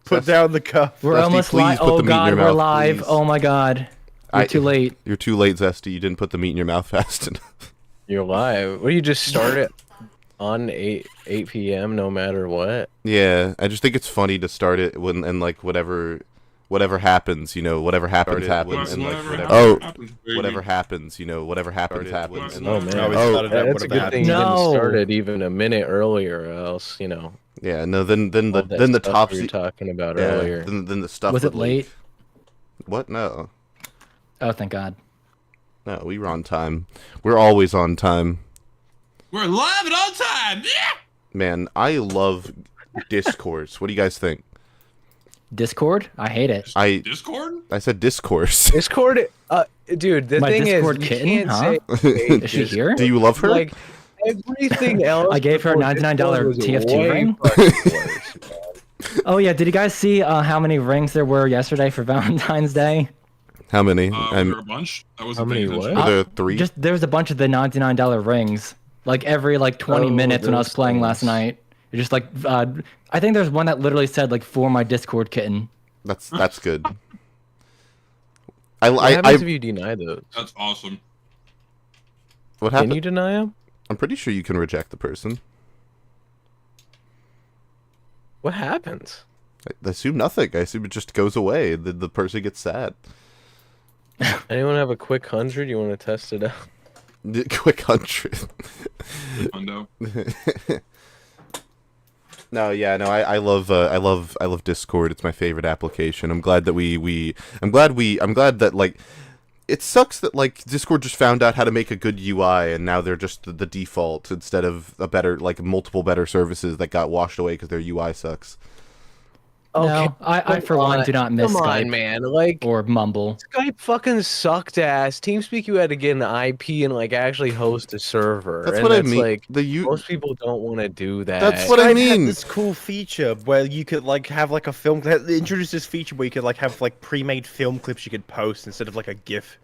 Put down the cup. We're Zesty, almost please live. put the Oh meat in god, your we're mouth, live. please. Oh my god. You're too late. You're too late, Zesty. You didn't put the meat in your mouth fast enough. You're live. What do you just start it on 8 p.m. no matter what? Yeah, I just think it's funny to start it when and like whatever happens, you know, whatever happens happens, and like whatever happens, you know, whatever happens happens. And, Oh man, that's a good thing you didn't start it even a minute earlier, or else you know. Yeah, no, then the top you were talking about earlier. Then the stuff Was it late? What? No. Oh, thank God. No, we were on time. We're always on time. We're live and on time. Yeah. Man, I love discourse. What do you guys think? Discord? I hate it. Discord? I said discourse. Discord, dude. The My thing Discord is, kitten, you can't huh? say Is she here? Do you love her? like everything else. I gave her a before $99 Discord was TF2 way ring. fucking worse, man. Oh yeah, did you guys see how many rings there were yesterday for Valentine's Day? How many? Was there a bunch? I wasn't How many paying attention. what? Were there 3? Just there was a bunch of the $99 rings, like every 20 minutes when I was those playing last things. night. It just I think there's one that literally said like for my Discord kitten. That's good. What happens if you deny those? That's awesome. What happened? Can you deny them? I'm pretty sure you can reject the person. What happens? I assume nothing. I assume it just goes away. The person gets sad. Anyone have a quick 100? You want to test it out? Quick 100. Hundo. No, yeah, no, I love Discord. It's my favorite application. I'm glad that I'm glad that like it sucks that like Discord just found out how to make a good UI and now they're just the default instead of a better multiple better services that got washed away because their UI sucks. No, I for one do not miss Come Skype on, man. Like or Mumble. Skype fucking sucked ass. TeamSpeak, you had to get an IP and actually host a server. That's and what I mean. Like, The most people don't want to do that. That's what I Skype mean. had this cool feature where you could have a film. They introduced this feature where you could have pre-made film clips you could post instead of a GIF.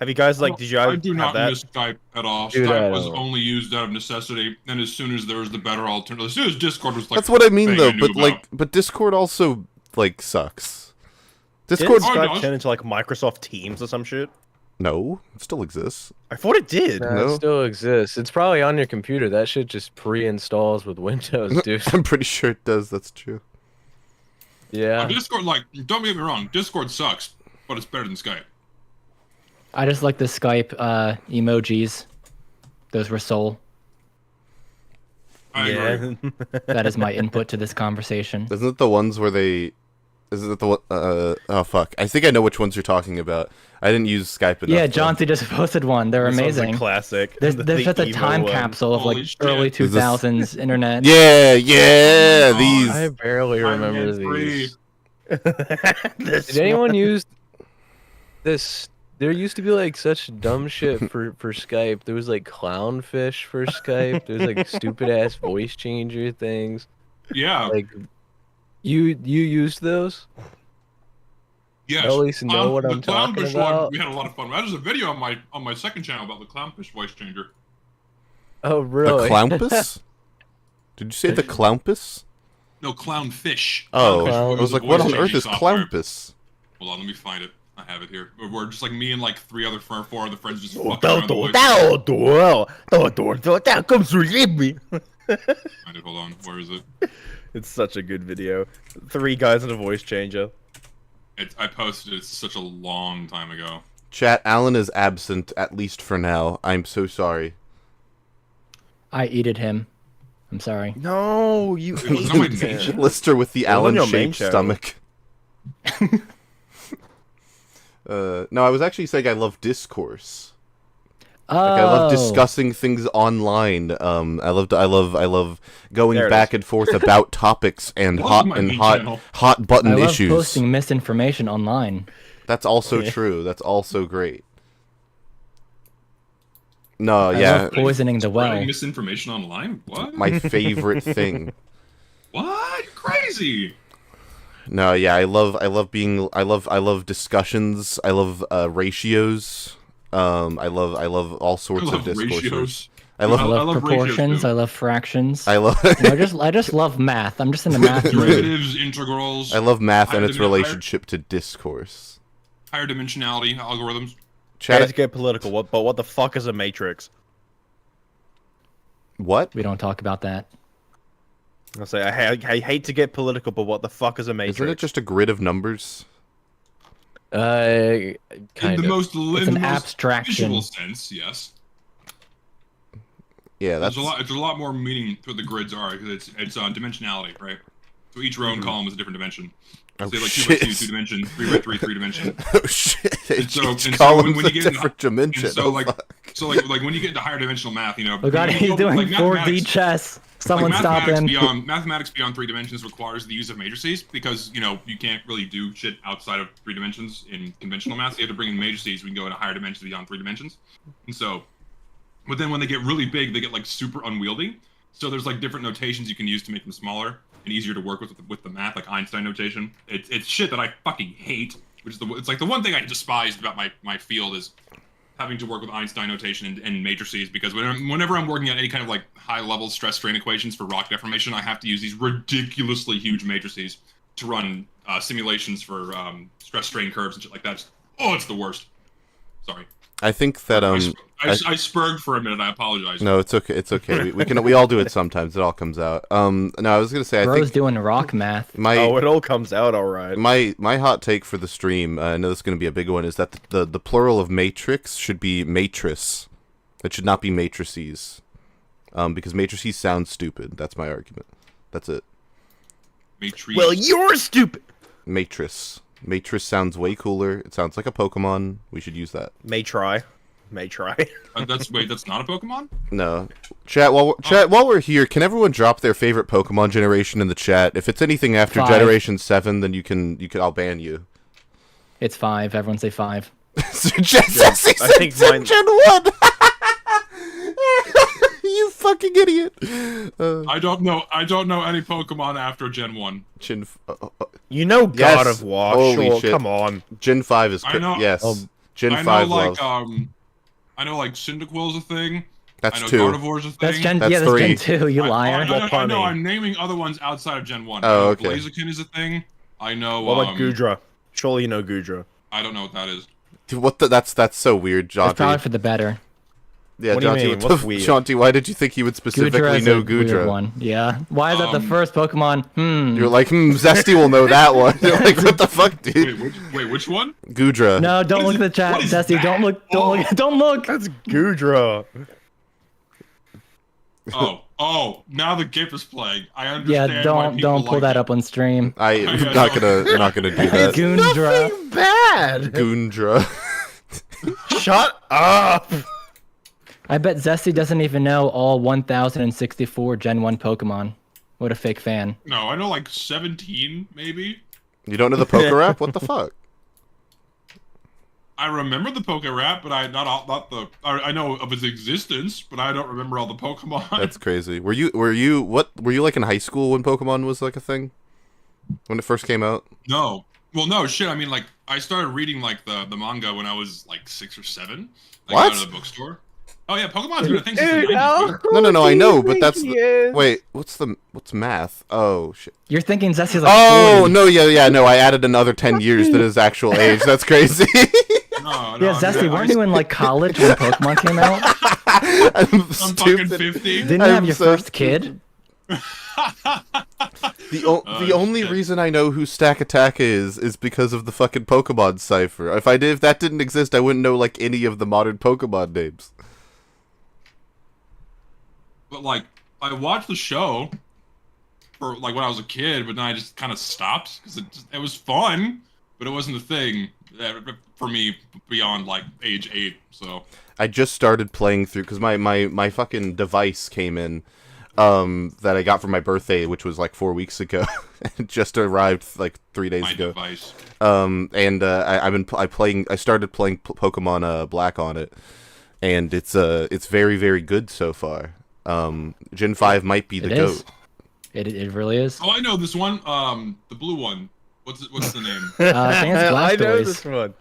Have you guys did you I do have not that? miss Skype at all. Dude, Skype was only used out of necessity, and as soon as there was the better alternative, as soon as Discord was That's what I mean thing though. knew about. But Discord also sucks. Didn't Discord. Skype turn into Microsoft Teams or some shit? No, it still exists. I thought it did. Nah, No. it still exists. It's probably on your computer. That shit just pre-installs with Windows, dude. I'm pretty sure it does. That's true. Yeah. Discord, don't get me wrong, Discord sucks, but it's better than Skype. I just like the Skype emojis. Those were soul. I agree. That is my input to this conversation. Isn't it the ones where they? Isn't it the one? Oh fuck! I think I know which ones you're talking about. I didn't use Skype enough. Yeah, though. Jaunty just posted one. They're This one's a amazing. classic. There's The such a emo time one. capsule of Holy shit. early Is this- 2000s internet. Yeah, yeah. Oh my These. I barely remember Iron Man 3. these. This Did anyone one. use this? There used to be such dumb shit for Skype. There was clownfish for Skype. There's stupid ass voice changer things. Yeah, You used those? yes. at least know what the I'm talking Clownfish about. One, we had a lot of fun. There's a video on my second channel about the Clownfish voice changer. Oh The really? Clownpus? Did you say the Clownpus? No, Clownfish. Oh, Clown- I It was a like, what voice on earth changing is software. Clownpus? Hold on, let me find it. I have it here. We're just me and 4 other friends just Oh, fucking around the voice. Come relieve me. Find it, hold on. Where is it? It's such a good video. 3 guys and a voice changer. I posted it such a long time ago. Chat, Alan is absent, at least for now. I'm so sorry. I eated him. I'm sorry. No, you It was on my ate main it. channel. Lister with the It was on your main Allen-shaped channel. stomach. No, I was actually saying I love discourse. Oh, I love discussing things online. I love going There it back is. and forth about topics and Welcome to my main channel. hot button I love issues. posting misinformation online. That's also true. That's also great. No, I yeah, love poisoning the well. Spreading misinformation online? What? my favorite thing. What? You're crazy. No, yeah, I love discussions. I love ratios. I love all sorts I of love discourses. ratios. I love ratios, proportions. too. I love fractions. I love I just love math. I'm just in the math mood. Derivatives, integrals. I love math and higher its dimen- relationship to discourse. higher dimensionality algorithms. Chat. Let's get political. But what the fuck is a matrix? What? We don't talk about that. I'll say I hate to get political, but what the fuck is a matrix? Isn't it just a grid of numbers? In Kind the of. most, It's in an the most abstraction. visual sense, yes. Yeah, that's There's a lot more meaning to what the grids are because it's dimensionality, right? So each row and column is a different dimension. Oh, Say like shit. 2 by 2, 2 dimension, 3 by 3, 3 dimension. Oh shit! And so- Each and so column's when a you get into- different dimension. And so Oh, like, fuck. so like when you get into higher dimensional math, you know. Oh god, when you he's go- doing like 4D mathematics- chess. Someone like stop him. Mathematics beyond 3 dimensions requires the use of matrices because you know you can't really do shit outside of 3 dimensions in conventional math. So you have to bring in matrices. We can go into higher dimensions beyond 3 dimensions, and so, but then when they get really big, they get like super unwieldy. So there's like different notations you can use to make them smaller and easier to work with the math, like Einstein notation. It's shit that I fucking hate, which is it's like the one thing I despised about my field is having to work with Einstein notation and matrices because whenever I'm working on any kind of like high-level stress-strain equations for rock deformation, I have to use these ridiculously huge matrices to run simulations for stress-strain curves and shit like that. Oh, it's the worst. Sorry. I think that I spurged for a minute. I apologize. No, it's okay. It's okay. We all do it sometimes. It all comes out. No, I was gonna say I Bro's think doing rock math. Oh, it all comes out all right. my hot take for the stream. I know this is gonna be a big one. Is that the plural of matrix should be matrice. It should not be matrices. Because matrices sound stupid. That's my argument. That's it. Matrice. Well, you're stupid. Matrice. Matrice sounds way cooler. It sounds like a Pokemon. We should use that. May try. That's not a Pokemon? No. Chat, while we're here, can everyone drop their favorite Pokemon generation in the chat? If it's anything after 5. Generation 7, then you can I'll ban you. It's 5. Everyone say 5. Zesty I think said mine- Gen 1! You fucking idiot! I don't know any Pokemon after Gen 1. You know God Yes. of War. Holy Sure, shit. come on. Gen 5 is I know- yes. Gen I 5 know like love. I know like Cyndaquil's a thing. That's I know 2. Gardevoir's a thing. That's Gen. That's yeah, that's 3. Gen 2. You liar. I know. I'm naming other ones outside of Gen 1. Oh, I know okay. Blaziken is a thing. I know. What about Gudra? Surely you know Gudra. I don't know what that is. Dude, that's so weird, It's probably Jaunty. for the better. Yeah, What do you Jaunty, mean? what the What's f- weird? Jaunty, why did you think he would specifically Gudra is know a weird Gudra? one. Yeah. Why is that the first Pokemon? You're like, Zesty will know that one. You're like, what the fuck, dude? Wait, which one? Gudra. No, don't look at the chat, what is Zesty. that? Don't look. Don't look. Don't look. That's Gudra. Oh, now the GIF is playing. I understand. Yeah, why don't people pull like that it. up on stream. I'm not gonna do that. Gundra. Bad. Gundra. Shut up. I bet Zesty doesn't even know all 1,064 Gen 1 Pokemon. What a fake fan. No, I know like 17 maybe. You don't know the poker rap? What the fuck? I remember the Poke Rap, but I know of its existence, but I don't remember all the Pokemon. That's crazy. Were you like in high school when Pokemon was like a thing? When it first came out? No. Well, no, shit. I mean, like, I started reading, like, the manga when I was, like, 6 or 7. Like, What? out of the bookstore. Oh, yeah, Pokemon's been a thing since the 90s. No, I know, but that's wait, what's math? Oh shit. You're thinking Zesty's like Oh 40. no, no, I added another 10 years to his actual age. That's crazy. No, Yeah, Zesty, weren't you in like college when Pokemon came out? I'm I'm fucking stupid. 50. Didn't you I'm have your so first kid? The only shit. reason I know who Stack Attack is because of the fucking Pokemon cipher. If that didn't exist, I wouldn't know like any of the modern Pokemon names. But, like, I watched the show for, like, when I was a kid, but then I just kind of stopped, because it was fun, but it wasn't a thing for me beyond, like, age 8, so... I just started playing through because my fucking device came in that I got for my birthday, which was like 4 weeks ago. It just arrived like 3 days My ago. device. And I started playing Pokemon Black on it, and it's very, very good so far. Gen 5 might be the It goat. is. It really is. Oh, I know this one, the blue one. What's the name? I think it's I know Blastoise. this one.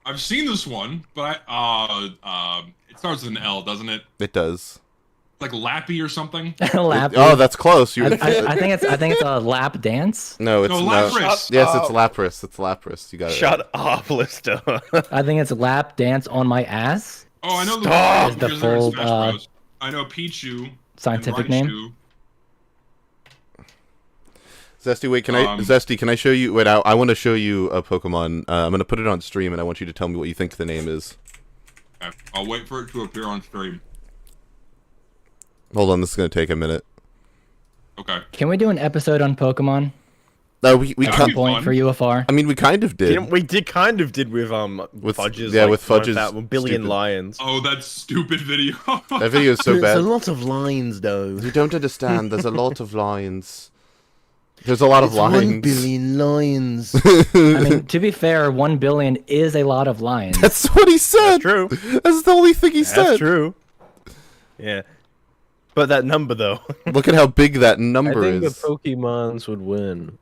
I've seen this one, but it starts with an L, doesn't it? It does. like Lappy or something. Lap. Oh, that's close. You. I think it's a lap dance. No, it's No, not. Lapras. Yes, it's Lapras. It's Lapras. You got it. Shut up, Lister. I think it's lap dance on my ass. Oh, I know Stop! the Is the because they're in full, Smash Bros. I know Pichu. and scientific Raichu. name? Zesty, wait, Zesty, can I show you? Wait, I want to show you a Pokemon. I'm gonna put it on stream, and I want you to tell me what you think the name is. Okay, I'll wait for it to appear on stream. Hold on, this is gonna take a minute. Okay. Can we do an episode on Pokemon? No, we That'd can't. be Point fun. for UFR. I mean, we kind of did. We kind of did with Fudges. yeah, like, with Fudges, that 1 billion stupid. lions. Oh, that stupid video. That video is so There's a bad. lot of lines, though. You don't understand. There's a lot of lines. There's a lot of lines. 1 billion lions. I mean, to be fair, 1 billion is a lot of lions. That's what he said. That's true. That's the only thing he said. That's true. Yeah. But that number, though. Look at how big that I number think is. the Pokemons would win.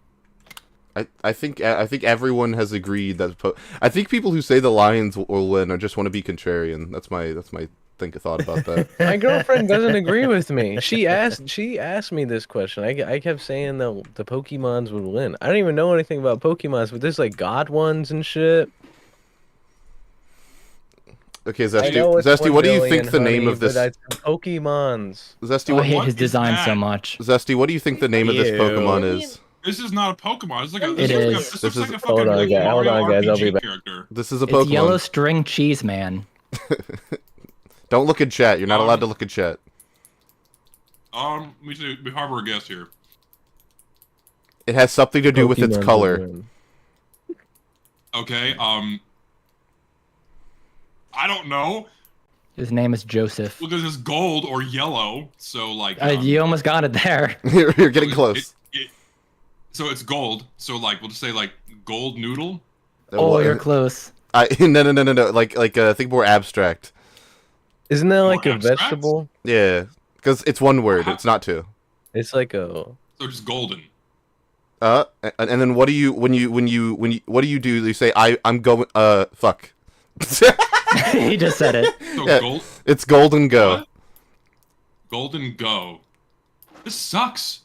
I think everyone has agreed that. I think people who say the Lions will win or just want to be contrarian. That's my thought about that. My girlfriend doesn't agree with me. She asked me this question. I kept saying that the Pokemons would win. I don't even know anything about Pokemons, but there's like God ones and shit. Okay, I know it's Zesty, 1 what do you billion, think the name honey, of this? but I said Pokemons. Zesty, Oh, I hate what his is design so that? much. Zesty, what do you think the name of this Ew. Pokemon is? This is not a Pokemon. It's like a. It is. This This looks is- like a fucking Hold on, guys. Hold Mario on, guys. I'll RPG be back. character. This is a It's Pokemon. Yellow String Cheese Man. Don't look in chat. You're not allowed to look in chat. We harbor a guess here. It has something to do with its Pokemons color. would win. Okay. I don't know His name is Joseph. because it's gold or yellow. So like. You almost got it there. You're getting close. So it's gold. So like we'll just say like gold noodle. Oh, you're close. No. Like think more abstract. Isn't that like More a abstract? vegetable? Yeah, because it's one word. It's not two. It's like a. So just golden. And then what do you what do you do? You say I'm going fuck. He just said it. So Yeah. gold. It's Golden Go. What? Golden go. This sucks.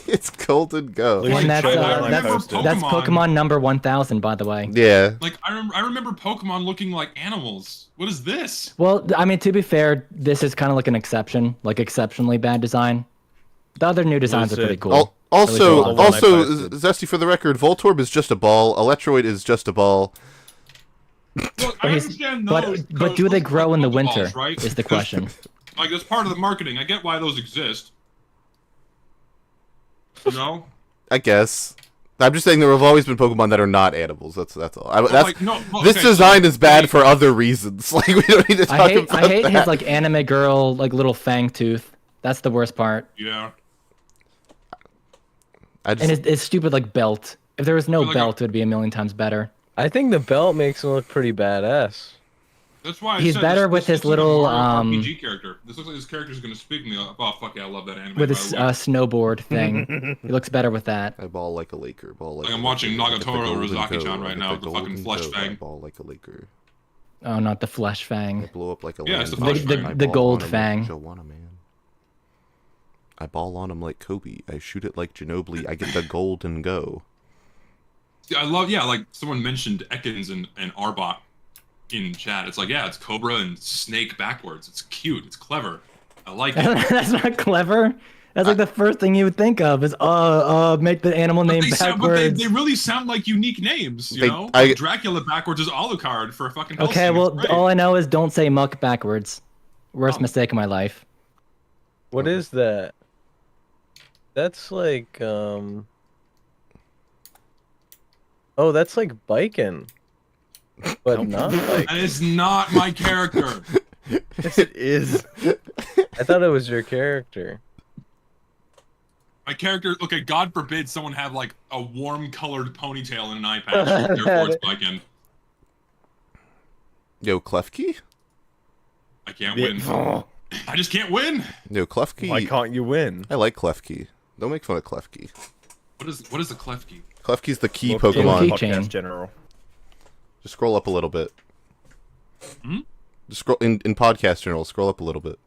It's Golden Go. Look And at that's, the trailer I when I remember posted. That's Pokemon number 1000, by the way. Yeah. Like I remember Pokemon looking like animals. What is this? Well, I mean, to be fair, this is kind of like an exception, like exceptionally bad design. The other new designs are Lucid. pretty cool. Also, Really cool. also, One I posted. Zesty, for the record, Voltorb is just a ball. Electroid is just a ball. Look, But I he's- understand but those. but do they those grow in the Pokeballs, winter? right? Is the question. Like that's part of the marketing. I get why those exist. You know? I guess. I'm just saying there have always been Pokemon that are not animals. That's all. But, That's like, no, well, this okay, design so- is bad for other reasons. Like we don't need to talk about I hate that. his like anime girl like little fang tooth. That's the worst part. Yeah. I just, And his stupid like belt. If there was no Feel like belt, it would be a million times better. I think the belt makes him look pretty badass. That's why I He's said better this, with this his looks like a little, Mario RPG character. This looks like this character's gonna speak me. Oh fuck yeah, I love that anime. With by his the way. snowboard thing. He looks better with that. I ball like a Laker. Ball like. Like, a I'm watching Laker. I get the Nagatoro Golden Rozaki-chan Go. right I now get with the fucking Golden flesh Go. I fang. ball like a Laker. Oh, not the flesh I fang. blow up like a Yeah, it's the lamb. flesh fang. I The ball gold on 'em fang. Like Joanna, man. I ball on him like Kobe. I shoot it like Ginobili. I get the Golden Go. See, I love, yeah, like someone mentioned Ekans and Arbok in chat. It's like, yeah, it's Cobra and Snake backwards. It's cute. It's clever. I like it. That's not clever. That's like the first thing you would think of is make the animal name But backwards. they really sound like unique names, you They- know? I- Like Dracula backwards is Alucard for a fucking Okay, Hellsing. well, It's great. all I know is don't say muck backwards. Worst Oh. mistake of my life. What is that? That's like Oh, that's like biking. But not like That is not my character. Yes, it is. I thought it was your character. My character, okay, God forbid someone have like a warm colored ponytail and an eye patch. Therefore it's Viking. Yo, Klefki? I can't Yeah. win. Oh, I just can't win. Yo, Klefki. why can't you win? I like Klefki. Don't make fun of Klefki. What is a Klefki? Klefki's the key Look, Pokemon. Keychain. Podcast general. Just scroll up a little bit. Hmm? Just scroll in podcast journal. Scroll up a little bit.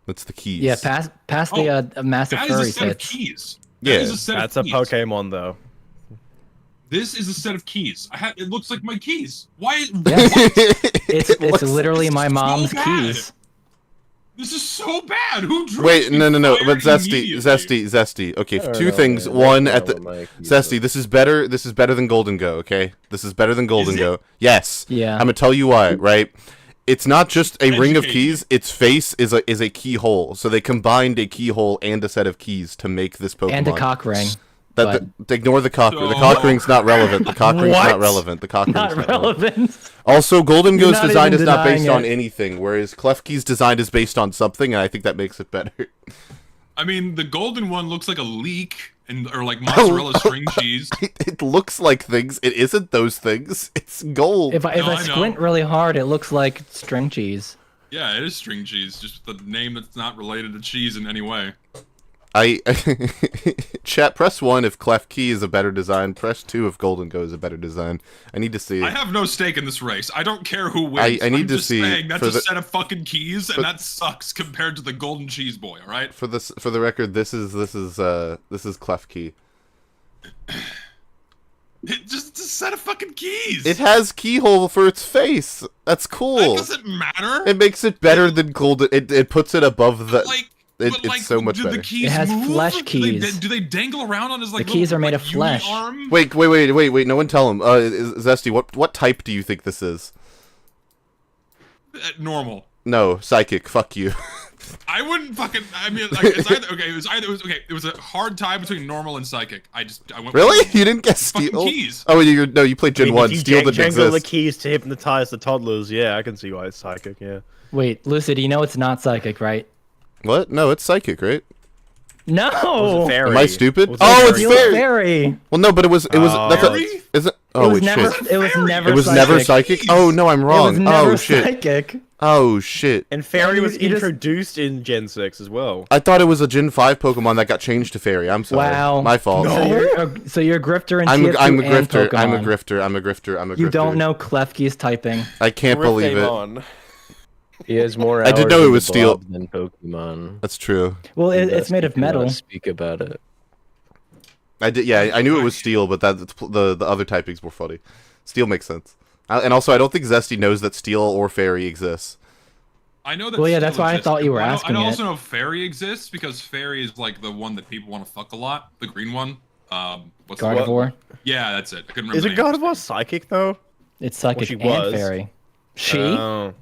That's the keys. Yeah, past the massive That is furry a set of tits. keys. Yeah. That is a set That's of a keys. Pokemon though. This is a set of keys. It looks like my keys. Why? Yeah. It's It's literally my so mom's bad. keys. This is so bad. Who drew Wait, no. But Zesty. Zesty. Okay, I don't two know, things. man. One, That's at the not what my keys Zesty, are. this is better. This is better than Golden Go. Okay, this is better than Golden it? Go. Yes. Yeah. I'm gonna tell you why. Right. It's not just a ring of Educate keys. Its face is a keyhole. So they combined a keyhole and a set of keys to make this Pokemon. And a cock ring. Ignore the cock. So- The cock ring's not relevant. The cock ring's not What? relevant. The cock ring's Not not relevant. relevant. Also, Golden You're Go's not design even is not based denying on it. anything, whereas Klefki's design is based on something, and I think that makes it better. I mean, the golden one looks like a leek, or like mozzarella string cheese. It looks like things. It isn't those things. It's gold. If I No, I know. squint really hard, it looks like string cheese. Yeah, it is string cheese, just the name that's not related to cheese in any way. Chat, press 1 if Klefki is a better design. Press 2 if Golden Go is a better design. I need to see. I have no stake in this race. I don't care who wins. I need I'm to just see saying that's for a the- set of fucking keys, and that sucks compared to the golden cheese boy. All right. For the record, this is Klefki. It's a set of fucking keys. It has keyhole for its face. That's That cool. doesn't matter. It makes it better than Golden. It puts it above the. like, it's so much do better. The keys It has move? flesh Do they- keys. Do they dangle around on his like? The keys little, are made like, of flesh. uni-arm? Wait. No one tell him. Zesty, what type do you think this is? Normal. No, psychic. Fuck you. I wouldn't fucking. I mean, like, it's either okay. It was a hard tie between normal and psychic. I went. Really? You didn't guess Fucking Steel? keys. Oh, you played Gen 1. If you Steel didn't jangle the exist. keys to hypnotize the toddlers, yeah, I can see why it's psychic. Yeah. Wait, Lucid, you know it's not psychic, right? What? No, it's psychic, right? No! Fairy. Am I stupid? Was it Oh, it's fairy? Steel fairy. Fairy! Well, no, but it was. Oh. That's Fairy? is it? It Oh was wait, never. shit. It was Fairy. never. It was psychic. never psychic. Oh no, I'm It wrong. was never Oh shit. psychic. Oh shit. And fairy You- was you just- introduced in Gen 6 as well. I thought it was a Gen 5 Pokemon that got changed to fairy. I'm sorry. Wow. My fault. So you're a grifter in I'm TF2 a and grifter. Pokemon. I'm a grifter. I'm a grifter. I'm a grifter. You don't know Klefki's typing. I can't believe it. He has more I hours did know it in was the steel. blob than Pokemon. That's true. Well, And it's made of Zesty cannot metal. Speak about it. I did. Yeah, I knew it was steel, but the other typings were funny. Steel makes sense. And also, I don't think Zesty knows that steel or fairy exists. I know that. Well, yeah, Steel that's why I exists. thought you were I know- asking I it. also know Fairy exists because Fairy is like the one that people want to fuck a lot. The green one. What's the one? Gardevoir. Yeah, that's it. I couldn't remember. Is the it name. Gardevoir psychic though? It's psychic she and was. fairy. She? Oh.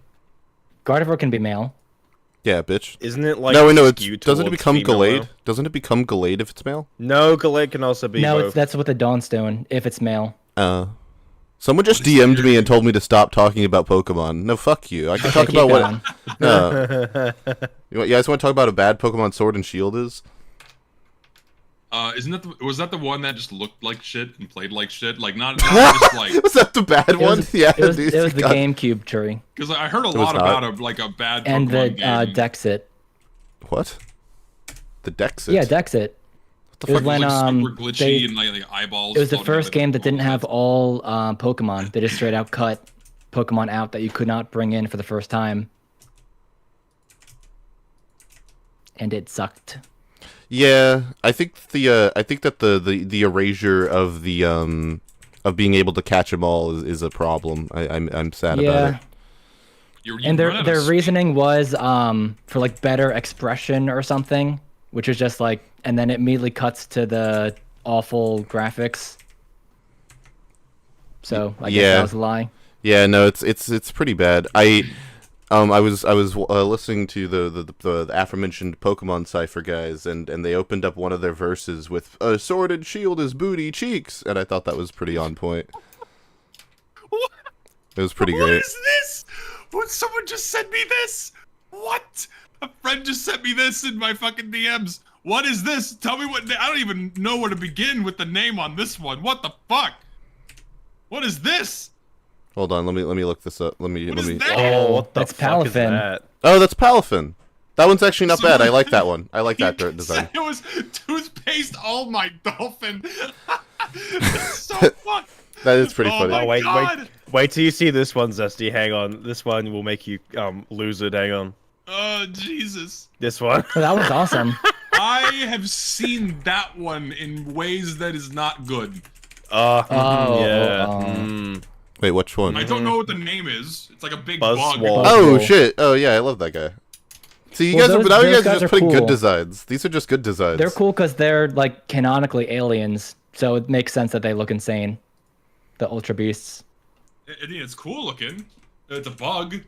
Gardevoir can be male. Yeah, bitch. Isn't it like No, wait, no. skewed Doesn't it towards become female, Gallade? though? Doesn't it become Gallade if it's male? No, Gallade can also be No, both. that's what the Dawnstone, if it's male. Someone just DM'd me and told me to stop talking about Pokemon. No, fuck you. I can talk keep about what. going. No. You guys want to talk about a bad Pokemon Sword and Shield is? Isn't that was that the one that just looked like shit and played like shit? Like not just like Was that the bad It one? was, Yeah, it was, dude, it was the God. GameCube tree. because I heard a was lot not. about a bad And Pokemon the game. Dexit. What? The Dexit. Yeah, Dexit. What the It was fuck? when like super glitchy they, and like eyeballs. it was the floating first out of game that didn't all have all Pokemon. They just straight out cut Pokemon out that you could not bring in for the first time. And it sucked. Yeah, I think that the erasure of the of being able to catch them all is a problem. I'm sad about Yeah. it. You And run out of their space. reasoning was for like better expression or something, which is just like, and then it immediately cuts to the awful graphics. So I guess Yeah. that was a lie. Yeah, no, it's pretty bad. I was listening to the aforementioned Pokemon Cipher guys, and they opened up one of their verses with "Sword and Shield is booty cheeks," and I thought that was pretty on point. What? It was pretty What great. is this? What? Someone just sent me this. What? A friend just sent me this in my fucking DMs. What is this? Tell me what. I don't even know where to begin with the name on this one. What the fuck? What is this? Hold on, let me look this up. Let me. What is that? Oh, what the That's fuck is Palafin. that? Oh, that's Palafin. That one's actually not bad. I Someone- like that one. I like that You design. said it was toothpaste. Oh my dolphin. That's so fucked. That is pretty Oh funny. my Oh, wait, God. wait till you see this one, Zesty. Hang on, this one will make you lose it. Hang on. Oh, Jesus. This one. Oh, that was awesome. I have seen that one in ways that is not good. Oh, yeah. oh. Mm. Wait, which one? I don't know what the name is. It's like a big Buzz bug. Swall. Oh Cool. shit! Oh yeah, I love that guy. See, you Well, guys, those- now you those guys are guys just are putting good cool. designs. These are just good designs. They're cool because they're like canonically aliens, so it makes sense that they look insane. The Ultra Beasts. I mean, it's cool looking. It's a bug.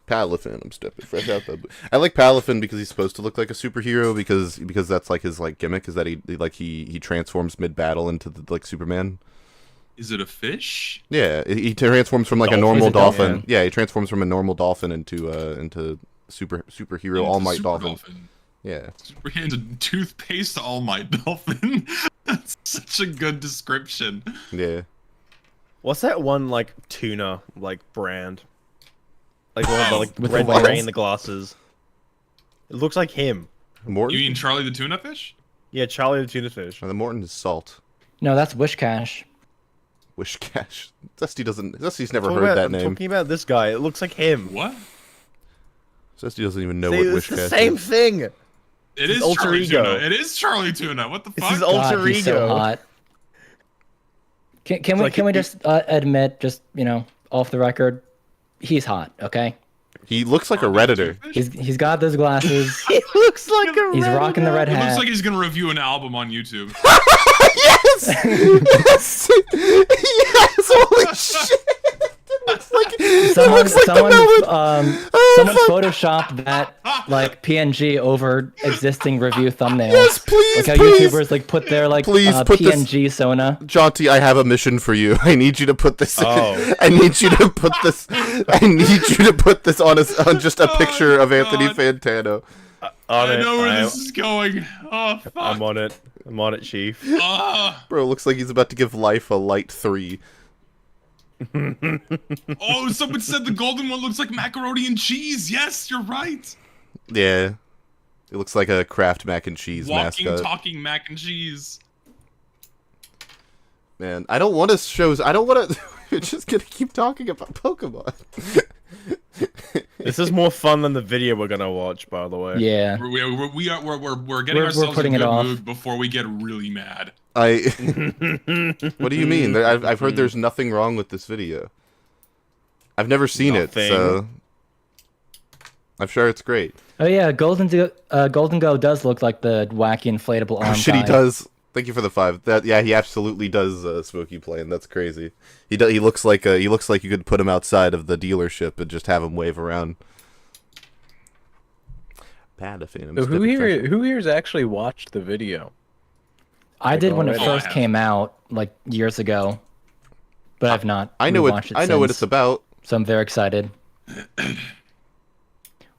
Palafin, I'm stepping fresh out the. I like Palafin because he's supposed to look like a superhero because that's like his like gimmick is that he transforms mid battle into the like Superman. Is it a fish? Yeah, he transforms from like a Dolphin. normal He's a dolphin. dolphin. Yeah, he transforms from a normal dolphin into superhero All Might Super dolphin. Yeah. Super hands a toothpaste All Might dolphin. That's such a good description. Yeah. What's that one like tuna like brand? Like one of the like With the red whales? gray in the glasses. It looks like him. Morton. You mean Charlie the tuna fish? Yeah, Charlie the tuna fish. the Morton is salt. No, that's Wishcash. Wish Cash. Zesty's never heard that I'm name. talking about this guy. It looks like him. What? Zesty doesn't even know See, what it's Wish the Cash same is. thing. It is alter Charlie ego. Tuna. It is Charlie Tuna. What the It's fuck? his alter God, he's so ego. hot. Can we like can we he- just admit, just off the record, he's hot. Okay, He looks like a Redditor. he's got those glasses. He looks like a He's rocking the red It looks hat. like he's gonna review an album on YouTube. Yes! Yes! Yes! Holy shit! It looks like, Someone, the someone, melon. someone fuck. photoshopped that like PNG over existing review thumbnails. Yes, please, Like how please. YouTubers like put their like Please put this- PNG Sona. Jaunty, I have a mission for you. I need you to put this. Oh. I need you to put this. I need you to put this on on just a Oh, picture of Anthony God. Fantano. On I it. know where this is going. Oh fuck. I'm on it. I'm on it, Chief. Ah. Bro, looks like he's about to give life a light 3. Oh, someone said the golden one looks like macaroni and cheese. Yes, you're right. Yeah. It looks like a Kraft mac and cheese Walking, mascot. talking mac and cheese. Man, I don't want to shows. I don't want to. We're just gonna keep talking about Pokemon. This is more fun than the video we're gonna watch, by the way. Yeah. We're getting We're ourselves putting in it a good off. mood before we get really mad. What do you mean? I've heard there's nothing wrong with this video. I've never seen Nothing. it, so I'm sure it's great. Oh yeah, Golden Go does look like the wacky inflatable arm. Oh shit, he guy. does. Thank you for the 5. Yeah, he absolutely does. Smokey playing. That's crazy. He looks like you could put him outside of the dealership and just have him wave around. Padafin. So who here's actually watched the video? I did when it already. first Oh, I have. came out, like years ago, but I've not. I know rewatched it. I know what it's since, about. So I'm very excited.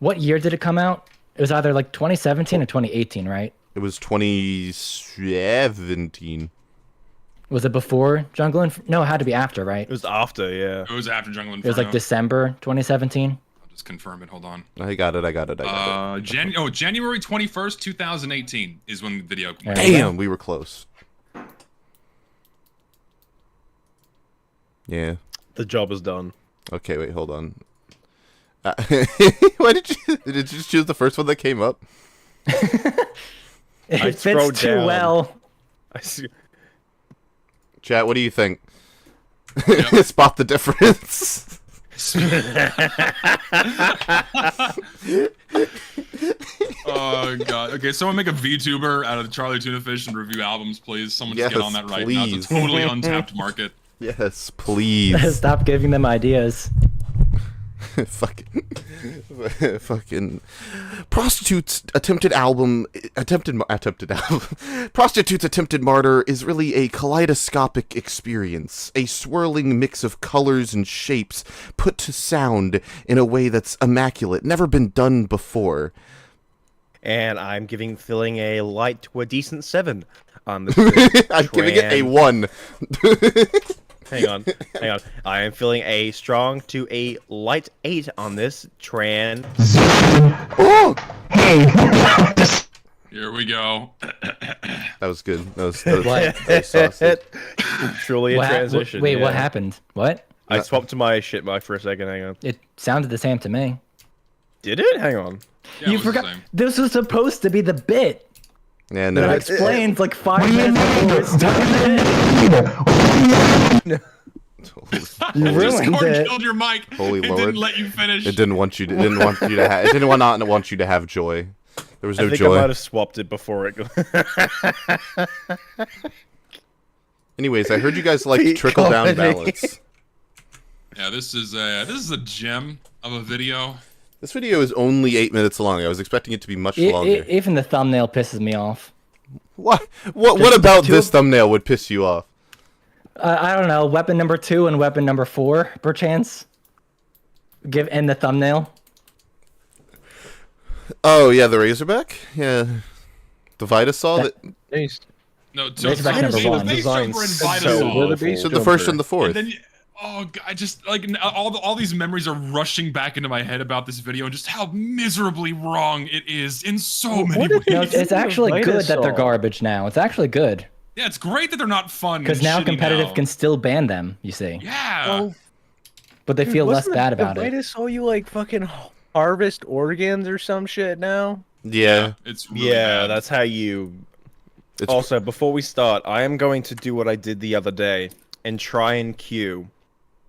What year did it come out? It was either like 2017 or 2018, right? It was 2017. Was it before Jungle No, it had to be after, right? It was after, yeah. It was after Jungle It was like Inferno. December 2017. I'll just confirm it. Hold on. I got it. January 21st, 2018 is when the video. Yeah. Damn, we were close. Yeah. The job is done. Okay, wait, hold on. Why did you just choose the first one that came up? It fits scrolled too down. well. I see. Chat, what do you think? Yep. Spot the difference. Oh god. Okay, someone make a VTuber out of Charlie Tuna Fish and review albums, please. Someone just get Yes, on that right now. please. It's a totally untapped market. Yes, please. Stop giving them ideas. fucking prostitutes attempted prostitutes attempted martyr is really a kaleidoscopic experience, a swirling mix of colors and shapes put to sound in a way that's immaculate, never been done before. And I'm filling a light to a decent 7 on this. I'm giving it a 1. Hang on. I am filling a strong to a light 8 on this Oh! Here we go. That was good. That was What? saucy. Truly a transition. Wait, what yeah. happened? What? I swapped to my shit mic for a second. Hang on. It sounded the same to me. Did it? Hang on. Yeah, it You was the forgot. same. This was supposed to be the bit Yeah, that no. I explained like 5 minutes before it started. You ruined Discord it. killed your mic. Holy it Lord. didn't let you finish. It didn't want you. It didn't want you to have. It didn't want you to have joy. There was no I think joy. I might have swapped it before it. Anyways, I heard you guys like Peak trickle down comedy. balance. Yeah, this is a gem of a video. This video is only 8 minutes long. I was expecting it to be much longer. Even the thumbnail pisses me off. What about this thumbnail would piss you off? I don't know. Weapon number 2 and weapon number 4, perchance. Give in the thumbnail. Oh yeah, the Razorback. Yeah, the Vitasaur. That- No, Razorback number the one. base jumper and Design's Vitasaur. so awful. So the first and the And fourth. then, oh god, I just like all these memories are rushing back into my head about this video and just how miserably wrong it is in so many What ways. if No, it's actually good that they're Vitasaur. garbage now. It's actually good. Yeah, it's great that they're not fun. Because and now shitty competitive now. can still ban them, you see. Yeah. But they feel less bad about the it. Vitasaur, you like fucking harvest organs or some shit now? Yeah, It's really Yeah, bad. that's how you. it's Also, before we start, I am going to do what I did the other day and try and queue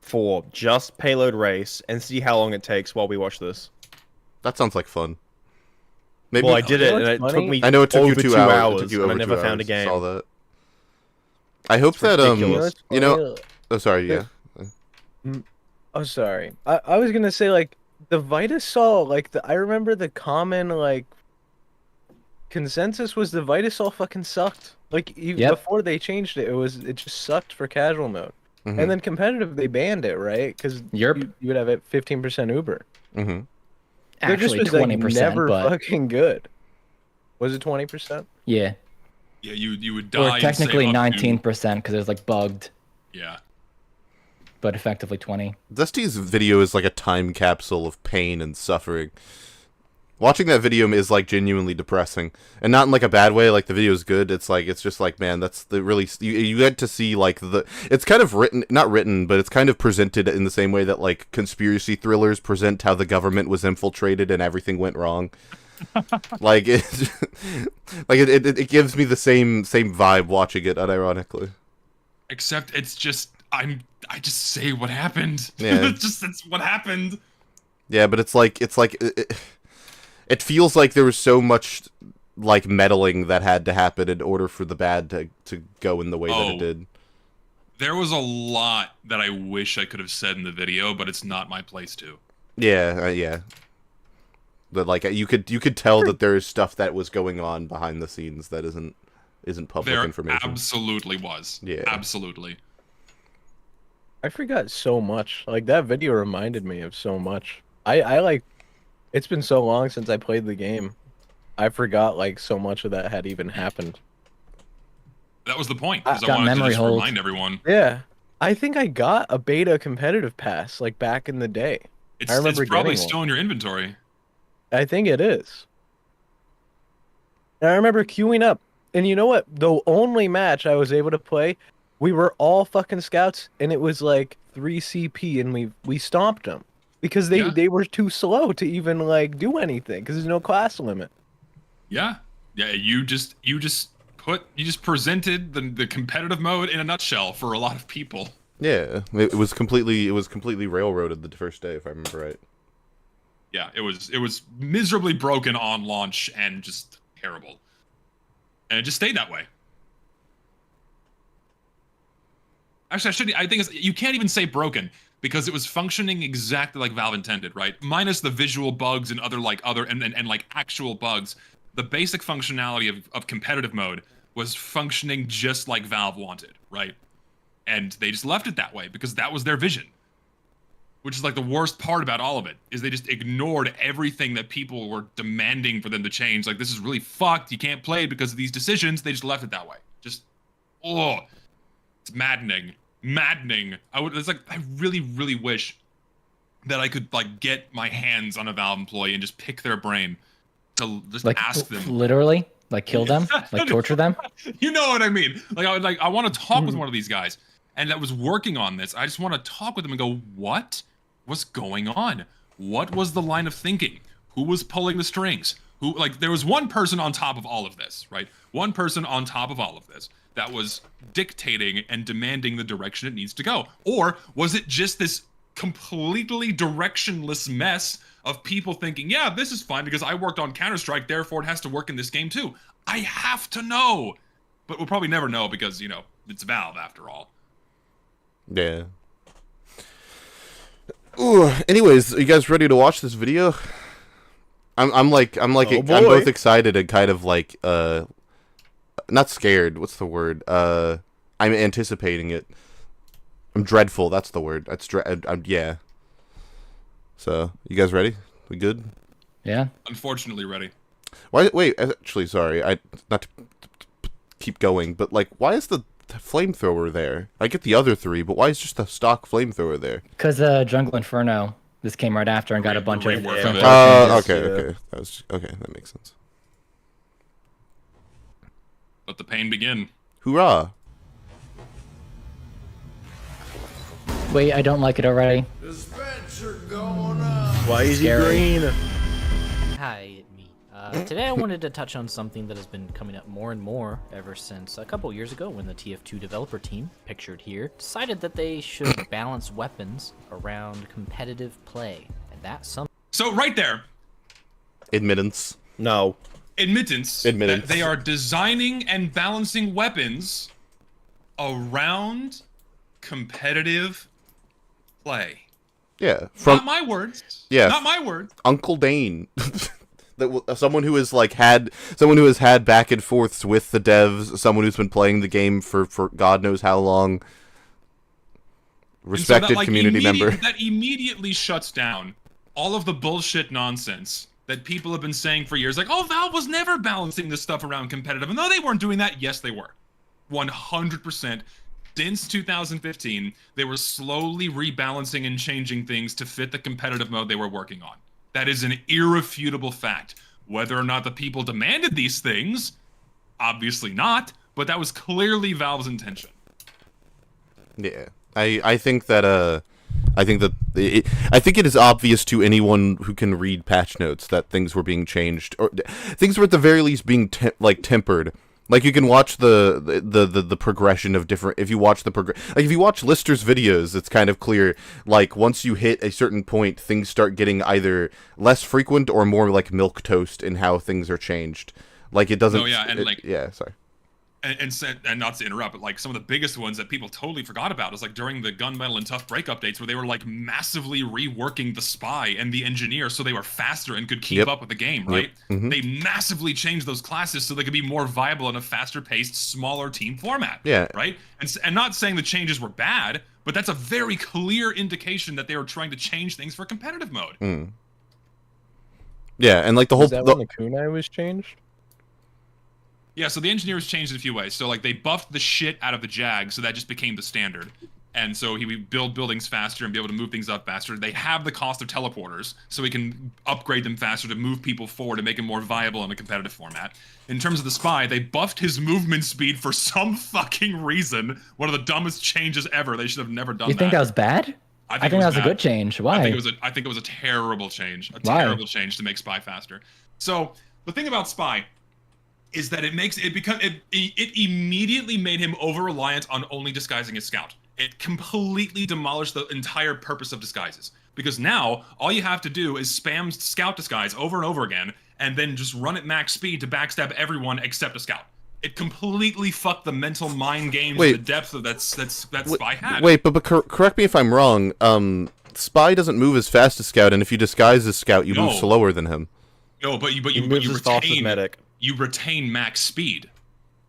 for just payload race and see how long it takes while we watch this. that sounds like fun. Maybe Well, I did it, know and what's it took funny? me I know it took over you 2 2 hours. hours, It took you and over I never 2 found a hours. game. Saw that. I hope It's that ridiculous. you know. Oh, sorry. Yeah. Oh, sorry. I was gonna say like the Vitasaur, like I remember the common like consensus was the Vitasaur fucking sucked. Like Yep. before they changed it, it just sucked for casual mode. Mhm. And then competitive, they banned it, right? Because Yerp. you would have it 15% Uber. Mm-hmm. It just Actually, was, like, 20%, never but fucking good. Was it 20%? yeah. Yeah, you would die. Or and technically save up to- 19% because it's like bugged, Yeah. but effectively 20. Zesty's video is like a time capsule of pain and suffering. Watching that video is like genuinely depressing, and not in like a bad way. Like the video is good. It's just like, man, that's the really you get to see like it's kind of not written, but it's kind of presented in the same way that like conspiracy thrillers present how the government was infiltrated and everything went wrong. Like it gives me the same vibe watching it unironically. Except it's just I just say what happened. Yeah. That's what happened. Yeah, but it's like it feels like there was so much like meddling that had to happen in order for the bad to go in the way that it Oh. did. There was a lot that I wish I could have said in the video, but it's not my place to. Yeah, yeah. But like you could tell that there is stuff that was going on behind the scenes that isn't public There information. absolutely was. Yeah. Absolutely. I forgot so much. Like that video reminded me of so much. I like it's been so long since I played the game. I forgot like so much of that had even happened. That was the point, because I Got wanted to memory just hold. remind everyone. Yeah. I think I got a beta competitive pass like back in the day. It's, I remember it's probably getting one. still in your inventory. I think it is. And I remember queuing up. And you know what? The only match I was able to play, we were all fucking scouts and it was like 3 CP and we stomped them because Yeah. they were too slow to even like do anything because there's no class limit. Yeah. Yeah, you just presented the competitive mode in a nutshell for a lot of people. Yeah, it was completely railroaded the first day, if I remember right. Yeah, it was miserably broken on launch and just terrible. And it just stayed that way. Actually, I think you can't even say broken because it was functioning exactly like Valve intended, right? Minus the visual bugs and other and like actual bugs. The basic functionality of competitive mode was functioning just like Valve wanted, right? And they just left it that way because that was their vision. Which is like the worst part about all of it, is they just ignored everything that people were demanding for them to change. Like, this is really fucked, you can't play it because of these decisions. They just left it that way. Just, oh, it's maddening. Maddening. I really, really wish that I could, like, get my hands on a Valve employee and just pick their brain to just Like ask them. literally, like kill them, like torture them. You know what I mean? Like, I want to talk with one of these guys, and that was working on this. I just want to talk with them and go, what was going on? What was the line of thinking? Who was pulling the strings? Who, like, there was one person on top of all of this, right? One person on top of all of this that was dictating and demanding the direction it needs to go. Or was it just this completely directionless mess of people thinking, yeah, this is fine because I worked on Counter-Strike, therefore it has to work in this game too? I have to know. But we'll probably never know because, you know, it's Valve after all. Yeah. Ooh, anyways, are you guys ready to watch this video? I'm both excited and kind of like not scared. What's the word? I'm anticipating it. I'm dreadful. That's the word. That's yeah. So, you guys ready? We good? Yeah. Unfortunately, ready. Why? Wait. Actually, sorry. Not to keep going, but like, why is the flamethrower there? I get the other three, but why is just the stock flamethrower there? Because Jungle Inferno. This came right after and got a bunch of. Rework Yeah. of it. Okay. That makes sense. Let the pain begin. Hoorah! Wait, I don't like it already. Why is he Scary. green? Hi, me. Today I wanted to touch on something that has been coming up more and more ever since a couple years ago when the TF2 developer team, pictured here, decided that they should balance weapons around competitive play. And that's something. So right there, Admittance. No. admittance Admittance. that they are designing and balancing weapons around competitive play. Yeah. Not my words. Yeah. Not my words. Uncle Dane. Someone who has had back and forths with the devs, someone who's been playing the game for God knows how long. Respected And so that, like, community member. That immediately shuts down all of the bullshit nonsense that people have been saying for years. Like, oh, Valve was never balancing this stuff around competitive. And no, they weren't doing that. Yes, they were. 100%. Since 2015, they were slowly rebalancing and changing things to fit the competitive mode they were working on. That is an irrefutable fact. Whether or not the people demanded these things, obviously not, but that was clearly Valve's intention. Yeah. I think that it is obvious to anyone who can read patch notes that things were being changed, or things were at the very least being tempered. Like, you can watch the progression of different. If you watch if you watch Lister's videos, it's kind of clear. Like, once you hit a certain point, things start getting either less frequent or more like milquetoast in how things are changed. Like, it doesn't. Oh yeah, and sorry. And not to interrupt, but like some of the biggest ones that people totally forgot about is like during the Gunmetal and Tough Break updates, where they were like massively reworking the spy and the engineer so they were faster and could keep up with the game, right? Mm-hmm. They massively changed those classes so they could be more viable in a faster paced, smaller team format. Yeah. Right? And not saying the changes were bad, but that's a very clear indication that they were trying to change things for competitive mode. Mm. Yeah, and like the whole. Is that when the kunai was changed? Yeah, so the engineers changed it a few ways. So like they buffed the shit out of the Jag, so that just became the standard. And so he would build buildings faster and be able to move things up faster. They have the cost of teleporters, so we can upgrade them faster to move people forward to make them more viable in a competitive format. In terms of the spy, they buffed his movement speed for some fucking reason. One of the dumbest changes ever. They should have never done that. You think that was bad? I think that was a good change. Why? I think it was a terrible change. Why? Terrible change to make spy faster. So the thing about spy is that it immediately made him over-reliant on only disguising his scout. It completely demolished the entire purpose of disguises. Because now, all you have to do is spam scout disguise over and over again, and then just run at max speed to backstab everyone except a scout. It completely fucked the mental mind games, the depth of that spy had. Wait, but correct me if I'm wrong. Spy doesn't move as fast as scout, and if you disguise as scout, you move slower than him. No, but you retain max speed,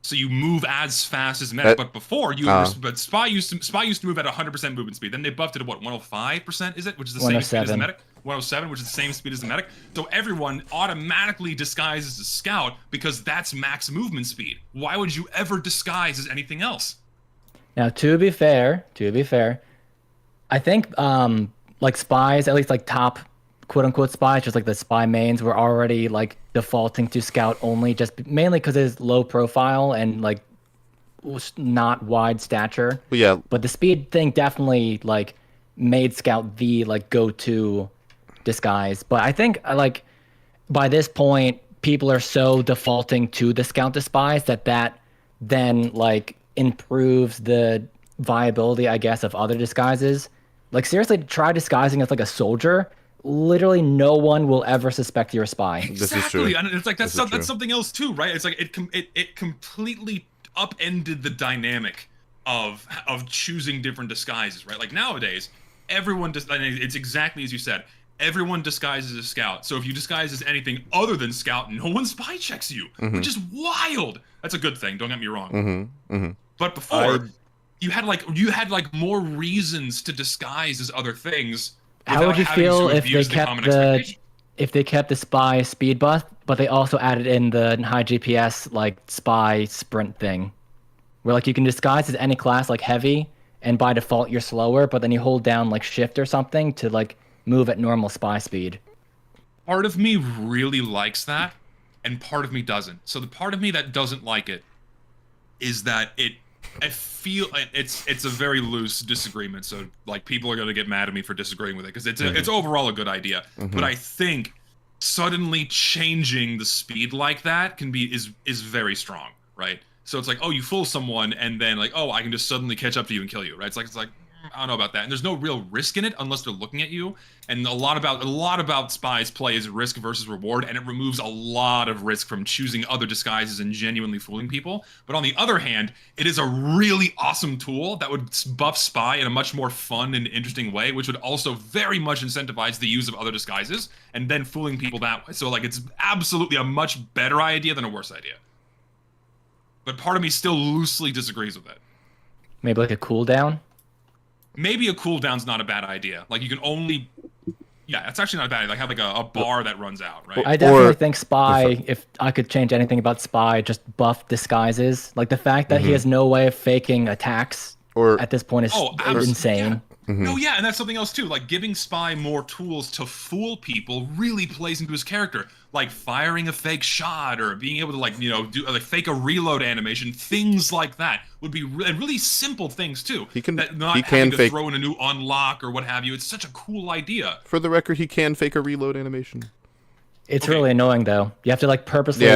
so you move as fast as medic. But before but spy used to move at 100% movement speed. Then they buffed it to what, 105%? Is it, which is the same speed as the medic? 107, which is the same speed as the medic. So everyone automatically disguises as scout because that's max movement speed. Why would you ever disguise as anything else? Now, to be fair, I think like spies, at least like top quote-unquote spies, just like the spy mains, were already like defaulting to scout only, just mainly because it's low profile and like not wide stature. Yeah. But the speed thing definitely like made scout the like go-to disguise. But I think like by this point, people are so defaulting to the scout despise that then like improves the viability, I guess, of other disguises. Like seriously, try disguising as like a soldier. Literally, no one will ever suspect you're a spy. This is true. Exactly, and it's like that's This is true. that's something else too, right? It's like it completely upended the dynamic of choosing different disguises, right? Like nowadays, everyone it's exactly as you said. Everyone disguises as scout. So if you disguise as anything other than scout, no one spy checks you, which is wild. That's a good thing. Don't get me wrong. But before, you had like more reasons to disguise as other things. How would you without having feel to if they abuse the kept common the expectation. spy speed buff, but they also added in the high GPS like spy sprint thing, where like you can disguise as any class like heavy, and by default you're slower, but then you hold down like shift or something to like move at normal spy speed. Part of me really likes that, and part of me doesn't. So the part of me that doesn't like it is that I feel it's a very loose disagreement. So like people are gonna get mad at me for disagreeing with it because it's overall a good idea. But I think suddenly changing the speed like that is very strong, right? So it's like, oh, you fool someone, and then like, oh, I can just suddenly catch up to you and kill you, right? It's like I don't know about that. And there's no real risk in it unless they're looking at you. And a lot about spies play is risk versus reward, and it removes a lot of risk from choosing other disguises and genuinely fooling people. But on the other hand, it is a really awesome tool that would buff spy in a much more fun and interesting way, which would also very much incentivize the use of other disguises and then fooling people that way. So like it's absolutely a much better idea than a worse idea. But part of me still loosely disagrees with it. Maybe like a cooldown. Maybe a cooldown's not a bad idea. Like you can only, yeah, it's actually not a bad idea. Like have like a bar that runs out, right? I definitely think spy. If I could change anything about spy, just buff disguises. Like the fact that he has no way of faking attacks at this point is insane. No, yeah, and that's something else too. Like giving spy more tools to fool people really plays into his character. Like firing a fake shot or being able to like do like fake a reload animation. Things like that would be really simple things too. He can fake throw in a new unlock or what have you. It's such a cool idea. For the record, he can fake a reload animation. It's really annoying though. You have to like purposely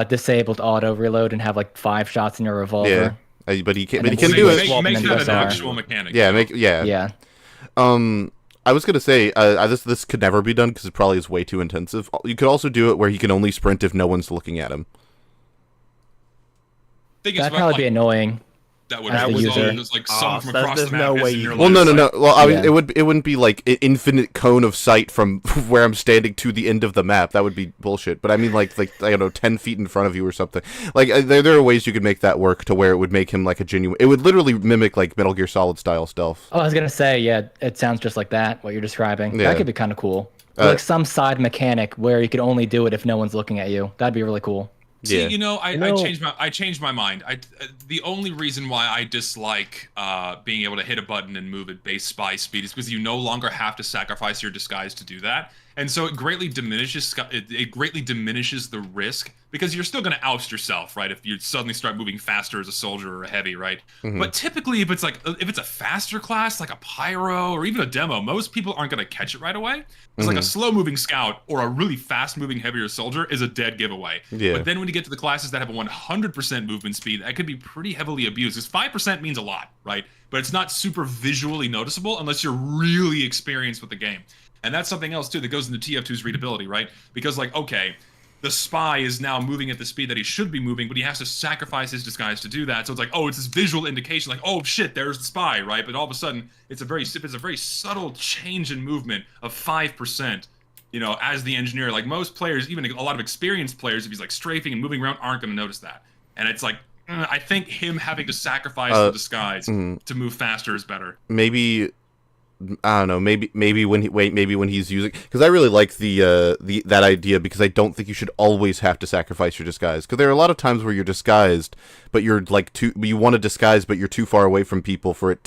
disabled auto reload and have like 5 shots in your revolver. Yeah, but he can do it. Make that an actual mechanic. Yeah, I was gonna say this could never be done because it probably is way too intensive. You could also do it where he can only sprint if no one's looking at him. That'd probably be annoying. That would result like someone from across the map. No way your well, no. Well, I mean, Yeah. it wouldn't be like an infinite cone of sight from where I'm standing to the end of the map. That would be bullshit. But I mean, like I don't know, 10 feet in front of you or something. Like there are ways you could make that work to where it would make him like a genuine. It would literally mimic like Metal Gear Solid style stealth. Oh, I was gonna say, yeah, it sounds just like that. What you're describing. Yeah. That could be kind of cool. Like some side mechanic where you could only do it if no one's looking at you. That'd be really cool. See, I changed my mind. The only reason why I dislike being able to hit a button and move at base spy speed is because you no longer have to sacrifice your disguise to do that, and so it greatly diminishes the risk because you're still going to oust yourself, right? If you suddenly start moving faster as a soldier or a heavy, right? But typically, if it's a faster class like a pyro or even a demo, most people aren't going to catch it right away. It's like a slow-moving scout or a really fast-moving heavier soldier is a dead giveaway. Yeah. But then when you get to the classes that have a 100% movement speed, that could be pretty heavily abused. Because 5% means a lot, right? But it's not super visually noticeable unless you're really experienced with the game. And that's something else too that goes into TF2's readability, right? Because like, okay, the spy is now moving at the speed that he should be moving, but he has to sacrifice his disguise to do that. So it's like, oh, it's this visual indication, like, oh shit, there's the spy, right? But all of a sudden, it's a very subtle change in movement of 5%. As the engineer, like most players, even a lot of experienced players, if he's like strafing and moving around, aren't going to notice that. And it's like, I think him having to sacrifice the disguise to move faster is better. Maybe. I don't know. Maybe when he's using, because I really like that idea because I don't think you should always have to sacrifice your disguise, because there are a lot of times where you're disguised, but you're like you want to disguise, but you're too far away from people for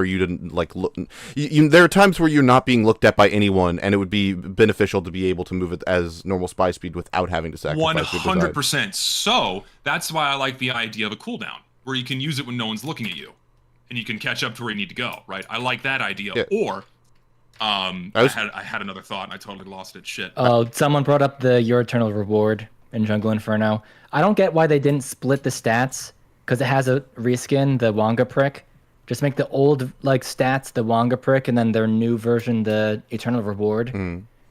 you to like look. There are times where you're not being looked at by anyone, and it would be beneficial to be able to move it as normal spy speed without having to sacrifice your disguise. 100%. So that's why I like the idea of a cooldown where you can use it when no one's looking at you. And you can catch up to where you need to go, right? I like that idea. Yeah. Or I had another thought and I totally lost it. Shit. Oh, someone brought up the Your Eternal Reward in Jungle Inferno. I don't get why they didn't split the stats, because it has a reskin, the Wanga prick. Just make the old like stats the Wanga prick, and then their new version the Eternal Reward.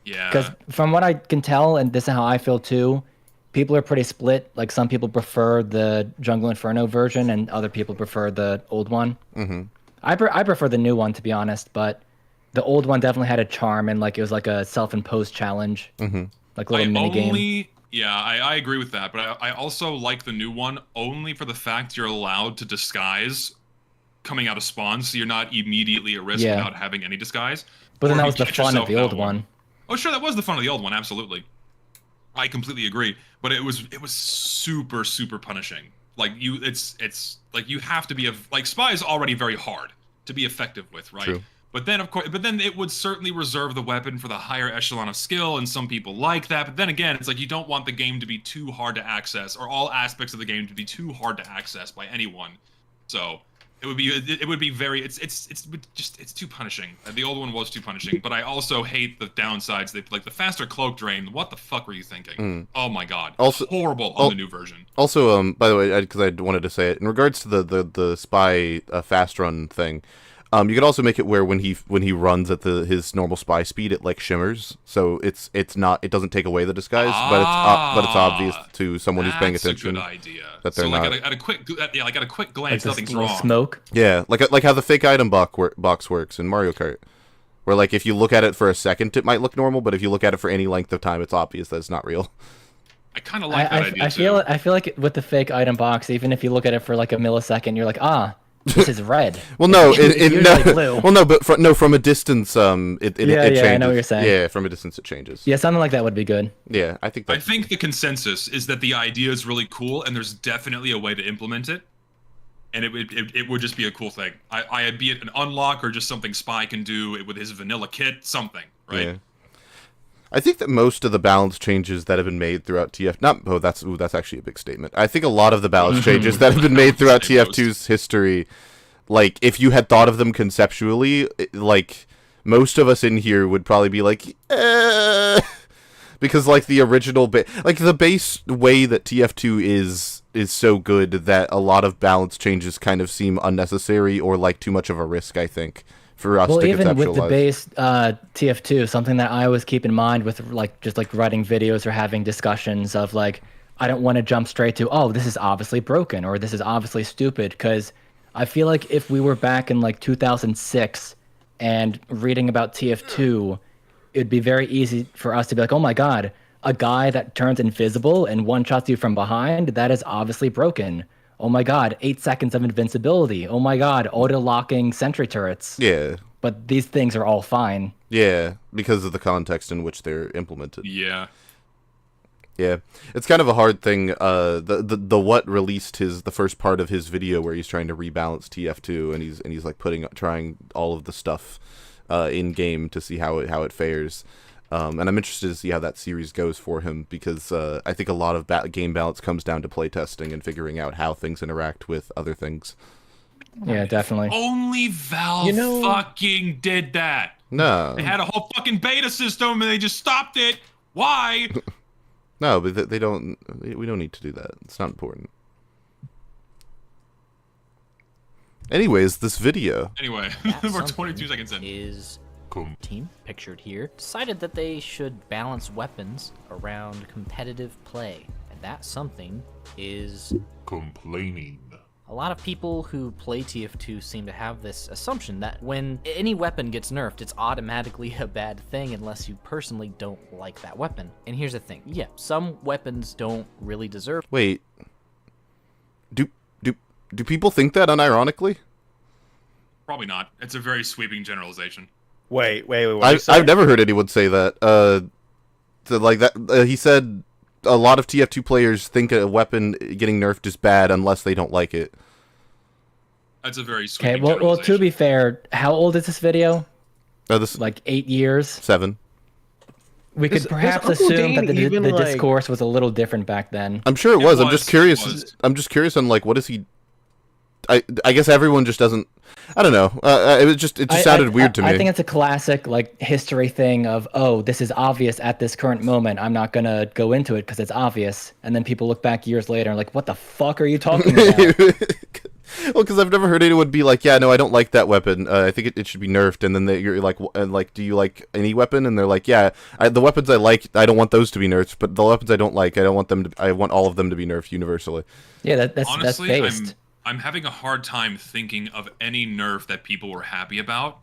Yeah. Because from what I can tell, and this is how I feel too, people are pretty split. Like some people prefer the Jungle Inferno version, and other people prefer the old one. I prefer the new one, to be honest, but the old one definitely had a charm, and like it was like a self-imposed challenge, like a little mini game. Yeah, I agree with that, but I also like the new one only for the fact you're allowed to disguise coming out of spawn, so you're not immediately at risk without having any disguise. But then Or that if was you the catch fun of yourself the that old one. Oh, sure, that was the fun of the old one, absolutely. I completely agree, but it was super punishing. Like it's like you have to be like spy is already very hard to be effective with, right? True. But then it would certainly reserve the weapon for the higher echelon of skill, and some people like that. But then again, it's like you don't want the game to be too hard to access, or all aspects of the game to be too hard to access by anyone. So it would be very it's too punishing. The old one was too punishing, but I also hate the downsides. Like the faster cloak drain. What the fuck were you thinking? Oh my god, Also horrible on the new version. Also, by the way, because I wanted to say it in regards to the spy fast run thing. You could also make it where when he runs at his normal spy speed, it like shimmers, so it doesn't take away the disguise, but it's obvious to someone who's paying attention. That's a good idea. That they're not. At a quick glance, Like nothing's little wrong. smoke. Yeah, like how the fake item box works in Mario Kart, where like if you look at it for a second, it might look normal, but if you look at it for any length of time, it's obvious that it's not real. I kind of like that idea I feel like with the fake item box, even if you look at it for like a millisecond, you're like, this is red. Well, no, blue. well, no, but from a distance, it changes. I know what you're saying. Yeah, from a distance, it changes. Yeah, something like that would be good. Yeah, I think the consensus is that the idea is really cool, and there's definitely a way to implement it, and it would just be a cool thing. I be it an unlock or just something Spy can do with his vanilla kit, something, right? Yeah. I think that most of the balance changes that have been made throughout that's actually a big statement. I think a lot of the balance changes that have been made throughout TF2's history, like if you had thought of them conceptually, like most of us in here would probably be like, because like the original like the base way that TF2 is so good that a lot of balance changes kind of seem unnecessary or like too much of a risk, I think. For us to even with the conceptualize. base TF2, something that I always keep in mind with just writing videos or having discussions of like, I don't want to jump straight to, oh, this is obviously broken or this is obviously stupid, because I feel like if we were back in like 2006 and reading about TF2, it'd be very easy for us to be like, oh my god, a guy that turns invisible and one-shots you from behind, that is obviously broken. Oh my god, 8 seconds of invincibility. Oh my god, auto-locking sentry turrets. Yeah. But these things are all fine. Yeah, because of the context in which they're implemented. Yeah. Yeah. It's kind of a hard thing. The what released the first part of his video where he's trying to rebalance TF2 and he's like trying all of the stuff in game to see how it fares. And I'm interested to see how that series goes for him, because I think a lot of game balance comes down to playtesting and figuring out how things interact with other things. Yeah, definitely. Only Valve fucking did that. No. They had a whole fucking beta system and they just stopped it. Why? No, but they don't. We don't need to do that. It's not important. Anyways, this video. Anyway, we're 22 seconds in. Is team pictured here decided that they should balance weapons around competitive play, and that something is complaining. A lot of people who play TF2 seem to have this assumption that when any weapon gets nerfed, it's automatically a bad thing unless you personally don't like that weapon. And here's the thing, yeah, some weapons don't really deserve. Wait, do people think that unironically? Probably not. It's a very sweeping generalization. Wait. I've never heard anyone say that. He said a lot of TF2 players think a weapon getting nerfed is bad unless they don't like it. That's a very sweeping Okay, well, to be fair, how old is this video? This like 8 years? 7. We could perhaps assume that the discourse was a little different back then. I'm sure it was. I'm was. just curious. I'm just curious on like what is he. I guess everyone just doesn't. I don't know. It just sounded weird to me. I think it's a classic like history thing of, oh, this is obvious at this current moment. I'm not gonna go into it because it's obvious, and then people look back years later and like, what the fuck are you talking about? Well, because I've never heard anyone be like, yeah, no, I don't like that weapon. I think it should be nerfed. And then you're like, do you like any weapon? And they're like, yeah, the weapons I like, I don't want those to be nerfed. But the weapons I don't like, I don't want them to. I want all of them to be nerfed universally. Yeah, that's Honestly, based. I'm having a hard time thinking of any nerf that people were happy about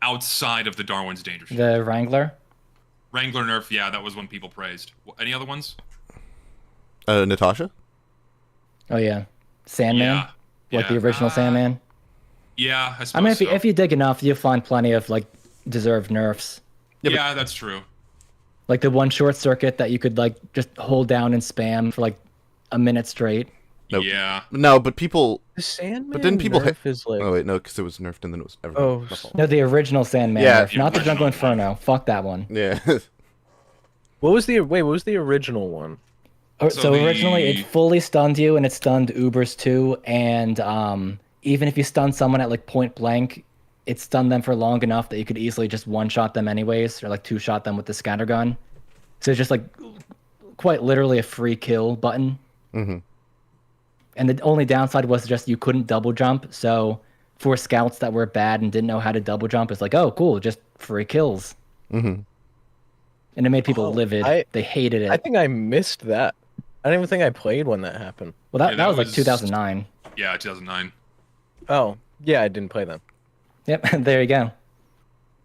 outside of the Darwin's Danger Shield. The Wrangler. Wrangler nerf, yeah, that was one people praised. Any other ones? Natasha? Oh yeah, Sandman. Yeah. Like the original Sandman. Yeah, I suppose I mean, so. if you dig enough, you'll find plenty of like deserved nerfs. Yeah, that's true. Like the one short circuit that you could like just hold down and spam for like a minute straight. Nope. Yeah. No, but people. The Sandman But didn't people nerf is like... Oh wait, no, because it was nerfed and then it was everything. Oh, My fault. No, the original Sandman Yeah, nerf, not the Jungle original one. Inferno. Fuck that one. Yeah. What was the original one? So originally it fully stunned you, and it stunned Ubers too, and even if you stunned someone at like point blank, it stunned them for long enough that you could easily just one-shot them anyways, or like two-shot them with the scatter gun. So it's just like quite literally a free kill button. Mm-hmm. And the only downside was just you couldn't double jump, so for scouts that were bad and didn't know how to double jump, it's like, oh cool, just free kills. Mm-hmm. And it made people Oh, livid. They hated it. I think I missed that. I don't even think I played when that happened. Well, that, Yeah, that that was like was- 2009. Yeah, 2009. Oh, yeah, I didn't play then. Yep, there you go.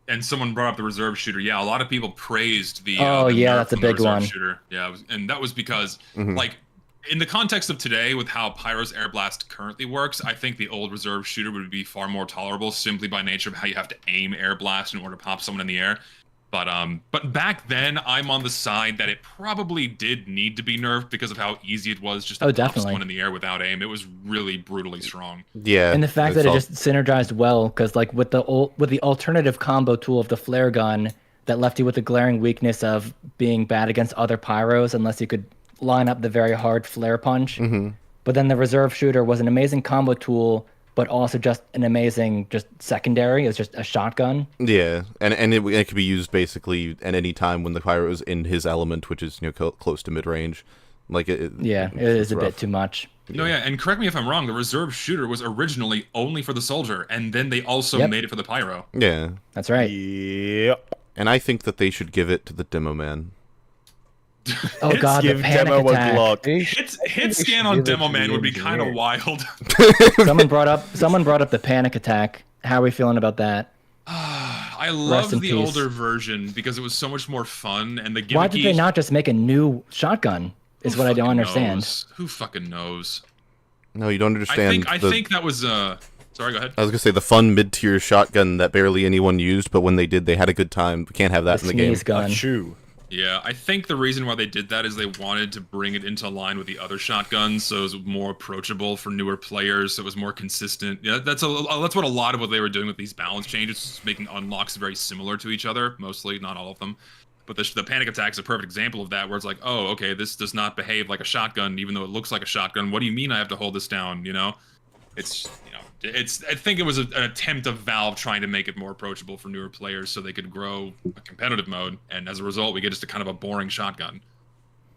And someone brought up the reserve shooter. Yeah, a lot of people praised the. Oh, the yeah, nerf that's a on the big reserve one. Shooter. Yeah, and that was because, Mhm. like, in the context of today, with how Pyro's Air Blast currently works, I think the old reserve shooter would be far more tolerable simply by nature of how you have to aim Air Blast in order to pop someone in the air. But back then, I'm on the side that it probably did need to be nerfed because of how easy it was just to Oh, pop definitely. someone in the air without aim. It was really brutally strong. Yeah. And the fact it's that it all- just synergized well, because like with the alternative combo tool of the flare gun, that left you with the glaring weakness of being bad against other pyros unless you could line up the very hard flare punch. Mhm. But then the reserve shooter was an amazing combo tool, but also just an amazing just secondary. It was just a shotgun. Yeah, and it could be used basically at any time when the pyro is in his element, which is close to mid range. Like Yeah, it is a bit too much. No, yeah, and correct me if I'm wrong, the reserve shooter was originally only for the soldier, and then they also Yep. made it for the pyro. Yeah, That's right. Yep. and I think that they should give it to the demo man. Oh god, the Give panic demo a attack. Glock. Hit scan on Demo Man would be kind of wild. Someone brought up the panic attack. How are we feeling about that? I Rest love in the peace. older version because it was so much more fun and the gimmicky. Why did they not just make a new shotgun? Is what I don't fucking understand. knows? Who fucking knows? No, you don't understand. I think that was Sorry, go ahead. I was gonna say the fun mid-tier shotgun that barely anyone used, but when they did, they had a good time. We can't have that The in the game. sneeze gun. Achoo. Yeah, I think the reason why they did that is they wanted to bring it into line with the other shotguns, so it was more approachable for newer players. So it was more consistent. Yeah, that's what a lot of what they were doing with these balance changes, making unlocks very similar to each other, mostly, not all of them. But the panic attack is a perfect example of that, where it's like, oh, okay, this does not behave like a shotgun, even though it looks like a shotgun. What do you mean I have to hold this down? You know, I think it was an attempt of Valve trying to make it more approachable for newer players so they could grow a competitive mode, and as a result, we get just a kind of a boring shotgun.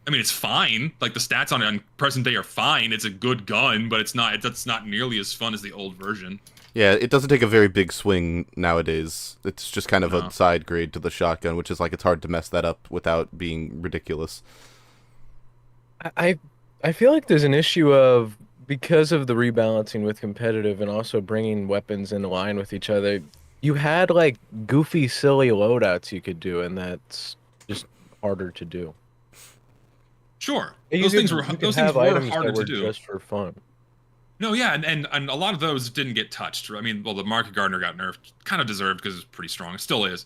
I mean, it's fine. Like the stats on it on present day are fine. It's a good gun, but it's not nearly as fun as the old version. Yeah, it doesn't take a very big swing nowadays. It's just kind of No. a side grade to the shotgun, which is like it's hard to mess that up without being ridiculous. I feel like there's an issue of, because of the rebalancing with competitive and also bringing weapons in line with each other, you had like goofy, silly loadouts you could do, and that's just harder to do. Sure, You those could- things were you could those things have were items harder that to were do. just for fun. No, yeah, and a lot of those didn't get touched. I mean, well, the Market Gardener got nerfed, kind of deserved because it's pretty strong. It still is.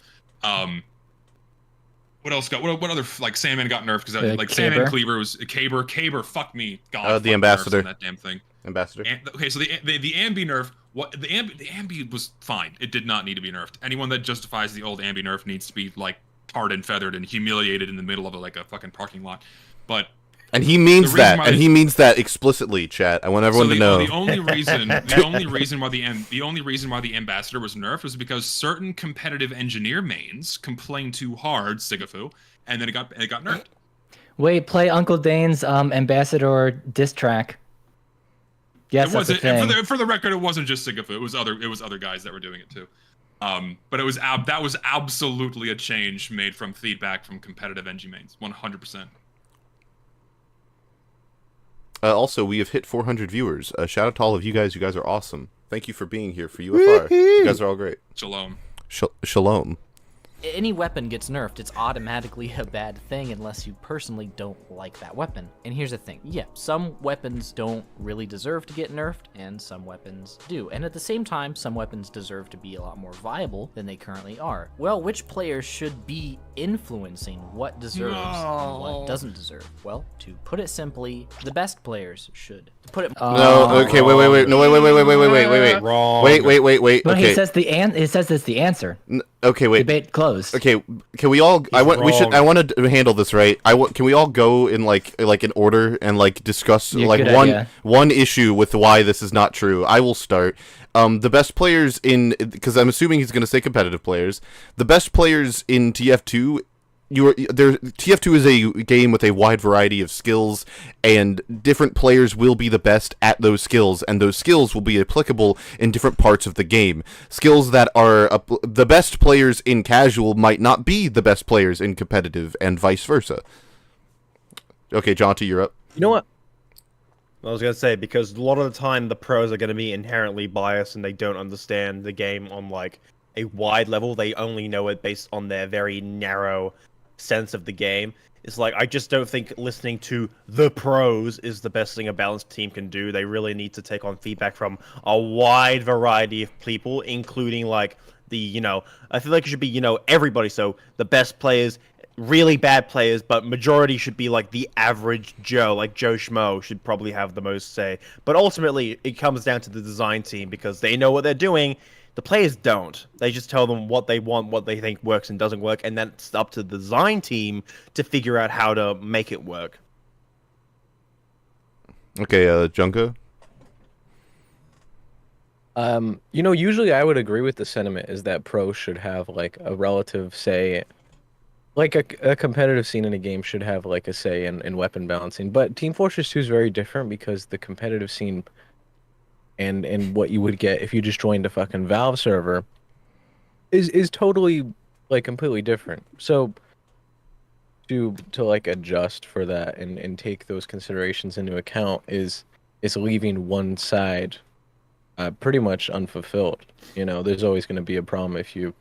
What else got? What other like Sandman got nerfed because like Sandman Caber. Cleaver was Caber. Fuck me, God. The fuck Ambassador. nerfs on that damn thing. Ambassador. Okay, so the Ambi nerf. What the Ambi was fine. It did not need to be nerfed. Anyone that justifies the old Ambi nerf needs to be like tarred and feathered and humiliated in the middle of like a fucking parking lot. But And he means The reason that, why and they- he means that explicitly, chat. I want everyone to know. The only reason why the ambassador was nerfed was because certain competitive engineer mains complained too hard, Sigafu, and then it got nerfed. Wait, play Uncle Dane's ambassador diss track. Yes, It that's a wasn't thing. for the record. It wasn't just Sigafu. It was other guys that were doing it too. But that was absolutely a change made from feedback from competitive NG mains, 100%. Also, we have hit 400 viewers. Shout out to all of you guys. You guys are awesome. Thank you for being here for UFR. You guys are all great. Shalom. Shalom. Any weapon gets nerfed, it's automatically a bad thing unless you personally don't like that weapon. And here's the thing, yeah, some weapons don't really deserve to get nerfed, and some weapons do. And at the same time, some weapons deserve to be a lot more viable than they currently are. Well, which players should be influencing what deserves and what doesn't deserve? Well, to put it simply, the best players should. To put it No, okay, wait. No, wait. Wrong. Wait. But Okay. he says it says it's the answer. Okay, wait. Debate closed. Okay, can we all? I want to handle this right. Can we all go in like in order and like discuss Yeah, like good idea. one issue with why this is not true? I will start. The best players because I'm assuming he's going to say competitive players. The best players in TF2. TF2 is a game with a wide variety of skills, and different players will be the best at those skills, and those skills will be applicable in different parts of the game. Skills that are the best players in casual might not be the best players in competitive, and vice versa. Okay, Jaunty, you're up. You know what? I was gonna say, because a lot of the time the pros are gonna be inherently biased and they don't understand the game on like a wide level. They only know it based on their very narrow sense of the game. It's like, I just don't think listening to the pros is the best thing a balanced team can do. They really need to take on feedback from a wide variety of people, including like I feel like it should be, everybody. So the best players, really bad players, but majority should be like the average Joe, like Joe Schmo should probably have the most say. But ultimately, it comes down to the design team because they know what they're doing. The players don't. They just tell them what they want, what they think works and doesn't work, and that's up to the design team to figure out how to make it work. Okay, Junko. Usually I would agree with the sentiment is that pros should have like a relative say, like a competitive scene in a game should have like a say in weapon balancing. But Team Fortress 2 is very different because the competitive scene and what you would get if you just joined a fucking Valve server is totally like completely different. So to like adjust for that and take those considerations into account is leaving one side pretty much unfulfilled. There's always going to be a problem if you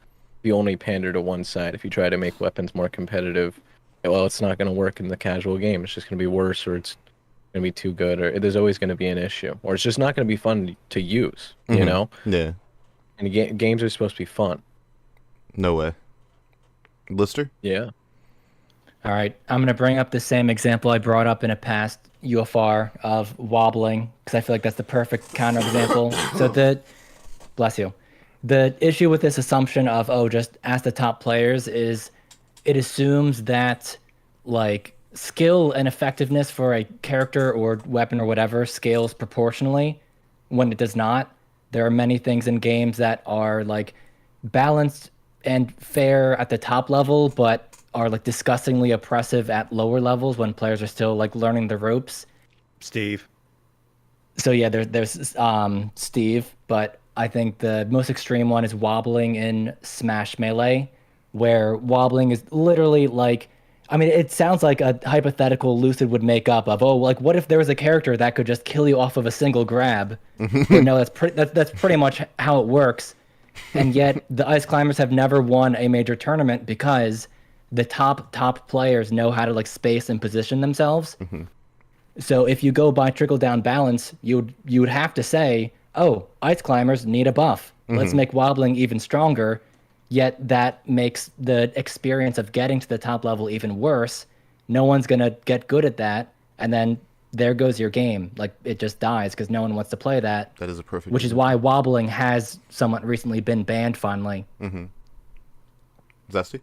only pander to one side. If you try to make weapons more competitive, well, it's not going to work in the casual game. It's just going to be worse, or it's going to be too good, or there's always going to be an issue, or it's just not going to be fun to use. Yeah. And games are supposed to be fun. No way. Lister? Yeah. All right, I'm going to bring up the same example I brought up in a past UFR of wobbling, because I feel like that's the perfect counterexample. So bless you. The issue with this assumption of, just ask the top players is it assumes that, like, skill and effectiveness for a character or weapon or whatever scales proportionally when it does not. There are many things in games that are, like, balanced and fair at the top level, but are like disgustingly oppressive at lower levels when players are still like learning the ropes. Steve. So yeah, there's Steve, but I think the most extreme one is wobbling in Smash Melee, where wobbling is literally like, I mean, it sounds like a hypothetical Lucid would make up of, like what if there was a character that could just kill you off of a single grab? But no, that's pretty much how it works. And yet the Ice Climbers have never won a major tournament because the top players know how to like space and position themselves. So if you go by trickle down balance, you would have to say, Ice Climbers need a buff. Let's make wobbling even stronger. Yet that makes the experience of getting to the top level even worse. No one's gonna get good at that, and then there goes your game. Like it just dies because no one wants to play that. That is a perfect. Which is why wobbling has somewhat recently been banned finally. Zesty?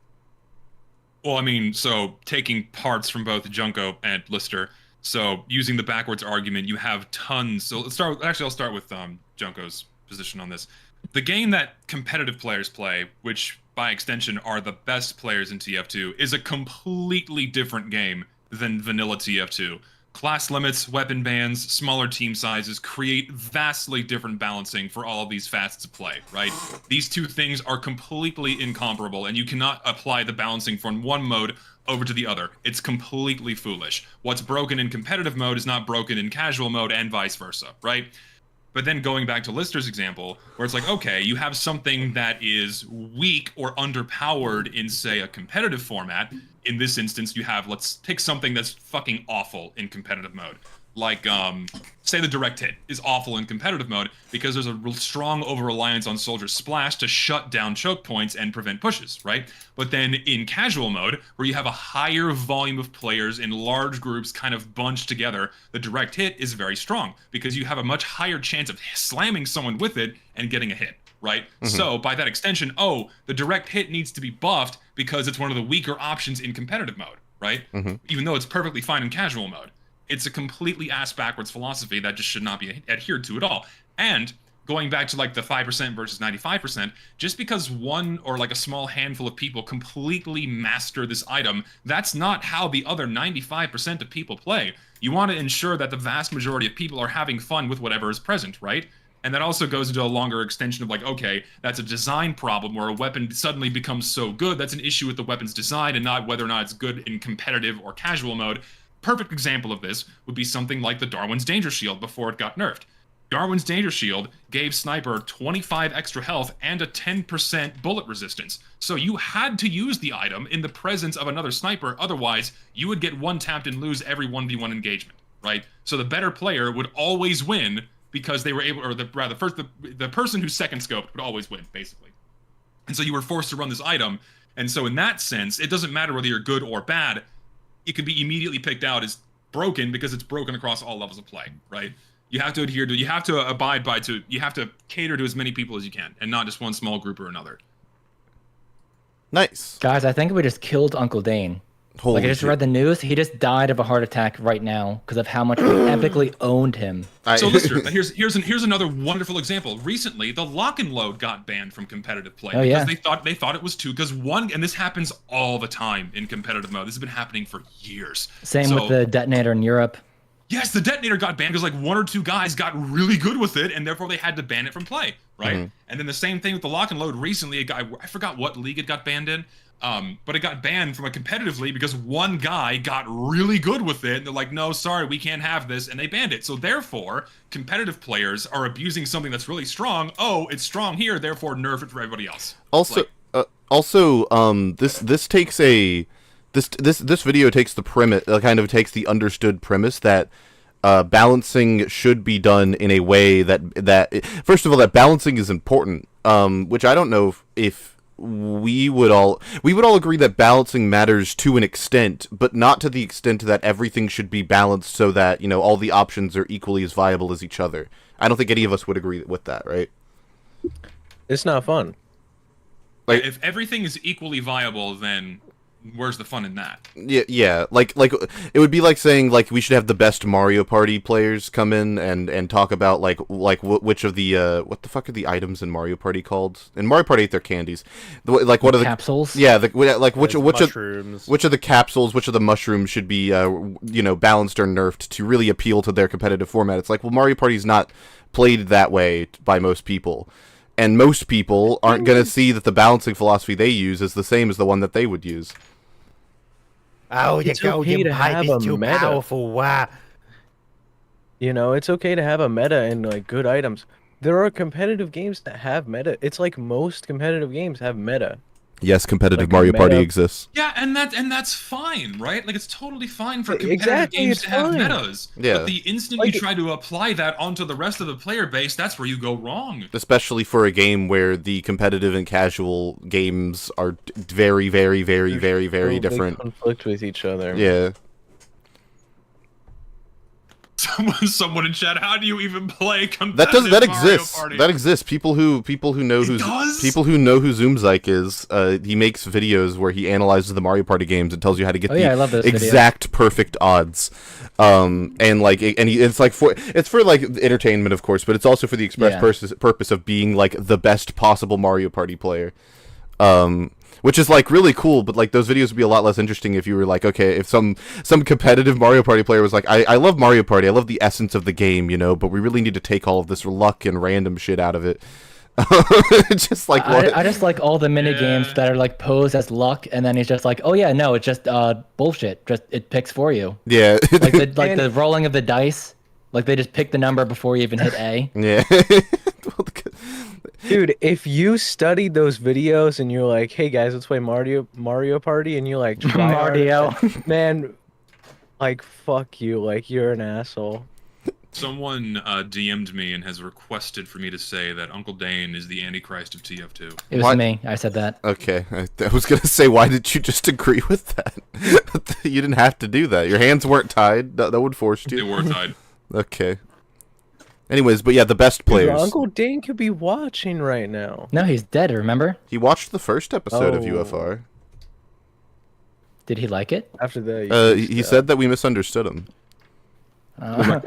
Well, I mean, so taking parts from both Junko and Lister, So using the backwards argument, you have tons. So let's start. Actually, I'll start with Junko's position on this. The game that competitive players play, which by extension are the best players in TF2, is a completely different game than vanilla TF2. Class limits, weapon bans, smaller team sizes create vastly different balancing for all of these facets of play, right? These two things are completely incomparable, and you cannot apply the balancing from one mode over to the other. It's completely foolish. What's broken in competitive mode is not broken in casual mode, and vice versa, right? But then going back to Lister's example, where it's like, okay, you have something that is weak or underpowered in, say, a competitive format. In this instance, you have, let's pick something that's fucking awful in competitive mode. Like, say the direct hit is awful in competitive mode because there's a real strong over-reliance on Soldier Splash to shut down choke points and prevent pushes, right? But then in casual mode, where you have a higher volume of players in large groups kind of bunched together, the direct hit is very strong because you have a much higher chance of slamming someone with it and getting a hit, right? So by that extension, oh, the direct hit needs to be buffed because it's one of the weaker options in competitive mode, right? Even though it's perfectly fine in casual mode. It's a completely ass-backwards philosophy that just should not be adhered to at all. And going back to like the 5% versus 95%, just because one or like a small handful of people completely master this item, that's not how the other 95% of people play. You want to ensure that the vast majority of people are having fun with whatever is present, right? And that also goes into a longer extension of like, okay, that's a design problem where a weapon suddenly becomes so good. That's an issue with the weapon's design and not whether or not it's good in competitive or casual mode. Perfect example of this would be something like the Darwin's Danger Shield before it got nerfed. Darwin's Danger Shield gave Sniper 25 extra health and a 10% bullet resistance. So you had to use the item in the presence of another sniper, otherwise you would get one-tapped and lose every 1v1 engagement, right? So the better player would always win because they were able, or the person who second scoped would always win, basically. And so you were forced to run this item, and so in that sense, it doesn't matter whether you're good or bad, it can be immediately picked out as broken because it's broken across all levels of play, right? You have to adhere to, you have to abide by, you have to cater to as many people as you can, and not just one small group or another. Nice. Guys, I think we just killed Uncle Dane. Holy Like, I just shit. read the news. He just died of a heart attack right now because of how much we epically owned him. So Lister, here's another wonderful example. Recently, the lock and load got banned from competitive play because they thought it was too, because and this happens all the time in competitive mode. This has been happening for years. Same with the detonator in Europe. Yes, the detonator got banned because like one or two guys got really good with it, and therefore they had to ban it from play, right? And then the same thing with the lock and load. Recently, a guy, I forgot what league it got banned in, but it got banned from a competitive league because one guy got really good with it, and they're like, no, sorry, we can't have this, and they banned it. So therefore, competitive players are abusing something that's really strong. Oh, it's strong here, therefore nerf it for everybody else. Also, this takes a this video takes the premise, kind of takes the understood premise that balancing should be done in a way that first of all, that balancing is important, which I don't know if we would all agree that balancing matters to an extent, but not to the extent that everything should be balanced so that, you know, all the options are equally as viable as each other. I don't think any of us would agree with that, right? It's not fun. Like, if everything is equally viable, then where's the fun in that? Yeah. Like it would be like saying like we should have the best Mario Party players come in and talk about which of the what the fuck are the items in Mario Party called? In Mario Party 8, they're candies. Like what are the capsules? Yeah, which mushrooms. which of the capsules, which of the mushrooms should be balanced or nerfed to really appeal to their competitive format? It's like, well, Mario Party's not played that way by most people. And most people aren't going to see that the balancing philosophy they use is the same as the one that they would use. Oh, the It's okay golden to pipe have is a too meta. powerful. Wow. You know, it's okay to have a meta and like good items. There are competitive games that have meta. It's like most competitive games have meta. Yes, competitive Like Mario meta- Party exists. Yeah, and that's fine, right? Like, it's totally fine for competitive Exactly, games it's to have fine. metas. Yeah. But the instant Like you try to apply that onto the rest of the player base, that's where you go wrong. Especially for a game where the competitive and casual games are very, very, very, very, very They different. conflict with each other. Yeah. Someone in chat, how do you even play competitive That Mario exists. Party? That exists. People who know who Zoomzyke is. He makes videos where he analyzes the Mario Party games and tells you how to get I love those exact perfect odds. It's for like entertainment, of course, but it's also for the express purpose of being like the best possible Mario Party player. Which is like really cool, but like those videos would be a lot less interesting if you were like, okay, if some competitive Mario Party player was like, I love Mario Party, I love the essence of the game, you know, but we really need to take all of this luck and random shit out of it. Just like I just like all the mini games that are like posed as luck, and then he's just like, oh yeah, no, it's just bullshit. Just it picks for you. Yeah. like the rolling of the dice, like they just pick the number before you even hit A. Yeah. Dude, if you studied those videos and you're like, hey guys, let's play Mario Party, and you like try Mario, man, like fuck you, like you're an asshole. Someone DM'd me and has requested for me to say that Uncle Dane is the Antichrist of TF2. it was What? me. I said that. Okay, I was gonna say, why did you just agree with that? You didn't have to do that. Your hands weren't tied. That would force They you. were tied. Okay. Anyways, but yeah, the best players. Dude, Uncle Dane could be watching right now. No, he's dead. Remember? He watched the first episode of Oh. UFR. Did he like it? After that, He said that we misunderstood him.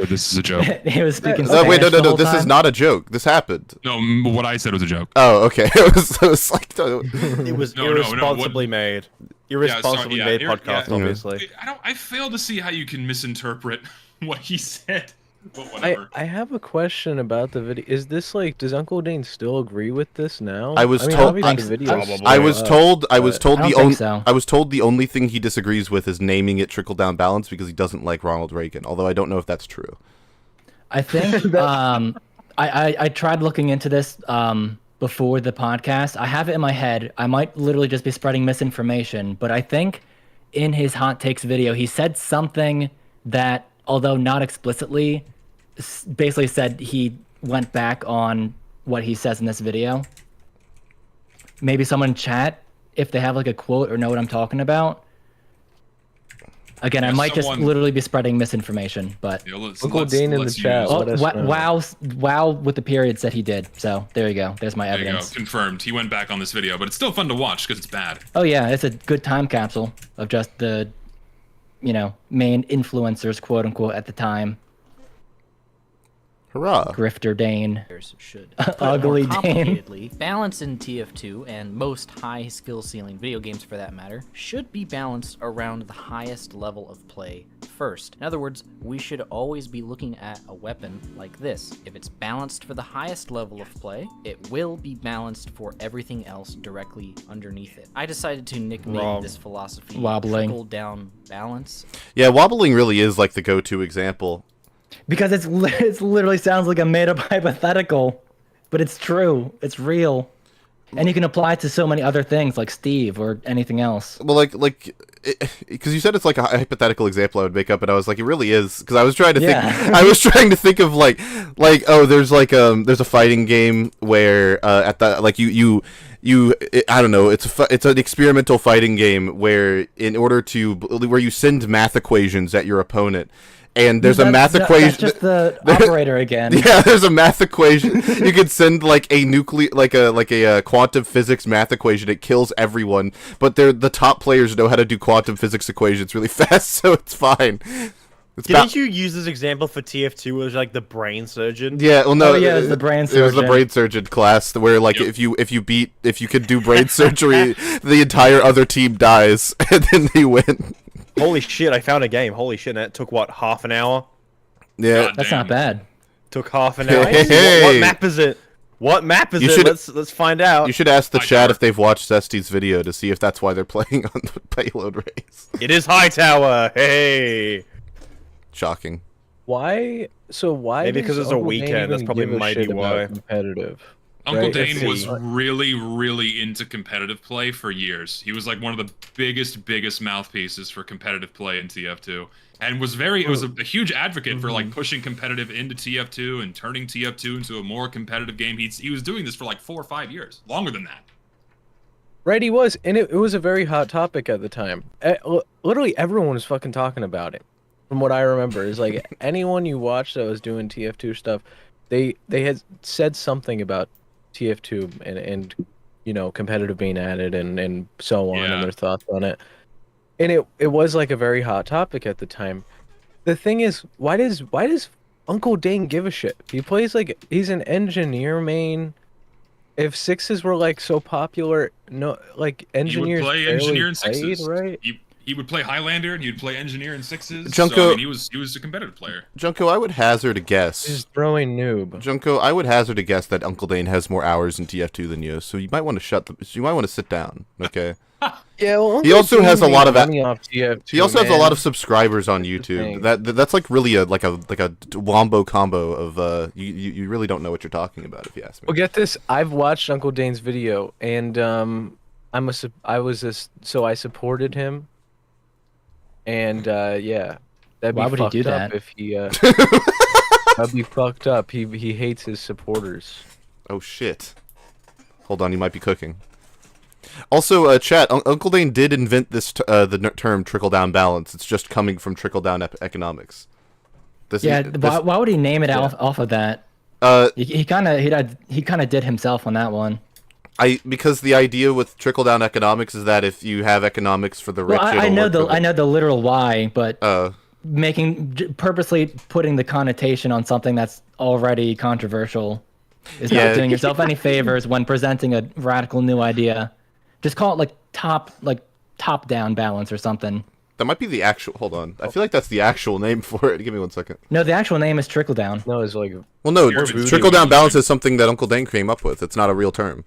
This is a joke. He was speaking. No, wait, Spanish the no. whole This is time? not a joke. This happened. No, what I said was a joke. Oh, okay. It was like. It was No, irresponsibly made. Irresponsibly made podcast, obviously. I fail to see how you can misinterpret what he said. But whatever. I have a question about the video. Is this like, does Uncle Dane still agree with this now? I was mean, told- obviously the Probably. video's I was up, told. I was but- told I the don't only. think so. I was told the only thing he disagrees with is naming it trickle down balance because he doesn't like Ronald Reagan. Although I don't know if that's true. I think I tried looking into this before the podcast. I have it in my head. I might literally just be spreading misinformation, but I think in his hot takes video he said something that, although not explicitly, basically said he went back on what he says in this video. Maybe someone in chat, if they have like a quote or know what I'm talking about. Again, I might just literally be spreading misinformation, but Uncle Dane in the chat. oh, let us know. wow with the period said he did. So there you go. There's my There you go. evidence. Confirmed. He went back on this video, but it's still fun to watch because it's bad. Oh yeah, it's a good time capsule of just the, main influencers, quote unquote, at the time. Hurrah! Grifter Dane. Should Ugly more Dane. complicatedly, balance in TF2 and most high skill ceiling video games for that matter should be balanced around the highest level of play first. In other words, we should always be looking at a weapon like this. If it's balanced for the highest level of play, it will be balanced for everything else directly underneath it. I decided to nickname Wrong. this philosophy Wobbling. trickle down balance. Yeah, wobbling really is like the go-to example. Because it literally sounds like a made-up hypothetical, but it's true. It's real. And you can apply it to so many other things, like Steve or anything else. Well, because you said it's like a hypothetical example I would make up, and I was like, it really is. Because I was trying to think. I was trying to think of like there's there's a fighting game where at the I don't know, it's an experimental fighting game where where you send math equations at your opponent. And there's a math equation. That's just the operator again. Yeah, there's a math equation. You could send like a quantum physics math equation. It kills everyone, but the top players know how to do quantum physics equations really fast, so it's fine. Didn't you use this example for TF2 as like the brain surgeon? Yeah, well, no. Oh, yeah, it was the brain It was the surgeon. brain surgeon class where like if you could do brain surgery, the entire other team dies, and then they win. Holy shit, I found a game. Holy shit, and it took what, half an hour? Yeah. That's not bad. Took half an hour. Hey. What map is it? What map is it? Let's find out. You should ask the chat Hightower. if they've watched Zesty's video to see if that's why they're playing on the payload race. It is Hightower. Hey. Shocking. Why? So why? Maybe does because it's a Uncle Dane weekend, that's even probably give a might be shit about why. Competitive. Uncle Right, Dane let's was see. really, really into competitive play for years. He was like one of the biggest mouthpieces for competitive play in TF2, and was a huge advocate for like pushing competitive into TF2 and turning TF2 into a more competitive game. He was doing this for like 4 or 5 years, longer than that. Right, he was, and it was a very hot topic at the time. Literally everyone was fucking talking about it. from what I remember, is like anyone you watched that was doing TF2 stuff, they had said something about TF2 and you know, competitive being added and so on, Yeah. and their thoughts on it. And it was like a very hot topic at the time. The thing is, why does Uncle Dane give a shit? He plays like he's an engineer main. If sixes were like so popular, no, like He would engineers play barely engineer in played, sixes. right? He would play Highlander and he'd play engineer in sixes. Junko- So, I mean, he was a competitive player. Junko, I would hazard a guess. He's throwing noob. Junko, I would hazard a guess that Uncle Dane has more hours in TF2 than you, so you might want to you might want to sit down, okay? Yeah, well, He also has a lot of money off TF2, He also has a lot man. of subscribers on That's the YouTube. thing. That's like really a wombo combo of you really don't know what you're talking about if you ask me. Well, get this. I've watched Uncle Dane's video, and so I supported him, and yeah, that'd be Why would he fucked do up that? if he that'd be fucked up. He hates his supporters. Oh shit. Hold on, you might be cooking. Also, chat, Uncle Dane did invent this term trickle-down balance. It's just coming from trickle-down economics. Yeah, why would he name it off of that? He kind of did himself on that one. Because the idea with trickle-down economics is that if you have economics for the rich, Well, I know the literal why, but purposely putting the connotation on something that's already controversial is not doing yourself any favors when presenting a radical new idea. Just call it like top-down balance or something. That might be the actual. Hold on, I feel like that's the actual name for it. Give me 1 second. No, the actual name is trickle down. No, it's like Well, no, German. trickle-down balance is something that Uncle Dane came up with. It's not a real term.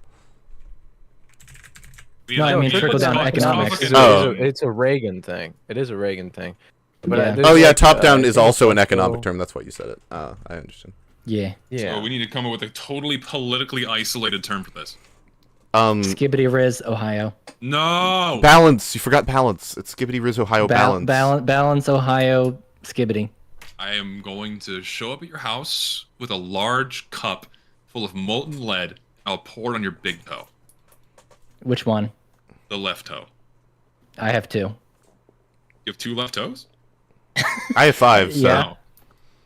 No, I mean trickle-down economics. It's a Reagan thing. It is a Reagan thing. But Yeah. there's Oh yeah, like, top-down is I think also an it's economic term. That's why you said it. I understand. Yeah. Yeah. So we need to come up with a totally politically isolated term for this. Skibbity Riz, Ohio. No. Balance. You forgot balance. It's Skibbity Riz Ohio balance. Balance, Ohio, Skibbity. I am going to show up at your house with a large cup full of molten lead. I'll pour it on your big toe, Which one? the left toe. I have 2. You have 2 left toes? I have 5. So. Yeah. Wow.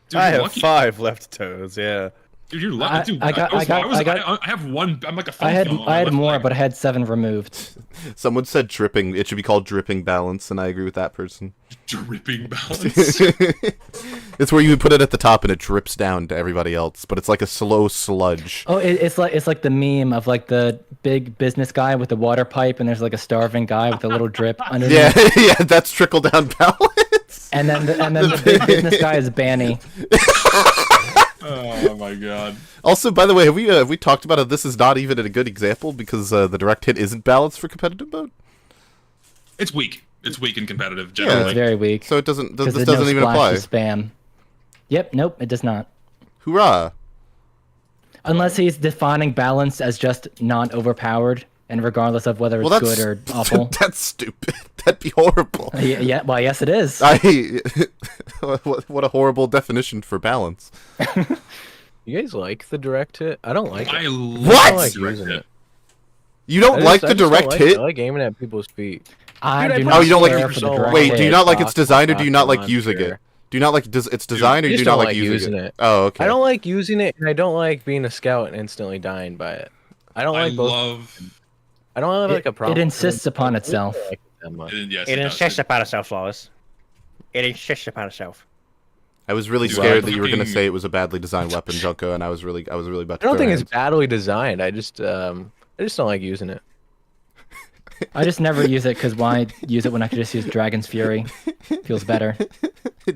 Dude, I you're have lucky. 5 left toes. Yeah. Dude, you're lucky. Dude, I have one. I'm like a phone I had on my I had left more, leg. but I had 7 removed. Someone said dripping. It should be called dripping balance, and I agree with that person. Dripping balance. It's where you put it at the top and it drips down to everybody else, but it's like a slow sludge. Oh, it's like the meme of like the big business guy with the water pipe, and there's like a starving guy with a little drip underneath. Yeah, yeah, that's trickle down balance. And then the big business guy is Banny. Oh my god. Also, by the way, have we talked about how this is not even a good example because the direct hit isn't balanced for competitive mode? It's weak. It's weak and competitive It's generally. very weak. So it doesn't. This Because doesn't even apply. Spam. Yep. Nope. It does not. Hoorah! Unless he's defining balance as just not overpowered, and regardless of whether it's Well, good or awful. That's stupid. That'd be horrible. Yeah. Well, yes, it is. What a horrible definition for balance. You guys like the direct hit? I don't like it. I love What? I don't like direct using hit. it. You don't I like just the don't direct like hit? it. I like aiming at people's feet. I Dude, do I not Oh, you don't like care it for so the long. direct Wait, do you hit. not like its design, or do you not like Rocket using launcher. it? Do you not like its design, or I do you just not don't like like using using it? it. Oh, okay. I don't like using it, and I don't like being a scout and instantly dying by it. I don't I like both. love. I don't have like a problem. It insists upon itself. I don't like it that much. Yes, It does. insists upon itself, Flawless. It insists upon itself. I was really Dude, scared that you were gonna fucking- say it was a badly designed weapon, Junko, and I was really about to. I don't throw think it's hands. badly designed. I just don't like using it. I just never use it because why use it when I could just use Dragon's Fury? Feels better. The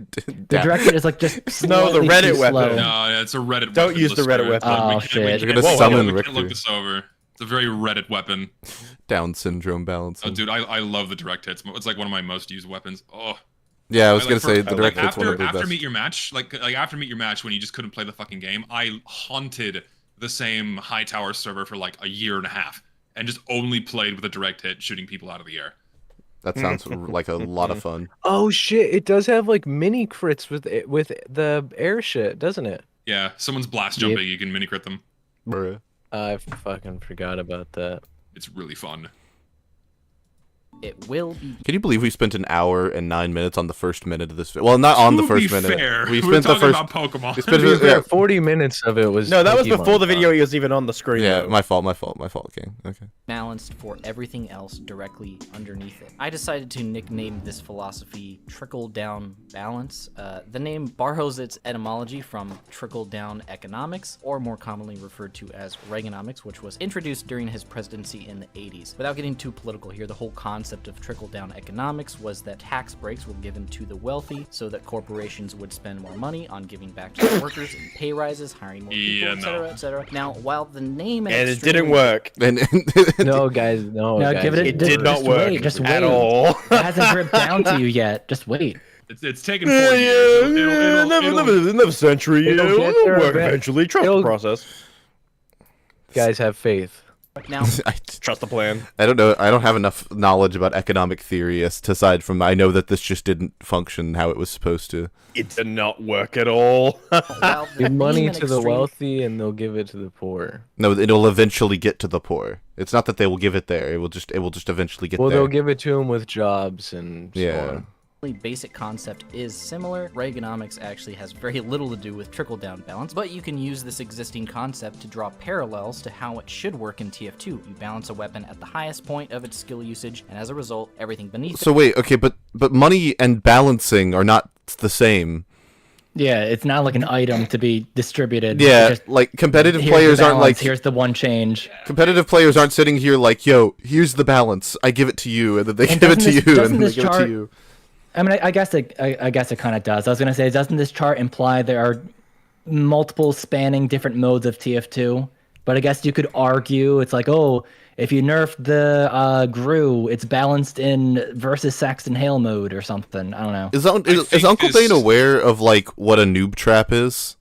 direct hit is like just No, the slightly Reddit too weapon. slow. No, it's a Reddit. Don't weapon, use the Reddit listener. weapon. Oh, We can't- shit. we You're can't- gonna we summon can't look Richter. this over. It's a very Reddit weapon. Down syndrome balance. Oh, dude, I love the direct hits. It's like one of my most used weapons. Oh. Yeah, I was Like, gonna for- say the like, direct hit's one of the after best. Meet Your Match, like after Meet Your Match, when you just couldn't play the fucking game, I haunted the same high tower server for like a year and a half, and just only played with a direct hit, shooting people out of the air. That sounds like a lot of fun. Oh shit! It does have like mini crits with the air shit, doesn't it? Yeah, someone's blast Yep. jumping, you can mini crit them. Bruh. I fucking forgot about that. It's really fun. It will be. Can you believe we spent an hour and 9 minutes on the first minute of this? Well, not on the To first be minute. fair, We we're spent the talking first. about Pokemon. We spent, To be fair, yeah, 40 minutes of it was. No, that was Pokemon before the talk. video was even on the screen. yeah, though. my fault, King. Okay. Balanced for everything else directly underneath it. I decided to nickname this philosophy trickle down balance. The name borrows its etymology from trickle down economics, or more commonly referred to as Reaganomics, which was introduced during his presidency in the 80s. Without getting too political here, the whole concept of trickle down economics was that tax breaks were given to the wealthy so that corporations would spend more money on giving back to their workers and pay rises, hiring more people, etc., etc. Now, while the name And it extremely- didn't work And No, guys, no. No, guys, give it. It did not just work Wait, just wait. at all. It hasn't dripped down to you yet. Just wait. It's taken 4 years. Another century. It'll It'll get there work eventually. eventually. Trust the It'll- process. Guys, have faith. Now, Trust the plan. I don't know. I don't have enough knowledge about economic theory aside from I know that this just didn't function how it was supposed to. It did not work at all. while the Give money theme and to the extreme- wealthy, and they'll give it to the poor. No, it'll eventually get to the poor. It's not that they will give it there. It will just eventually get Well, there. they'll give it to them with jobs and so Yeah. on. basic concept is similar. Reaganomics actually has very little to do with trickle-down balance, but you can use this existing concept to draw parallels to how it should work in TF2. You balance a weapon at the highest point of its skill usage, and as a result, everything beneath So wait, okay, but money and balancing are not the same. Yeah, it's not like an item to be distributed. Yeah, Just, like competitive here's the players aren't balance, like here's the one change. competitive players aren't sitting here like, yo, here's the balance. I give it to you, and then they And give it to doesn't you, this- and doesn't then they this give it to chart- you. I mean, I guess it kind of does. I was gonna say, doesn't this chart imply there are multiple spanning different modes of TF2? But I guess you could argue it's like, oh, if you nerf the Gru, it's balanced in versus Saxton Hail mode or something. I don't know. Is think Uncle this- Dane aware of like what a noob trap is?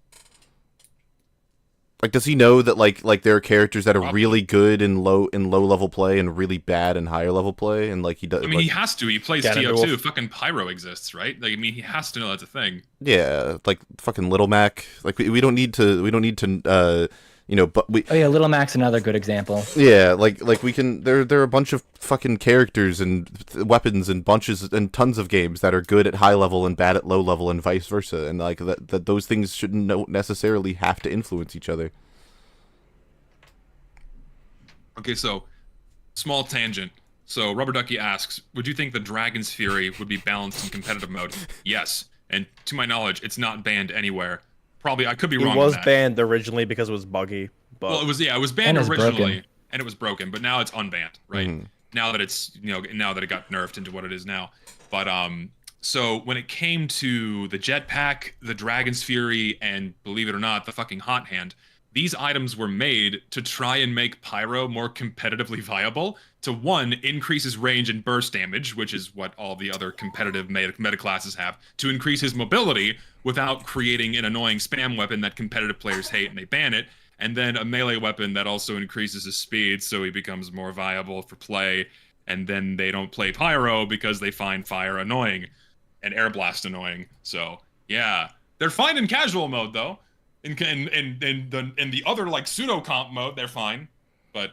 Like, does he know that like there are characters that are really good in low level play and really bad in higher level play, and like he does. I mean, like, he has to. He plays Ganondorf. TO2. Fucking Pyro exists, right? Like, I mean, he has to know that's a thing. yeah, like fucking Little Mac. Like we don't need to but we Oh yeah, Little Mac's another good example. yeah like we can there are a bunch of fucking characters and weapons and bunches and tons of games that are good at high level and bad at low level and vice versa, and like that those things shouldn't necessarily have to influence each other. Okay, so small tangent. So Rubber Ducky asks, would you think the Dragon's Fury would be balanced in competitive mode? Yes. And to my knowledge, it's not banned anywhere. Probably, I could be It wrong was on that. banned originally because it was buggy. But Well, it was banned And it's originally, broken. and it was broken, but now it's unbanned, right? Mhm. Now that it's now that it got nerfed into what it is now. But so when it came to the jetpack, the Dragon's Fury, and believe it or not, the fucking Hot Hand, these items were made to try and make Pyro more competitively viable. To one, increase his range and burst damage, which is what all the other competitive meta classes have. To increase his mobility without creating an annoying spam weapon that competitive players hate and they ban it. And then a melee weapon that also increases his speed so he becomes more viable for play. And then they don't play Pyro because they find fire annoying and air blast annoying. So yeah, they're fine in casual mode though. In the other like pseudo comp mode, they're fine. But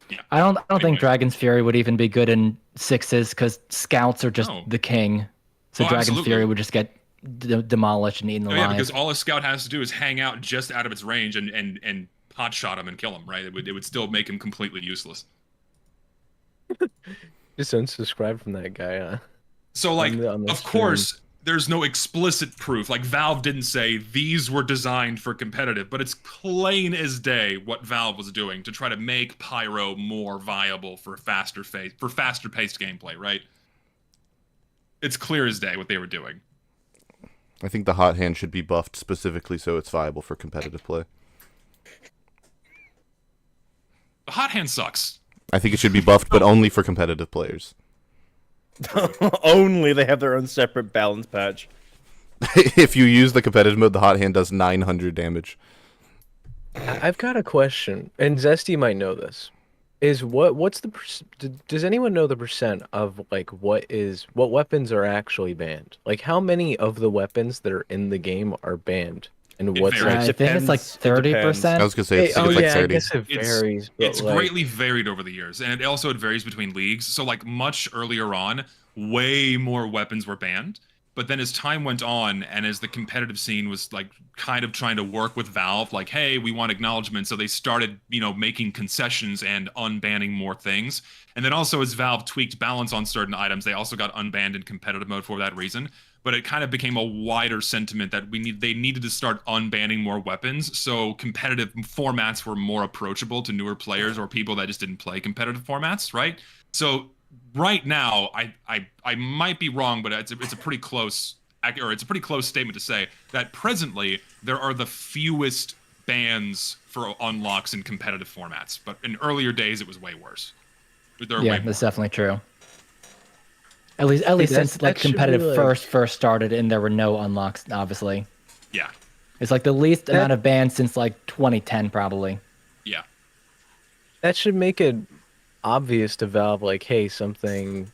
yeah, I don't think Anyway. Dragon's Fury would even be good in sixes because scouts are just No. the king. So Oh, Dragon's absolutely. Fury would just get demolished and eaten oh, alive. yeah, because all a scout has to do is hang out just out of its range and pot shot him and kill him. Right? It would still make him completely useless. Just unsubscribe from that guy. So like, on the of stream. course, there's no explicit proof. Like Valve didn't say these were designed for competitive, but it's plain as day what Valve was doing to try to make Pyro more viable for faster paced gameplay, right? It's clear as day what they were doing. I think the Hot Hand should be buffed specifically so it's viable for competitive play. The Hot Hand sucks. I think it should be buffed, but only for competitive players. only they have their own separate balance patch. If you use the competitive mode, the Hot Hand does 900 damage. I've got a question, and Zesty might know this. What's the does anyone know the percent of like what weapons are actually banned? Like how many of the weapons that are in the game are banned? And It what's varies. like, I think it's like Depends. It depends. 30%. I was gonna say it's, oh it's like yeah, 30. I guess it varies. But It's like, greatly varied over the years, and it varies between leagues. So like much earlier on, way more weapons were banned. But then as time went on, and as the competitive scene was like kind of trying to work with Valve, like, hey, we want acknowledgement, so they started, making concessions and unbanning more things. And then also as Valve tweaked balance on certain items, they also got unbanned in competitive mode for that reason. But it kind of became a wider sentiment that they needed to start unbanning more weapons, so competitive formats were more approachable to newer players or people that just didn't play competitive formats, right? So right now, I might be wrong, but it's a pretty close, or it's a pretty close statement to say that presently there are the fewest bans for unlocks in competitive formats. But in earlier days, it was way worse. There are Yeah, way more. that's definitely true. At least since like that should be, competitive like- first started and there were no unlocks, obviously. Yeah, It's like the least amount of bans since like 2010 probably. yeah. that should make it obvious to Valve, like, hey, something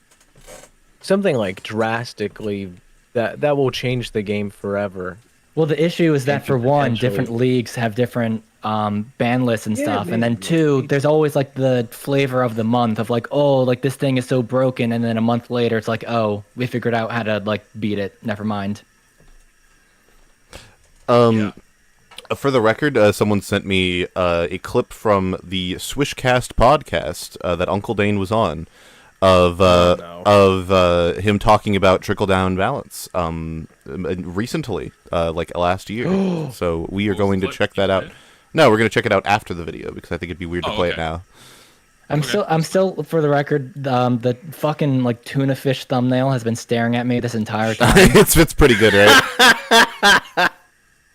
like drastically that will change the game forever. Well, the issue is that for one, potentially- different leagues have different ban lists and Yeah, stuff, and then maybe. two, there's always like the flavor of the month of like, oh, like this thing is so broken, and then a month later it's like, oh, we figured out how to like beat it. Never mind. Yeah. For the record, someone sent me a clip from the Swishcast podcast that Uncle Dane was on, of him talking about trickle down balance recently, like last year. So we are going to What? check that out. No, we're going to check it out after the video because I think it'd be weird to Oh, play it okay. now. I'm still for the record, the fucking like tuna fish thumbnail has been staring at me this entire time. it's pretty good, right?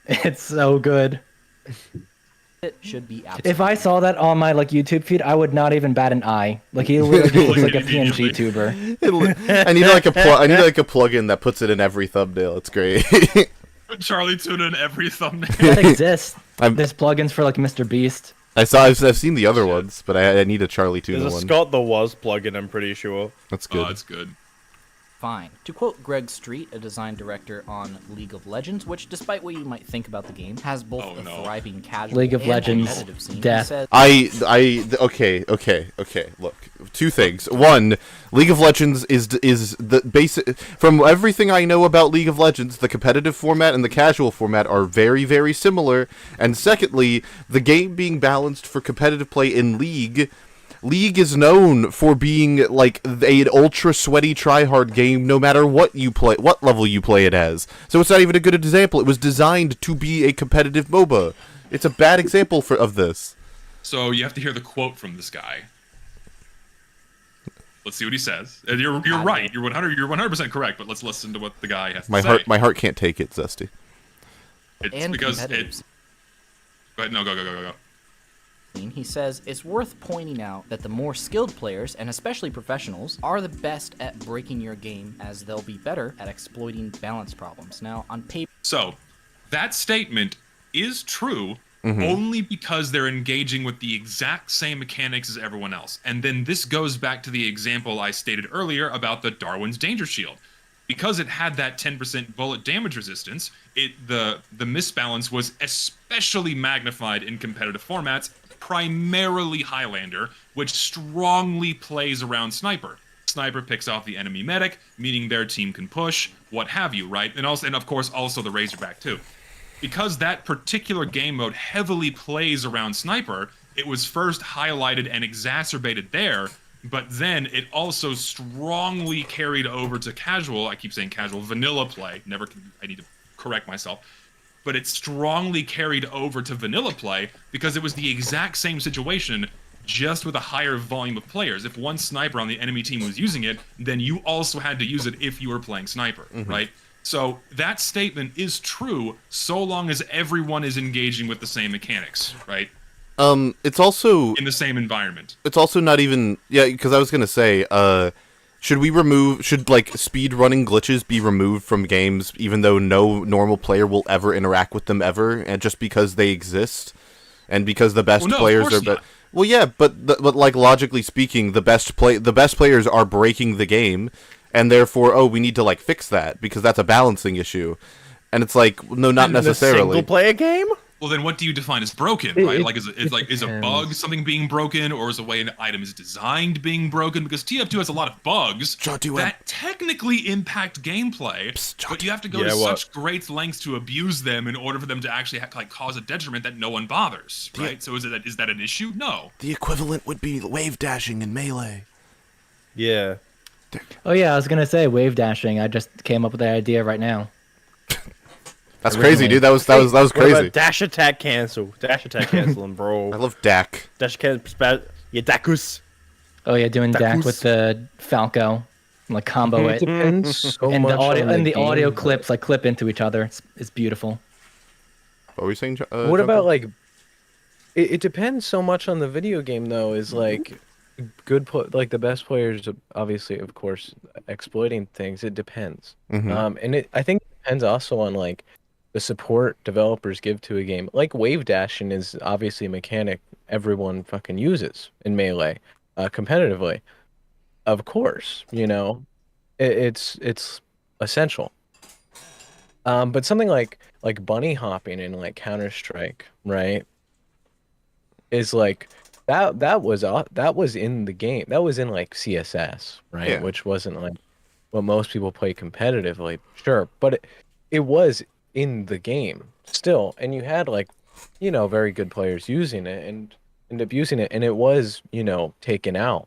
It's so good. It should be out. If I saw that on my like YouTube feed, I would not even bat an eye. Like he literally just looks like a PNG tuber. I need like a plugin that puts it in every thumbnail. It's great. Charlie Tuna in every thumbnail. That exists. I'm- There's plugins for like Mr. Beast. I've seen the other ones, but I need a Charlie Tuna There's a one. Scott the Was plugin, I'm pretty sure. That's Oh, good. it's good. Fine. To quote Greg Street, a design director on League of Legends, which, despite what you might think about the game, has both Oh, a no. thrraving casual League of and Legends, competitive scene. death. He says, Okay. Look, two things. One, League of Legends is the basic. From everything I know about League of Legends, the competitive format and the casual format are very, very similar. And secondly, the game being balanced for competitive play in League is known for being like an ultra sweaty tryhard game, no matter what level you play it as. So it's not even a good example. It was designed to be a competitive MOBA. It's a bad example of this. So you have to hear the quote from this guy. Let's see what he says. And you're right. You're 100% correct. But let's listen to what the guy has to say. My heart can't take it, Zesty. It's and because competitive it's. Go ahead. No, go. scene, he says it's worth pointing out that the more skilled players, and especially professionals, are the best at breaking your game, as they'll be better at exploiting balance problems. Now, on paper, So, that statement is true only because they're engaging with the exact same mechanics as everyone else. And then this goes back to the example I stated earlier about the Darwin's Danger Shield. Because it had that 10% bullet damage resistance, the misbalance was especially magnified in competitive formats, primarily Highlander, which strongly plays around Sniper. Sniper picks off the enemy medic, meaning their team can push, what have you, right? And of course also the Razorback too. Because that particular game mode heavily plays around Sniper, it was first highlighted and exacerbated there, but then it also strongly carried over to casual, I keep saying casual, vanilla play, I need to correct myself, but it strongly carried over to vanilla play because it was the exact same situation, just with a higher volume of players. If one sniper on the enemy team was using it, then you also had to use it if you were playing sniper, right? So that statement is true so long as everyone is engaging with the same mechanics, right? It's also In the same environment. it's also not even because I was gonna say should like speed running glitches be removed from games even though no normal player will ever interact with them ever, and just because they exist and because the best Well, no, of players course are not. well yeah but like logically speaking the best players are breaking the game, and therefore we need to like fix that because that's a balancing issue. And it's like, no, not In a necessarily. single-player game? Well, then what do you define as broken, right? Like, is a bug depends. something being broken, or is the way an item is designed being broken? Because TF2 has a lot of bugs Jauntyweb. that technically impact gameplay, but you have to go to such great lengths to abuse them in order for them to actually like cause a detriment that no one bothers, right? So is that an issue? No. The equivalent would be wave dashing in Melee. Yeah. Oh yeah, I was gonna say wave dashing. I just came up with the idea right now. That's crazy, dude. That was What crazy. about dash attack cancel? Dash attack canceling, bro. I love Dak. Dash attack. Yeah, Dakus. Oh yeah, doing Dak Dakus. with the Falco, like combo It it, depends so and much the audio on and the audio game. clips like clip into each other. It's beautiful. What were you saying? What about like? It depends so much on the video game though. Is like like the best players, obviously, of course, exploiting things. It depends. Mhm. And I think it depends also on like the support developers give to a game. Like wave dashing is obviously a mechanic everyone fucking uses in Melee, competitively. Of course, it's essential. But something like bunny hopping in like Counter-Strike, right? Is like that was in the game. That was in like CSS, right? Yeah. Which wasn't like what most people play competitively, sure, but it was in the game still, and you had like very good players using it and abusing it, and it was taken out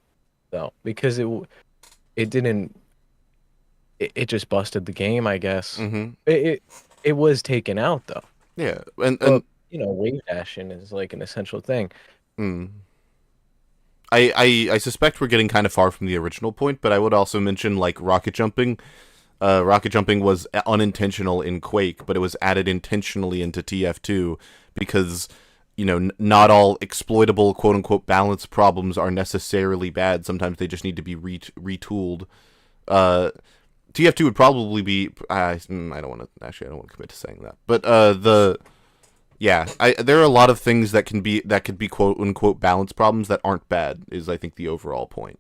though because it didn't it just busted the game, I guess. Mhm. It was taken out though. Yeah, and But, wave dashing is like an essential thing. I suspect we're getting kind of far from the original point, but I would also mention like rocket jumping. Rocket jumping was unintentional in Quake, but it was added intentionally into TF2 because not all exploitable quote unquote balance problems are necessarily bad. Sometimes they just need to be retooled. TF2 would probably be. I don't want to commit to saying that, but there are a lot of things that could be quote unquote balance problems that aren't bad. Is I think the overall point.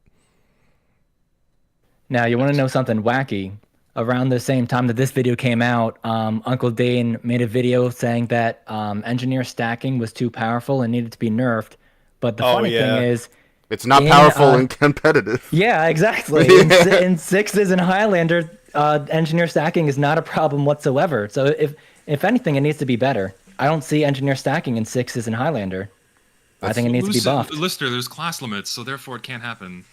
Now you want to know something wacky? Around the same time that this video came out, Uncle Dane made a video saying that engineer stacking was too powerful and needed to be nerfed. But the funny thing is, it's not powerful and competitive. Yeah, exactly. In Sixes and Highlander, engineer stacking is not a problem whatsoever. So if anything, it needs to be better. I don't see engineer stacking in Sixes and Highlander. I think it needs to be buffed. Lister, there's class limits, so therefore it can't happen.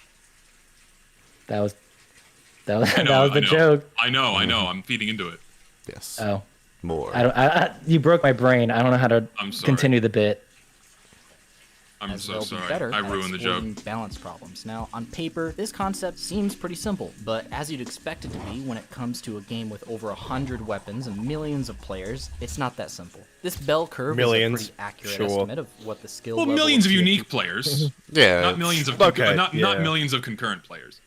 That was I the joke. I know. I'm feeding into it. Yes. Oh, More. you broke my brain. I don't know how to I'm sorry. continue the bit. I'm as so they'll sorry. be better I at ruined the joke. exploiting balance problems. Now, on paper, this concept seems pretty simple, but as you'd expect it to be when it comes to a game with over 100 weapons and millions of players, it's not that simple. This bell curve Millions, is a pretty accurate sure. estimate of what the skill Well, level millions of tier unique 2 players, Yeah. not millions of Okay, not yeah. millions of concurrent players.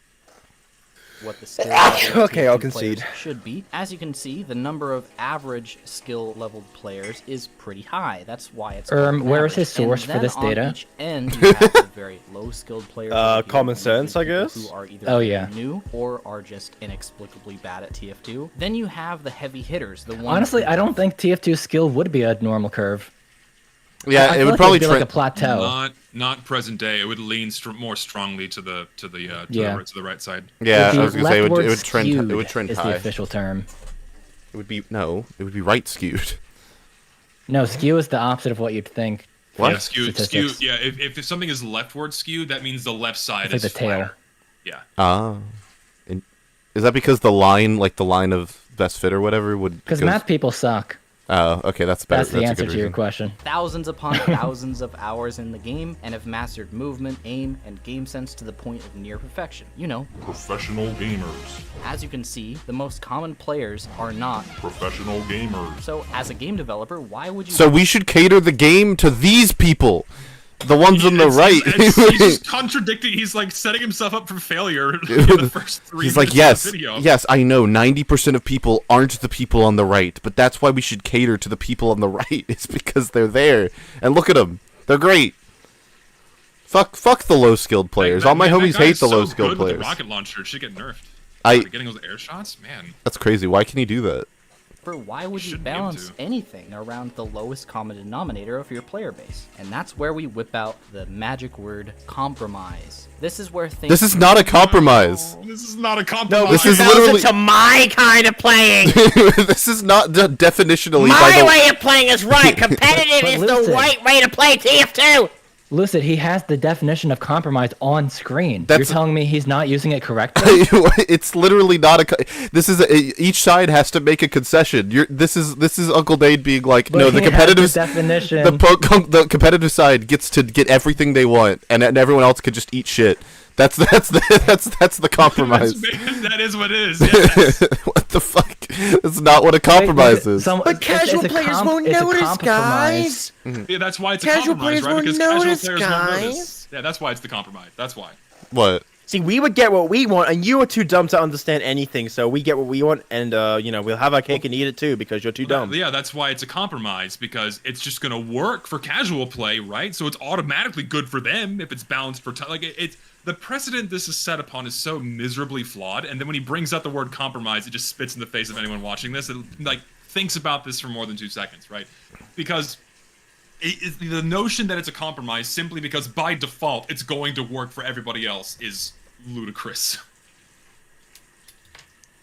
what the skill level of Okay, tier I'll 2 concede. players should be. As you can see, the number of average skill leveled players is pretty high. That's why it's called Where is average. his source And for this then on data? each end, you have the very low skilled players. over here, common and these are sense, I people guess? Who are either Oh, yeah. new or are just inexplicably bad at TF2. Then you have the heavy hitters, the ones. Honestly, who I don't think TF2 skill would be a normal curve. Yeah, I it feel would like probably be like a plateau. Not present day. It would lean more strongly to the right side. Yeah, It I would was be gonna say it leftward would trend. It skewed would trend is high. the official term. It would be right skewed. No, skew is the opposite of what you'd think. What? Yeah, skew. Statistics. Yeah, if something is leftward skewed, that means the left side It's like is the tail. flatter. Yeah. And is that because the line of best fit or whatever would? Because math people suck. Oh, okay, that's better. That's the a answer good to your reason. question. thousands upon thousands of hours in the game and have mastered movement, aim, and game sense to the point of near perfection. Professional gamers. As you can see, the most common players are not. Professional gamers. So, as a game developer, why would you? So we should cater the game to these people, the ones on the right. He's just contradicting. He's like setting himself up for failure in the first 3 He's minutes like, yes, of the video. yes, I know 90% of people aren't the people on the right, but that's why we should cater to the people on the right. It's because they're there. And look at them. They're great. Fuck the low-skilled players. All my homies hate the low-skilled players. The rocket launcher should get nerfed. I- Getting those air shots, man. That's crazy. Why can he do that? developer, why would you Shouldn't be able balance to. anything around the lowest common denominator of your player base? And that's where we whip out the magic word compromise. This is where things. This is not a compromise. This is not a compromise. this is Balance it literally- to my kind of playing. This is not definitionally My by the way of playing is right. Competitive But is listen. the right way to play TF2. Lucid, he has the definition of compromise on screen. That's- You're telling me he's not using it correctly? It's literally not each side has to make a concession. This is Uncle Dane being like, But no, the he has competitive the definition. the competitive side gets to get everything they want, and everyone else could just eat shit. That's the compromise. That is what it is. Yes. What the fuck? That's not what a compromise is. But casual players won't notice, guys. Yeah, that's why it's Casual a compromise, players right? won't Because casual notice, players won't guys. notice. Yeah, that's why it's the compromise. That's why. What? See, we would get what we want, and you are too dumb to understand anything. So we get what we want, and we'll have our cake and eat it too because you're too dumb. Yeah, that's why it's a compromise, because it's just gonna work for casual play, right? So it's automatically good for them if it's balanced for it's the precedent this is set upon is so miserably flawed. And then when he brings up the word compromise, it just spits in the face of anyone watching this. It like thinks about this for more than 2 seconds, right? Because the notion that it's a compromise simply because by default it's going to work for everybody else is ludicrous.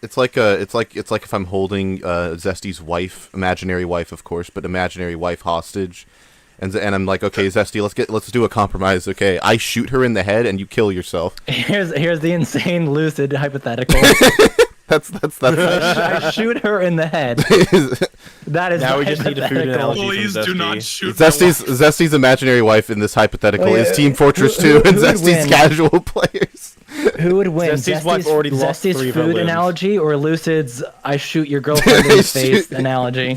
It's like if I'm holding Zesty's wife, imaginary wife, of course, but imaginary wife hostage, and I'm like, okay, Zesty, let's do a compromise. Okay, I shoot her in the head and you kill yourself. Here's the insane Lucid hypothetical. That's I shoot her in the head. That is Now we just need a food hypothetical. analogy. Please from do Zesty. not shoot my Zesty's wife. Zesty's imaginary wife in this hypothetical Wait, is Team Fortress who 2 and would Zesty's win? casual players. Who would win? Zesty's wife already lost Zesty's 3 of her food limbs. analogy or Lucid's I shoot your girlfriend in the face analogy?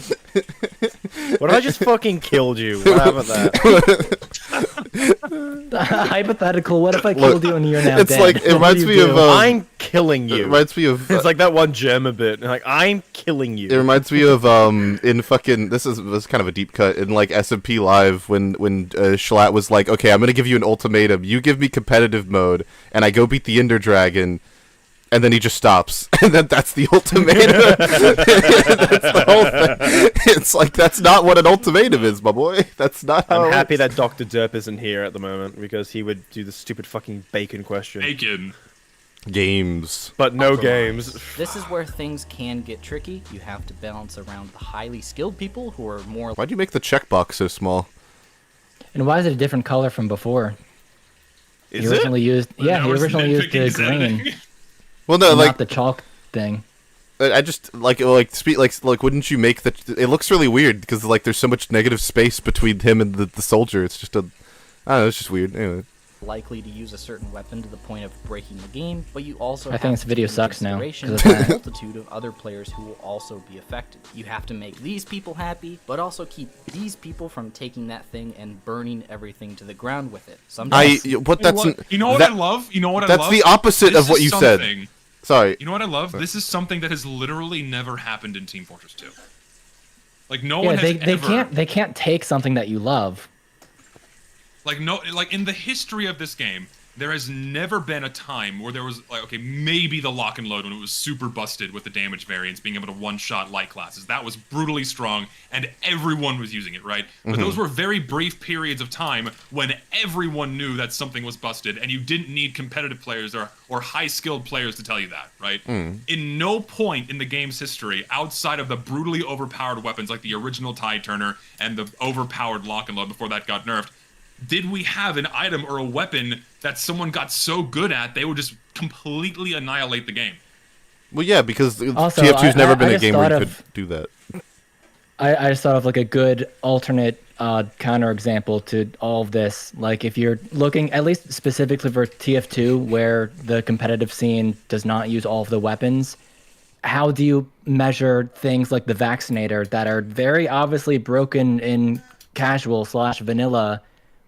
What if I just fucking killed you? What happened that? Hypothetical. What if I Look, killed you and you're now it's dead? like- it What do reminds you me do? of, I'm killing It you. reminds me of It's like that one German bit. Like, I'm killing you. it reminds me of in fucking this is kind of a deep cut in like SMP Live when Schlatt was like, okay, I'm gonna give you an ultimatum. You give me competitive mode, and I go beat the Ender Dragon. And then he just stops, and then that's the ultimatum. That's the whole thing. It's like that's not what an ultimatum is, my boy. That's not how. I'm it happy works. that Dr. Derp isn't here at the moment because he would do the stupid fucking bacon question. Bacon. Games. But no games. This is where things can get tricky. You have to balance around the highly skilled people who are more Why'd you make the checkbox so small? And why is it a different color from before? Is He it? originally used Well, yeah, now he we're originally used the nitpicking green, Saturday. Well, no, not like the chalk thing. I just like wouldn't you make the? It looks really weird because like there's so much negative space between him and the soldier. It's just I don't know. It's just weird. Anyway. likely to use a certain weapon to the point of breaking the game, but you also I have think this to video take into sucks now, consideration 'cause of that. the multitude of other players who will also be affected. You have to make these people happy, but also keep these people from taking that thing and burning everything to the ground with it. Sometimes You know what that- I love? You know what I That's love? the opposite This of what is you said. something- Sorry. You know what I love? This is something that has literally never happened in Team Fortress 2. Like no Yeah, one has they ever they can't take something that you love. like in the history of this game, there has never been a time where there was like, okay, maybe the lock and load when it was super busted with the damage variants being able to one-shot light classes. That was brutally strong and everyone was using it, right? But those were very brief periods of time when everyone knew that something was busted and you didn't need competitive players or high-skilled players to tell you that, right? In no point in the game's history, outside of the brutally overpowered weapons like the original Tide Turner and the overpowered lock and load before that got nerfed, did we have an item or a weapon that someone got so good at they would just completely annihilate the game? Well, yeah, because Also, TF2's never been I a just game where you thought could of- do that. I just thought of like a good alternate counter example to all of this. Like if you're looking at least specifically for TF2 where the competitive scene does not use all of the weapons, how do you measure things like the vaccinator that are very obviously broken in casual/vanilla?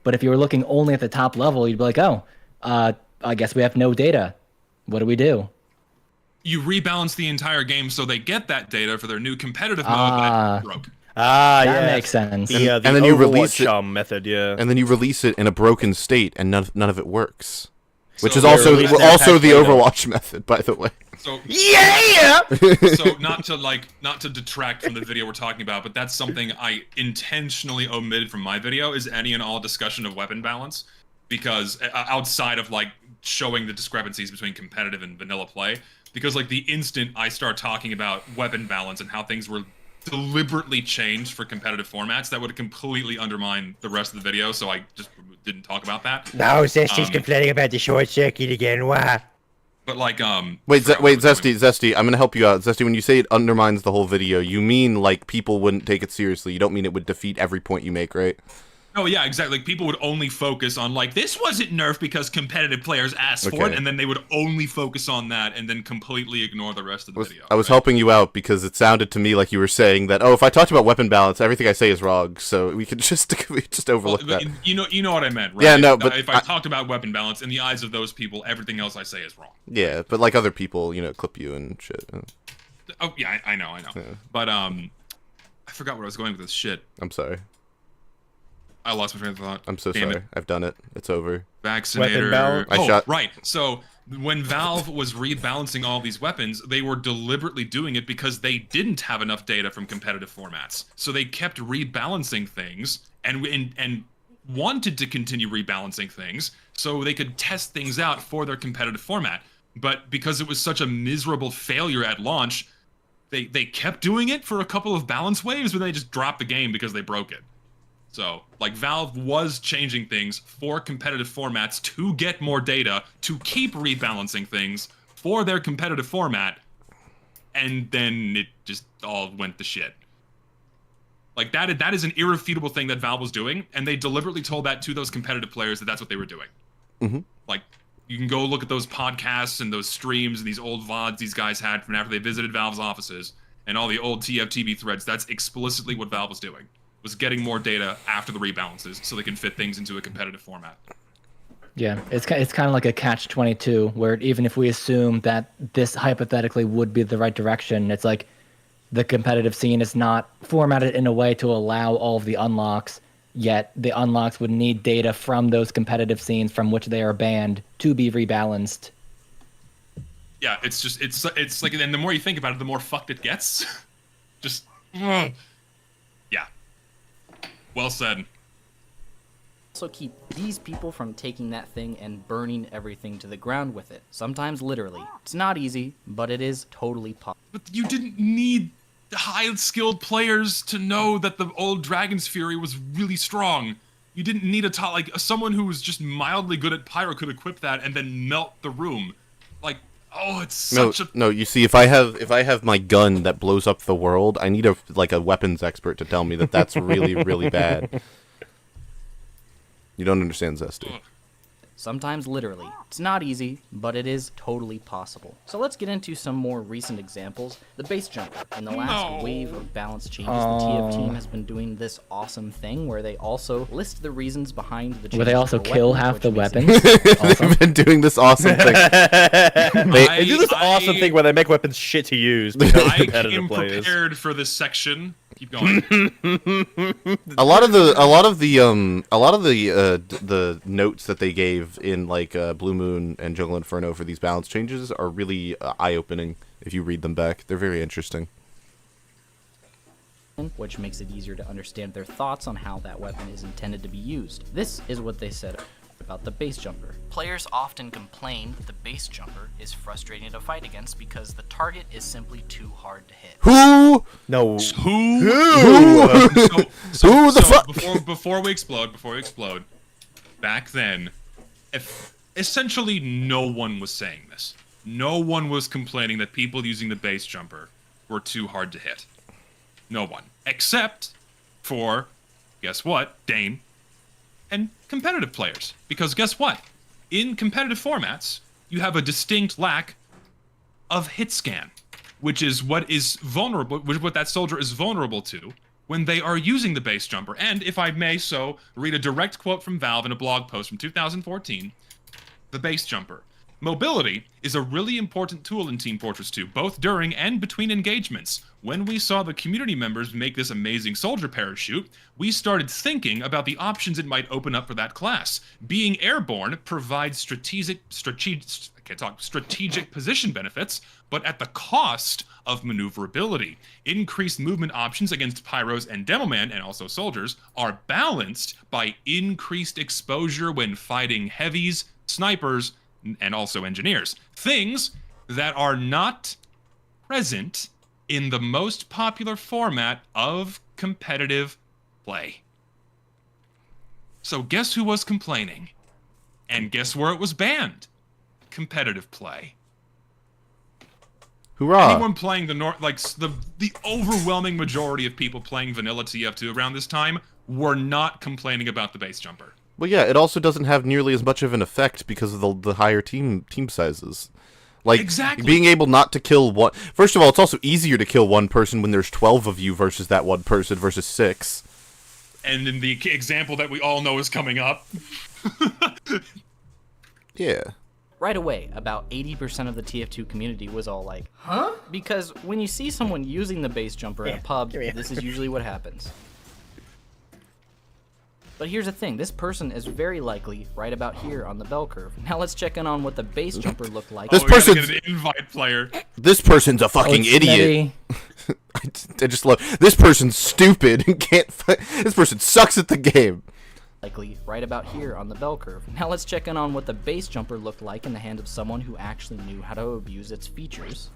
But if you were looking only at the top level, you'd be like, oh, I guess we have no data. What do we do? You rebalance the entire game so they get that data for their new competitive mode, Ah. but it broke. Ah, That yeah. makes sense. The And then you Overwatch release it- method, yeah. And then you release it in a broken state, and none of it works. Which So- is also released that also patch the later. Overwatch method, by the way. So Yeah! so not to detract from the video we're talking about, but that's something I intentionally omitted from my video is any and all discussion of weapon balance, because outside of like showing the discrepancies between competitive and vanilla play, because like the instant I start talking about weapon balance and how things were deliberately changed for competitive formats, that would completely undermine the rest of the video, so I just didn't talk about that. Now Zesty's Um, complaining about the short circuit again. Why? But like Wait, forgot where I was going. Zesty, I'm gonna help you out. Zesty, when you say it undermines the whole video, you mean like people wouldn't take it seriously. You don't mean it would defeat every point you make, right? Oh yeah, exactly. Like people would only focus on like this wasn't nerfed because competitive players asked for it, Okay. and then they would only focus on that and then completely ignore the rest of the video. I was right? helping you out because it sounded to me like you were saying that, oh, if I talked about weapon balance, everything I say is wrong, so we could just overlook Well, that. you know what I meant, right? Yeah, no, but if I talked about weapon balance in the eyes of those people, everything else I say is wrong. Yeah, but like other people, clip you and shit. Oh yeah, I know. Yeah. But I forgot where I was going with this shit. I'm sorry. I lost my train of thought. I'm so Damn sorry. it. I've done it. It's over. Vaccinator. balance? I Oh, shot- right. So when Valve was rebalancing all these weapons, they were deliberately doing it because they didn't have enough data from competitive formats. So they kept rebalancing things and wanted to continue rebalancing things so they could test things out for their competitive format. But because it was such a miserable failure at launch, they kept doing it for a couple of balance waves, but they just dropped the game because they broke it. So, like, Valve was changing things for competitive formats to get more data, to keep rebalancing things for their competitive format, and then it just all went to shit. Like, that is an irrefutable thing that Valve was doing, and they deliberately told that to those competitive players that that's what they were doing. Mm-hmm. Like, you can go look at those podcasts and those streams and these old VODs these guys had from after they visited Valve's offices, and all the old TFTV threads. That's explicitly what Valve was doing. Was getting more data after the rebalances so they can fit things into a competitive format. Yeah, it's kind of like a catch-22, where even if we assume that this hypothetically would be the right direction, it's like the competitive scene is not formatted in a way to allow all of the unlocks, yet the unlocks would need data from those competitive scenes from which they are banned to be rebalanced. Yeah, it's like, and the more you think about it, the more fucked it gets. Just, yeah. Well said. Also keep these people from taking that thing and burning everything to the ground with it. Sometimes literally. It's not easy, but it is totally possible. But you didn't need high-skilled players to know that the old Dragon's Fury was really strong. You didn't need someone who was just mildly good at pyro could equip that and then melt the room. Like, oh, it's such a... No, you see, if I have my gun that blows up the world, I need a weapons expert to tell me that that's really, really bad. You don't understand, Zesty. Sometimes literally. It's not easy, but it is totally possible. So let's get into some more recent examples. The base jumper. In the last wave of balance changes, the TF team has been doing this awesome thing where they also list the reasons behind the changes. Where they also for kill weapons, half the which makes weapons. Awesome. They've been doing this awesome thing. They do this awesome thing where they make weapons shit to use because I competitive came players. prepared for this section. Keep going. a lot of the notes that they gave in Blue Moon and Jungle Inferno for these balance changes are really eye-opening if you read them back. They're very interesting. which makes it easier to understand their thoughts on how that weapon is intended to be used. This is what they said about the base jumper. Players often complain that the base jumper is frustrating to fight against because the target is simply too hard to hit. Who? No. Who the fuck? Before we explode, back then, essentially no one was saying this. No one was complaining that people using the base jumper were too hard to hit. No one. Except for, guess what, Dane, and competitive players. Because guess what? In competitive formats, you have a distinct lack of hit scan, which is what is vulnerable, which is what that soldier is vulnerable to when they are using the base jumper. And if I may so read a direct quote from Valve in a blog post from 2014, the base jumper. Mobility is a really important tool in Team Fortress 2, both during and between engagements. When we saw the community members make this amazing soldier parachute, we started thinking about the options it might open up for that class. Being airborne provides strategic position benefits, but at the cost of maneuverability. Increased movement options against pyros and demoman, and also soldiers, are balanced by increased exposure when fighting heavies, snipers, and also engineers. Things that are not present in the most popular format of competitive play. So guess who was complaining? And guess where it was banned? Competitive play. Hoorah! Anyone playing the overwhelming majority of people playing vanilla TF2 around this time were not complaining about the base jumper. Well, yeah, it also doesn't have nearly as much of an effect because of the higher team sizes. Like, exactly. Being able not to kill one... First of all, it's also easier to kill one person when there's 12 of you versus that one person versus 6. And in the example that we all know is coming up... Yeah. Right away, about 80% of the TF2 community was all like, huh? Because when you see someone using the base jumper in a pub, this is usually what happens. But here's the thing, this person is very likely right about here on the bell curve. Now let's check in on what the base jumper looked like. This person's an invite player. This person's a fucking idiot. I just love this person's stupid and can't. This person sucks at the game. Likely right about here on the bell curve. Now let's check in on what the base jumper looked like in the hand of someone who actually knew how to abuse its features.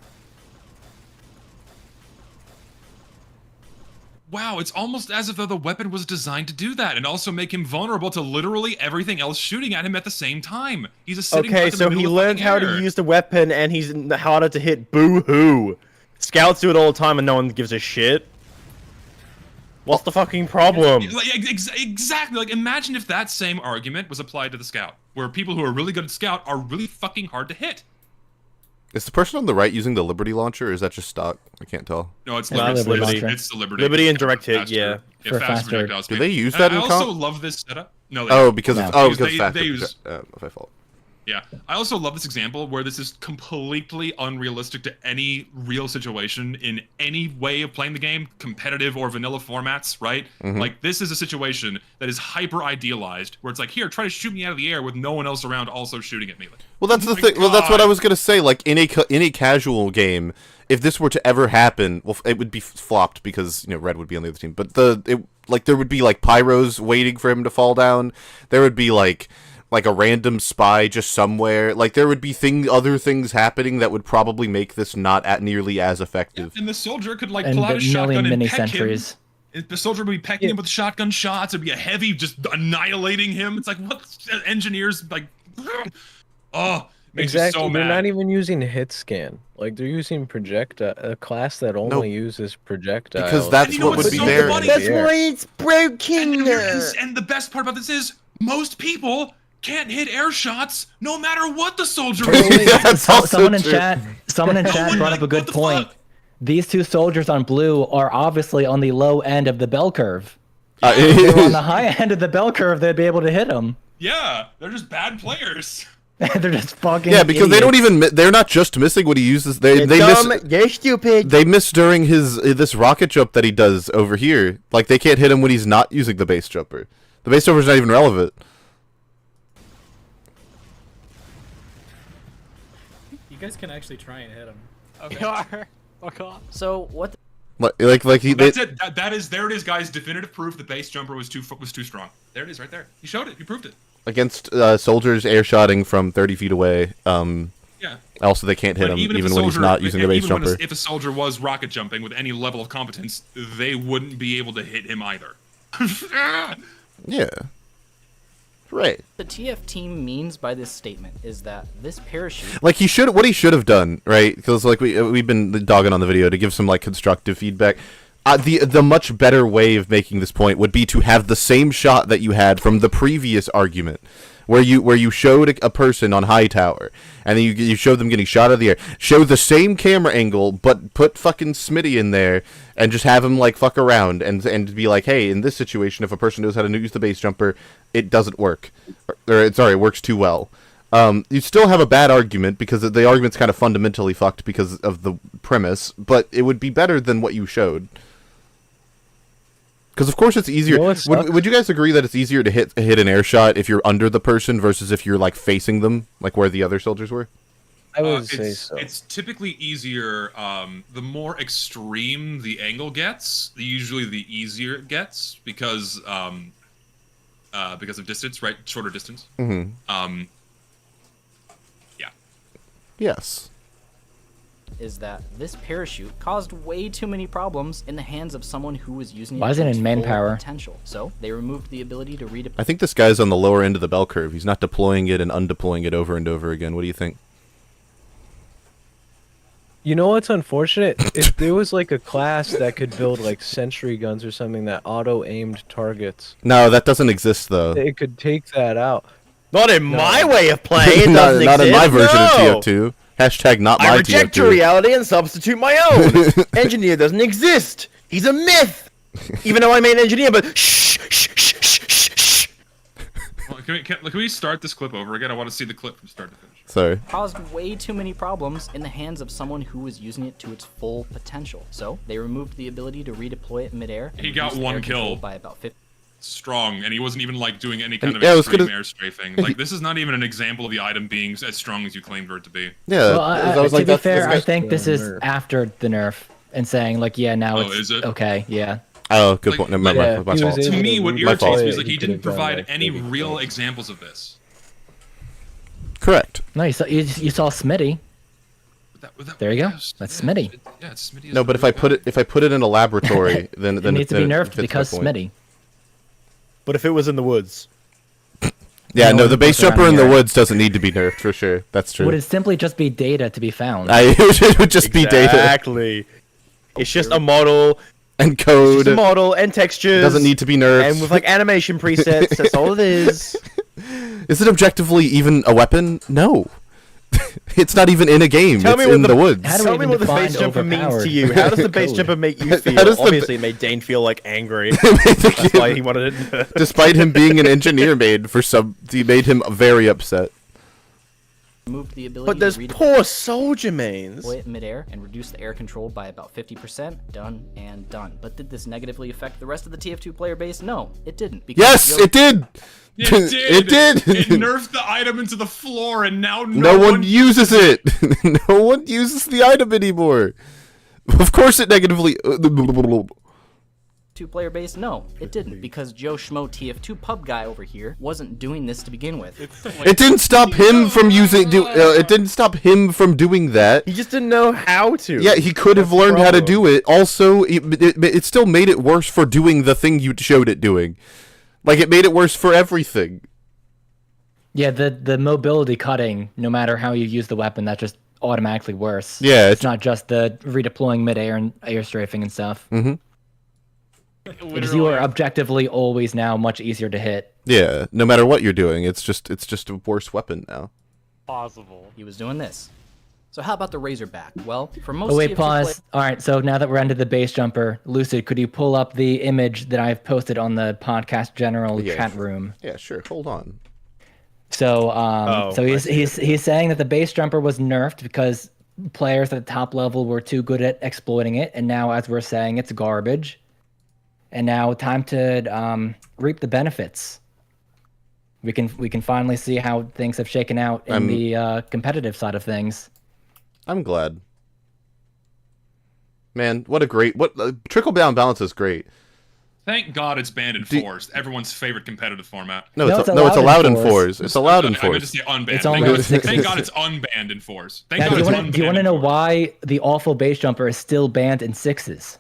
Wow, it's almost as if though the weapon was designed to do that and also make him vulnerable to literally everything else shooting at him at the same time. He's a sitting duck in the so middle he of learned fucking how air. to use the weapon, and he's harder to hit. Boo-hoo. Scouts do it all the time, and no one gives a shit. What's the fucking problem? Like, exactly. Like, imagine if that same argument was applied to the Scout, where people who are really good at Scout are really fucking hard to hit. Is the person on the right using the Liberty launcher, or is that just stock? I can't tell. No, it's No, Liberty. Liberty. It's the Liberty. Liberty and It's direct hit, faster. yeah. It For faster faster. projectile Do speed. they use And that I in also comp? love this setup. No, they Oh, don't. because No. of oh, Because because they faster. use- My fault. Yeah, I also love this example where this is completely unrealistic to any real situation in any way of playing the game, competitive or vanilla formats, right? Mhm. Like, this is a situation that is hyper-idealized, where it's like, here, try to shoot me out of the air with no one else around also shooting at me. Like, Well, that's oh the my thing. Well, that's what I God. was gonna say. Like in a casual game, if this were to ever happen, well, it would be flopped because Red would be on the other team. But there would be like pyros waiting for him to fall down. There would be like a random spy just somewhere. Like there would be other things happening that would probably make this not nearly as effective. And the soldier could, like, And pull out the a shotgun and mini peck him. sentries. The soldier would be pecking him with shotgun shots. It'd be a heavy just annihilating him. It's like, what? Engineers, like, oh, makes you so They're mad. not even using hit scan. Like they're using a class that only uses projectiles. Because that's And you know what what's would be so there. funny? That's why it's broken. And the best part about this is, most people can't hit air shots no matter what the soldier is. Yeah, that's also Someone in true. chat one, brought like, up a good what the point. fuck? These two soldiers on blue are obviously on the low end of the bell curve. If they were on the high end of the bell curve, they'd be able to hit them. Yeah, they're just bad players. They're just fucking Yeah, because they idiots. don't even. They're not just missing what he uses. They You're miss. dumb, you're stupid. They miss during this rocket jump that he does over here. Like they can't hit him when he's not using the base jumper. The base jumper's not even relevant. You guys can actually try and hit him. You are. Fuck off. So what the Like he. That's it. There it is, guys. Definitive proof the base jumper was too strong. There it is, right there. He showed it. He proved it. Against soldiers air shotting from 30 feet away. Yeah. Also, they can't hit But him if a even when he's soldier- not using the base even when jumper. if a soldier was rocket jumping with any level of competence, they wouldn't be able to hit him either. Yeah. Right. the TF team means by this statement is that this parachute Like what he should have done, right? Because like we've been dogging on the video to give some like constructive feedback. The much better way of making this point would be to have the same shot that you had from the previous argument, where you showed a person on high tower, and then you showed them getting shot out of the air. Show the same camera angle, but put fucking Smitty in there, and just have him like fuck around and be like, hey, in this situation, if a person knows how to use the base jumper, it doesn't work, or sorry, it works too well. You still have a bad argument because the argument's kind of fundamentally fucked because of the premise, but it would be better than what you showed. Because of course it's easier. You know what sucks? Would you guys agree that it's easier to hit an air shot if you're under the person versus if you're like facing them, like where the other soldiers were? I would say so. It's typically easier. The more extreme the angle gets, usually the easier it gets because of distance, right? Shorter distance. Mm-hmm. Yeah. Yes. Is that this parachute caused way too many problems in the hands of someone who was using it Why is it to its in main full power? potential. So they removed the ability to redeploy. I think this guy's on the lower end of the bell curve. He's not deploying it and undeploying it over and over again. What do you think? You know what's unfortunate? If there was like a class that could build like sentry guns or something that auto-aimed targets, No, that doesn't exist though. it could take that out. Not in my way of playing. It not, doesn't not in exist. my version No. of TF2. Hashtag not my I reject TF2. your reality and substitute my own. Engineer doesn't exist. He's a myth. Even though I made an engineer, but shh, shh, shh, shh, shh, shh. Well, can we start this clip over again? I want to see the clip from start to finish. Sorry. Caused way too many problems in the hands of someone who was using it to its full potential. So they removed the ability to redeploy it midair. And He got reduced one air control kill. by about 50. Strong, and he wasn't even like doing any kind of yeah, I was extreme gonna- air strafing. Like this is not even an example of the item being as strong as you claim for it to be. Yeah. Well, I was to like, be that's fair, I good. think this is nerf. after the nerf and saying like, yeah, now Oh, it's is it? okay. Yeah. Oh, good Like- point. No, like- my Yeah, fault. he was To able me, to what redeploy irritates fault. me is like he He didn't could've done, provide like, any 30 real kills. examples of this. Correct. No, you saw Smitty. There you go. That's Smitty. Yeah, it's Smitty. No, but if I put it in a laboratory, then It needs to be then nerfed fits my because point. Smitty. But if it was in the woods, Yeah, No no, one the base goes around jumper in the here. woods doesn't need to be nerfed for sure. That's true. Would it simply just be data to be found? It would just be data exactly. It's just a model, and it's code. just a model and It textures. doesn't need to be nerfed. And with like animation presets, that's all it is. Is it objectively even a weapon? No. It's not even in a game. Tell It's me what in the- the woods. How do we Tell me even what the define base jumper means to overpowered you. How does the base code? jumper make you How feel? does the- Obviously, it made Dane feel like angry. That's why he wanted it. Despite him being an engineer he made him very upset. Removed the ability But there's to redeploy poor soldier mains. it midair and reduce the air control by about 50%. Done and done. But did this negatively affect the rest of the TF2 player base? No, it didn't. Because Yes, it did. It did. It did. It nerfed the item into the floor, and now No one uses it. No one uses the item anymore. Of course, it negatively. Two-player base? No, it didn't, because Joe Schmo TF2 pub guy over here wasn't doing this to begin with. It didn't stop him from using. It didn't stop him from doing that. He just didn't know how to. Yeah, he could have That's the learned how to problem. do it. Also, it still made it worse for doing the thing you showed it doing. Like, it made it worse for everything. Yeah, the mobility cutting, no matter how you use the weapon, that's just automatically worse. Yeah, It's not just the redeploying midair and air strafing and stuff. Mm-hmm. Because you are objectively always now much easier to hit. Yeah, no matter what you're doing, it's just a worse weapon now. Possible. He was doing this. So how about the Razorback? Well, for most Oh wait, TF2 pause. All right, so now that we're into the base jumper, Lucid, could you pull up the image that I've posted on the podcast general Yeah. chat room? Yeah, sure. Hold on. So, Oh, so he's saying that the base jumper was nerfed because players at the top level were too good at exploiting it, and now, as we're saying, it's garbage. And now, time to reap the benefits. We can finally see how things have shaken out in the competitive side of things. I'm glad. Man, what a great trickle down balance is great. Thank God it's banned and Do- forced. Everyone's favorite competitive format. No, No, it's it's allowed allowed in in fours. It's allowed in I meant to fours. say unbanned. It's Thank only God, the sixes. thank God it's unbanned in fours. Thank Now, God do you it's want unbanned to in know fours. why the awful base jumper is still banned in sixes?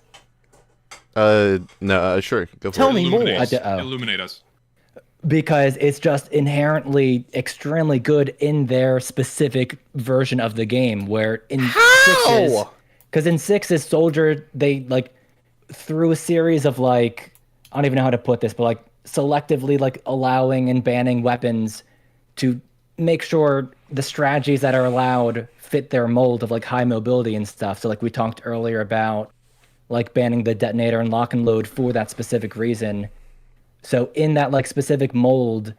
No, sure. Go for Tell it. me more. Illuminate us. Because it's just inherently extremely good in their specific version of the game. Where in sixes, because in sixes, soldier they like through a series of like I don't even know how to put this, but like selectively like allowing and banning weapons to make sure the strategies that are allowed fit their mold of like high mobility and stuff. So like we talked earlier about like banning the detonator and lock and load for that specific reason. So in that like specific mold,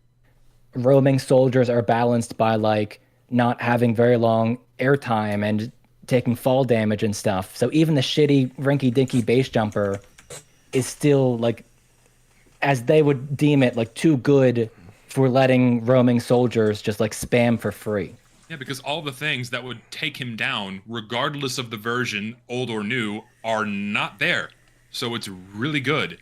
roaming soldiers are balanced by like not having very long airtime and taking fall damage and stuff. So even the shitty rinky-dinky base jumper is still like, as they would deem it, like too good for letting roaming soldiers just like spam for free. Yeah, because all the things that would take him down, regardless of the version, old or new, are not there. So it's really good.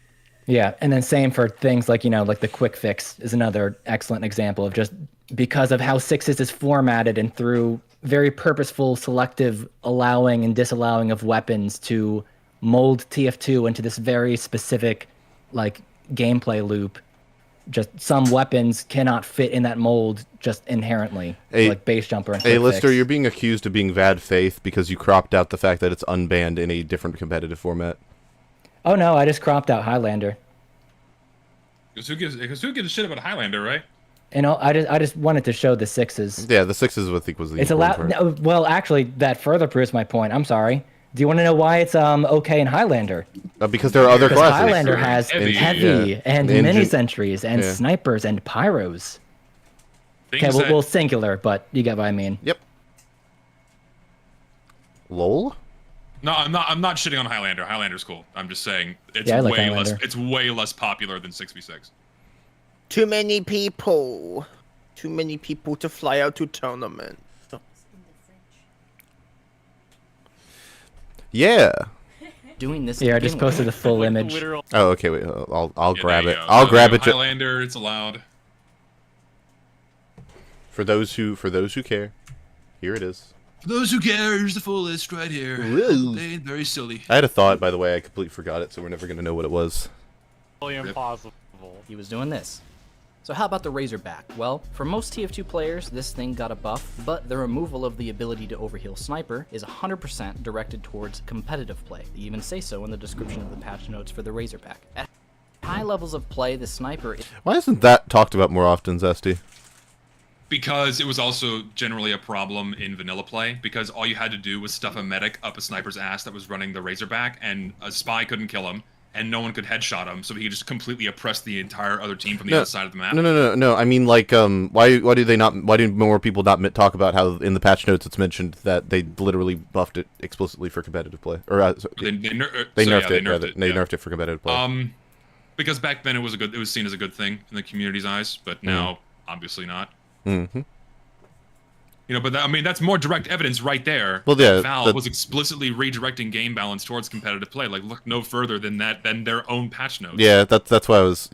Yeah, and then same for things like, like the quick fix is another excellent example of just because of how Sixes is formatted and through very purposeful, selective allowing and disallowing of weapons to mold TF2 into this very specific, like, gameplay loop. Just some weapons cannot fit in that mold just inherently, like base jumper and quick Hey, Lister, fix. you're being accused of being bad faith because you cropped out the fact that it's unbanned in a different competitive format. Oh no, I just cropped out Highlander. Because who gives a shit about Highlander, right? And I just wanted to show the Sixes. Yeah, the Sixes I think was the It's important allowed. part. No, well, actually, that further proves my point. I'm sorry. Do you want to know why it's okay in Highlander? Because there are other Because classes. Highlander has heavy Yeah. and Engine- mini sentries and yeah. snipers and pyros. Okay, Things that- well, singular, but you get what I mean. Yep. Lol? No, I'm not shitting on Highlander. Highlander's cool. I'm just saying it's Yeah, I like way less. Highlander. It's way less popular than 6v6. Too many people. Too many people to fly out to tournament. Yeah. Doing this. to Yeah, I just begin with. posted a full Like the image. literal- Oh, okay, wait. I'll Yeah, grab there it. you go. I'll grab it. Highlander, it's allowed. For those who care, here it is. For those who care, here's the full list right here. Whoa. They ain't very silly. I had a thought, by the way. I completely forgot it, so we're never gonna know what it was. impossible. He was doing this. So how about the Razorback? Well, for most TF2 players, this thing got a buff, but the removal of the ability to overheal Sniper is 100% directed towards competitive play. They even say so in the description of the patch notes for the Razorback. At high levels of play, the Sniper is Why isn't that talked about more often, Zesty? Because it was also generally a problem in vanilla play, because all you had to do was stuff a medic up a sniper's ass that was running the Razorback, and a spy couldn't kill him, and no one could headshot him, so he could just completely oppress the entire other team from the other side of the map. No. I mean, like, why do more people not talk about how in the patch notes it's mentioned that they literally buffed it explicitly for competitive play, or They nerfed it for competitive play. Because back then it was seen as a good thing in the community's eyes, but now obviously not. Mm-hmm. But that's more direct evidence right there. Well, yeah, Valve was explicitly redirecting game balance towards competitive play. Like, look no further than their own patch notes. Yeah, that's why I was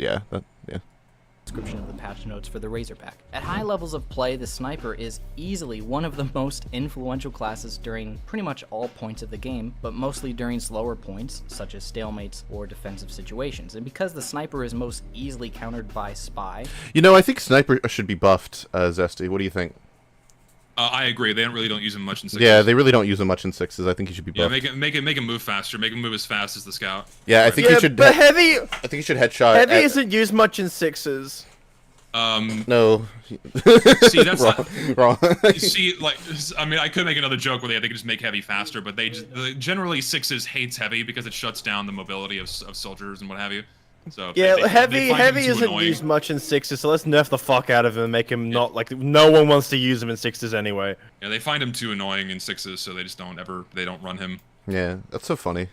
description of the patch notes for the Razorback. At high levels of play, the Sniper is easily one of the most influential classes during pretty much all points of the game, but mostly during slower points, such as stalemates or defensive situations. And because the Sniper is most easily countered by Spy... I think Sniper should be buffed, Zesty. What do you think? I agree. They really don't use him much in 6s. Yeah, they really don't use him much in 6s. I think he should be buffed. Yeah, make him move faster. Make him move as fast as the Scout. Yeah, I think he should. But heavy. I think he should headshot. Heavy isn't used much in 6s. No. See, that's wrong. See, like, I could make another joke where they could just make heavy faster, but generally 6s hates heavy because it shuts down the mobility of soldiers and what have you. So yeah, they heavy find him too isn't annoying. used much in 6s, so let's nerf the fuck out of him and make him not like no one wants to use him in 6s anyway. Yeah, they find him too annoying in 6s, so they just don't run him. Yeah, that's so funny.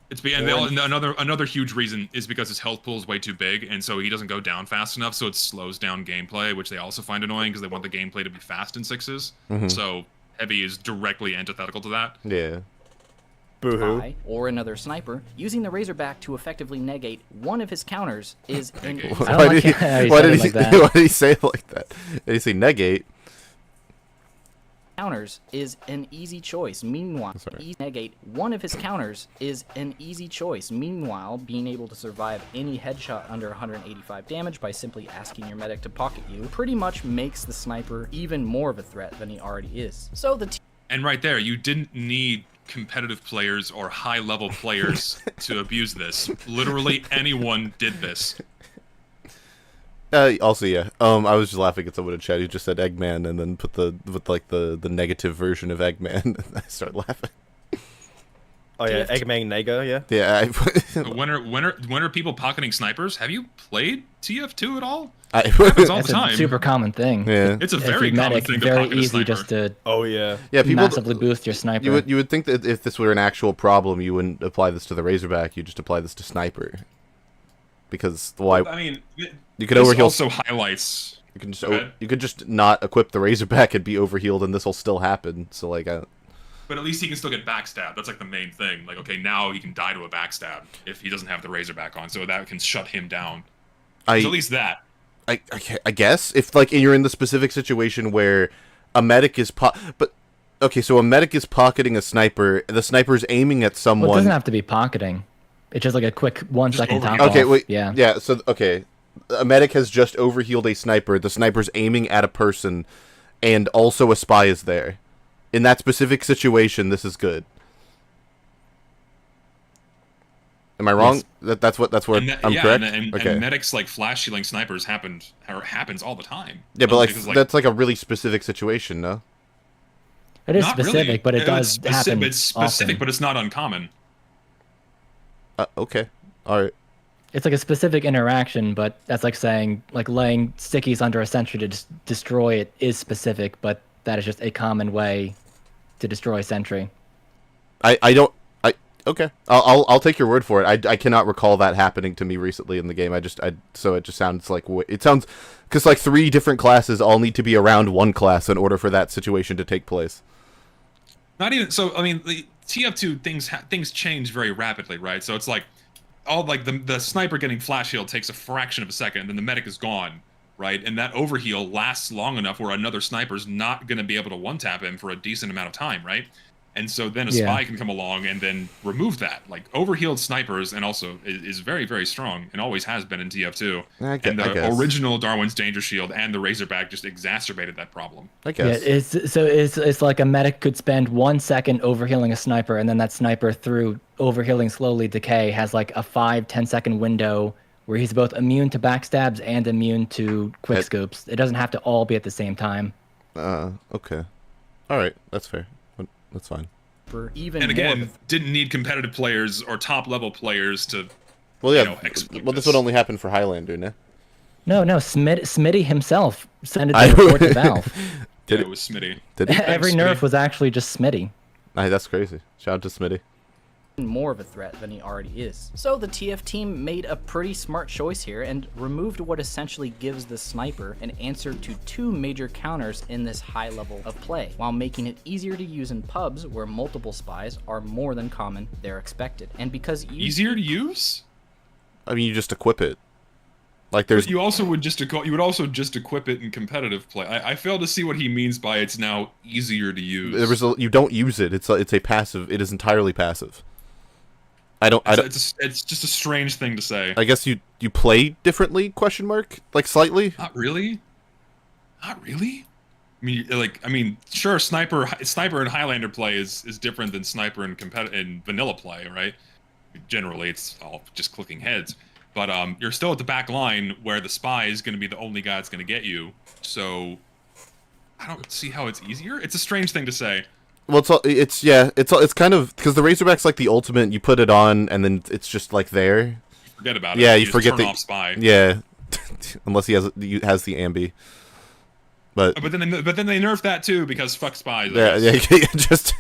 Another huge reason is because his health pool is way too big, and so he doesn't go down fast enough, so it slows down gameplay, which they also find annoying because they want the gameplay to be fast in 6s. So heavy is directly antithetical to that. Yeah. Boo-hoo. Or another sniper, using the Razorback to effectively negate one of his counters is an Why did he say it like that? Did he say negate? counters is an easy choice. Meanwhile, negate one of his counters is an easy choice. Meanwhile, being able to survive any headshot under 185 damage by simply asking your medic to pocket you pretty much makes the sniper even more of a threat than he already is. So the And right there, you didn't need competitive players or high-level players to abuse this. Literally anyone did this. Also, yeah. I was just laughing at someone in chat who just said Eggman and then put the negative version of Eggman. And I started laughing. Oh yeah, Eggman Naga, yeah. Yeah. When are people pocketing snipers? Have you played TF2 at all? I, Happens all It's the a time. super common thing. yeah. It's a If very you're common medic, thing to very pocket a easy sniper. just to Oh yeah. Yeah, people massively boost your sniper. You would think that if this were an actual problem, you wouldn't apply this to the Razorback. You just apply this to Sniper. Because why? I mean, You could this overheal. also highlights. You can just Go ahead. you could just not equip the Razorback and be overhealed, and this will still happen. So like, But at least he can still get backstabbed. That's like the main thing. Like, okay, now he can die to a backstab if he doesn't have the Razorback on, so that can shut him down. So at least that. I guess if like you're in the specific situation where a medic is but okay, so a medic is pocketing a sniper. The sniper's aiming at someone. Well, it doesn't have to be pocketing. It's just like a quick 1 second overheal. top Okay, off. wait. Yeah. Yeah. So okay, a medic has just overhealed a sniper. The sniper's aiming at a person, and also a spy is there. In that specific situation, this is good. Am I wrong? Yes. That's where I'm yeah, correct. And okay. medics like flash shielding snipers happens all the time. Yeah, but like Because, that's like a really specific situation, no? It is not specific, really. but it does happen. It's specific, often. but it's not uncommon. Okay. All right. It's like a specific interaction, but that's like saying like laying stickies under a sentry to destroy it is specific, but that is just a common way to destroy a sentry. Okay. I'll take your word for it. I cannot recall that happening to me recently in the game. So it just sounds like it sounds because like 3 different classes all need to be around one class in order for that situation to take place. Not even so. I mean, the TF2 things change very rapidly, right? So it's like all like the sniper getting flash heal takes a fraction of a second, and then the medic is gone, right? And that overheal lasts long enough where another sniper's not going to be able to one-tap him for a decent amount of time, right? And so then a spy can come along and then remove that. Like overhealed snipers, and also is very, very strong and always has been in TF2. I And the guess. original Darwin's Danger Shield and the Razorback just exacerbated that problem. I guess. Yeah, it's like a medic could spend 1 second overhealing a sniper, and then that sniper through overhealing slowly decay has like a 5-10 second window where he's both immune to backstabs and immune to quick scopes. It doesn't have to all be at the same time. Okay. All right. That's fair. That's fine. Even And again, more didn't need competitive players or top level players to. Well, yeah. You know, execute Well, this this. would only happen for Highlander, no? No, Smitty himself sent it to report to Valve. Yeah, it was Smitty. Did he? Every Smitty. nerf was actually just Smitty. That's crazy. Shout out to Smitty. more of a threat than he already is. So the TF team made a pretty smart choice here and removed what essentially gives the sniper an answer to 2 major counters in this high level of play, while making it easier to use in pubs where multiple spies are more than common, they're expected. And because Easier to use? I mean, you just equip it. Like there's You also would just equip it in competitive play. I fail to see what he means by it's now easier to use. you don't use it. It's a passive. It is entirely passive. It's just a strange thing to say. I guess you play differently? Question mark? Like slightly? Not really. Not really. I mean, sure. Sniper and Highlander play is different than sniper and vanilla play, right? Generally, it's all just clicking heads. But you're still at the back line where the spy is going to be the only guy that's going to get you. So I don't see how it's easier. It's a strange thing to say. Well, it's kind of because the Razorback's like the ultimate. You put it on and then it's just like there. Forget about it. Yeah, you just forget turn the off spy. Yeah, unless he has the ambi. But But then they nerfed that too because fuck spies. yeah, just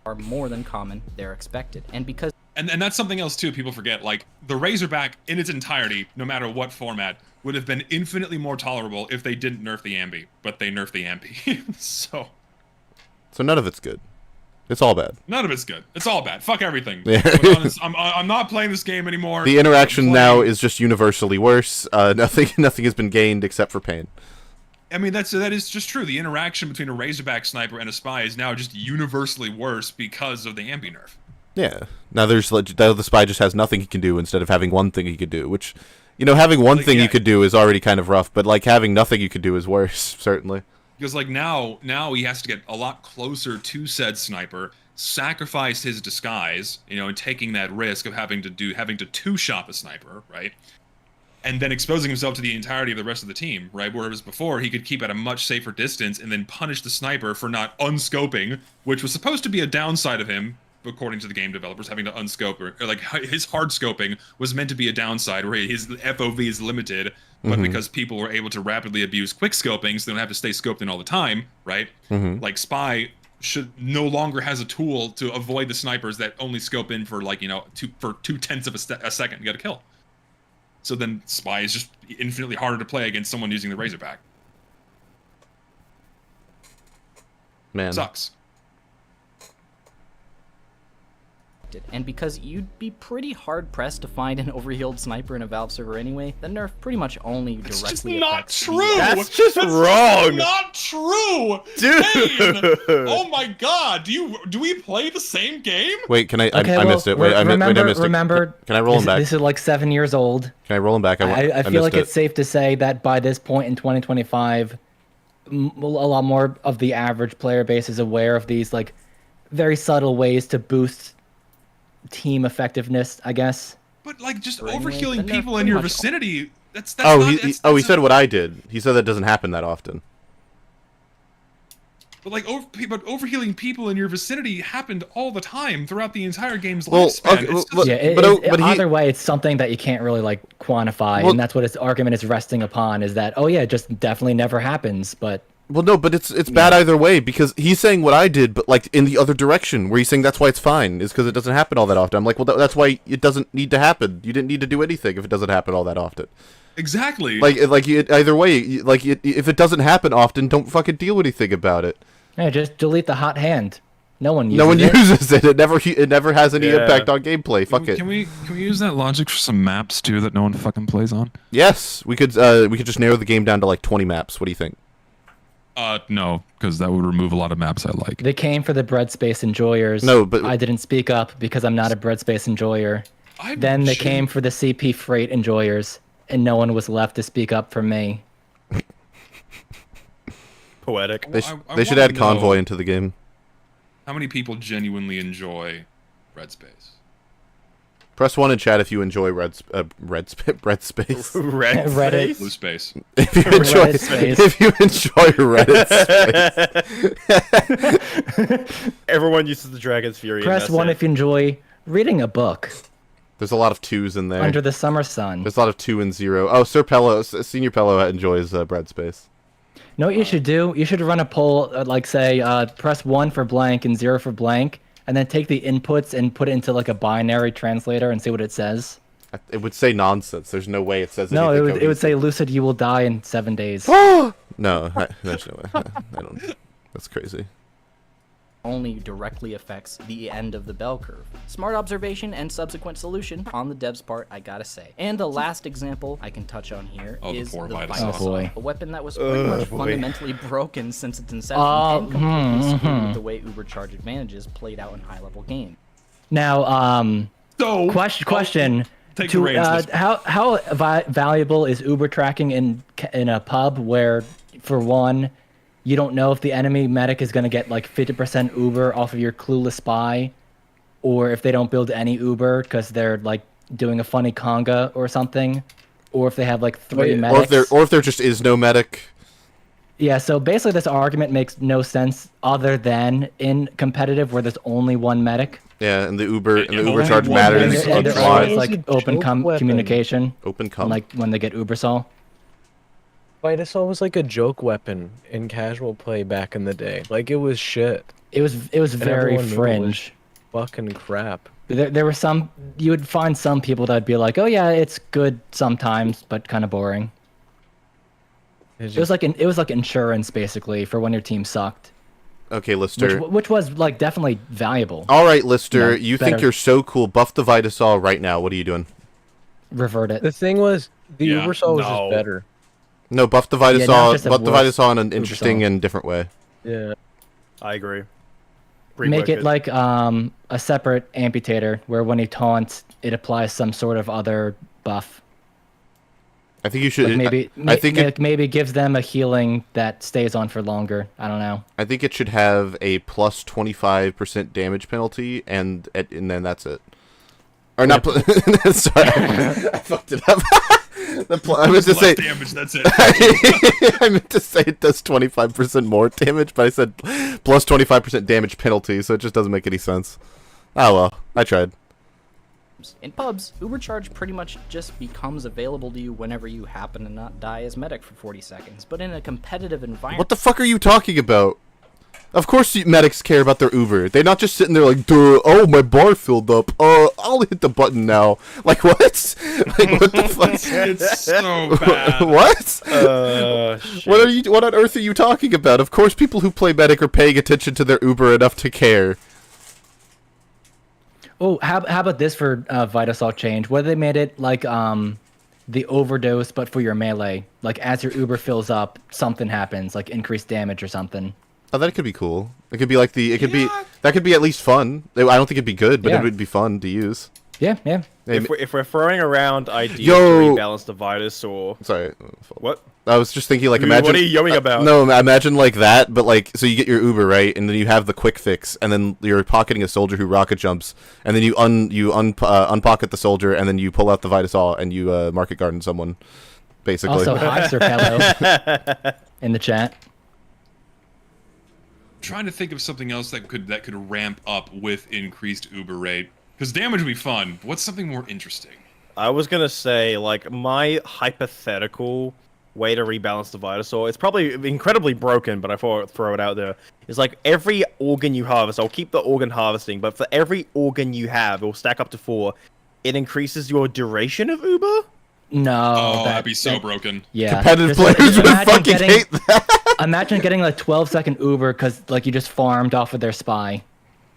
are more than common, they're expected. And because And that's something else too. People forget. Like the Razorback in its entirety, no matter what format, would have been infinitely more tolerable if they didn't nerf the ambi. But they nerfed the ambi, so none of it's good. It's all bad. none of it's good. It's all bad. Fuck everything. Yeah. I'm not playing this game anymore. The interaction now is just universally worse. Nothing has been gained except for pain. I mean, that is just true. The interaction between a Razorback sniper and a spy is now just universally worse because of the ambi nerf. Yeah. Now the spy just has nothing he can do instead of having one thing he could do, which, having one thing you could do is already kind of rough, but like having nothing you could do is worse, certainly. Because like now he has to get a lot closer to said sniper, sacrifice his disguise, and taking that risk of having to two-shot the sniper, right? And then exposing himself to the entirety of the rest of the team, right? Whereas before, he could keep at a much safer distance and then punish the sniper for not unscoping, which was supposed to be a downside of him, according to the game developers, having to unscope or like his hard scoping was meant to be a downside where his FOV is limited, but because people were able to rapidly abuse quick scoping, so they don't have to stay scoped in all the time, right? Like Spy should no longer has a tool to avoid the snipers that only scope in for like, you know, 2/10 of a second to get a kill. So then Spy is just infinitely harder to play against someone using the Razorback. Man. Sucks. And because you'd be pretty hard-pressed to find an overhealed sniper in a Valve server anyway, the nerf pretty much only It's just directly not affects true! That's just wrong! Not true! Dude! Dane! Oh my god, do we play the same game? Wait, can I? Okay, I well, missed it. Wait, I missed it. remember. Can I roll him this, back? This is like 7 years old. Can I roll him back? I feel missed like it. it's safe to say that by this point in 2025, a lot more of the average player base is aware of these like very subtle ways to boost team effectiveness, I guess. But like just Or anyway, overhealing then they're people in pretty your much- vicinity, that's Oh, not, he said what I did. He said that doesn't happen that often. But like overhealing people in your vicinity happened all the time throughout the entire game's Well, lifespan. okay, It's well, just- but- Yeah, but he- either way, it's something that you can't really like quantify, Well- and that's what his argument is resting upon. Is that it just definitely never happens, but Well, no, but it's bad either way because he's saying what I did, but like in the other direction, where he's saying that's why it's fine, is because it doesn't happen all that often. I'm like, well, that's why it doesn't need to happen. You didn't need to do anything if it doesn't happen all that often. exactly. Either way, if it doesn't happen often, don't fucking do anything about it. yeah, just delete the hot hand. No one uses No one it. uses it. It never has any Yeah. impact on gameplay. Fuck it. Can we use that logic for some maps too that no one fucking plays on? Yes, we could just narrow the game down to like 20 maps. What do you think? No, because that would remove a lot of maps I like. They came for the bread space enjoyers. No, but- I didn't speak up because I'm not a bread space enjoyer. Then they came for the CP freight enjoyers, and no one was left to speak up for me. Poetic. They, I they should wanna add convoy know into the game. how many people genuinely enjoy Red Space? Press 1 in chat if you enjoy bread space. Red Reddit. Blue Space. If you enjoy Reddit space. if you enjoy Reddit space. Everyone uses the Dragon's Fury. and Press that's 1 it. if you enjoy reading a book There's a lot of 2s in there. under the summer sun. There's a lot of 2 and 0. Oh, Sir Pello, Senior Pello enjoys bread space. Know what you should do? You should run a poll, like say, press 1 for blank and 0 for blank, and then take the inputs and put it into like a binary translator and see what it says. It would say nonsense. There's no way it says No, anything it would say, Lucid, you will die in 7 days. No, there's no way. I don't. That's crazy. only directly affects the end of the bell curve. Smart observation and subsequent solution on the dev's part, I gotta say. And the last example I can touch on here is the Vitasaur, Oh boy. a weapon that was pretty much fundamentally broken since its inception and completely screwed the way Uber charge advantages played out in high-level games. Now, So question. Take the reins, How valuable is Uber tracking in a pub where, for one, you don't know if the enemy medic is going to get like 50% Uber off of your clueless spy, or if they don't build any Uber because they're like doing a funny conga or something, or if they have like 3 medics. Or if there just is no medic. Yeah, so basically this argument makes no sense other than in competitive where there's only one medic. Yeah, and the Uber only charge one matters medic. And a they're lot. always like open communication, Open com. like when they get Ubersol. Vitasaur was like a joke weapon in casual play back in the day. Like it was shit. It was very everyone knew it was fringe. Fucking crap. There were some, you would find some people that'd be like, oh yeah, it's good sometimes, but kind of boring. It's It was like insurance basically for when your team sucked, Okay, Lister. which was like definitely valuable. All right, Lister. Yeah, you think better. you're so cool. Buff the Vitasaur right now. What are you doing? Revert it. The thing was, the Yeah, Ubersol was no. just better. No, buff the now Vitasaur. just a Buff the worse Vitasaur in an interesting Ubersol. and different way. Yeah. I agree. Make Rework it like a separate amputator where when he taunts, it applies some sort of other buff. I think you should. Like maybe I think maybe gives them a healing that stays on for longer. I don't know. I think it should have a plus 25% damage penalty, and then that's it. Or not. Sorry, I fucked it up. I meant to say. damage. That's it. I meant to say it does 25% more damage, but I said plus 25% damage penalty, so it just doesn't make any sense. Oh well, I tried. In pubs, Uber charge pretty much just becomes available to you whenever you happen to not die as medic for 40 seconds. But in a competitive environment... What the fuck are you talking about? Of course medics care about their Uber. They're not just sitting there like, duh, oh, my bar filled up. I'll hit the button now. Like, what? Like, what the fuck? It's so bad. What? Shit. What on earth are you talking about? Of course people who play medic are paying attention to their Uber enough to care. Oh, how about this for Vitasol change? What if they made it like the overdose, but for your melee? Like as your Uber fills up, something happens, like increased damage or something. Oh, that could be cool. It could be like that could be at least fun. I don't think it'd be good, but Yeah. it would be fun to use. Yeah, yeah. If we're throwing around ideas Yo! to rebalance the Vitus or Sorry. what? I was just thinking, like, Dude, imagine. what are you yelling about? No, imagine like that, but like, so you get your Uber right, and then you have the quick fix, and then you're pocketing a soldier who rocket jumps, and then you unpocket the soldier, and then you pull out the Vitasol, and you market garden someone, basically. Also, hi, Sir Pello, in the chat. Trying to think of something else that could ramp up with increased Uber rate. Because damage would be fun. But what's something more interesting? I was gonna say, like, my hypothetical way to rebalance the Vitasaur, it's probably incredibly broken, but I thought I'd throw it out there, is like every organ you harvest, I'll keep the organ harvesting, but for every organ you have, it'll stack up to 4, it increases your duration of Uber? No, That'd be so broken. Yeah, Competitive Just players would imagine fucking hate that. Imagine getting like 12-second Uber because like you just farmed off of their spy.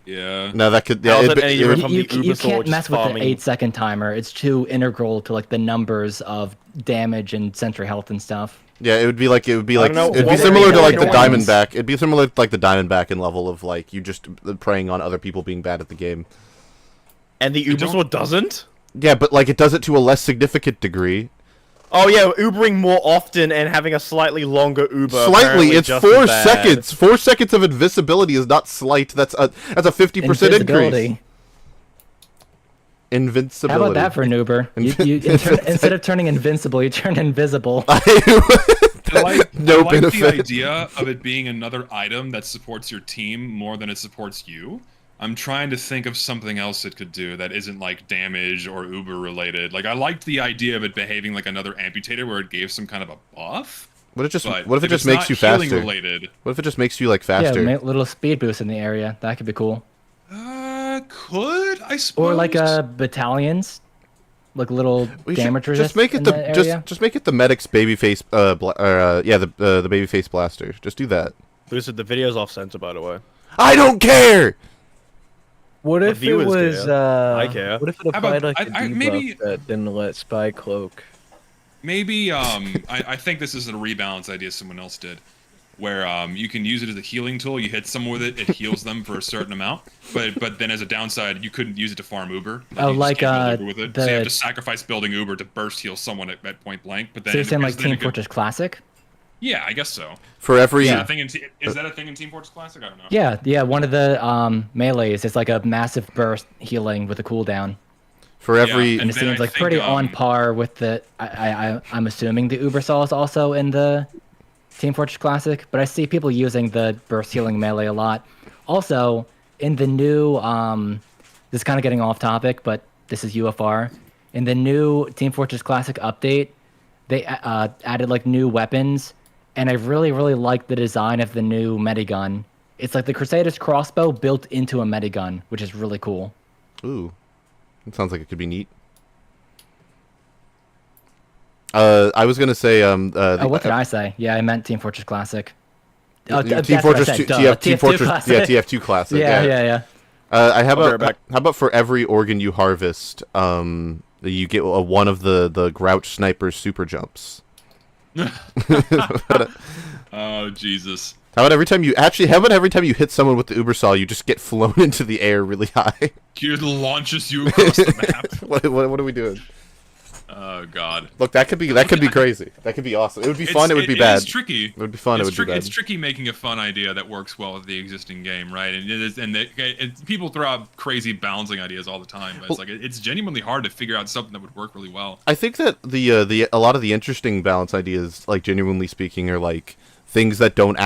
Yeah. No, that could. That Yeah, was any different from You the Uber can't Sword mess with the farming. 8-second timer. It's too integral to like the numbers of damage and sentry health and stuff. yeah, it would be like don't know, it'd be what similar would to be like the more annoying? Diamondback. It'd be similar to like the Diamondback in level of like you just preying on other people being bad at the game. And the Uber don't- Sword doesn't? Yeah, but like it does it to a less significant degree. Oh yeah, Ubering more often and having a slightly longer Uber. Slightly, apparently it's just 4 as bad. seconds. 4 seconds of invisibility is not slight. That's a 50% increase. Invisibility. Invincibility. How about that for an Uber? Instead of turning invincible, you turn invisible. I like No the benefit. idea of it being another item that supports your team more than it supports you. I'm trying to think of something else it could do that isn't like damage or Uber related. Like I liked the idea of it behaving like another amputator where it gave some kind of a buff. What if But it if just it's makes not you healing faster? related, What if it just makes you like faster? Yeah, little speed boost in the area. That could be cool. could I suppose? Or like battalions, like little We should damage just resist make it in the that area. just make it the medic's babyface the babyface blaster. Just do that. Lucid, the video's off center, by the way. I don't care. What if it viewers was? care. I care. What if it How about- applied like a I- debuff maybe- that didn't let spy cloak? Maybe I think this is a rebalance idea someone else did, where you can use it as a healing tool. You hit someone with it, it heals them for a certain amount. But then as a downside, you couldn't use it to farm Uber. Oh, you just like, can't build Uber with it. So you have the- to sacrifice building Uber to burst heal someone at point blank. But then So you're saying like because then Team it could- Fortress Classic? Yeah, I guess so. For every Is that a thing in Team Fortress Classic? I don't know. Yeah. One of the melees is like a massive burst healing with a cooldown, for every And and it then seems I like think, pretty on par with the. I'm assuming the Uber Saw is also in the Team Fortress Classic, but I see people using the burst healing melee a lot. Also, in the new this is kind of getting off topic, but this is UFR. In the new Team Fortress Classic update, they added like new weapons, and I really like the design of the new medigun. It's like the Crusader's crossbow built into a medigun, which is really cool. Ooh, it sounds like it could be neat. I was gonna say What did I say? Yeah, I meant Team Fortress Classic. Oh, Team that's what I Fortress said, 2, duh. Team TF2 Fortress, Classic. yeah, TF2 Classic. Yeah. How be right about back. how about for every organ you harvest, you get one of the Grouch Sniper's super jumps. Oh Jesus! How about every time you hit someone with the Uber Saw, you just get flown into the air really high? It launches you across the map. what are we doing? Oh God! Look, that could be crazy. That could be awesome. It would be fun. It would be It bad. is tricky. It would be fun. It would be bad. It's tricky making a fun idea that works well with the existing game, right? And it is, people throw out crazy balancing ideas all the time, but it's like it's genuinely hard to figure out something that would work really well. I think that a lot of the interesting balance ideas, like genuinely speaking, are like things that aren't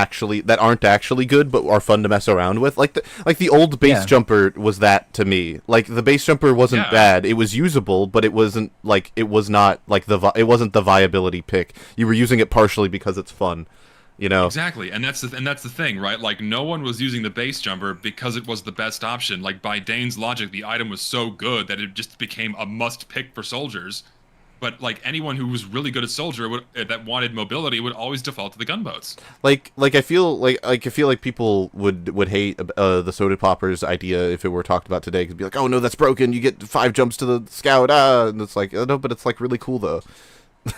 actually good but are fun to mess around with. Like the old base jumper was that to me. Like the base jumper wasn't bad. It was usable, but it wasn't it wasn't the viability pick. You were using it partially because it's fun. You know? Exactly, and that's the thing, right? Like, no one was using the base jumper because it was the best option. Like, by Dane's logic, the item was so good that it just became a must-pick for soldiers. But, like, anyone who was really good at soldier that wanted mobility would always default to the gunboats. I feel like people would hate the soda poppers idea if it were talked about today, because be like, oh no, that's broken. You get 5 jumps to the scout, and it's like, oh, no, but it's like really cool though.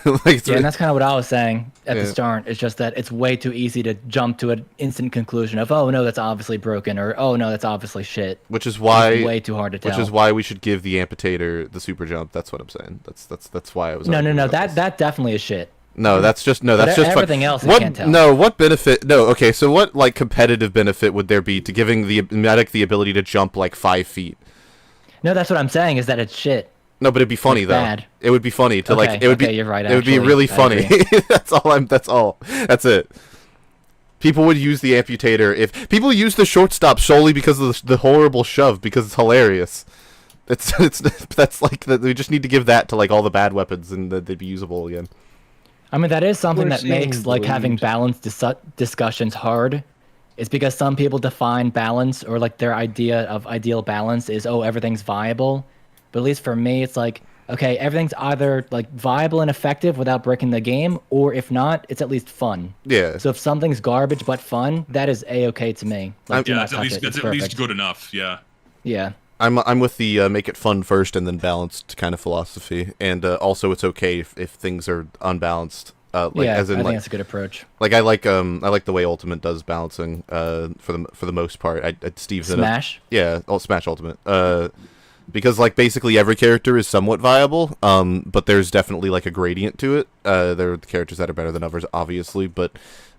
And that's kind of what I was saying at the start. It's just that it's way too easy to jump to an instant conclusion of, oh no, that's obviously broken, or oh no, that's obviously shit. Which is why it's way too hard to tell. Which is why we should give the amputator the super jump. That's what I'm saying. That's why I was. No. That definitely is shit. No, that's just everything else. I can't tell. No, what benefit? No, okay. So what competitive benefit would there be to giving the medic the ability to jump 5 feet? No, that's what I'm saying. Is that it's shit. No, but it'd be funny though. Bad. It would be funny to it would be. You're right. It would be really funny. That's all. That's it. People would use the amputator if people use the shortstop solely because of the horrible shove, because it's hilarious. That's we just need to give that to all the bad weapons and they'd be usable again. I mean, that is something that makes having balanced discussions hard. It's because some people define balance, or their idea of ideal balance is, oh, everything's viable. But at least for me, it's okay, everything's either viable and effective without breaking the game, or if not, it's at least fun. Yeah. So if something's garbage but fun, that is a-okay to me. That's at least good enough. Yeah. Yeah. I'm with the make it fun first and then balanced kind of philosophy, and also it's okay if things are unbalanced. I think that's a good approach. I like the way Ultimate does balancing for the most part. Steve's Smash. Smash Ultimate. Because basically every character is somewhat viable, but there's definitely a gradient to it. There are characters that are better than others, obviously, but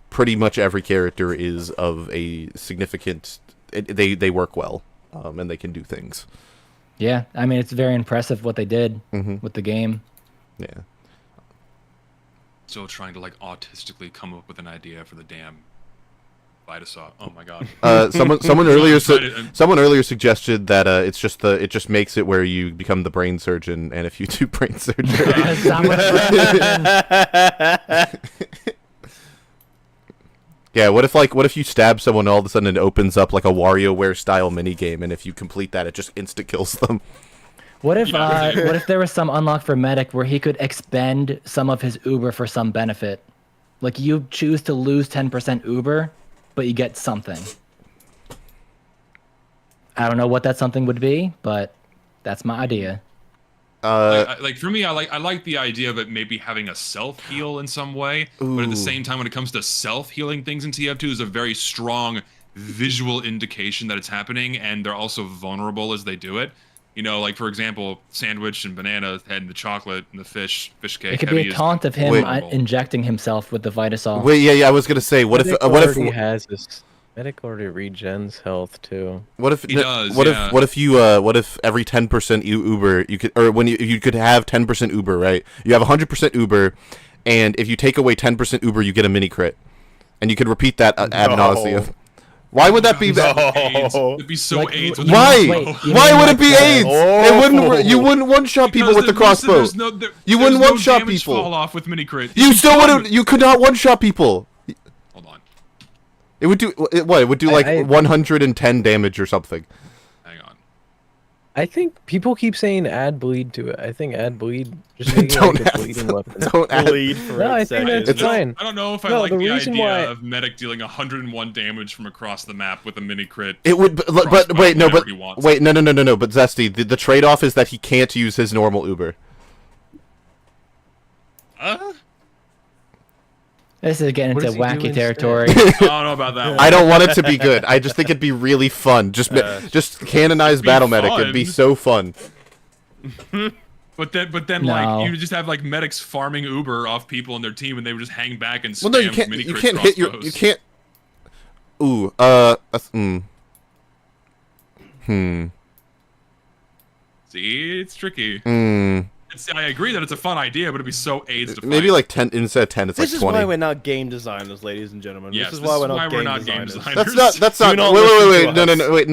pretty much every character is of a significant. They work well, and they can do things. Yeah, I mean it's very impressive what they did with the game. Yeah. Still trying to autistically come up with an idea for the damn Vitasaw. Oh my god. Someone earlier suggested that it just makes it where you become the brain surgeon, and if you do brain surgery. Yeah, what if you stab someone and all of a sudden it opens up a WarioWare style minigame, and if you complete that it just insta kills them. What if there was some unlock for Medic where he could expend some of his Uber for some benefit? You choose to lose 10% Uber, but you get something. I don't know what that something would be, but that's my idea. For me, I like the idea of it maybe having a self heal in some way, but at the same time, when it comes to self healing things in TF2, is a very strong visual indication that it's happening, and they're also vulnerable as they do it. For example, Sandwich and Banana had the chocolate and the fish cake. It could be a taunt of him injecting himself with the Vitasol. Wait, yeah, I was gonna say, what if he has this Medic already regens health too? What if he does? What if every 10% Uber you could, or when you could have 10% Uber, right? You have 100% Uber, and if you take away 10% Uber, you get a mini crit, and you could repeat that ad nauseum. Why would that be bad? It'd be so AIDS. Why? Why would it be AIDS? It wouldn't. You wouldn't one-shot people with the crossbow. You wouldn't one-shot people. Fall off with mini crit. You still would. You could not one-shot people. Hold on. It would do what? It would do 110 damage or something. Hang on. I think people keep saying add bleed to it. I think add bleed just making a bleeding weapon. Don't add bleed for no, I think that's fine. I don't know if I like the idea of Medic dealing 101 damage from across the map with a mini crit. It would, but wait, no. But Zesty, the trade-off is that he can't use his normal Uber. This is getting into wacky territory. I don't know about that one. I don't want it to be good. I just think it'd be really fun. Just canonize Battle Medic. It'd be so fun. But then No. you just have Medics farming Uber off people in their team, and they would just hang back and spam Well, no, you can't. mini You crit can't hit your. crossbows. You can't. Ooh. See, it's tricky. I agree that it's a fun idea, but it'd be so AIDS to Maybe fight. like 10 instead of 10. It's This like is 20. why we're not game designers, ladies and gentlemen. Yes, this is why we're not game designers. designers. That's not. Do not Wait, listen wait, to wait. No, no, us. no. Wait,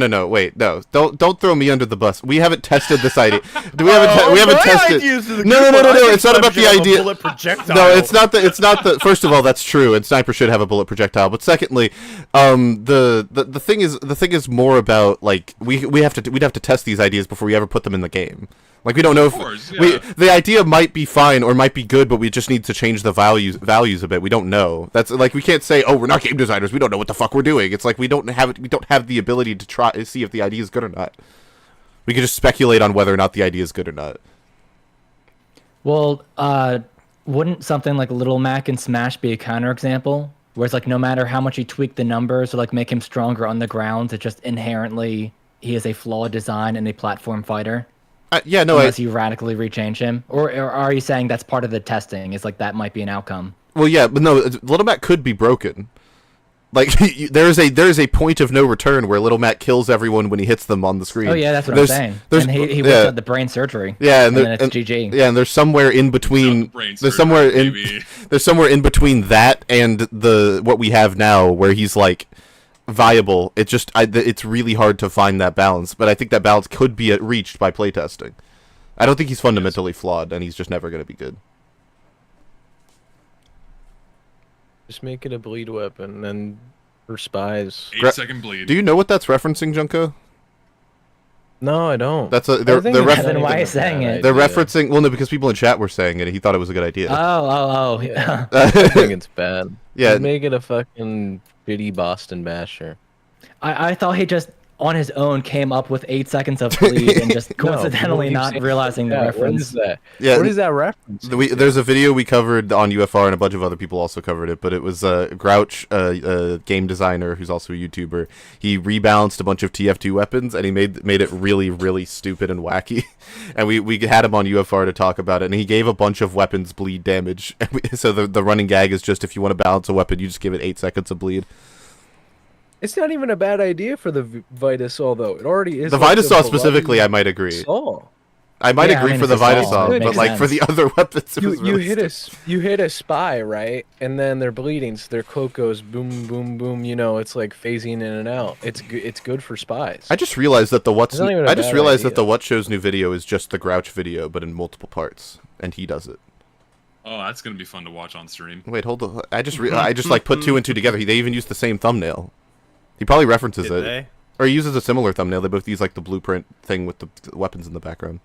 no. Wait, no. Don't throw me under the bus. We haven't tested this idea. We haven't tested. No. It's not about the idea. No, it's not the. It's not the. First of all, that's true, and sniper should have a bullet projectile. But secondly, the thing is more about like we'd have to test these ideas before we ever put them in the game. Like we don't know if the idea might be fine or might be good, but we just need to change the values a bit. We don't know. That's like we can't say, oh, we're not game designers. We don't know what the fuck we're doing. It's like we don't have the ability to try to see if the idea is good or not. We can just speculate on whether or not the idea is good or not. Well, wouldn't something like Little Mac in Smash be a counterexample? Where it's like no matter how much you tweak the numbers or like make him stronger on the ground, it just inherently he is a flawed design and a platform fighter. Yeah, no. Unless you radically rechange him, or are you saying that's part of the testing? Is like that might be an outcome? Well, yeah, but no. Little Mac could be broken. Like there is a point of no return where Little Mac kills everyone when he hits them on the screen. Oh yeah, that's what I'm saying. And he whips out the brain surgery. Yeah, and then it's GG. Yeah, and there's somewhere in between. There's somewhere in between that and what we have now, where he's like viable. It's really hard to find that balance, but I think that balance could be reached by playtesting. I don't think he's fundamentally flawed, and he's just never going to be good. Just make it a bleed weapon, and for spies. 8-second bleed. Do you know what that's referencing, Junko? No, I don't. They're Then why are you saying it? They're referencing. Well, no, because people in chat were saying it. And he thought it was a good idea. Oh. Yeah. I think it's bad. Yeah. Just make it a fucking shitty Boston Basher. I thought he just on his own came up with 8 seconds of bleed and just coincidentally not realizing the reference. What is that? Yeah, what is that reference? There's a video we covered on UFR, and a bunch of other people also covered it, but it was Grouch, a game designer who's also a YouTuber. He rebalanced a bunch of TF2 weapons, and he made it really, really stupid and wacky. And we had him on UFR to talk about it, and he gave a bunch of weapons bleed damage. So the running gag is just if you want to balance a weapon, you just give it 8 seconds of bleed. It's not even a bad idea for the Vitasol, though. It already is. The Vitasol specifically, I might agree. I might agree for the Vitasol, but like for the other weapons, you hit a spy, right? And then they're bleeding, so their cloak goes boom, boom, boom. You know, it's like phasing in and out. It's good for spies. I just realized that the What Show's new video is just the Grouch video, but in multiple parts, and he does it. Oh, that's gonna be fun to watch on stream. Wait, hold on. I just like put 2 and 2 together. They even used the same thumbnail. He probably references it. Or he uses a similar thumbnail. They both use like the blueprint thing with the weapons in the background.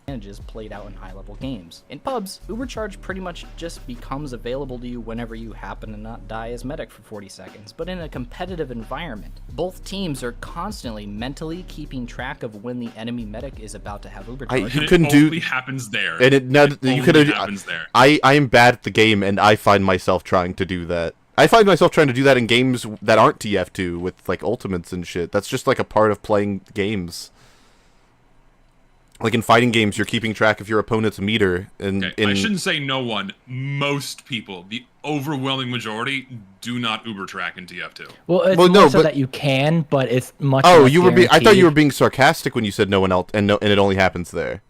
Advantages played out in high-level games. In pubs, Ubercharge pretty much just becomes available to you whenever you happen to not die as medic for 40 seconds. But in a competitive environment, both teams are constantly mentally keeping track of when the enemy medic is about to have Ubercharge. You couldn't do. It only happens there. And you could have. Happens there. I am bad at the game, and I find myself trying to do that. I find myself trying to do that in games that aren't TF2 with like ultimates and shit. That's just like a part of playing games. Like in fighting games, you're keeping track of your opponent's meter. I shouldn't say no one. Most people, the overwhelming majority, do not Uber track in TF2. Well, it's more so that you can, but it's much. Oh, you were being. I thought you were being sarcastic when you said no one else, and it only happens there.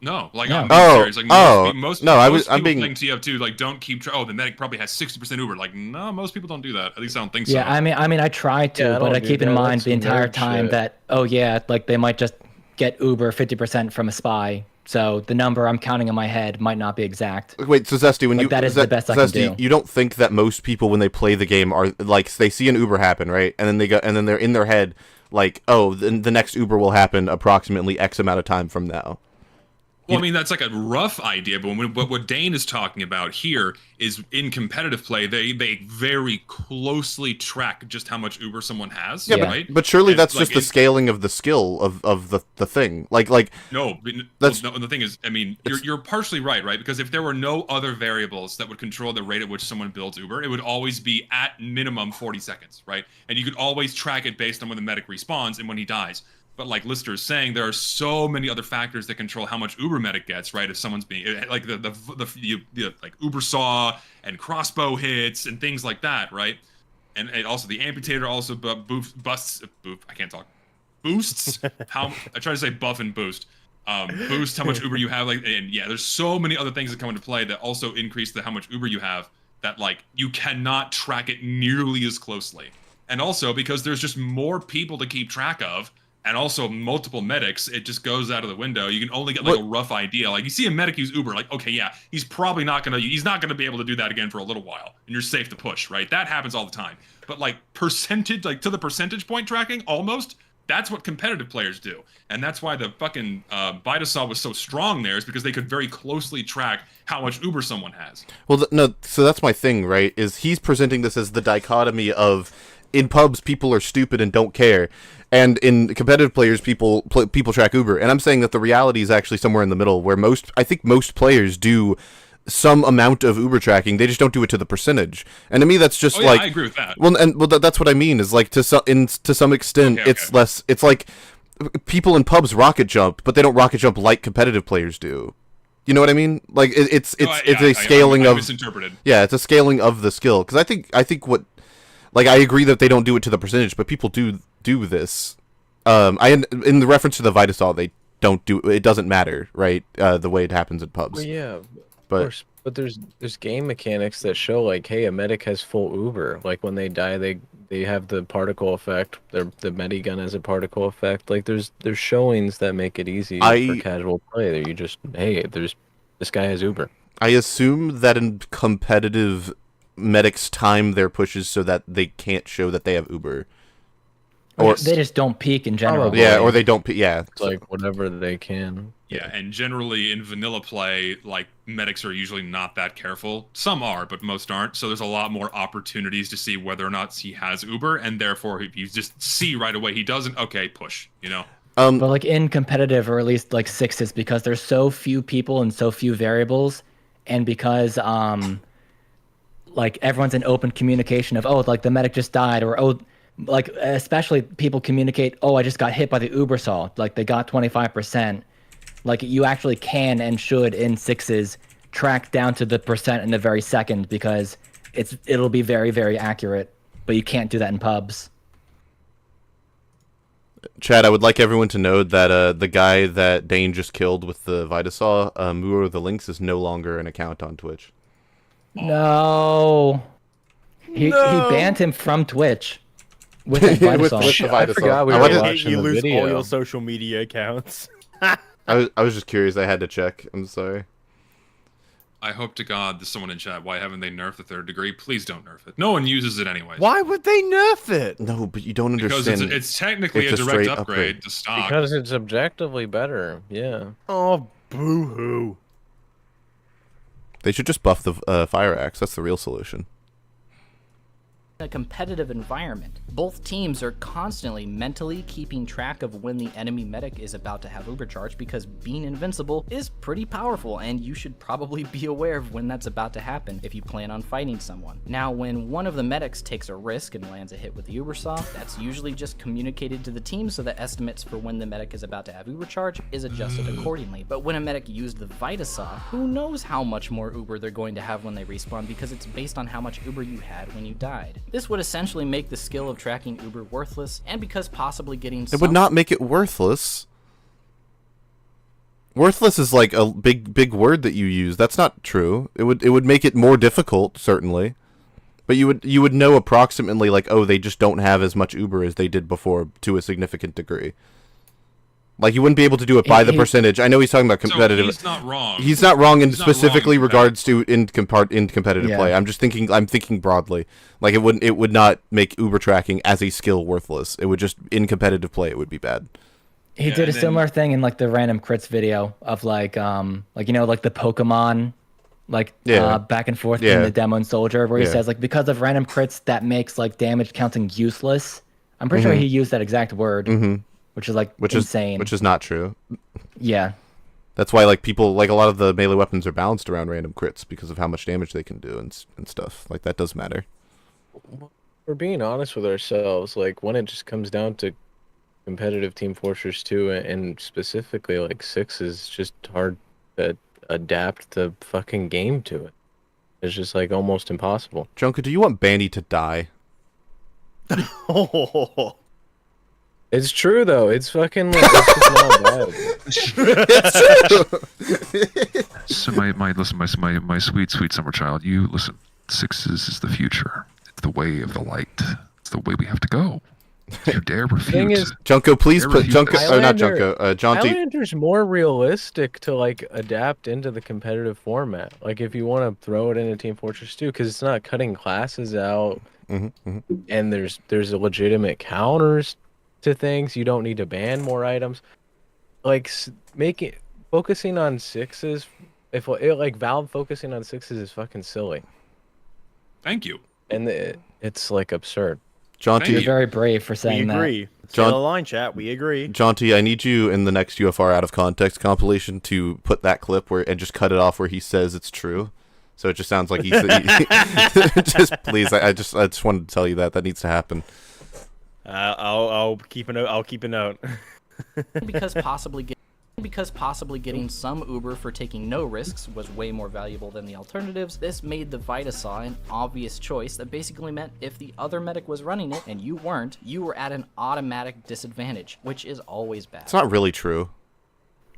No, like I'm being serious. Like most people being playing TF2 like don't keep track. Oh, the medic probably has 60% Uber. Like no, most people don't do that. At least I don't think so. Yeah, I mean, I try to, but I keep in mind the entire time that like they might just get Uber 50% from a spy. So the number I'm counting in my head might not be exact. Wait, so Zesty, when that is the best I can do. You don't think that most people when they play the game are like they see an Uber happen, right? And then they're in their head like, oh, the next Uber will happen approximately X amount of time from now. Well, I mean, that's like a rough idea, but what Dane is talking about here is in competitive play, they very closely track just how much Uber someone has, right? But surely that's just the scaling of the skill of the thing. No, the thing is, I mean, you're partially right? Because if there were no other variables that would control the rate at which someone builds Uber, it would always be at minimum 40 seconds, right? And you could always track it based on when the medic respawns and when he dies. But like Lister is saying, there are so many other factors that control how much Uber medic gets, right? If someone's being like the like Uber saw and crossbow hits and things like that, right? And also the amputator also busts. I can't talk. boosts how I try to say buff and boost. Boost how much Uber you have, like, and yeah, there's so many other things that come into play that also increase how much Uber you have, that like you cannot track it nearly as closely. And also because there's just more people to keep track of, and also multiple medics, it just goes out of the window. You can only get like a rough idea. Like you see a medic use Uber, like, okay, yeah, he's not gonna be able to do that again for a little while, and you're safe to push, right? That happens all the time. But like percentage, like to the percentage point tracking, almost, that's what competitive players do. And that's why the fucking Vitasaw was so strong there, is because they could very closely track how much Uber someone has. Well, no, so that's my thing, right? Is he's presenting this as the dichotomy of, in pubs, people are stupid and don't care, and in competitive players, people track Uber. And I'm saying that the reality is actually somewhere in the middle, where I think most players do some amount of Uber tracking. They just don't do it to the percentage. And to me, that's just like, I agree with that. Well, that's what I mean. Is like to some extent, it's less. It's like people in pubs rocket jump, but they don't rocket jump like competitive players do. You know what I mean? Like it's a scaling of misinterpreted. Yeah, it's a scaling of the skill. Because I think what, like, I agree that they don't do it to the percentage, but people do this. In the reference to the Vitasaw, they don't do it. Doesn't matter, right? The way it happens in pubs. Well, yeah, but, of course. But there's game mechanics that show like, hey, a medic has full Uber. Like when they die, they have the particle effect. The medigun has a particle effect. Like there's showings that make it easy for casual play. That you just, hey, this guy has Uber. I assume that in competitive, medics time their pushes so that they can't show that they have Uber. Or they just don't peak in general. Probably. Yeah, or they don't peak. Yeah, it's like whatever they can. Yeah, and generally in vanilla play, like, medics are usually not that careful. Some are, but most aren't. So there's a lot more opportunities to see whether or not he has Uber, and therefore if you just see right away he doesn't, okay, push, you know? But like in competitive, or at least like sixes, because there's so few people and so few variables, and because like everyone's in open communication of, oh, like the medic just died, or oh, like especially people communicate, oh, I just got hit by the Uber saw, like they got 25%. Like you actually can and should in sixes track down to the percent in the very second, because it'll be very, very accurate, but you can't do that in pubs. Chad, I would like everyone to know that the guy that Dane just killed with the Vitasaw, Moor the Lynx, is no longer an account on Twitch. No. He banned him from Twitch. With the Vitasaw. with the Vitasaw. I forgot we were watching you the lose video. all your social media accounts. I was just curious. I had to check. I'm sorry. I hope to God there's someone in chat. Why haven't they nerfed the third degree? Please don't nerf it. No one uses it anyway. Why would they nerf it? No, but you don't Because understand. it's technically It's a a direct straight upgrade to stock. Because it's objectively better. Yeah. Oh, boo-hoo. They should just buff the fire axe. That's the real solution. A competitive environment. Both teams are constantly mentally keeping track of when the enemy medic is about to have overcharge, because being invincible is pretty powerful, and you should probably be aware of when that's about to happen if you plan on fighting someone. Now, when one of the medics takes a risk and lands a hit with the Ubersaw, that's usually just communicated to the team so that estimates for when the medic is about to have Ubercharge is adjusted accordingly. But when a medic used the Vitasaw, who knows how much more Uber they're going to have when they respawn, because it's based on how much Uber you had when you died. This would essentially make the skill of tracking Uber worthless, and because possibly getting It would not make it worthless. Worthless is like a big word that you use. That's not true. It would make it more difficult, certainly. But you would know approximately, like, oh, they just don't have as much Uber as they did before to a significant degree. Like, you wouldn't be able to do it by the percentage. I know he's talking about competitive. So he's not wrong. He's not wrong in He's not specifically wrong in regards to in competitive play. I'm thinking broadly. Like, it would not make Uber tracking as a skill worthless. It would just, in competitive play, it would be bad. He did a similar thing in like the random crits video of like you know, like the Pokemon back and forth in the demo and Soldier, where he says like, because of random crits that makes like damage counting useless. I'm pretty sure he used that exact word. Which is like insane. Which is not true. Yeah. That's why like people, like a lot of the melee weapons are balanced around random crits because of how much damage they can do and stuff. Like that does matter. We're being honest with ourselves. Like when it just comes down to competitive Team Fortress 2 and specifically like 6 is just hard to adapt the fucking game to it. It's just like almost impossible. Junker, do you want Bandy to die? It's true though. It's fucking like it's just not bad. It's true. So my sweet summer child, you listen. Sixes is the future. It's the way of the light. It's the way we have to go. If you dare refute. Thing is, Junko, please put Junko. Oh, not Highlander- Junko. Jaunty. Highlander's more realistic to like adapt into the competitive format. Like if you want to throw it into Team Fortress 2, because it's not cutting classes out, and there's a legitimate counters to things. You don't need to ban more items. Like focusing on sixes, like Valve focusing on sixes is fucking silly. Thank you. And it's like absurd. Jaunty, You're very brave for We saying that. agree. John the line, chat. We agree. Jaunty, I need you in the next UFR out of context compilation to put that clip and just cut it off where he says it's true. So it just sounds like he's just please. I just wanted to tell you that needs to happen. I'll keep a note. I'll keep a note. because possibly getting some Uber for taking no risks was way more valuable than the alternatives, this made the Vitasaw an obvious choice that basically meant if the other medic was running it and you weren't, you were at an automatic disadvantage, which is always bad. It's not really true.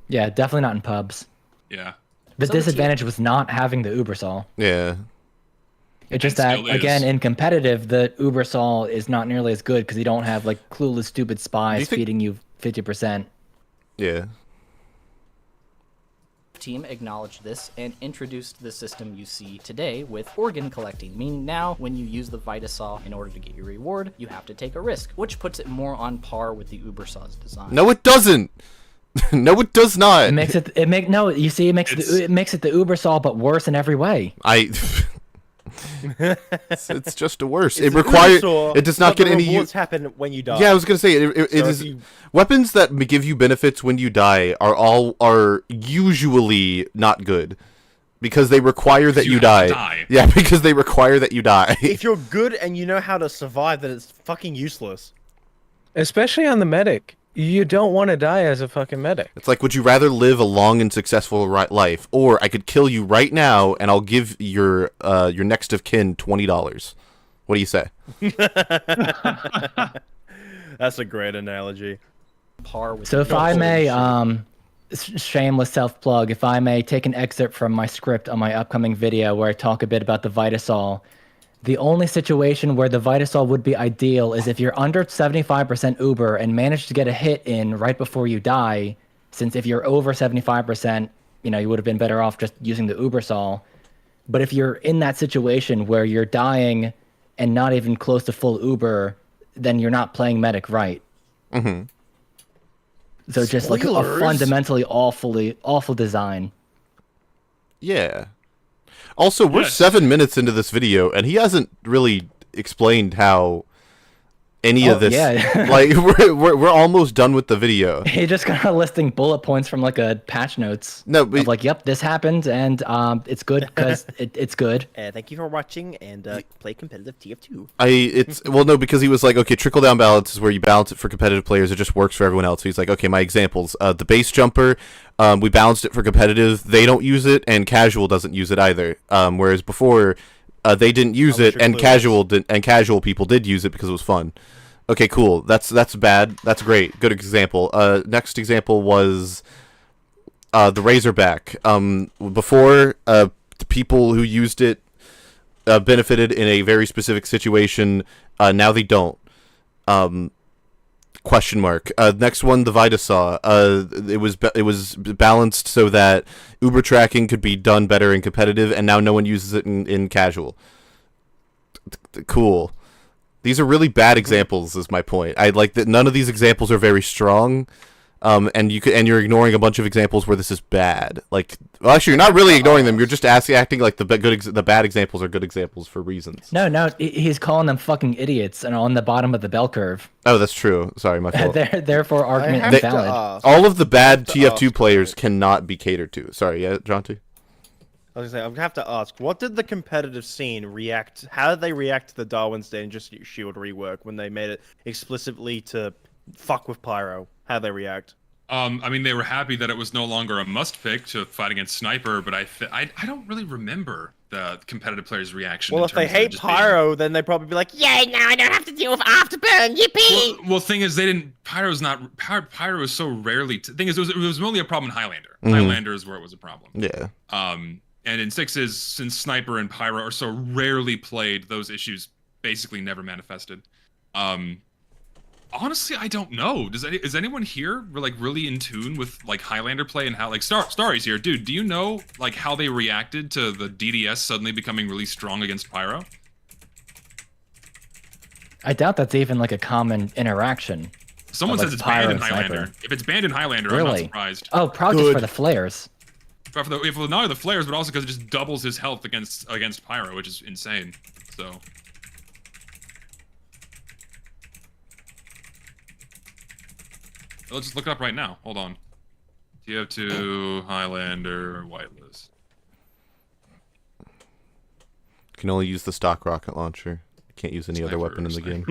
Yeah, definitely not in pubs. Yeah. The So disadvantage was not having the Ubersol. Yeah. It's just It that, still is. again, in competitive, the Ubersol is not nearly as good because you don't have, like, clueless, stupid spies feeding you 50%. Yeah. Team acknowledged this and introduced the system you see today with organ collecting, meaning now when you use the Vitasaw in order to get your reward, you have to take a risk, which puts it more on par with the Ubersaw's design. No, it doesn't. No, it does not. It makes it it makes it the Ubersol but worse in every way. It's just a worse. It's It requires. Ubersol, It does not but get the any. rewards happen when you die. Yeah, I was gonna say it So is if you- weapons that give you benefits when you die are usually not good because they require that you have to die. die. Yeah, because they require that you die. If you're good and you know how to survive, then it's fucking useless. Especially on the medic. You don't want to die as a fucking medic. It's like, would you rather live a long and successful life, or I could kill you right now and I'll give your next of kin $20? What do you say? That's a great analogy. So if I may, shameless self-plug, if I may take an excerpt from my script on my upcoming video where I talk a bit about the Vitasol, the only situation where the Vitasol would be ideal is if you're under 75% Uber and manage to get a hit in right before you die, since if you're over 75%, you would have been better off just using the Ubersol. But if you're in that situation where you're dying and not even close to full Uber, then you're not playing medic right. Mm-hmm. So just like a Spoilers. fundamentally awful design. Yeah. Also, we're 7 minutes into this video, and he hasn't really explained how any of this. Yeah. Like we're almost done with the video. He just kind of listing bullet points from like a patch notes. No, of but like, yep, this happened, and it's good because it's good. Thank you for watching, and play competitive TF2. No, because he was like, okay, trickle down balance is where you balance it for competitive players. It just works for everyone else. So he's like, okay, my examples: the base jumper, we balanced it for competitive. They don't use it, and casual doesn't use it either. Whereas before, they didn't use it, and casual people did use it because it was fun. Okay, cool. That's bad. That's great. Good example. Next example was the Razorback. Before, the people who used it benefited in a very specific situation. Now they don't. Question mark. Next one, the Vitasaw. It was balanced so that Uber tracking could be done better in competitive, and now no one uses it in casual. Cool. These are really bad examples, is my point. I like that none of these examples are very strong, and you're ignoring a bunch of examples where this is bad. Like, well, actually, you're not really ignoring them. You're just acting like the bad examples are good examples for reasons. No, he's calling them fucking idiots and on the bottom of the bell curve. Oh, that's true. Sorry, my fault. Therefore, argument have to invalid. ask. All of the bad I have to TF2 ask, players cannot be catered to. Sorry, yeah, Jaunty? I was gonna say, I'm gonna have to ask, what did the competitive scene react? How did they react to the Darwin's Day and Just Shield rework when they made it explicitly to fuck with Pyro? How'd they react? I mean, they were happy that it was no longer a must pick to fight against Sniper, but I don't really remember the competitive players' reaction. Well, in if they terms of hate just being- Pyro, then they probably be like, "Yay! Now I don't have to deal with Afterburn. Yippee!" Well, thing is, they didn't. Pyro's not. Pyro is so rarely. Thing is, it was only a problem in Highlander. Highlander is where it was a problem. Yeah. And in sixes, since Sniper and Pyro are so rarely played, those issues basically never manifested. Honestly, I don't know. Is anyone here like really in tune with like Highlander play and how like Starry's here, dude? Do you know like how they reacted to the DDS suddenly becoming really strong against Pyro? I doubt that's even like a common interaction. Someone like says it's Pyro banned in and Highlander. Sniper. If it's banned in Highlander, I'm not Really? surprised. Oh, probably just for the flares. But if not only the flares, but also because it just doubles his health against Pyro, which is insane. So. Let's just look it up right now. Hold on. TF2 Highlander whitelist. Can only use the stock rocket launcher. Can't use any other weapon in the game.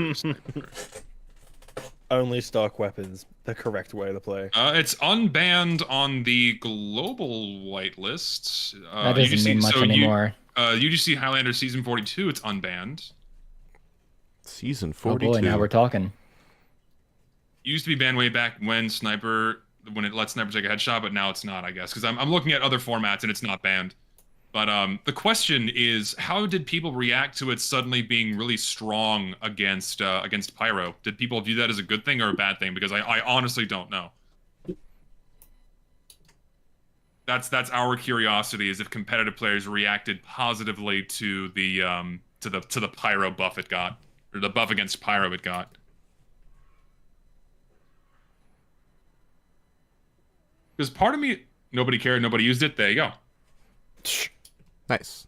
Only stock weapons, the correct way to play. It's unbanned on the global whitelist. That doesn't mean much anymore. UGC Highlander Season 42, it's unbanned. Season 42. Oh boy, now we're talking. Used to be banned way back when it let Sniper take a headshot, but now it's not, I guess. Because I'm looking at other formats and it's not banned. But the question is, how did people react to it suddenly being really strong against Pyro? Did people view that as a good thing or a bad thing? Because I honestly don't know. That's our curiosity, is if competitive players reacted positively to the Pyro buff it got, or the buff against Pyro it got. Because part of me, nobody cared, nobody used it. There you go. Nice.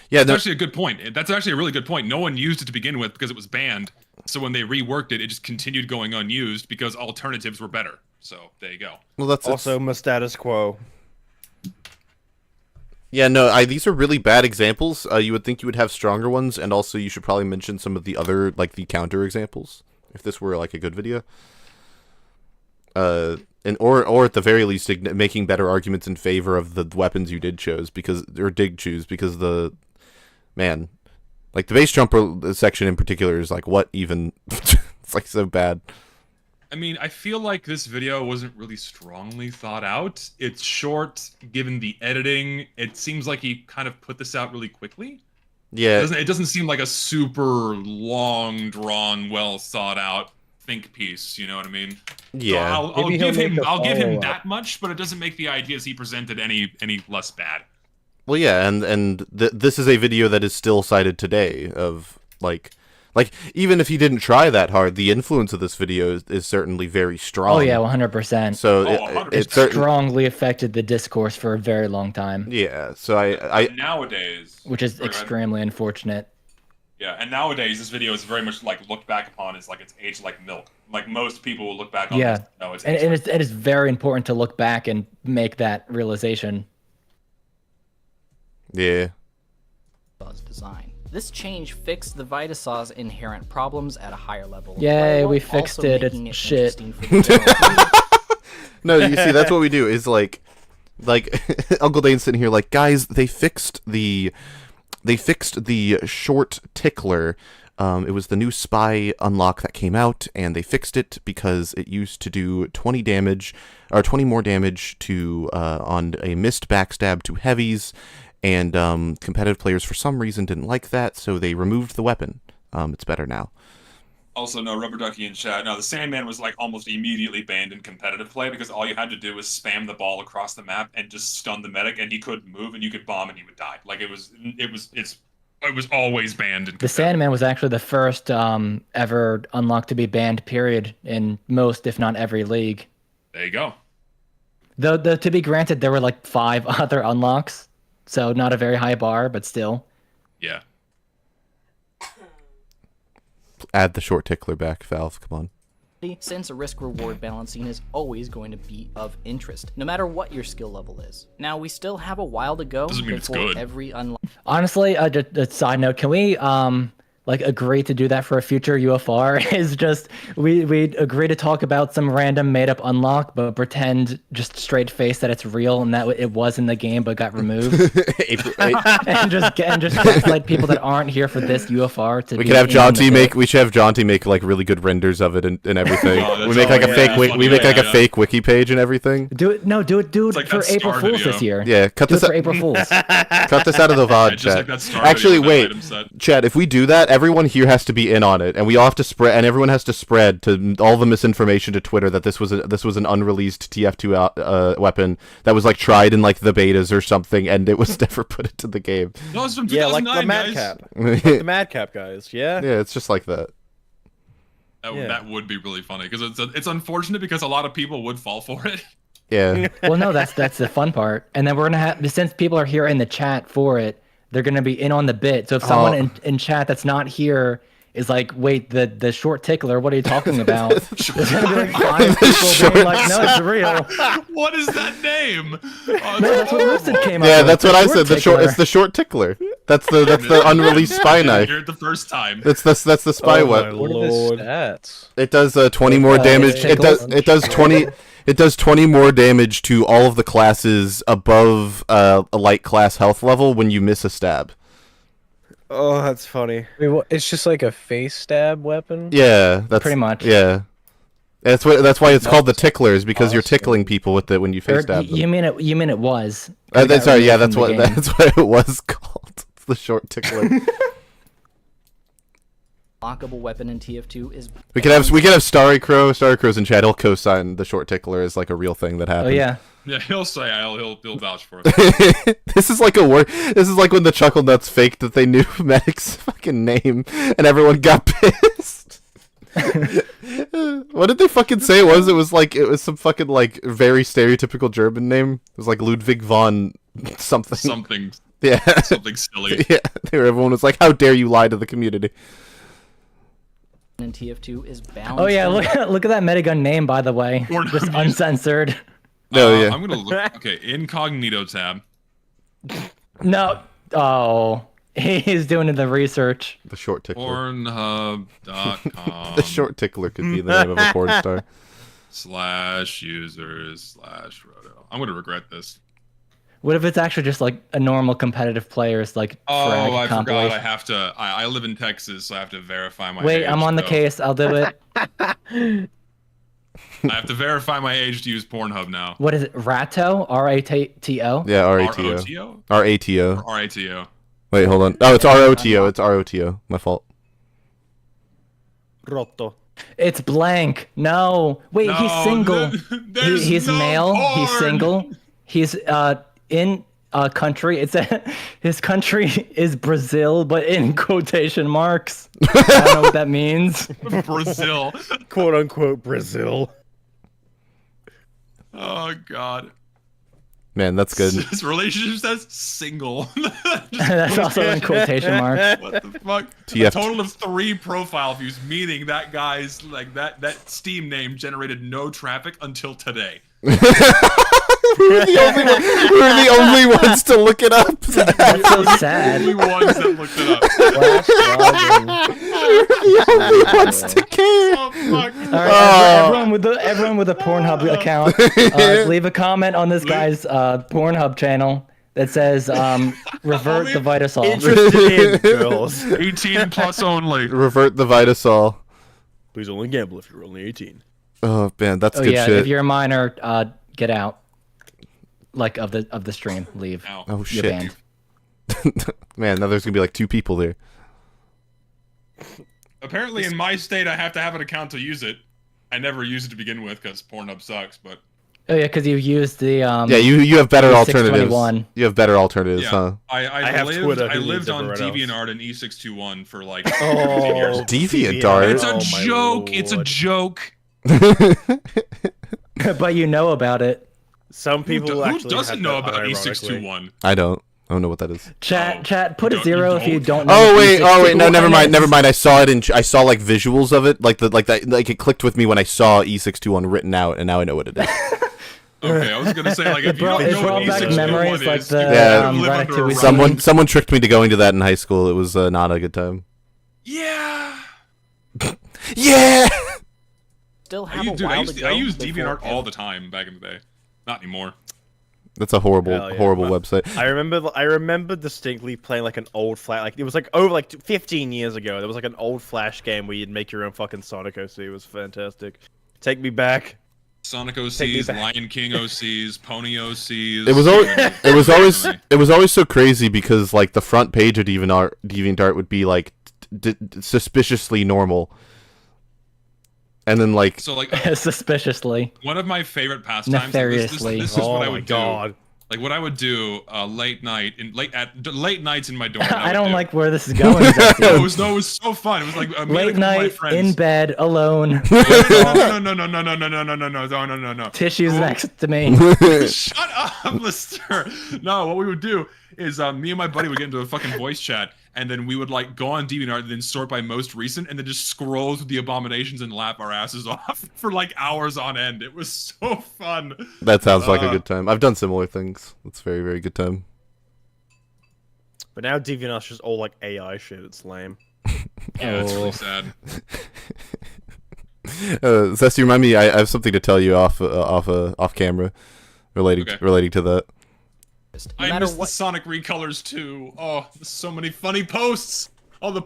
Yeah, that's actually a good point. That's actually a really good point. No one used it to begin with because it was banned. So when they reworked it, it just continued going unused because alternatives were better. So there you go. Well, that's also my status quo. Yeah, no, these are really bad examples. You would think you would have stronger ones, and also you should probably mention some of the other, like, the counter examples, if this were, like, a good video. Or at the very least, making better arguments in favor of the weapons you did choose, because man, like the base jumper section in particular is like, what even? It's like so bad. I mean, I feel like this video wasn't really strongly thought out. It's short, given the editing. It seems like he kind of put this out really quickly. Yeah. It doesn't seem like a super long, drawn, well thought out think piece, you know what I mean? Yeah. So I'll give him that much, but it doesn't make the ideas he presented any less bad. Well, yeah, and this is a video that is still cited today of like even if he didn't try that hard, the influence of this video is certainly very strong. Oh yeah, 100%. So it strongly affected the discourse for a very long time. Yeah. So I nowadays, which is extremely unfortunate. Yeah, and nowadays this video is very much like looked back upon as like it's aged like milk. Like most people will look back on this. No, it's and it is very important to look back and make that realization. Yeah. Design. This change fixed the Vitasaw's inherent problems at a higher level. Yay, we fixed it. It's shit. No, you see, that's what we do. Is like Uncle Dane's sitting here like, guys, they fixed the short tickler. It was the new spy unlock that came out, and they fixed it because it used to do 20 more damage to on a missed backstab to heavies, and competitive players for some reason didn't like that, so they removed the weapon. It's better now. Also, no, Rubber Ducky in chat. No, the Sandman was like almost immediately banned in competitive play because all you had to do was spam the ball across the map and just stun the medic, and he couldn't move, and you could bomb and he would die. Like it was always banned. The Sandman was actually the first ever unlock to be banned, period, in most, if not every league. There you go. Though, to be granted, there were like 5 other unlocks, so not a very high bar, but still. Yeah. Add the short tickler back, Valve. Come on. Since risk-reward balancing is always going to be of interest, no matter what your skill level is. Now, we still have a while to go Doesn't mean before it's good. every unlock. Honestly, a side note, can we like agree to do that for a future UFR is just we agree to talk about some random made up unlock, but pretend just straight face that it's real and that it was in the game but got removed, and just gaslight people that aren't here for this UFR to. We could have Jaunty make. We should have Jaunty make like really good renders of it and everything. We make like a fake. We make like a fake wiki page and everything. Do it like for April Fools this year. Yeah, cut this for April Fools. Cut this out of the VOD, chat. Actually, wait, chat. If we do that, everyone here has to be in on it, and we all have to spread, and everyone has to spread to all the misinformation to Twitter that this was an unreleased TF2 weapon that was like tried in like the betas or something, and it was never put into the game. No, it's from 2009, like the Madcap, like the Madcap guys. Yeah. Yeah, it's just like that. That would be really funny because it's unfortunate because a lot of people would fall for it. Yeah. Well, no, that's the fun part, and then we're gonna have, since people are here in the chat for it, they're going to be in on the bit. So if someone in chat that's not here is like, wait, the short tickler, what are you talking about? There's going to be like 5 people being like, no, it's real. What is that name? No, that's what Lucid came up with. Yeah, that's what I said. It's the short tickler. That's the unreleased spy knife. Hear it the first time. That's the spy weapon. What are the stats? It does 20 more damage. It does 20. It does 20 more damage to all of the classes above a light class health level when you miss a stab. Oh, that's funny. Wait, well, it's just like a face stab weapon? Yeah, that's pretty much. Yeah, that's why it's called the ticklers, because you're tickling people with it when you face stab them. You mean it was? Sorry, yeah, that's what it was called. It's the short tickler. Lockable weapon in TF2 is. We could have Starry Crow. Starry Crow's in chat. He'll co-sign the short tickler as like a real thing that happened. Oh yeah. Yeah, he'll say he'll vouch for it. This is like This is like when the Chuckle Nuts faked that they knew Medic's fucking name, and everyone got pissed. What did they fucking say it was? It was some fucking like very stereotypical German name. It was like Ludwig von something. Something. Yeah. Something silly. Yeah. Everyone was like, "How dare you lie to the community?" in TF2 is balanced. Oh yeah, look at that Metagun name, by the way. Just uncensored. No, yeah. I'm gonna look. Okay, incognito tab. No. Oh, he's doing the research. The short tickler. Pornhub.com. The short tickler could be the name of a porn star. /users/roto. I'm gonna regret this. What if it's actually just like a normal competitive player's like frag I compilation? forgot. I have to. I live in Texas, so I have to verify my. Wait, age, I'm on the case. I'll do it. I have to verify my age to use Pornhub now. What is it? Rato? R-A-T-O? Yeah, R-A-T-O. R-A-T-O. R-A-T-O. Wait, hold on. Oh, it's R-O-T-O. It's R-O-T-O. My fault. Roto. It's blank. No. Wait, No, he's single. He's no male. porn. He's single. He's in a country. His country is Brazil, but in quotation marks. I don't know what that means. Brazil. Quote unquote Brazil. Oh God. Man, that's good. His relationship says single. That's also in quotation marks. What the fuck? TF. A total of 3 profile views, meaning that guy's like that Steam name generated no traffic until today. Who are the only ones to look it up? That's so sad. The only ones that looked it up. The only ones to care. Oh, fuck. All right, everyone with a Pornhub account, leave a comment on this guy's Pornhub channel that says "revert the Vitasol." Interested in girls. 18 plus only. Revert the Vitasol. Please only gamble if you're only 18. Oh man, that's good yeah, shit. if you're a minor, get out. Like of the stream, leave. Ow. Oh You're shit. banned. Man, now there's gonna be like 2 people there. Apparently, in my state, I have to have an account to use it. I never use it to begin with because Pornhub sucks. But Oh yeah, because you used the Yeah, you have better alternatives. E621. You have better alternatives, yeah, huh? I have Twitter, I who lived needs on everyone else? DeviantArt and E621 for like 15 Oh, years. DeviantArt. It's a Oh, my joke. It's a lord. joke. but you know about it. Some people Who actually doesn't had know that about unironically. E621? I don't know what that is. Chat, put a You 0 if you don't know. Oh what wait, E621 no, never mind. is. I saw it I saw like visuals of it, like it clicked with me when I saw E621 written out, and now I know what it is. Okay, I was gonna say like if you don't It know what brought back E621 memories is, like you the Yeah. live Red under a Activity rock. Someone tricked me to going to that in high school. It was not a good time. Yeah. Yeah. Still I have used, a while to go. I used before DeviantArt all the time back in the day. Not anymore. That's a horrible, Hell yeah. horrible But website. I remember distinctly playing like an old Flash. Like it was like over like 15 years ago. There was like an old Flash game where you'd make your own fucking Sonic OC. It was fantastic. Take me back. Sonic me OCs, back. Lion King OCs, Pony OCs. It was always so crazy because like the front page of DeviantArt would be like suspiciously normal, and then like So like Suspiciously. one of my favorite pastimes. Nefariously. This is Oh what I my would God. do. Like what I would do late night late nights in my dorm. I don't like where this is going. Zesty. It was so fun. It was like me Late and my night, friends. in bed, alone. No. Tissues next to me. Shut up, Lister. No, what we would do is me and my buddy would get into a fucking voice chat, and then we would like go on DeviantArt and then sort by most recent, and then just scroll through the abominations and laugh our asses off for like hours on end. It was so fun. that sounds like a good time. I've done similar things. It's a very, very good time. But now DeviantArt's just all like AI shit. It's lame. Yeah, it's really sad. Zesty, remind me. I have something to tell you off camera, relating to that. No I matter miss the what. Sonic recolors too. Oh, there's so many funny posts. All the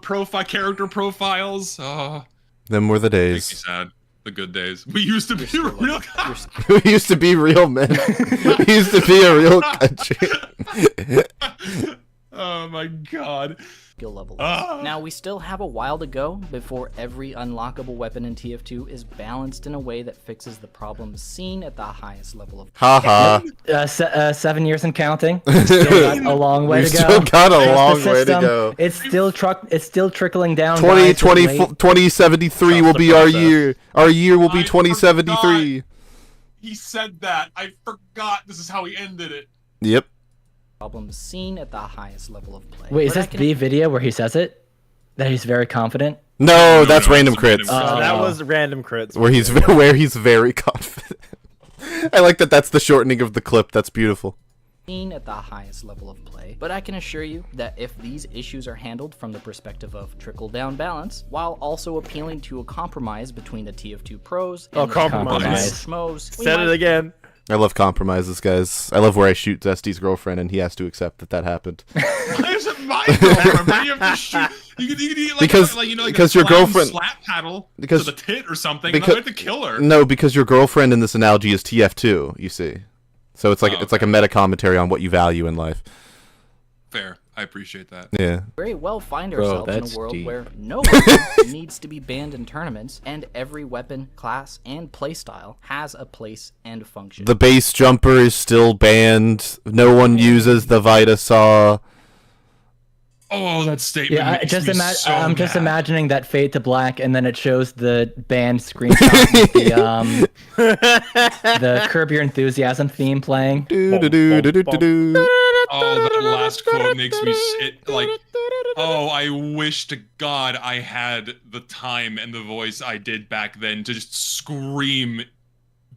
character profiles. Oh, Them were the makes me days. sad. The good days. We used to be real. We used to be real men. We used to be a real country. Oh my god. Skill level. Ah. Now we still have a while to go before every unlockable weapon in TF2 is balanced in a way that fixes the problems seen at the highest level of. Haha. 7 years and counting. Still got a long way We to go. still got a Trust the long way to system. go. It's still trickling down. 2073 will be our year. Our year will be 2073. He said that. I forgot. This is how he ended it. Yep. Problems seen at the highest level of play. Wait, is But I this can- the video where he says it? That he's very confident? No, that's no, random it's random crits. crits. That was random crits. Where he's very confident. I like that. That's the shortening of the clip. That's beautiful. Seen at the highest level of play, but I can assure you that if these issues are handled from the perspective of trickle-down balance, while also appealing to a compromise between the TF2 pros and the compromise. schmoes, we Said might it again. I love compromises, guys. I love where I shoot Zesty's girlfriend and he has to accept that happened. Why is it my girlfriend? Why do you have to shoot? You could like, Because- like, you know, like because a your clown girlfriend- slap paddle because- to the tit or something. because- No, you have to kill her. No, because your girlfriend in this analogy is TF2, you see. So it's like Oh, it's like a meta commentary on what you value in life. Fair. I appreciate that. Yeah. very well find Bro, ourselves in that's a world deep. where no weapon needs to be banned in tournaments, and every weapon, class, and playstyle has a place and function. The base jumper is still banned. No one uses the Vita Saw. Oh, that statement Yeah, makes me so I'm just mad. imagining that fade to black, and then it shows the band screenshot with the Curb Your Enthusiasm theme playing. Do-do-do-do-do-do. Oh, that last quote makes me like. Oh, I wish to God I had the time and the voice I did back then to just scream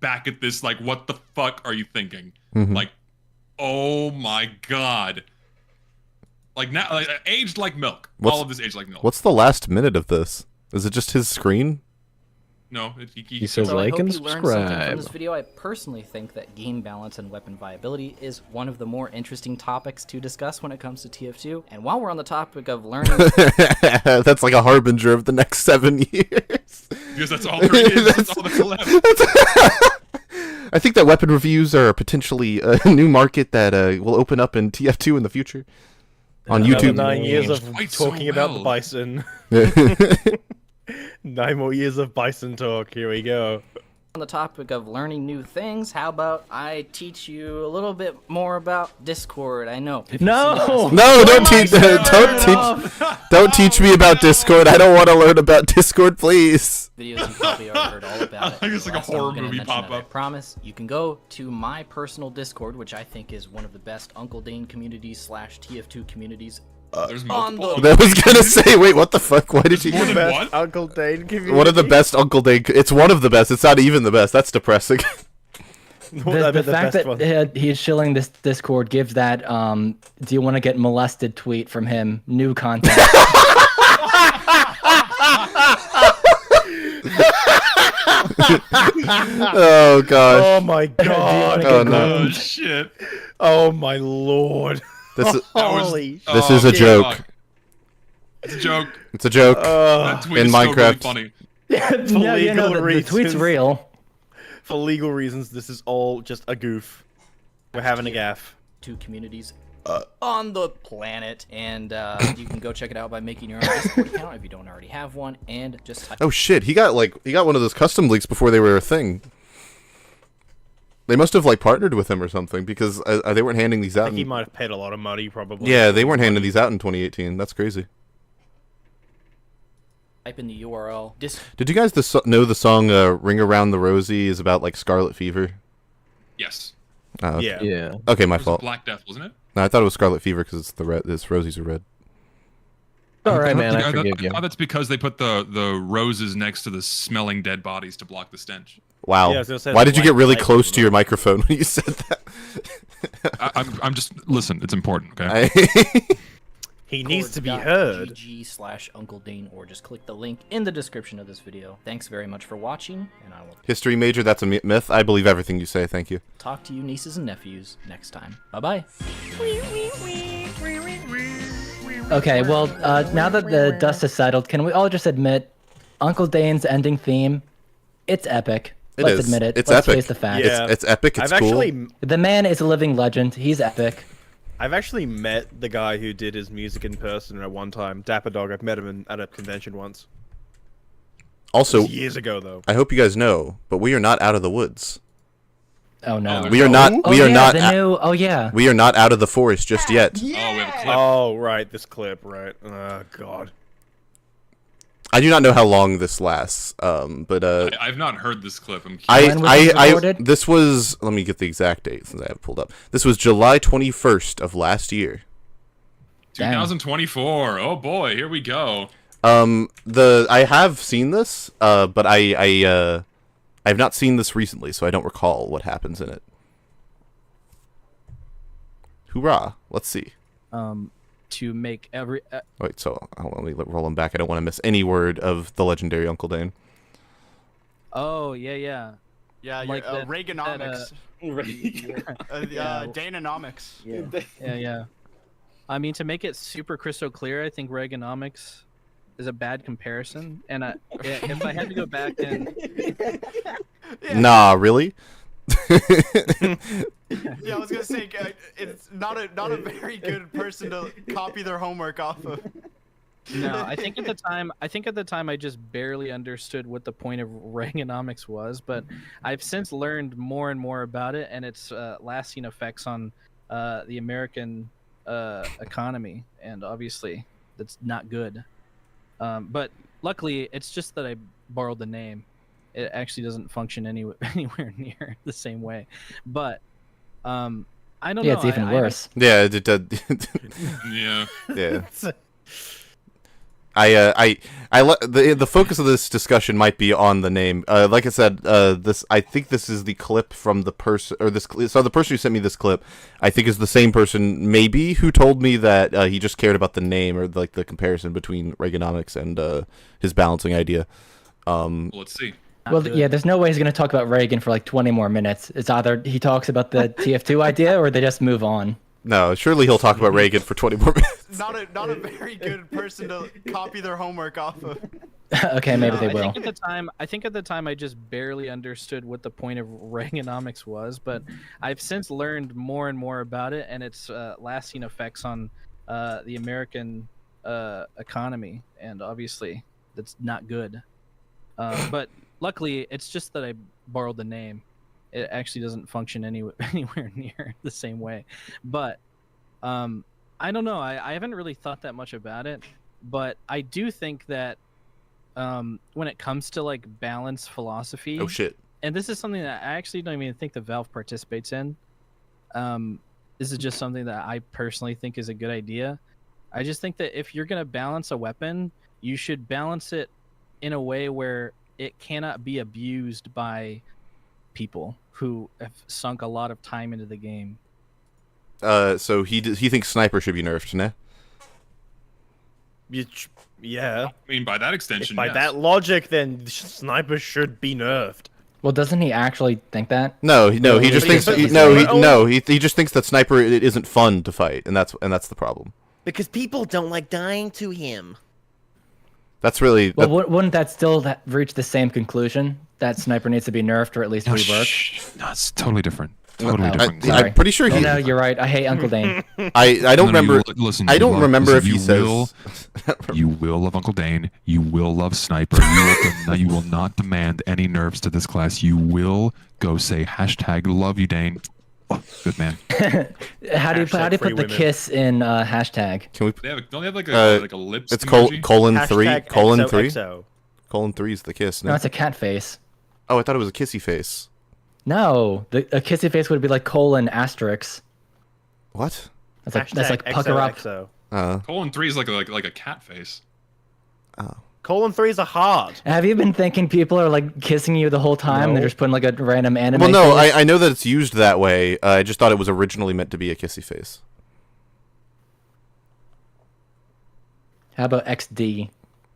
back at this. Like, what the fuck are you thinking? Mhm. Like, oh my God. Like now, like, aged like milk. All of this aged like milk. What's the last minute of this? Is it just his screen? No, He says So I like hope and you learned something from subscribe. this video. I personally think that game balance and weapon viability is one of the more interesting topics to discuss when it comes to TF2. And while we're on the topic of learning, That's like a harbinger of the next 7 years. because that's all there is. That's all that's left. I think that weapon reviews are potentially a new market that will open up in TF2 in the future. On Another YouTube. 9 years of Quite so talking about the well. bison. 9 more years of bison talk. Here we go. on the topic of learning new things, how about I teach you a little bit more about Discord? I know. if you've seen No! us- No, don't teach me about Discord. I don't want to learn about Discord, please. Videos you probably already heard all about it. I guess like a Last time I'm horror gonna movie mention pop it, I up. promise. You can go to my personal Discord, which I think is one of the best Uncle Dane communities / TF2 communities. There's On multiple. the- I was gonna say, wait, what the fuck? Why did you? More than Best one? Uncle Dane community. One of the best Uncle Dane. It's one of the best. It's not even the best. That's depressing. The fact that he's shilling this Discord gives that do you want to get molested tweet from him new content. Oh gosh. Oh my god. Oh no. Oh shit. Oh my lord. This is Holy this is a joke. Fuck. It's a joke. It's a joke. That tweet in is still Minecraft. really funny. Yeah, you know, the tweet's reasons. real. For legal reasons, this is all just a goof. We're having a gaff. 2 communities on the planet, and you can go check it out by making your own Discord account if you don't already have one, and just type Oh shit, he got one of those custom leaks before they were a thing. They must have like partnered with him or something because they weren't handing these I out. think he might have paid a lot of money, probably. Yeah, they weren't handing these out in 2018. That's crazy. type in the URL. Did you guys know the song "Ring Around the Rosie" is about like scarlet fever? Yes. Okay. Yeah. Yeah. Okay, my It was fault. Black Death, wasn't it? No, I thought it was scarlet fever because it's the red. This rosies are red. All right, man. I thought- forgive you. I thought that's because they put the roses next to the smelling dead bodies to block the stench. Wow. Yeah, I was gonna say Why the did you get black really light close was to your microphone when you said that? I'm just listen. It's important, okay? He needs to be heard. GG/Uncle Dane, or just click the link in the description of this video. Thanks very much for watching, and I will History major, that's a myth. I believe everything you say. Thank you. talk to you nieces and nephews next time. Bye-bye. Okay, well, now that the dust has settled, can we all just admit Uncle Dane's ending theme? It's epic. It Let's is. admit it. It's Let's epic. face the facts. Yeah. It's epic. It's I've cool. actually The man is a living legend. He's epic. I've actually met the guy who did his music in person at one time. Dapper Dog. I've met him at a convention once. Also, Years ago, though. I hope you guys know, but we are not out of the woods. Oh no. Oh, We are not. Oh, We are yeah, not. the new. Oh yeah. We are not out of the forest just yet. Oh, we have a clip. Oh, right. This clip, right. Oh, God. I do not know how long this lasts. But I've not heard this clip. I'm curious. When was this recorded? this was. Let me get the exact date since I have it pulled up. This was July 21st of last year. 2024. Oh boy, here we go. I have seen this, but I have not seen this recently, so I don't recall what happens in it. Hoorah! Let's see. To make every Wait, so hold on, let me roll them back. I don't want to miss any word of the legendary Uncle Dane. oh yeah Yeah, Like like that- Reaganomics. Yeah. Daneonomics. yeah. I mean, to make it super crystal clear, I think Reaganomics is a bad comparison, and if I had to go back and Nah, really? Yeah, I was gonna say it's not a very good person to copy their homework off of. no, I think at the time I just barely understood what the point of Reaganomics was, but I've since learned more and more about it and its lasting effects on the American economy, and obviously that's not good. But luckily, it's just that I borrowed the name. It actually doesn't function anywhere near the same way. But I don't know. Yeah, it's even worse. Yeah, Yeah. yeah. The focus of this discussion might be on the name. Like I said, I think this is the clip from the person, so the person who sent me this clip, I think is the same person maybe who told me that he just cared about the name or like the comparison between Reaganomics and his balancing idea. Let's see. Well, yeah, there's no way he's going to talk about Reagan for like 20 more minutes. It's either he talks about the TF2 idea or they just move on. No, surely he'll talk about Reagan for 20 more minutes. Not a very good person to copy their homework off of. Okay, maybe they I will. think at the time I just barely understood what the point of Reaganomics was, but I've since learned more and more about it and its lasting effects on the American economy, and obviously that's not good. But luckily, it's just that I borrowed the name. It actually doesn't function anywhere near the same way. But I don't know. I haven't really thought that much about it, but I do think that when it comes to like balance philosophy, Oh shit. and this is something that I actually don't even think the Valve participates in. This is just something that I personally think is a good idea. I just think that if you're going to balance a weapon, you should balance it in a way where it cannot be abused by people who have sunk a lot of time into the game. So he thinks sniper should be nerfed, nah? Yeah. I mean, by that extension, By yes. that logic, then snipers should be nerfed. Well, doesn't he actually think that? No, he just thinks he just thinks that sniper it isn't fun to fight, and that's the problem. Because people don't like dying to him. That's really. Well, wouldn't that still reach the same conclusion? That sniper needs to be nerfed or at least reworked? No, it's totally different. I'm pretty sure he. No, you're right. I hate Uncle Dane. I don't remember. Listen, I don't remember if he will, says. You will love Uncle Dane. You will love Sniper. You will not demand any nerfs to this class. You will go say hashtag love you, Dane. Oh, good man. How do you put the kiss in hashtag? Can we? Don't they have like a lips? It's emoji? :3 : :3 is the kiss. No, it's a cat face. Oh, I thought it was a kissy face. No, a kissy face would be like : asterisk. What? That's like pucker up. :3 is like a cat face. Oh. :3 is a heart. Have you been thinking people are like kissing you the whole time? No. They're just putting like a random anime. Well, no, face? I know that it's used that way. I just thought it was originally meant to be a kissy face. How about XD?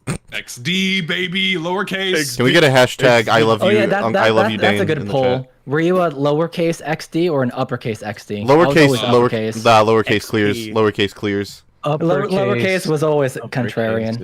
XD baby, lowercase. Can we get a hashtag I love you? I love you, Dane. That's a good poll. Were you a lowercase XD or an uppercase XD? Lowercase, uppercase. Clears. Lowercase clears. Lowercase was always contrarian.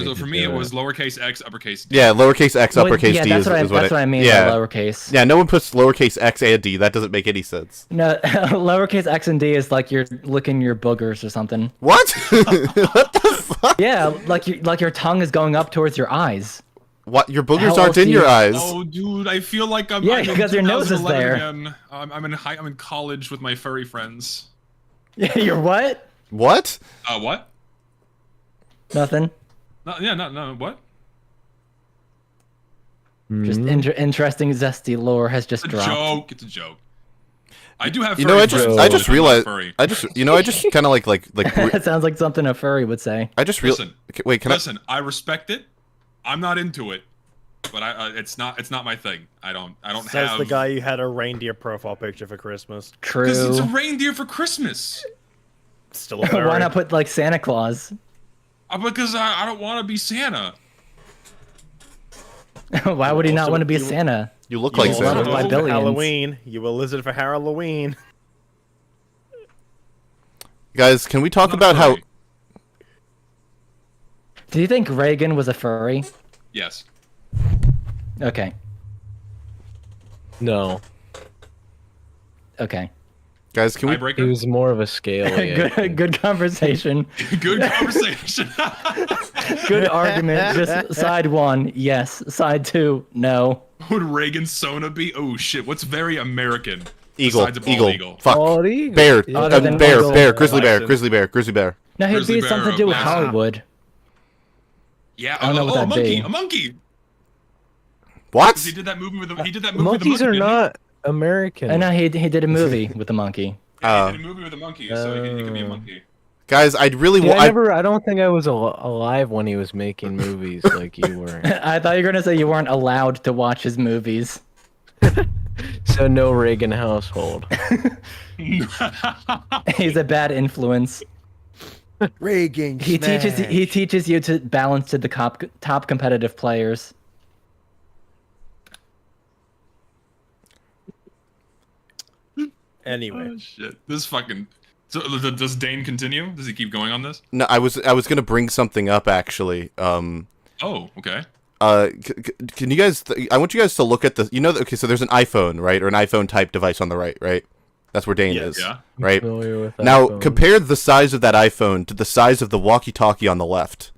So for me it was lowercase x, uppercase D. Yeah, lowercase x, uppercase D is what that's what I mean yeah. by lowercase. Yeah, no one puts lowercase x and D. That doesn't make any sense. No, lowercase x and D is like you're licking your boogers or something. What? What the fuck? Yeah, like your tongue is going up towards your eyes. What? Your boogers aren't in your eyes. Oh, dude, I feel like I'm. Yeah, I'm because your nose is there. Again. I'm in college with my furry friends. Yeah, you're what? What? What? Nothing. No, what? Just interesting zesty lore has just dropped. It's a joke. I do have. You know, I just realized. I just kind of like. It sounds like something a furry would say. I just realized. Wait, listen. I respect it. I'm not into it, but it's not my thing. I don't Says have. the guy who had a reindeer profile picture for Christmas. True. Because it's a reindeer for Christmas. Still a furry. Why not put like Santa Claus? Because I don't want to be Santa. Why would he not want to be Santa? You look like Santa. Halloween. You were lizard for Halloween. Guys, can we talk about how? Do you think Reagan was a furry? Yes. Okay. No. Okay. Guys, can we? He was more of a scale. Good conversation. Good conversation. Good argument. Just side one, yes. Side two, no. Would Reagan Sona be? Oh shit! What's very American? Eagle. Besides a bald eagle. Fuck. Bald eagle. Bear. Bear. Grizzly bear. No, he'd be something to do with Hollywood. Yeah. I don't know what that'd be. A monkey. What? He did that movie with the. He did that movie. Monkeys are not American. I know he did a movie with the monkey. Yeah, he did a movie with a monkey, so he could be a monkey. Guys, I'd really want. I don't think I was alive when he was making movies like you were. I thought you were gonna say you weren't allowed to watch his movies. So no Reagan household. He's a bad influence. Reagan. He teaches you to balance to the top competitive players. Anyway. Oh, shit. This fucking. So does Dane continue? Does he keep going on this? No, I was gonna bring something up actually. Oh, okay. Can you guys? I want you guys to look at the. Okay, so there's an iPhone, right, or an iPhone type device on the right. That's where Dane is. Yeah. Right. Now compare the size of that iPhone to the size of the walkie-talkie on the left.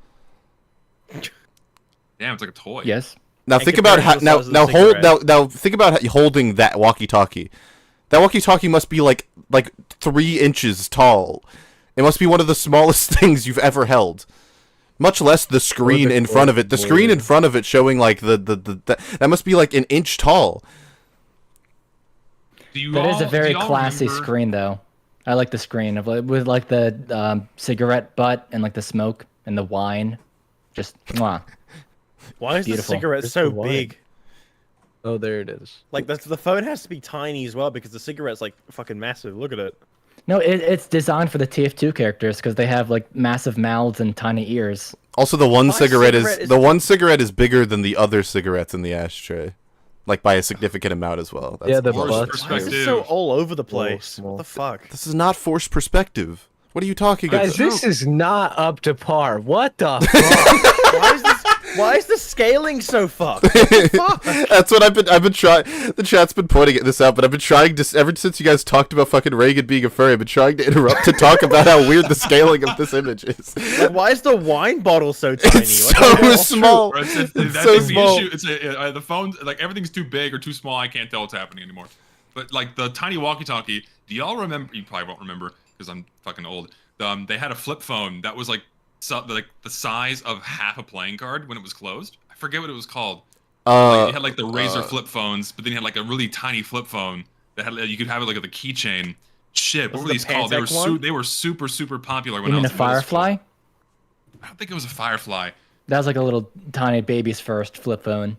Damn, it's like a toy. Yes. Now think about how. Now think about holding that walkie-talkie. That walkie-talkie must be like 3 inches tall. It must be one of the smallest things you've ever held. Much less the screen in front of it. The screen in front of it showing like that must be like an inch tall. That is a very classy screen, though. I like the screen with like the cigarette butt and like the smoke and the wine. Just mwah. Why is the cigarette so big? Oh, there it is. Like the phone has to be tiny as well because the cigarette's like fucking massive. Look at it. No, it's designed for the TF2 characters because they have like massive mouths and tiny ears. Also, the one cigarette is bigger than the other cigarettes in the ashtray. like by a significant amount as well. That's Yeah, the Forced butts. Why is perspective. this so all over the place? small. What the fuck? This is not forced perspective. What are you talking Guys, about? this is not up to par. What the fuck? Why is the scaling so fucked? That's what I've been trying. The chat's been pointing this out, but I've been trying to ever since you guys talked about fucking Reagan being a furry. I've been trying to interrupt to talk about how weird the scaling of this image is. Like, why is the wine bottle so tiny? It's What the so hell? small. It's It's so so the small. issue. It's the phone, like everything's too big or too small. I can't tell what's happening anymore. But like the tiny walkie-talkie, do y'all remember? You probably won't remember because I'm fucking old. They had a flip phone that was like the size of half a playing card when it was closed. I forget what it was called. It had like the Razor flip phones, but then you had like a really tiny flip phone that had you could have it like with a keychain. Shit, what Was were it these the called? Pantech They were super popular when You I mean was a in middle school. Firefly? I don't think it was a Firefly. That was like a little tiny baby's first flip phone.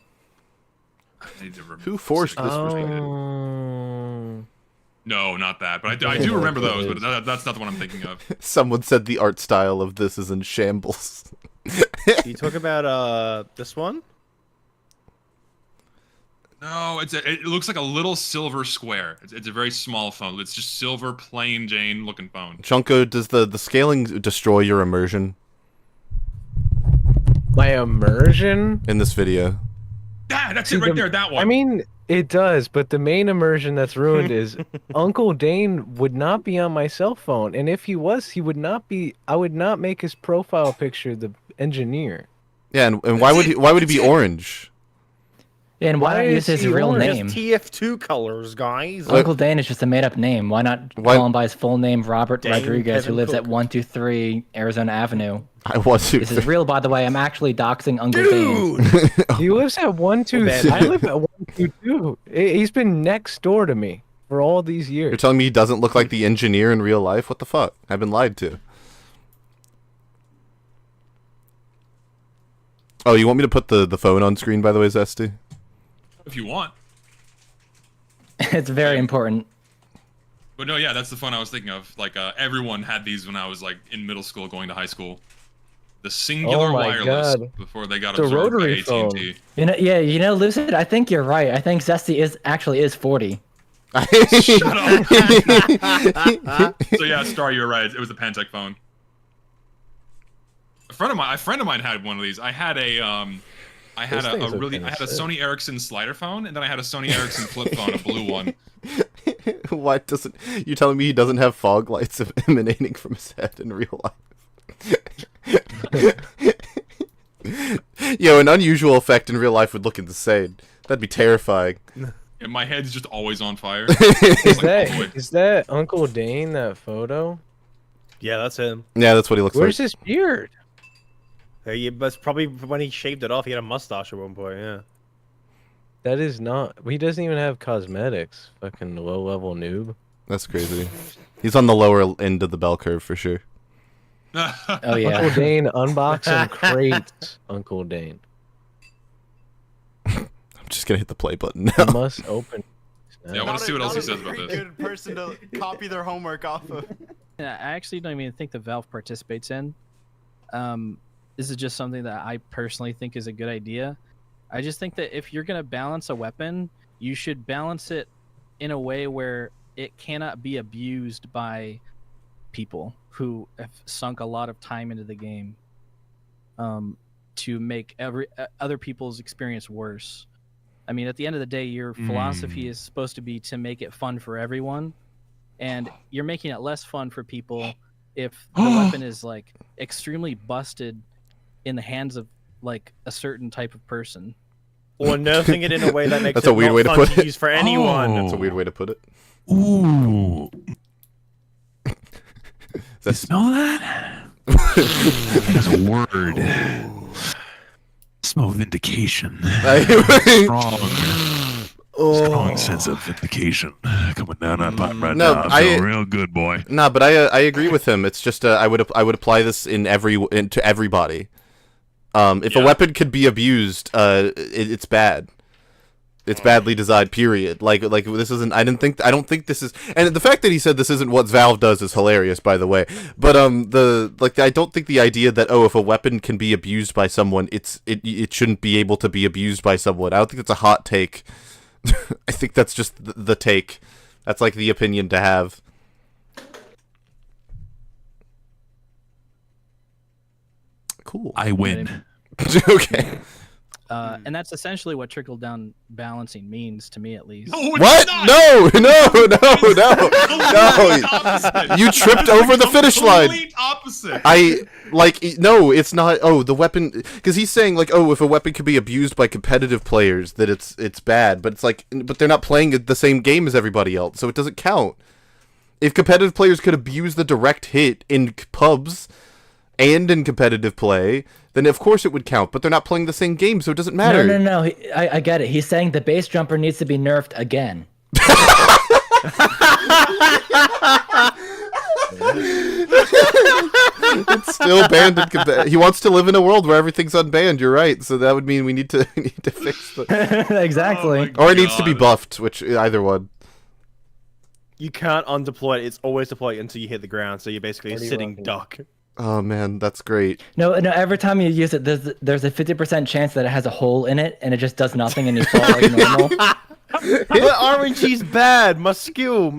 I need to remember Who forced this specifically. perspective? Oh. No, not that. But I do remember those. But that's not the one I'm thinking of. Someone said the art style of this is in shambles. You talk about this one? No, it looks like a little silver square. It's a very small phone. It's just silver, plain Jane looking phone. Chunko, does the scaling destroy your immersion My immersion? in this video? Yeah, that's it right there. That one. I mean, it does, but the main immersion that's ruined is Uncle Dane would not be on my cell phone, and if he was, he would not be. I would not make his profile picture the engineer. Yeah, and why would he be orange? Yeah, and why Why not use is his he real orange? name? Just TF2 colors, guys. Uncle Dane is just a made-up name. Why not Why- call him by his full name, Robert Dane Rodriguez, who Kevin lives Cook. at 123 Arizona Avenue? I want to. This is real, by the way. I'm actually doxing Uncle Dane. Dude! He lives at 123. bad. I live at 122. He's been next door to me for all these You're years. telling me he doesn't look like the engineer in real life? What the fuck? I've been lied to. Oh, you want me to put the phone on screen, by the way, Zesty? if you want. It's very important. But no, yeah, that's the phone I was thinking of. Like everyone had these when I was like in middle school, going to high school. The singular Oh my wireless God. before they got The absorbed by rotary phone. AT&T. You know, Lucid. I think you're right. I think Zesty is 40. Shut up. So yeah, Star, you're right. It was a Pantech phone. A friend of mine had one of these. I had a Those things are kinda I had a sick. Sony Ericsson slider phone, and then I had a Sony Ericsson flip phone, a blue one. Why doesn't you telling me he doesn't have fog lights emanating from his head in real life? Yo, an unusual effect in real life would look insane. That'd be terrifying. And my head's just always on fire. Is that Uncle Dane, that photo? Yeah, that's him. Yeah, that's what he looks Where's like. his beard? That's probably when he shaved it off. He had a mustache at one point. Yeah. That is not. He doesn't even have cosmetics. Fucking low-level noob. That's crazy. He's on the lower end of the bell curve for sure. Oh yeah. Uncle Dane unboxing crates. Uncle Dane. I'm just gonna hit the play button You now. must open. Yeah, I want to see what else he says Not about a this. very good person to copy their homework off of. Yeah, I actually don't even think the Valve participates in. This is just something that I personally think is a good idea. I just think that if you're going to balance a weapon, you should balance it in a way where it cannot be abused by people who have sunk a lot of time into the game to make other people's experience worse. I mean, at the end of the day, your philosophy is supposed to be to make it fun for everyone, and you're making it less fun for people if the weapon is like extremely busted in the hands of like a certain type of person. Or nerfing it in a way that makes That's it a weird not way to fun put to it. use for anyone. That's a weird way to put it. Ooh. That's Smell that? There's a word. Smell vindication. Strong sense of vindication coming down on pipe right No, now. I feel real good, boy. Nah, but I agree with him. It's just I would apply this to everybody. If a weapon could be abused, it's bad. It's badly designed. Period. Like this isn't. I don't think this is. And the fact that he said this isn't what Valve does is hilarious, by the way. But I don't think the idea that if a weapon can be abused by someone, it shouldn't be able to be abused by someone. I don't think it's a hot take. I think that's just the take. That's like the opinion to have. Cool. I win. Okay. And that's essentially what trickle down balancing means to me, at least. No, it's What? not! No, no, no, Complete no. opposite. You tripped over the finish line. Complete opposite. No, it's not. Oh, the weapon, because he's saying like, oh, if a weapon could be abused by competitive players, that it's bad. But it's like, but they're not playing the same game as everybody else, so it doesn't count. If competitive players could abuse the direct hit in pubs and in competitive play, then of course it would count. But they're not playing the same game, so it doesn't matter. No. I get it. He's saying the base jumper needs to be nerfed again. It's still banned in he wants to live in a world where everything's unbanned. You're right. So that would mean we need to fix the Exactly. or it needs to be buffed, which either one. You can't undeploy it. It's always deployed until you hit the ground, so you're basically a sitting duck. Oh man, that's great. No. Every time you use it, there's a 50% chance that it has a hole in it, and it just does nothing, and you fall like normal. But RNG's bad. My skill.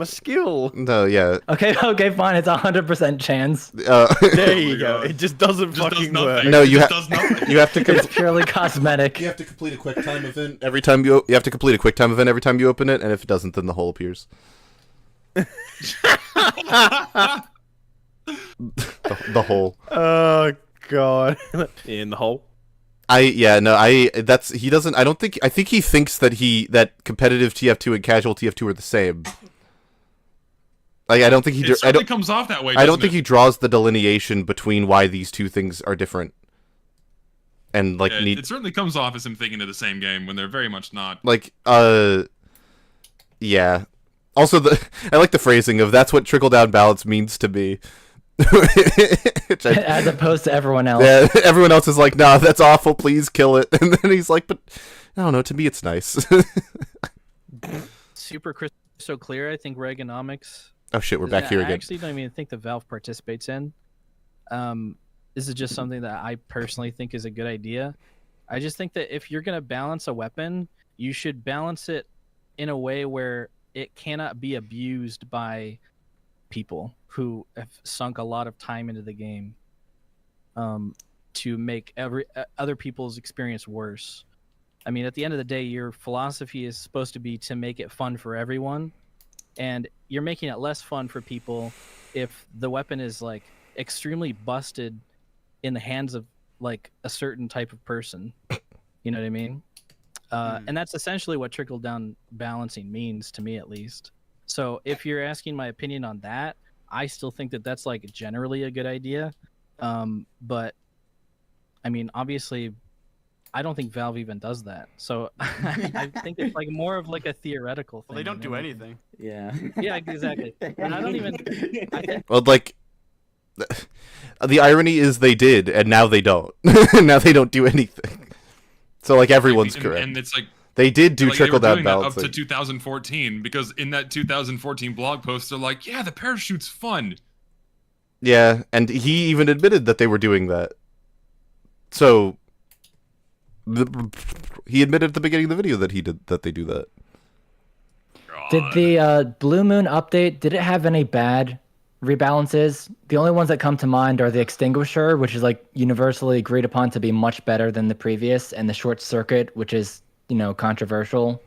No, yeah. Okay, fine. It's 100% chance. There you go. It just doesn't fucking work. No, you have to. It's purely cosmetic. You have to complete a quick time event every time you have to complete a quick time event every time you open it, and if it doesn't, then the hole appears. the hole. Oh god. In the hole. I think he thinks that competitive TF2 and casual TF2 are the same. Like I don't think he It certainly comes off that way. I don't think he draws the delineation between why these two things are different. And like it certainly comes off as him thinking of the same game when they're very much not. Like yeah. Also I like the phrasing of that's what trickle down balance means to me. As opposed to everyone else. Yeah, everyone else is like, nah, that's awful, please kill it. And then he's like, but I don't know, to me it's nice. Super crystal clear, I think Reaganomics. Oh shit, we're back here again. I actually don't even think the Valve participates in. This is just something that I personally think is a good idea. I just think that if you're gonna balance a weapon, you should balance it in a way where it cannot be abused by people who have sunk a lot of time into the game to make other people's experience worse. I mean, at the end of the day, your philosophy is supposed to be to make it fun for everyone, and you're making it less fun for people if the weapon is like extremely busted in the hands of like a certain type of person. You know what I mean? And that's essentially what trickle down balancing means to me, at least. So if you're asking my opinion on that, I still think that that's like generally a good idea. But I mean, obviously, I don't think Valve even does that. So I think it's like more of like a theoretical thing. Well, they don't do anything. Yeah. Yeah, exactly. And I don't even. Well, like, the irony is they did, and now they don't. Now they don't do anything. So like everyone's correct. And it's like they did do like trickle they were down doing that balancing up to 2014, because in that 2014 blog post, they're like, yeah, the parachute's fun. Yeah, and he even admitted that they were doing that. So he admitted at the beginning of the video that they do that. Did the Blue Moon update, did it have any bad rebalances? The only ones that come to mind are the Extinguisher, which is like universally agreed upon to be much better than the previous, and the Short Circuit, which is, you know, controversial.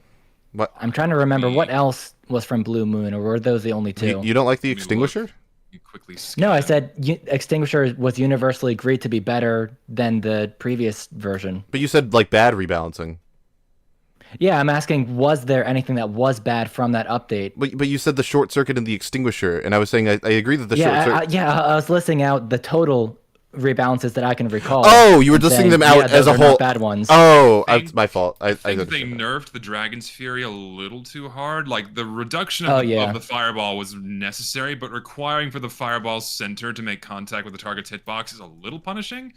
What? I'm trying to remember what else was from Blue Moon, or were those the only two? You don't like the Extinguisher? You quickly No, I said Extinguisher was universally agreed to be better than the previous version. But you said like bad rebalancing. Yeah, I'm asking, was there anything that was bad from that update? But you said the Short Circuit and the Extinguisher, and I was saying I agree that the Short Circuit... I was listing out the total rebalances that I can recall. Oh, you were listing them out as a whole. Not bad ones. Oh, it's my fault. I think they nerfed the Dragon's Fury a little too hard. Like the reduction of the fireball was necessary, but requiring for the fireball's center to make contact with the target's hitbox is a little punishing.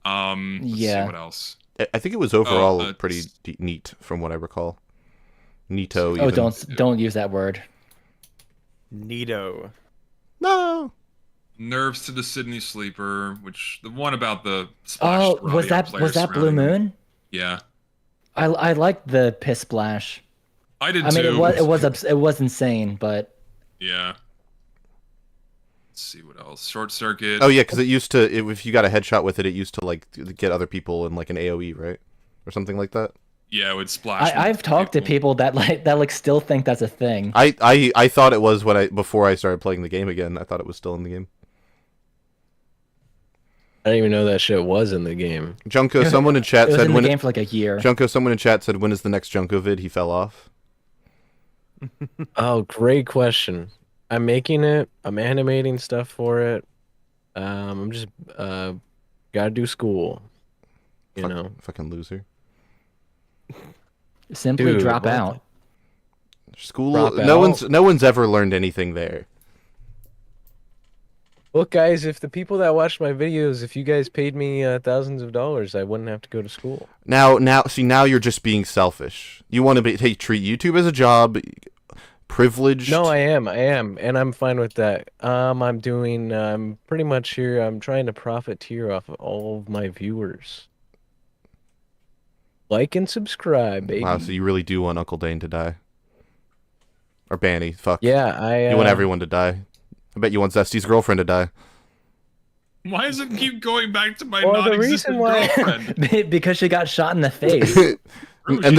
Let's see what else. I think it was overall pretty neat, from what I recall. Neato. Oh, don't use that word. Neato. No. Nerfs to the Sydney Sleeper, which the one about the splash. Oh, was that Blue Moon? Yeah. I like the piss splash. I did I mean, too. it was insane, but Yeah. Let's see what else. Short circuit. Oh yeah, because it used to. If you got a headshot with it, it used to like get other people in like an AOE, right, or something like that. Yeah, it would splash. I've talked to people that still think that's a thing. I thought it was before I started playing the game again. I thought it was still in the game. I didn't even know that shit was in the game. Junko, someone in chat It was said in when the game for like a year. Junko, someone in chat said when is the next Junko vid? He fell off. Oh, great question. I'm making it. I'm animating stuff for it. I'm just gotta do school. You know, fucking loser. Simply Dude, drop what? out. School. Drop No out? one's ever learned anything there. Look, guys, if the people that watch my videos, if you guys paid me thousands of dollars, I wouldn't have to go to school. Now you're just being selfish. You want to treat YouTube as a job, privileged. No, I am, and I'm fine with that. I'm pretty much here. I'm trying to profiteer off of all of my viewers. Like and subscribe, baby. Wow, so you really do want Uncle Dane to die, or Banny? Fuck. Yeah, You want everyone to die. I bet you want Zesty's girlfriend to die. Why does it keep going back to my Well, the non-existent reason why- girlfriend? Because she got shot in the face. and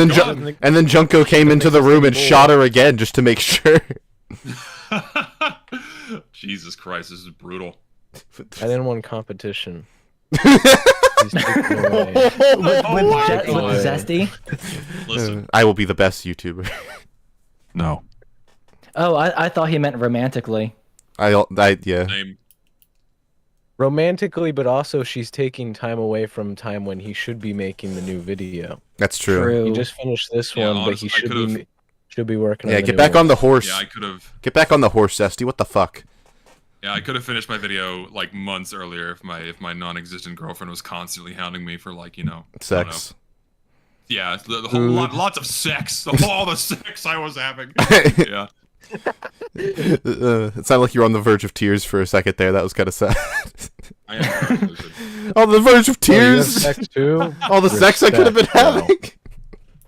then Junko came into the room and shot her again just to make sure. Jesus Christ, this is brutal. I didn't want competition. He's taking it away. with Zesty. Listen, I will be the best YouTuber. No. Oh, I thought he meant romantically. Yeah. name. Romantically, but also she's taking time away from time when he should be making the new video. That's true. He just finished this Yeah, one, but honestly, he I should be working Yeah, on the get new back one. on the horse. Yeah, I could have. Get back on the horse, Zesty. What the fuck? Yeah, I could have finished my video like months earlier if my non-existent girlfriend was constantly hounding me for like, you know, Sex. Yeah, the whole lots of sex. All the sex I was having. Yeah. It sounded like you were on the verge of tears for a second there. That was kind of sad. I am lucid. On the verge of Oh, you have tears. sex too? All the sex I could have been Respect,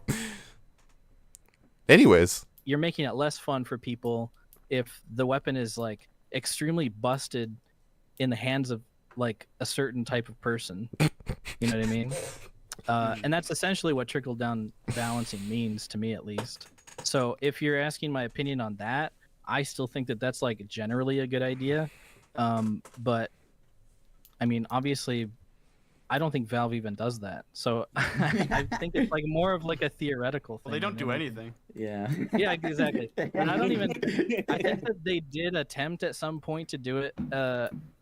having. Anyways, You're making it less fun for people if the weapon is like extremely busted in the hands of like a certain type of person. You know what I mean? And that's essentially what trickle down balancing means to me, at least. So if you're asking my opinion on that, I still think that that's like generally a good idea. But I mean, obviously, I don't think Valve even does that. So I think it's like more of like a theoretical thing. Well, they don't do anything. Yeah. Yeah, exactly. And I don't even. I think that they did attempt at some point to do it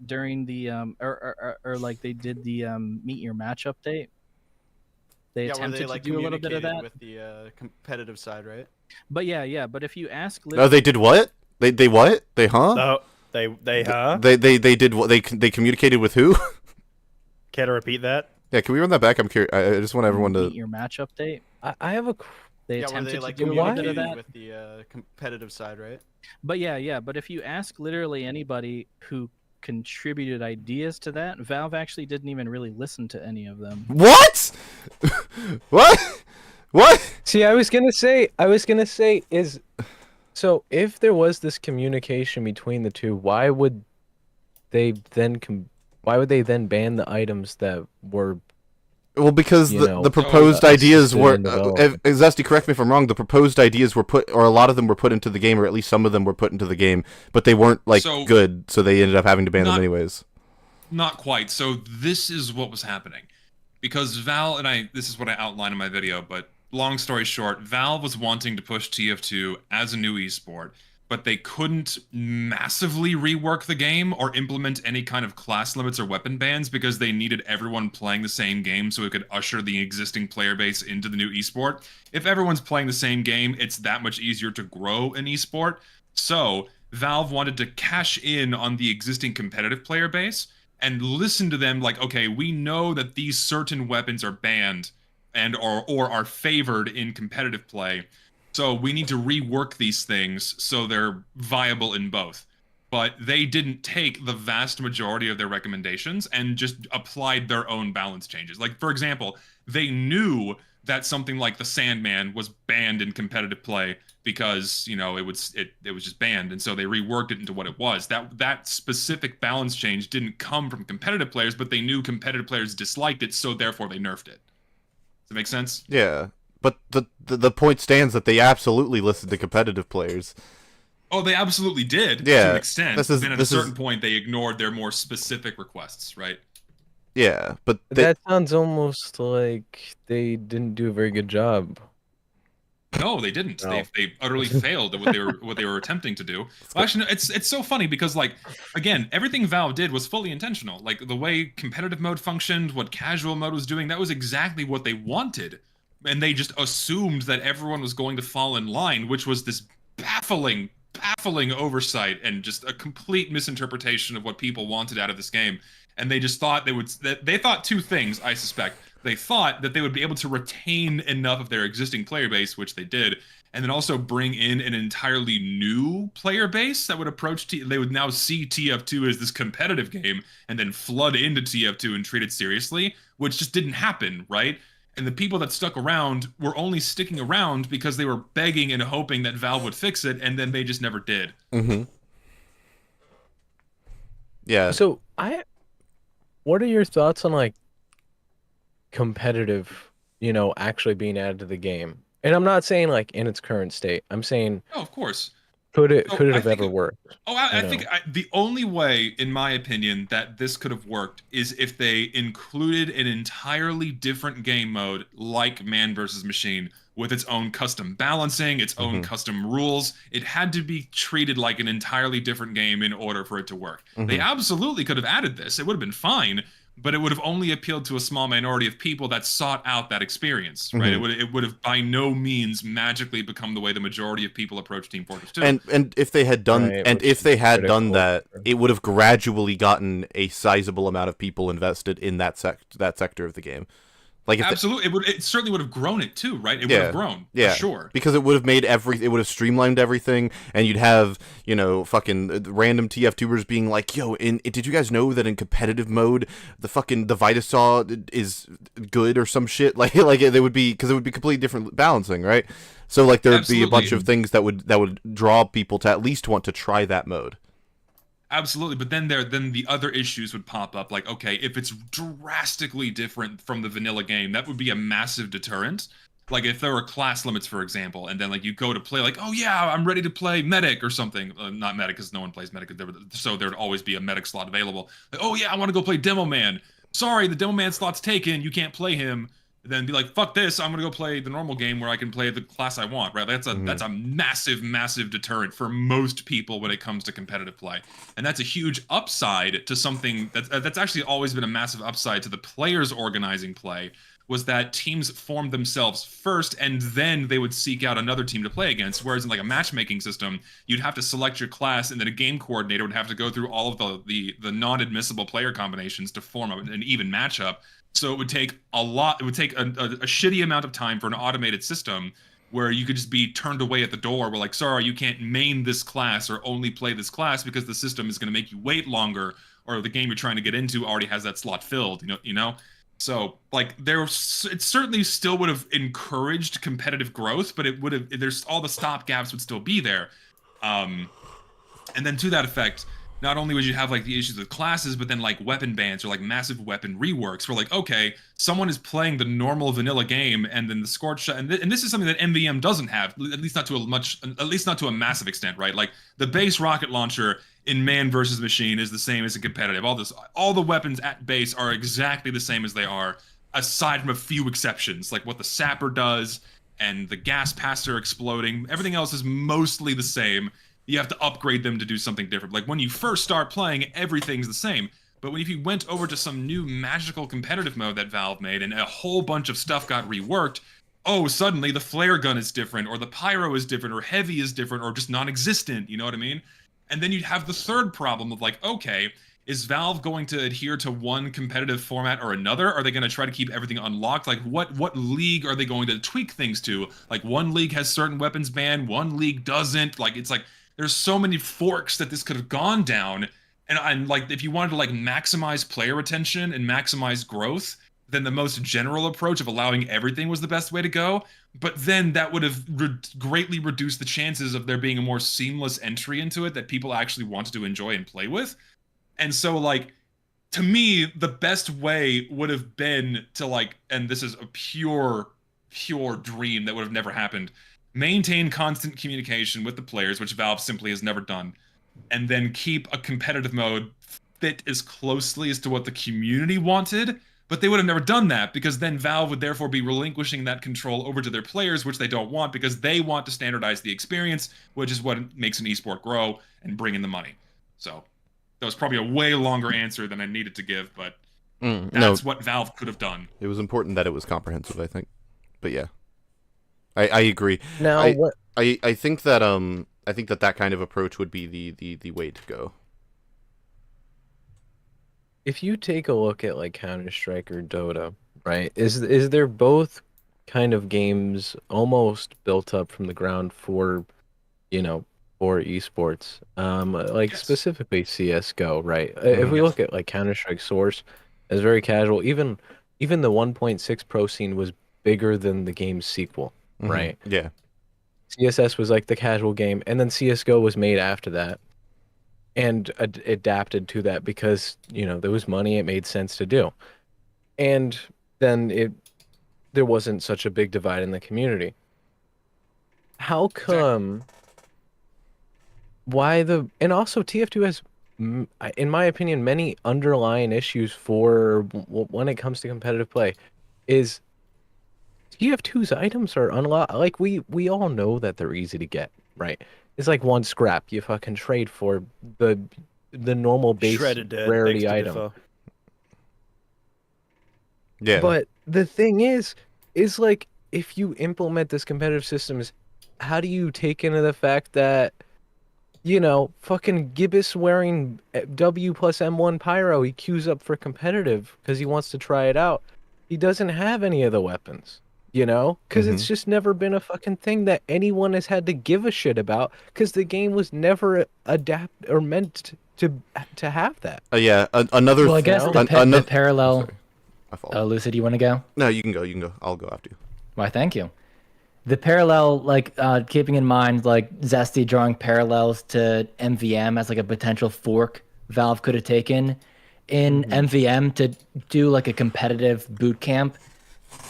during the or like they did the meet your match update. They Yeah, where attempted they like to do a little bit of communicated that. with the competitive side, right? But yeah. But if you ask, oh, they did what? They what? They huh? No, they huh? They did what? They communicated with who? Care to repeat that? Yeah, can we run that back? I'm curious. I just want everyone to. meet your match update. I have a. They Yeah, where attempted they like to do a little bit of communicated that. with the competitive side, right? But yeah. But if you ask literally anybody who contributed ideas to that, Valve actually didn't even really listen to any of them. What? What? What? See, I was gonna say is, so if there was this communication between the two, why would they then ban the items that were? Well, because You the know, proposed ideas assisted were. in development. Zesty, correct me if I'm wrong. The proposed ideas were put, or a lot of them were put into the game, or at least some of them were put into the game, but they weren't like So- good, so they ended up having to ban them Not- anyways. Not quite. So this is what was happening. Because Valve, and this is what I outlined in my video, but long story short, Valve was wanting to push TF2 as a new esport, but they couldn't massively rework the game or implement any kind of class limits or weapon bans because they needed everyone playing the same game so it could usher the existing player base into the new esport. If everyone's playing the same game, it's that much easier to grow an esport. So Valve wanted to cash in on the existing competitive player base and listen to them like, okay, we know that these certain weapons are banned and or are favored in competitive play. So we need to rework these things so they're viable in both. But they didn't take the vast majority of their recommendations and just applied their own balance changes. Like, for example, they knew that something like the Sandman was banned in competitive play because it was just banned, and so they reworked it into what it was. That specific balance change didn't come from competitive players, but they knew competitive players disliked it, so therefore they nerfed it. Does that make sense? Yeah, but the point stands that they absolutely listened to competitive players. Oh, they absolutely did, yeah, to an extent. Then at a certain point, they ignored their more specific requests, right? Yeah, but that sounds almost like they didn't do a very good job. No, they didn't. No. They utterly failed at what they were attempting to do. Well, actually, no, it's so funny because, like, again, everything Valve did was fully intentional. Like, the way competitive mode functioned, what casual mode was doing, that was exactly what they wanted. And they just assumed that everyone was going to fall in line, which was this baffling oversight and just a complete misinterpretation of what people wanted out of this game. And they just thought they thought two things, I suspect. They thought that they would be able to retain enough of their existing player base, which they did, and then also bring in an entirely new player base that would approach they would now see TF2 as this competitive game and then flood into TF2 and treat it seriously, which just didn't happen, right? And the people that stuck around were only sticking around because they were begging and hoping that Valve would fix it, and then they just never did. Mm-hmm. Yeah. So what are your thoughts on like competitive, actually being added to the game? And I'm not saying like in its current state. I'm saying, oh, of course. Could it have ever worked? Oh, I think the only way, in my opinion, that this could have worked is if they included an entirely different game mode like Man vs. Machine with its own custom balancing, its own custom rules. It had to be treated like an entirely different game in order for it to work. They absolutely could have added this. It would have been fine, but it would have only appealed to a small minority of people that sought out that experience, right? It would have by no means magically become the way the majority of people approach Team Fortress 2. And if they had done that, it would have gradually gotten a sizable amount of people invested in that sector of the game. Like absolutely, it certainly would have grown it too, right? It would have grown, for sure. Because it would have made it would have streamlined everything, and you'd have, fucking random TF2ers being like, yo, did you guys know that in competitive mode, the Vitasaw is good or some shit? Like it would be, because it would be completely different balancing, right? So like there would be a bunch of things that would draw people to at least want to try that mode. Absolutely, but then the other issues would pop up. Like, okay, if it's drastically different from the vanilla game, that would be a massive deterrent. Like, if there were class limits, for example, and then like you go to play, like, oh yeah, I'm ready to play medic or something. Not medic, because no one plays medic. So there'd always be a medic slot available. Like, oh yeah, I want to go play demo man. Sorry, the demo man slot's taken. You can't play him. Then be like, fuck this, I'm gonna go play the normal game where I can play the class I want, right? That's a massive deterrent for most people when it comes to competitive play. And that's a huge upside to something that's actually always been a massive upside to the players organizing play, was that teams formed themselves first and then they would seek out another team to play against. Whereas in like a matchmaking system, you'd have to select your class and then a game coordinator would have to go through all of the non-admissible player combinations to form an even matchup. So it would take a shitty amount of time for an automated system where you could just be turned away at the door. We're like, sorry, you can't main this class or only play this class because the system is going to make you wait longer, or the game you're trying to get into already has that slot filled, you know? So like it certainly still would have encouraged competitive growth, but there's all the stop gaps would still be there. And then to that effect, not only would you have like the issues with classes, but then like weapon bans or like massive weapon reworks. Where like, okay, someone is playing the normal vanilla game, and then the scorch shot, and this is something that MVM doesn't have, at least not to a massive extent, right? Like the base rocket launcher in Man vs. Machine is the same as in competitive. All the weapons at base are exactly the same as they are, aside from a few exceptions, like what the sapper does and the gas passer exploding. Everything else is mostly the same. You have to upgrade them to do something different. Like when you first start playing, everything's the same. But if you went over to some new magical competitive mode that Valve made and a whole bunch of stuff got reworked, oh, suddenly the flare gun is different, or the pyro is different, or heavy is different, or just non-existent, you know what I mean? And then you'd have the third problem of like, okay, is Valve going to adhere to one competitive format or another? Are they going to try to keep everything unlocked? Like what league are they going to tweak things to? Like one league has certain weapons banned, one league doesn't. Like it's like, there's so many forks that this could have gone down, and like if you wanted to like maximize player retention and maximize growth, than the most general approach of allowing everything was the best way to go. But then that would have greatly reduced the chances of there being a more seamless entry into it that people actually wanted to enjoy and play with. And so, like, to me, the best way would have been to, like, and this is a pure dream that would have never happened, maintain constant communication with the players, which Valve simply has never done, and then keep a competitive mode fit as closely as to what the community wanted. But they would have never done that, because then Valve would therefore be relinquishing that control over to their players, which they don't want, because they want to standardize the experience, which is what makes an esport grow and bring in the money. So that was probably a way longer answer than I needed to give, but that's what Valve could have done. It was important that it was comprehensive, I think. But yeah, I agree. Now, I think that that kind of approach would be the way to go. if you take a look at like Counter-Strike or Dota, right? Is there both kind of games almost built up from the ground for, for esports? Like Yes. specifically CS:GO, right? If we look at like Counter-Strike Source as very casual, even the 1.6 pro scene was bigger than the game's sequel, right? Yeah. CSS was like the casual game, and then CS:GO was made after that and adapted to that because, there was money, it made sense to do. And then there wasn't such a big divide in the community. How come and also TF2 has, in my opinion, many underlying issues for when it comes to competitive play. Is TF2's items are unlocked. Like we all know that they're easy to get, right? It's like one scrap you fucking trade for the normal base rarity item. Yeah. But the thing is like, if you implement this competitive systems, how do you take into the fact that, fucking Gibbous wearing W plus M1 pyro, he queues up for competitive because he wants to try it out. He doesn't have any of the weapons. Because it's just never been a fucking thing that anyone has had to give a shit about, because the game was never adapt or meant to have that. Yeah, another. Well, I guess the parallel. Sorry. My fault. Lucid, you want to go? No, you can go. You can go. I'll go after you. Why, thank you. The parallel, like, keeping in mind, like, Zesty drawing parallels to MVM as, like, a potential fork Valve could have taken in MVM to do, like, a competitive boot camp.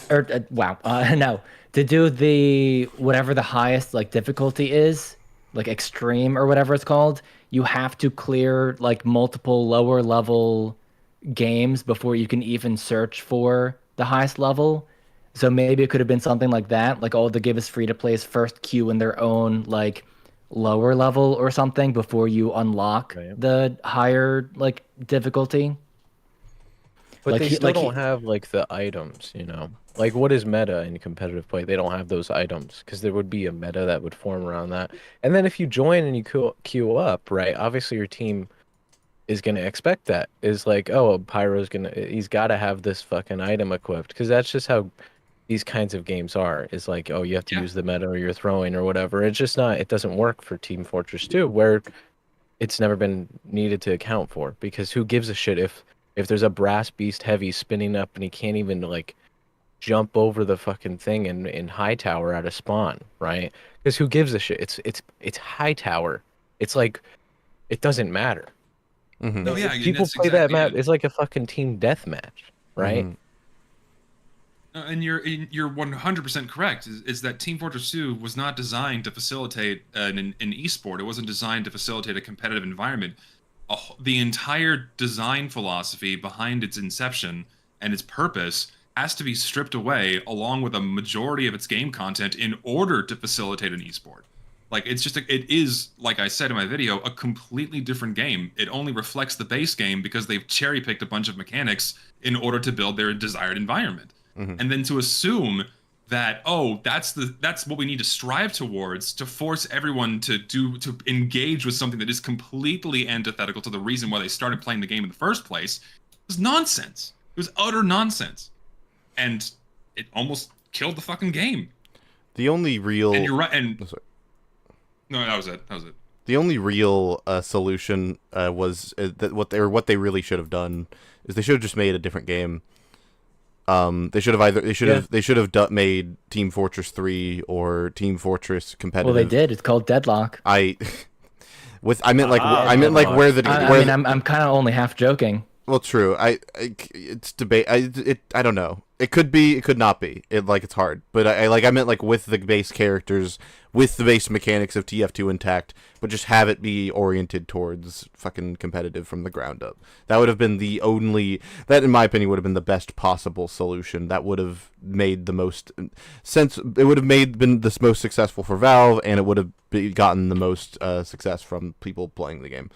Or, no. To do the, whatever the highest, like, difficulty is, like, extreme or whatever it's called, you have to clear, like, multiple lower level games before you can even search for the highest level. So maybe it could have been something like that, like, the Give Us Free to Play's first queue in their own, like, lower level or something before you unlock the higher, like, difficulty. But like, they still don't have, like, the items, Like, what is meta in competitive play? They don't have those items, because there would be a meta that would form around that. And then if you join and you queue up, right, obviously your team is going to expect that. Is like, oh, Pyro's he's got to have this fucking item equipped, because that's just how these kinds of games are. Is like, oh, you have to use the meta or you're throwing or whatever. It's just not, it doesn't work for Team Fortress 2, where it's never been needed to account for, because who gives a shit if there's a brass beast heavy spinning up and he can't even, like, jump over the fucking thing in high tower at a spawn, right? Because who gives a shit? It's high tower. It's like, it doesn't matter. No, yeah, People play that map. It's like a fucking team deathmatch, right? And you're 100% correct. Is that Team Fortress 2 was not designed to facilitate an esport. It wasn't designed to facilitate a competitive environment. The entire design philosophy behind its inception and its purpose has to be stripped away, along with a majority of its game content, in order to facilitate an esport. Like, it's just, it is, like I said in my video, a completely different game. It only reflects the base game because they've cherry-picked a bunch of mechanics in order to build their desired environment. And then to assume that, oh, that's what we need to strive towards, to force everyone to engage with something that is completely antithetical to the reason why they started playing the game in the first place, was nonsense. It was utter nonsense. And it almost killed the fucking game. The only real... And you're right, and... No, that was it. The only real solution was that what they really should have done is they should have just made a different game. They should have made Team Fortress 3 or Team Fortress competitive. Well, they did. It's called Deadlock. I meant where the I'm kind of only half joking. Well, true. It's debate. I don't know. It could be. It could not be. It's hard. But I meant like with the base characters, with the base mechanics of TF2 intact, but just have it be oriented towards fucking competitive from the ground up. That would have been the only. That, in my opinion, would have been the best possible solution. That would have made the most sense. It would have been the most successful for Valve, and it would have gotten the most success from people playing the game.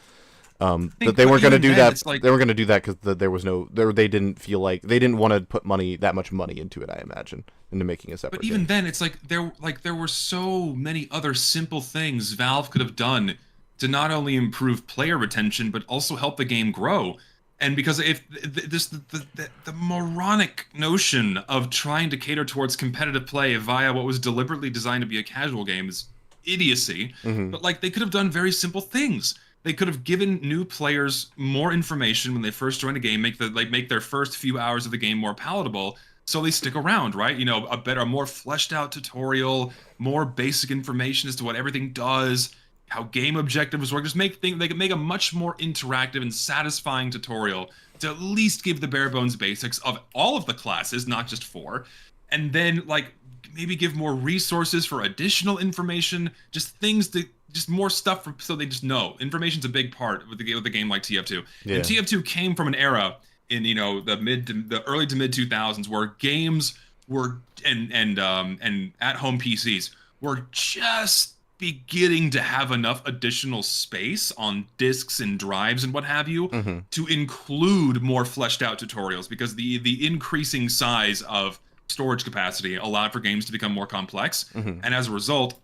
But they weren't going to do that. They weren't going to do that because there was no. They didn't feel like they didn't want to put that much money into it. I imagine into making a separate. But even game. then, it's like there were so many other simple things Valve could have done to not only improve player retention but also help the game grow. And because if the moronic notion of trying to cater towards competitive play via what was deliberately designed to be a casual game is idiocy. Mm-hmm. But like they could have done very simple things. They could have given new players more information when they first join a game, make their first few hours of the game more palatable, so they stick around, right? You know, a more fleshed out tutorial, more basic information as to what everything does, how game objectives work. Just they could make a much more interactive and satisfying tutorial to at least give the bare bones basics of all of the classes, not just 4, and then like maybe give more resources for additional information, just things to. Just more stuff so they just know. Information's a big part with a game like TF2. Yeah. And TF2 came from an era in the early to mid 2000s where games were and at home PCs were just beginning to have enough additional space on disks and drives and what have you to include more fleshed out tutorials, because the increasing size of storage capacity allowed for games to become more complex, and as a result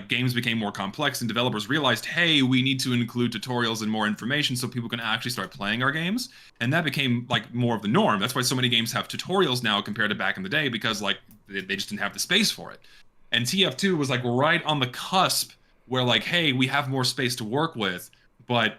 games became more complex and developers realized, hey, we need to include tutorials and more information so people can actually start playing our games, and that became like more of the norm. That's why so many games have tutorials now compared to back in the day, because like they just didn't have the space for it. And TF2 was like right on the cusp where like, hey, we have more space to work with, but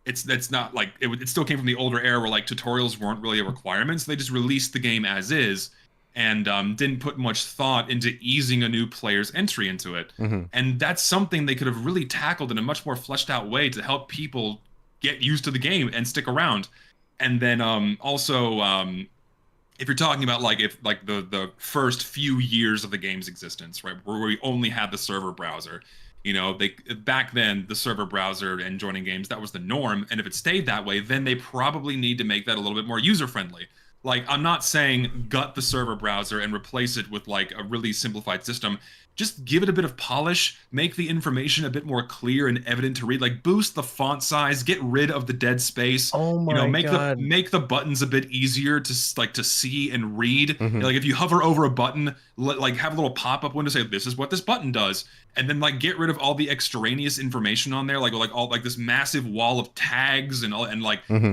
it's not like it still came from the older era where like tutorials weren't really a requirement, so they just released the game as is and didn't put much thought into easing a new player's entry into it. And that's something they could have really tackled in a much more fleshed out way to help people get used to the game and stick around. And then also, if you're talking about the first few years of the game's existence, right, where we only had the server browser, you know, back then the server browser and joining games, that was the norm. And if it stayed that way, then they probably need to make that a little bit more user friendly. Like, I'm not saying gut the server browser and replace it with like a really simplified system. Just give it a bit of polish, make the information a bit more clear and evident to read, like boost the font size, get rid of the dead space. Oh my God. Make the buttons a bit easier to see and read. Like if you hover over a button, like have a little pop-up window say this is what this button does, and then like get rid of all the extraneous information on there, like all like this massive wall of tags and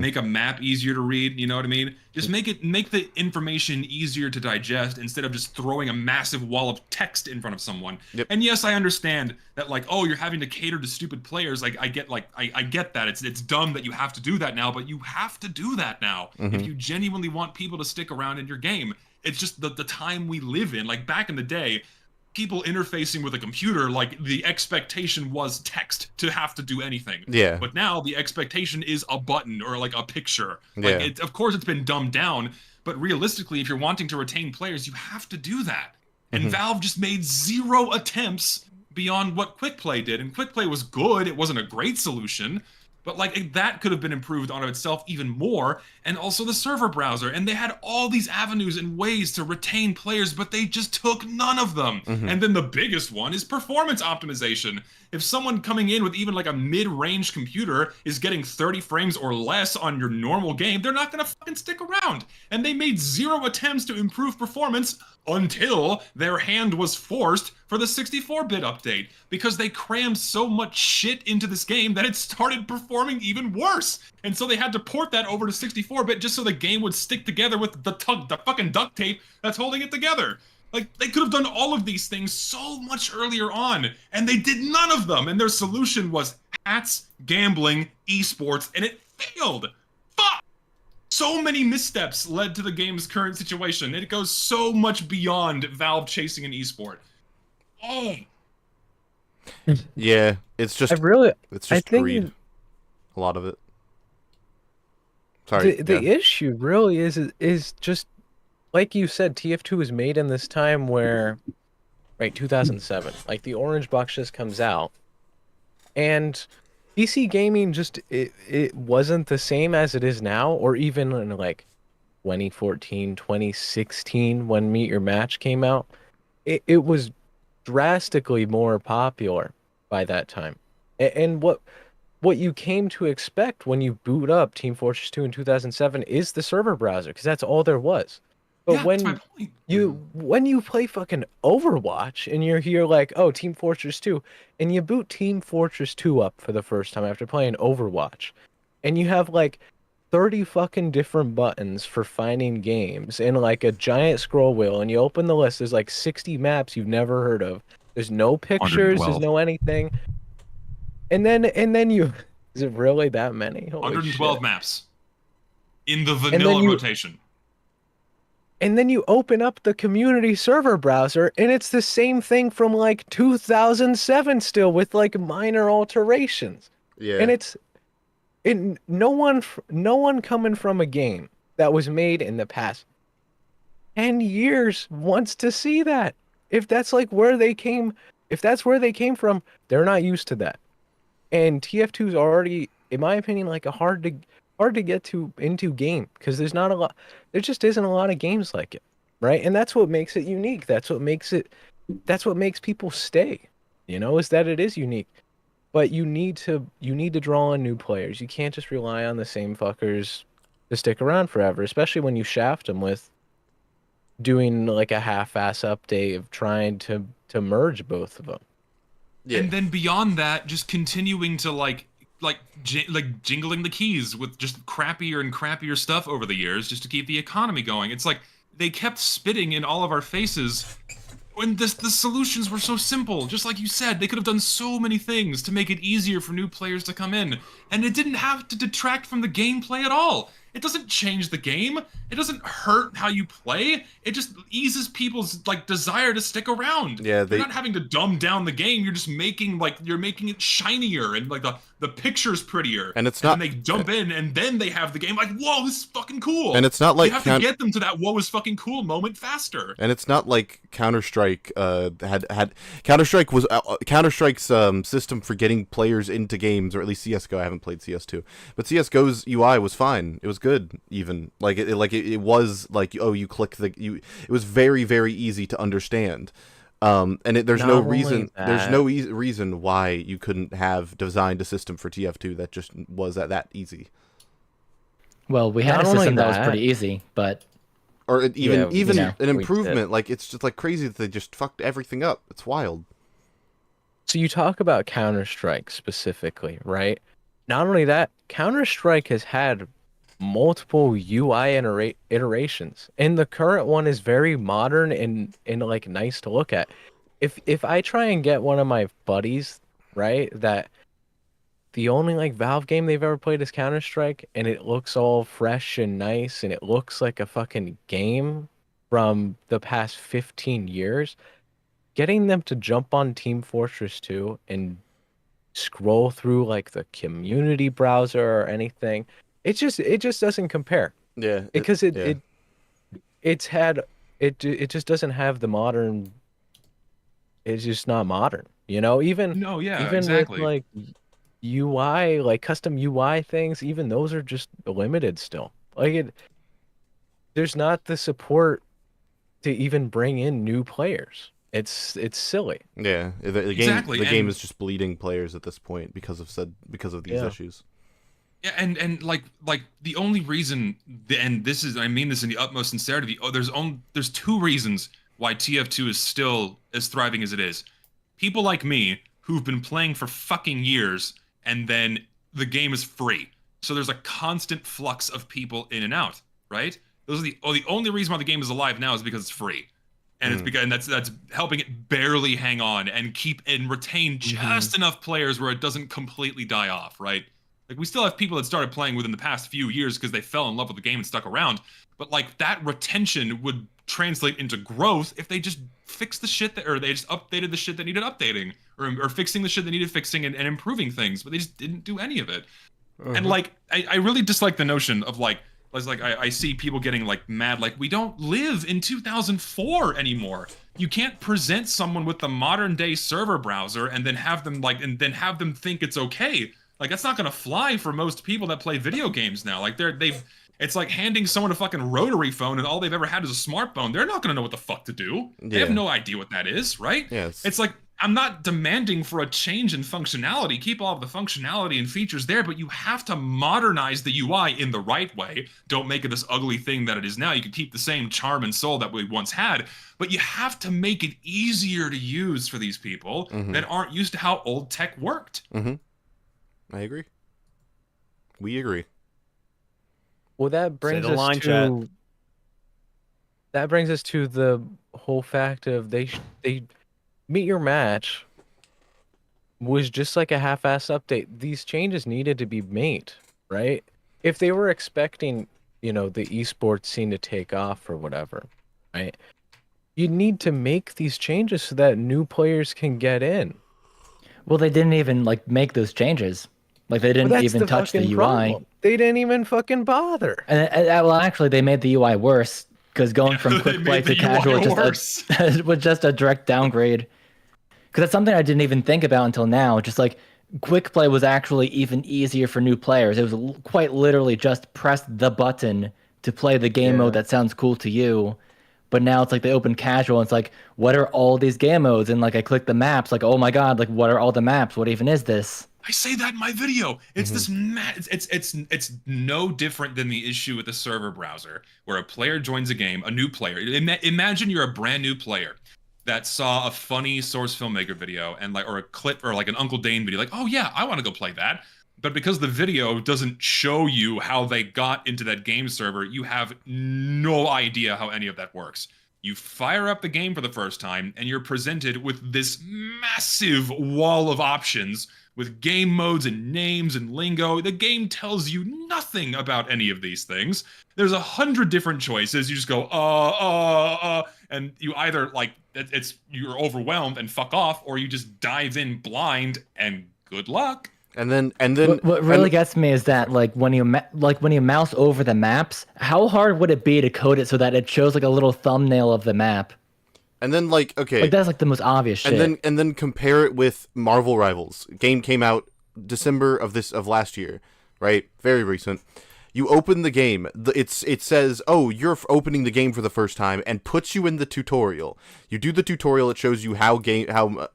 make a map easier to read. You know what I mean? Just make the information easier to digest instead of just throwing a massive wall of text in front of someone. And yes, I understand that like, oh, you're having to cater to stupid players. Like I get that. It's dumb that you have to do that now, but you have to do that now if you genuinely want people to stick around in your game. It's just the time we live in. Like back in the day, people interfacing with a computer, like the expectation was text to have to do anything. Yeah. But now the expectation is a button or like a picture. Like of course it's been dumbed down, but realistically, if you're wanting to retain players, you have to do that. And Valve just made 0 attempts beyond what Quick Play did. And Quick Play was good. It wasn't a great solution, but like that could have been improved on itself even more. And also the server browser. And they had all these avenues and ways to retain players, but they just took none of them. And then the biggest one is performance optimization. If someone coming in with even like a mid-range computer is getting 30 frames or less on your normal game, they're not gonna fucking stick around. And they made 0 attempts to improve performance until their hand was forced for the 64-bit update, because they crammed so much shit into this game that it started performing even worse. And so they had to port that over to 64-bit just so the game would stick together with the fucking duct tape that's holding it together. Like, they could have done all of these things so much earlier on, and they did none of them. And their solution was hats, gambling, esports, and it failed. Fuck! so many missteps led to the game's current situation. It goes so much beyond Valve chasing an esport. Oh. Yeah, it's just it's just greed. A lot of it. Sorry. The issue really is just like you said, TF2 was made in this time where, right, 2007, like the orange box just comes out, and PC gaming just it wasn't the same as it is now, or even in like 2014, 2016 when Meet Your Match came out. It was drastically more popular by that time. And what you came to expect when you boot up Team Fortress 2 in 2007 is the server browser, because that's all there was. But Yeah, that's my point. when you play fucking Overwatch and you're here like, oh, Team Fortress 2, and you boot Team Fortress 2 up for the first time after playing Overwatch, and you have like 30 fucking different buttons for finding games and like a giant scroll wheel, and you open the list, there's like 60 maps you've never heard of. There's no pictures, there's no anything. And then you is it really that many? Holy 112 shit. maps in the vanilla rotation. And then you open up the community server browser, and it's the same thing from like 2007 still, with like minor alterations. Yeah. And no one coming from a game that was made in the past 10 years wants to see that. If that's where they came from, they're not used to that. And TF2 is already, in my opinion, like a hard to get into game, because there just isn't a lot of games like it, right? And that's what makes it unique. That's what makes people stay, is that it is unique. But you need to draw on new players. You can't just rely on the same fuckers to stick around forever, especially when you shaft them with doing like a half-ass update of trying to merge both of them. Yeah. And then beyond that, just continuing to like jingling the keys with just crappier and crappier stuff over the years just to keep the economy going. It's like they kept spitting in all of our faces when the solutions were so simple. Just like you said, they could have done so many things to make it easier for new players to come in, and it didn't have to detract from the gameplay at all. It doesn't change the game. It doesn't hurt how you play. It just eases people's desire to stick around. Yeah, you're not having to dumb down the game. You're just making it shinier and the picture's prettier. And it's not. And they jump in and then they have the game like, whoa, this is fucking cool. And it's not like you have to get them to that whoa is fucking cool moment faster. And it's not like Counter-Strike had Counter-Strike's system for getting players into games, or at least CS:GO. I haven't played CS2, but CS:GO's UI was fine. It was good, even it was like, oh, you click it was very, very easy to understand. And there's no reason reason why you couldn't have designed a system for TF2 that just was that easy. Well, we had a system that was pretty easy, but even an improvement. Like, it's just like crazy that they just fucked everything up. It's wild. So you talk about Counter-Strike specifically, right? Not only that, Counter-Strike has had multiple UI iterations, and the current one is very modern and like nice to look at. If I try and get one of my buddies, right, that the only like Valve game they've ever played is Counter-Strike, and it looks all fresh and nice, and it looks like a fucking game from the past 15 years, getting them to jump on Team Fortress 2 and scroll through like the community browser or anything, it just doesn't compare. Yeah, because it just doesn't have the modern. It's just not modern, Even exactly. with like UI, like custom UI things, even those are just limited still. There's not the support to even bring in new players. It's silly. Yeah, the game is just bleeding players at this point because of these issues. Yeah, and like the only reason, and I mean this in the utmost sincerity, there's two reasons why TF2 is still as thriving as it is. People like me who've been playing for fucking years, and then the game is free, so there's a constant flux of people in and out, right? Those are the only reason why the game is alive now is because it's free, and it's because that's helping it barely hang on and keep and retain just enough players where it doesn't completely die off, right? Like, we still have people that started playing within the past few years because they fell in love with the game and stuck around. But like, that retention would translate into growth if they just fixed the shit that, or they just updated the shit that needed updating, or fixing the shit that needed fixing and improving things. But they just didn't do any of it. And like, I really dislike the notion of like I see people getting like mad, like, we don't live in 2004 anymore. You can't present someone with the modern day server browser and then have them think it's okay. Like, that's not gonna fly for most people that play video games now. Like, it's like handing someone a fucking rotary phone and all they've ever had is a smartphone. They're not gonna know what the fuck to do. They have no idea what that is, right? Yes. It's like, I'm not demanding for a change in functionality. Keep all of the functionality and features there, but you have to modernize the UI in the right way. Don't make it this ugly thing that it is now. You can keep the same charm and soul that we once had, but you have to make it easier to use for these people that aren't used to how old tech worked. I agree. We agree. Well, that brings us to the whole fact of they Meet Your Match was just like a half-ass update. These changes needed to be made, right? If they were expecting, the esports scene to take off or whatever, right? You need to make these changes so that new players can get in. Well, they didn't even like make those changes. Like, they didn't even touch the UI. Problem. They didn't even fucking bother. And well, actually, they made the UI worse because going from quick play to casual was just a direct downgrade. Because that's something I didn't even think about until now. Just like, quick play was actually even easier for new players. It was quite literally just press the button to play the game mode that sounds cool to you. But now it's like they open casual and it's like, what are all these game modes? And like, I click the maps, like, oh my god, like, what are all the maps? What even is this? I say that in my video. It's this it's no different than the issue with the server browser, where a player joins a game, a new player. Imagine you're a brand new player that saw a funny source filmmaker video and or a clip or like an Uncle Dane video, like, oh yeah, I want to go play that. But because the video doesn't show you how they got into that game server, you have no idea how any of that works. You fire up the game for the first time and you're presented with this massive wall of options with game modes and names and lingo. The game tells you nothing about any of these things. There's 100 different choices. You just go, and you either like, you're overwhelmed and fuck off, or you just dive in blind and good luck. And then what really gets me is that like when you mouse over the maps, how hard would it be to code it so that it shows like a little thumbnail of the map? And then like, okay, like that's like the most obvious shit. And then compare it with Marvel Rivals. Game came out December of last year, right? Very recent. You open the game, it says, oh, you're opening the game for the first time, and puts you in the tutorial. You do the tutorial, it shows you how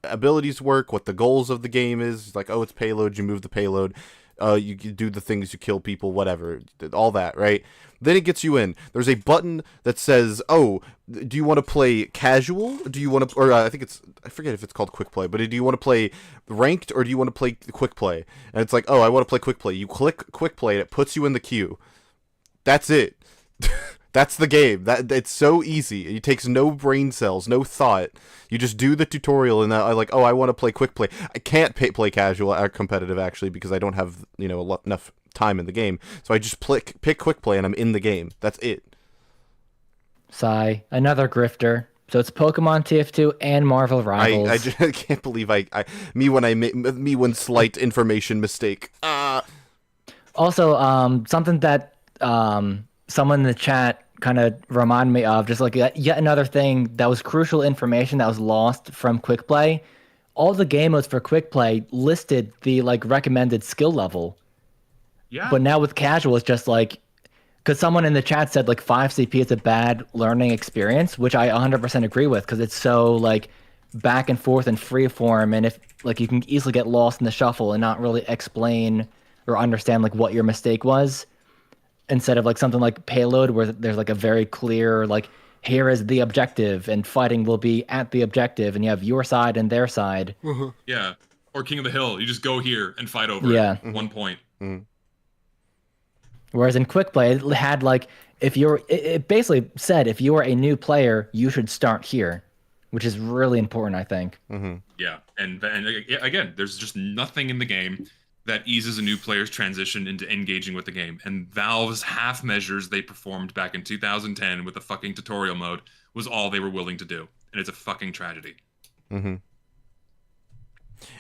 abilities work, what the goals of the game is. Like, oh, it's payload, you move the payload, you do the things, you kill people, whatever, all that, right? Then it gets you in. There's a button that says, oh, do you want to play casual? Do you want to, or I forget if it's called quick play, but do you want to play ranked or do you want to play quick play? And it's like, oh, I want to play quick play. You click quick play and it puts you in the queue. That's it. That's the game. It's so easy. It takes no brain cells, no thought. You just do the tutorial and I like, oh, I want to play quick play. I can't play casual or competitive actually because I don't have, enough time in the game. So I just pick quick play and I'm in the game. That's it. Sigh. Another grifter. So it's Pokemon TF2 and Marvel Rivals. I just can't believe when slight information mistake. Also, something that someone in the chat kind of reminded me of, just like yet another thing that was crucial information that was lost from quick play. All the game modes for quick play listed the like recommended skill level. Yeah. But now with casual, it's just like, because someone in the chat said like 5 CP is a bad learning experience, which I 100% agree with, because it's so like back and forth and free form, and if like you can easily get lost in the shuffle and not really explain or understand like what your mistake was, instead of like something like payload where there's like a very clear like, here is the objective and fighting will be at the objective and you have your side and their side. Yeah, or King of the Hill, you just go here and fight over it. 1 point. Whereas in quick play, it had like, it basically said if you are a new player, you should start here, which is really important, I think. Yeah, and again, there's just nothing in the game that eases a new player's transition into engaging with the game. And Valve's half measures they performed back in 2010 with the fucking tutorial mode was all they were willing to do. And it's a fucking tragedy. Mm-hmm.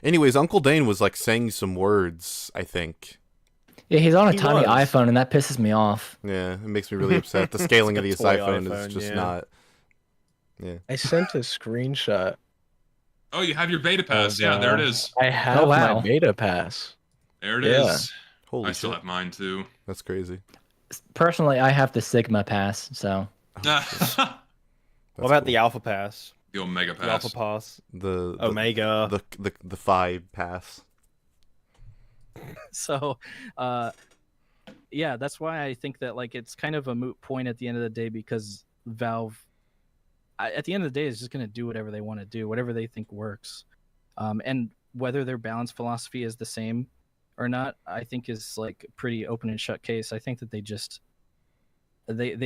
Anyways, Uncle Dane was like saying some words, I think. Yeah, he's on a tiny iPhone, and that pisses me off. Yeah, it makes me really upset. The scaling of his iPhone is just yeah. not. Yeah. I sent a screenshot. Oh, you have your beta pass. Yeah, there it is. I have my beta pass. There it is. Holy I still shit. have mine too. That's crazy. Personally, I have the Sigma pass, so. What about the Alpha Pass? The Omega The Pass. Alpha Pass. The Omega. The 5 pass. So, yeah, that's why I think that like it's kind of a moot point at the end of the day, because Valve, at the end of the day, is just going to do whatever they want to do, whatever they think works, and whether their balance philosophy is the same or not, I think is like a pretty open and shut case. I think that they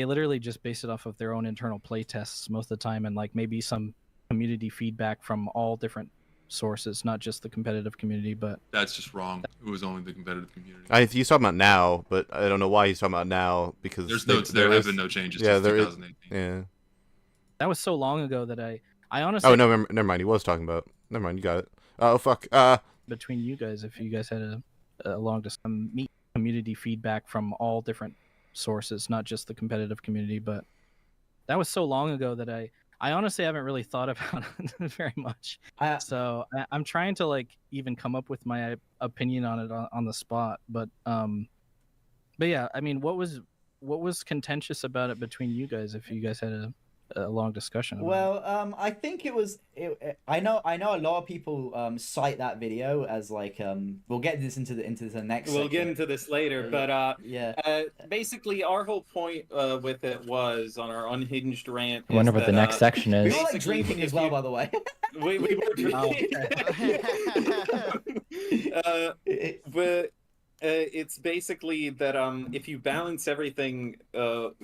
literally just base it off of their own internal play tests most of the time, and like maybe some community feedback from all different sources, not just the competitive community. But that's just wrong. It was only the competitive community. He's talking about now, but I don't know why he's talking about now, because there have been no changes since 2018. Yeah. That was so long ago that I honestly. Oh no, never mind. He was talking about. Never mind. You got it. Oh fuck. Between you guys, if you guys had a long meet community feedback from all different sources, not just the competitive community, but that was so long ago that I honestly haven't really thought about it very much. So I'm trying to like even come up with my opinion on it on the spot. But yeah, I mean, what was contentious about it between you guys, if you guys had a long discussion about Well, I think it was. I know a lot of people cite that video as like. We'll get this into the next. We'll section. get into this later, but yeah. Basically, our whole point with it was on our unhinged rant. I wonder what the next section is. We were like drinking as well, by the way. we were drinking. But it's basically that if you balance everything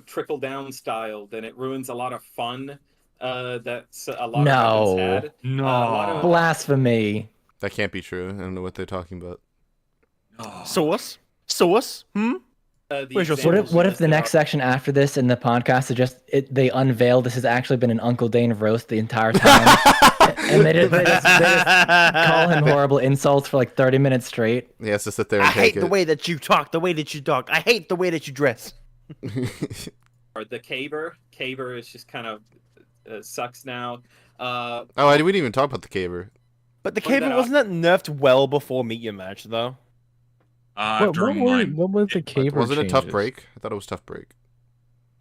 trickle down style, then it ruins a lot of fun. That's a lot of had. No. Blasphemy. That can't be true. I don't know what they're talking about. Source? What if the next section after this in the podcast is just they unveil this has actually been an Uncle Dane roast the entire time, and they just call him horrible insults for like 30 minutes straight. He has to sit there and I hate the way that you talk, the way that you talk. I hate the way that you dress. Or the caber is just kind of sucks now. Oh, we didn't even talk about the caber. But the caber wasn't that nerfed well before Meet Your Match though? What was the caber? Was it a tough break? I thought it was tough break.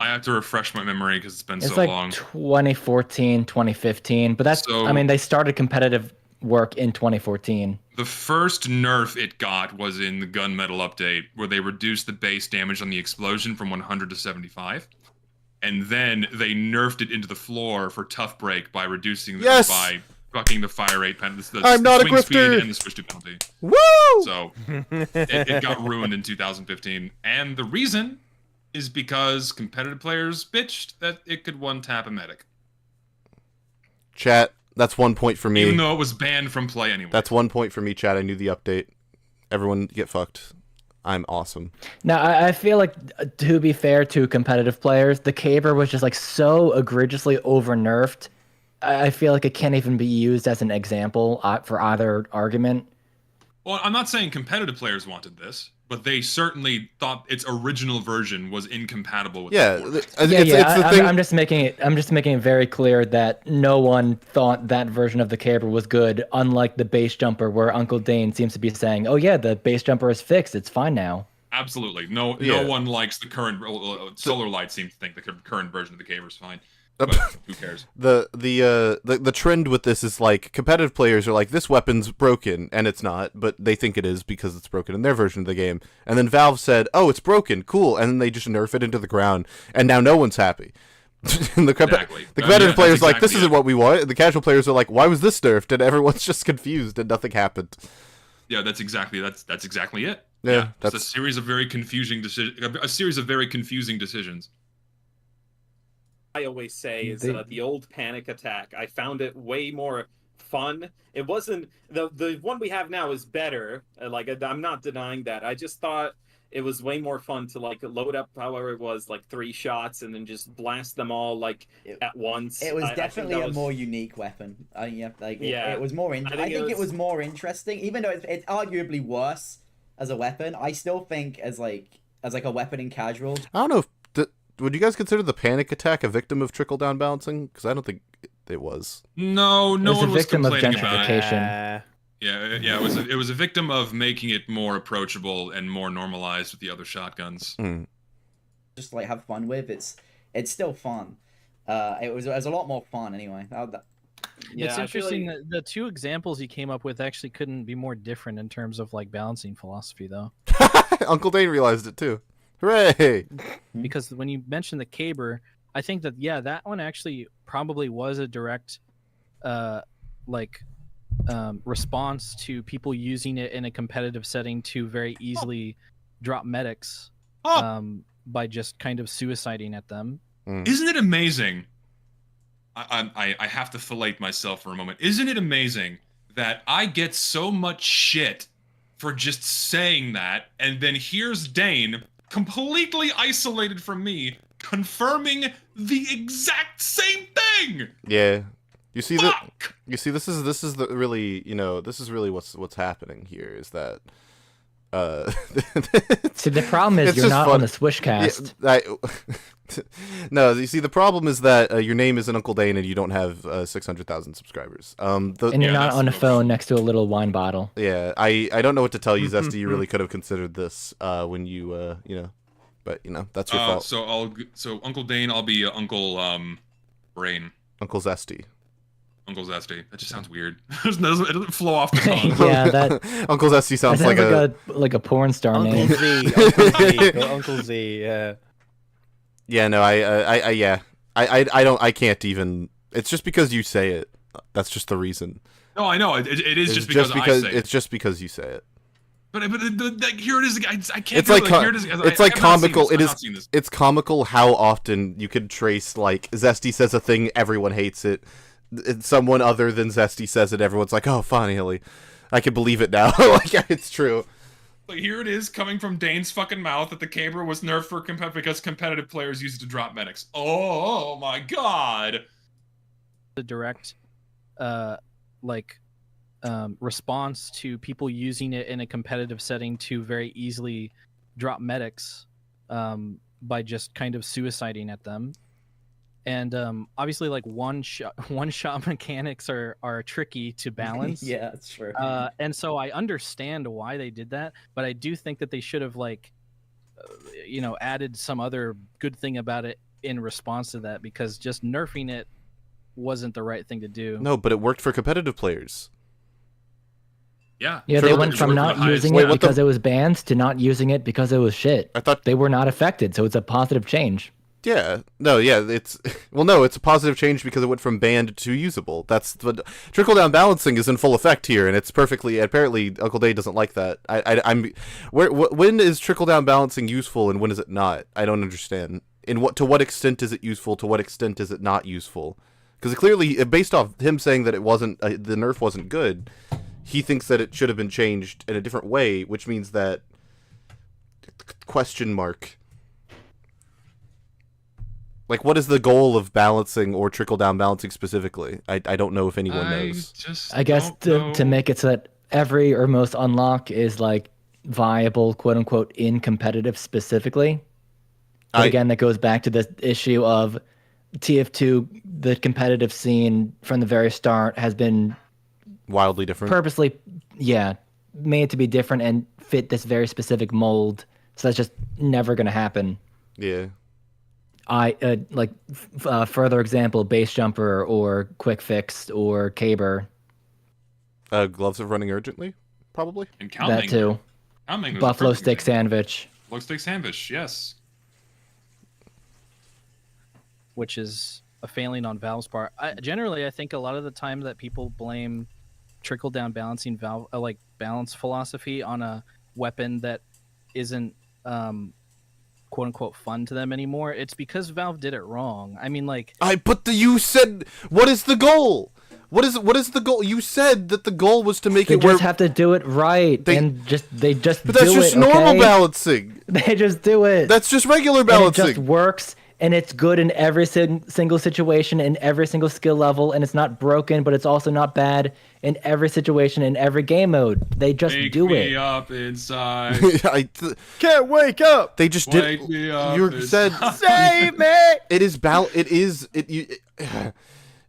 I have to refresh my memory because it's been It's so like long. 2014, 2015, but that's I mean they started competitive work in 2014. The first nerf it got was in the gunmetal update, where they reduced the base damage on the explosion from 100 to 75. And then they nerfed it into the floor for tough break by reducing it by fucking the fire rate penalty. I'm not a swing speed grifter! and the switch to penalty. Woo! So it got ruined in 2015. And the reason is because competitive players bitched that it could one-tap a medic. Chat, that's 1 point for me. Even though it was banned from play anyway. That's 1 point for me, chat. I knew the update. Everyone get fucked. I'm awesome. Now, I feel like, to be fair to competitive players, the caber was just like so egregiously over-nerfed. I feel like it can't even be used as an example for either argument. Well, I'm not saying competitive players wanted this, but they certainly thought its original version was incompatible with the port. I'm just making it very clear that no one thought that version of the caber was good, unlike the base jumper, where Uncle Dane seems to be saying, "Oh yeah, the base jumper is fixed. It's fine now." Absolutely, no one likes the current. Solar Light seems to think the current version of the caber is fine. But who cares? The trend with this is like competitive players are like, this weapon's broken, and it's not, but they think it is because it's broken in their version of the game. And then Valve said, "Oh, it's broken, cool," and then they just nerf it into the ground, and now no one's happy. The competitive players are like, "This isn't what we want." And the casual players are like, "Why was this nerfed?" And everyone's just confused, and nothing happened. Yeah, that's exactly it. Yeah, it's a series of very confusing decisions. I always say is the old panic attack. I found it way more fun. It wasn't the one we have now is better. Like I'm not denying that. I just thought it was way more fun to like load up however it was like 3 shots and then just blast them all like at once. It was I think definitely that a was... more unique weapon. Yeah, like Yeah. it was more. I think it was more interesting, even though it's arguably worse as a weapon. I still think as like a weapon in casual. I don't know if would you guys consider the panic attack a victim of trickle down balancing? Because I don't think it was. No one was a victim of complaining about it. gentrification. Yeah, it was a victim of making it more approachable and more normalized with the other shotguns. Just like have fun with it's still fun. It was a lot more fun anyway. It's interesting that the 2 examples you came up with actually couldn't be more different in terms of like balancing philosophy, though. Uncle Dane realized it too. Hooray! Because when you mentioned the caber, I think that that one actually probably was a direct, response to people using it in a competitive setting to very easily drop medics, by just kind of suiciding at them. Isn't it amazing? I have to fillet myself for a moment. Isn't it amazing that I get so much shit for just saying that, and then here's Dane, completely isolated from me, confirming the exact same thing. Yeah, you see this is the really this is really what's happening here is that. See, the problem is you're not on the Swishcast. Yeah, no, you see, the problem is that your name isn't Uncle Dane and you don't have 600,000 subscribers. And you're not on a phone next to a little wine bottle. Yeah, I don't know what to tell you, Zesty. You really could have considered this when you but that's your fault. So Uncle Dane, I'll be Uncle Brain. Uncle Zesty. Uncle Zesty. That just sounds weird. It doesn't flow off the tongue. Yeah, that Uncle Zesty sounds like a porn star name. Uncle Z. Yeah. Yeah, no, I can't even. It's just because you say it. That's just the reason. No, I know. It is just because I say it. It's just because you say it. But here it is. I can't. It's like comical. It's comical how often you can trace like Zesty says a thing, everyone hates it. Someone other than Zesty says it, everyone's like, oh, finally, I can believe it now. Like, it's true. Like, here it is coming from Dane's fucking mouth that the caber was nerfed for because competitive players use it to drop medics. Oh my god! The direct, response to people using it in a competitive setting to very easily drop medics, by just kind of suiciding at them. And obviously, like one shot mechanics are tricky to balance. Yeah, that's true. And so I understand why they did that, but I do think that they should have added some other good thing about it in response to that, because just nerfing it wasn't the right thing to do. No, but it worked for competitive players. Yeah. Yeah, they went from not using it because it was banned to not using it because it was shit. I thought they were not affected, so it's a positive change. Yeah, it's a positive change because it went from banned to usable. That's the trickle down balancing is in full effect here, and it's perfectly. Apparently, Uncle Dane doesn't like that. When is trickle down balancing useful and when is it not? I don't understand. To what extent is it useful? To what extent is it not useful? Because clearly, based off him saying that it wasn't the nerf wasn't good, he thinks that it should have been changed in a different way, which means that question mark. Like, what is the goal of balancing or trickle-down balancing specifically? I don't know if anyone knows. I guess to make it so that every or most unlock is, like, viable, quote-unquote, in competitive specifically. But again, that goes back to the issue of TF2, the competitive scene from the very start has been... wildly different. Purposely, made to be different and fit this very specific mold. So that's just never going to happen. Yeah. Further example, base jumper or quick fix or caber. Gloves of running urgently, probably. And that too. Buffalo stick sandwich. Buffalo stick sandwich, yes. Which is a failing on Valve's part. Generally, I think a lot of the time that people blame trickle down balancing balance philosophy on a weapon that isn't quote unquote fun to them anymore, it's because Valve did it wrong. I mean, like, you said, what is the goal? What is the goal? You said that the goal was to make They it where just have to do it right, and they just But that's do just it, normal okay? balancing. They just do it. That's just regular And balancing. it just works, and it's good in every single situation, in every single skill level, and it's not broken, but it's also not bad in every situation, in every game mode. They just do me it. up inside. Can't wake up. They just Wake did. me up You inside. said Save me. it is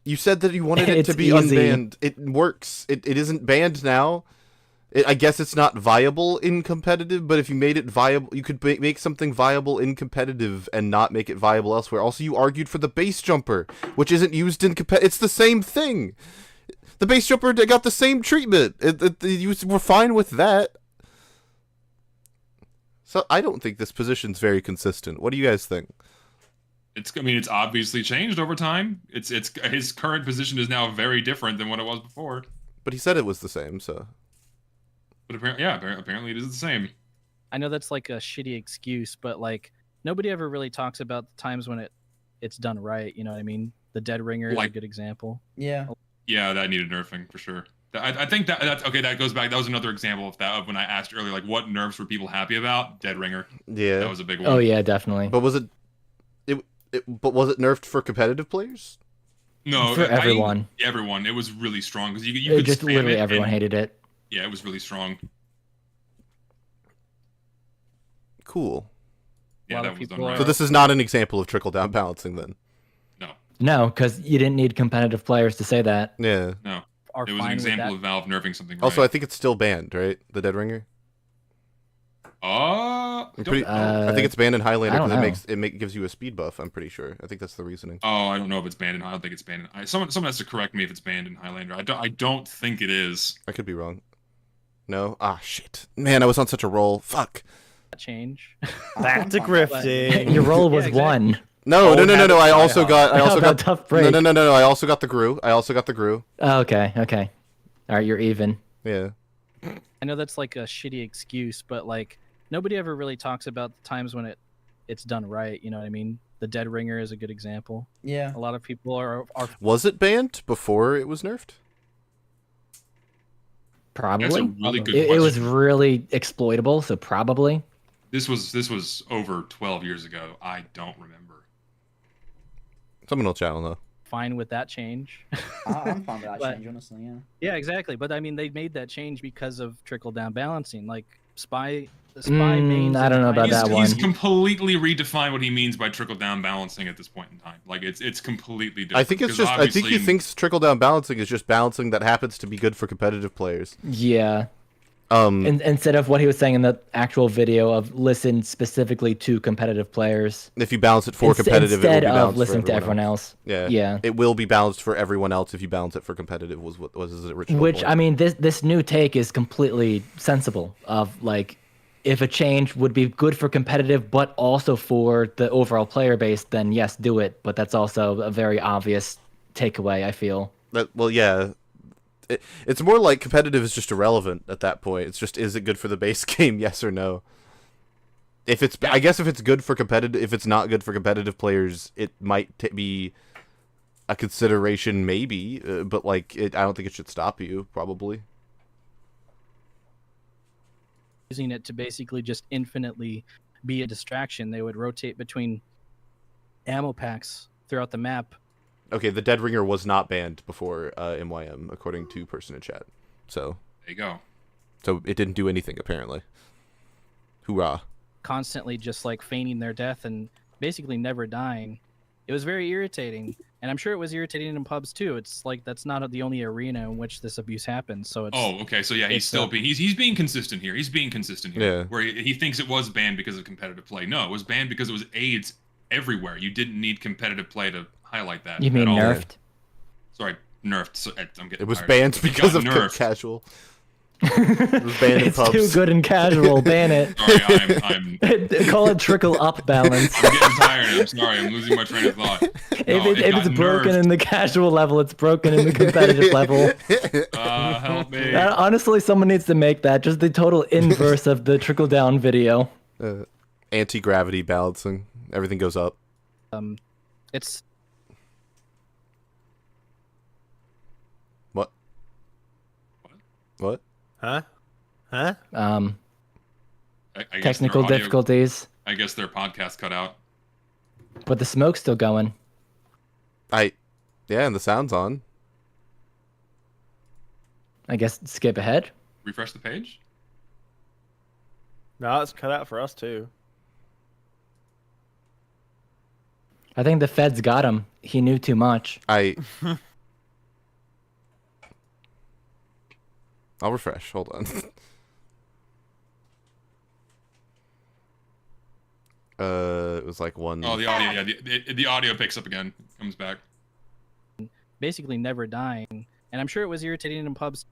You said that you wanted it It's to be easy. unbanned. It works. It isn't banned now. I guess it's not viable in competitive, but if you made it viable, you could make something viable in competitive and not make it viable elsewhere. Also, you argued for the base jumper, which isn't used in competitive. It's the same thing. The base jumper got the same treatment. You were fine with that. So I don't think this position's very consistent. What do you guys think? I mean, it's obviously changed over time. It's his current position is now very different than what it was before. But he said it was the same, so. But apparently it is the same. I know that's like a shitty excuse, but like nobody ever really talks about the times when it's done right. You know what I mean? The dead ringer is a good example. Yeah. Yeah, that needed nerfing for sure. I think that's okay. That goes back. That was another example of when I asked earlier, like what nerfs were people happy about? Dead ringer. Yeah. That was a big one. Oh yeah, definitely. But was it nerfed for competitive players? No, For everyone. Everyone. It was really strong because you could Just spam literally it everyone and- hated it. Yeah, it was really strong. Cool. Yeah, that was done right. So this is not an example of trickle-down balancing, then? No, because you didn't need competitive players to say that. Yeah. No. Are It was fine an with example that. of Valve nerfing something right. Also, I think it's still banned, right? The Dead Ringer? I think it's banned in Highlander I don't because know. it gives you a speed buff, I'm pretty sure. I think that's the reasoning. Oh, I don't know if it's banned. I don't think it's banned. Someone has to correct me if it's banned in Highlander. I don't think it is. I could be wrong. No? Ah, shit. Man, I was on such a roll. Fuck. Change. Back to grifting. Your roll was one. No. I also got About tough break. No. I also got the Gru. Oh, okay. All right, you're even. Yeah. I know that's like a shitty excuse, but like nobody ever really talks about the times when it's done right. You know what I mean? The dead ringer is a good example. Yeah. A lot of people are Was it banned before it was nerfed? Probably. That's a really good It was question. really exploitable, so probably. This was over 12 years ago. I don't remember. Someone will channel though. fine with that change. I'm fine with that But- change, honestly. Yeah. Yeah, exactly. But I mean, they made that change because of trickle down balancing. Like spy mains. I don't know about that He's one. completely redefined what he means by trickle down balancing at this point in time. Like it's completely different. I think it's because just. I think he obviously- thinks trickle down balancing is just balancing that happens to be good for competitive players. Yeah. And instead of what he was saying in the actual video of listen specifically to competitive players. if you balance it for competitive, it will instead be of balanced listening for to everyone else. Yeah. Yeah. It will be balanced for everyone else if you balance it for competitive. Was his original Which point. I mean, this new take is completely sensible. Of like, if a change would be good for competitive, but also for the overall player base, then yes, do it. But that's also a very obvious takeaway. I feel. Well, yeah. It's more like competitive is just irrelevant at that point. It's just, is it good for the base game? Yes or no. If it's, I guess if it's good for competitive, if it's not good for competitive players, it might be a consideration, maybe. But like, I don't think it should stop you. Probably. Using it to basically just infinitely be a distraction. They would rotate between ammo packs throughout the map. Okay, the Dead Ringer was not banned before MYM, according to person in chat. So There you go. So it didn't do anything apparently. Hoorah! Constantly just like feigning their death and basically never dying. It was very irritating, and I'm sure it was irritating in pubs too. It's like that's not the only arena in which this abuse happens. So it's Oh, okay. So yeah, he's it's, still being he's being consistent here. He's being consistent here. Yeah. Where he thinks it was banned because of competitive play. No, it was banned because it was AIDS everywhere. You didn't need competitive play to highlight that. You mean at all. nerfed? Sorry, nerfed. So, I'm getting It was tired. banned It because got of nerfed. casual. It was banned in It's pubs. too good and casual. Ban it. Sorry, I'm Call it trickle up balance. I'm getting tired. I'm sorry. I'm losing my train of thought. If No, it's got broken nerfed. in the casual level, it's broken in the competitive level. Help me. Honestly, someone needs to make that just the total inverse of the trickle down video. Anti-gravity balancing. Everything goes up. it's What? Huh? Huh? I guess Technical their audio- difficulties. I guess their podcast cut out. But the smoke's still going. Yeah, and the sound's on. I guess skip ahead. Refresh the page. No, it's cut out for us too. I think the feds got him. He knew too much. I'll refresh. Hold on. It was like one. Oh, the audio. Yeah, the audio picks up again. Comes back. Basically, never dying, and I'm sure it was irritating in pubs.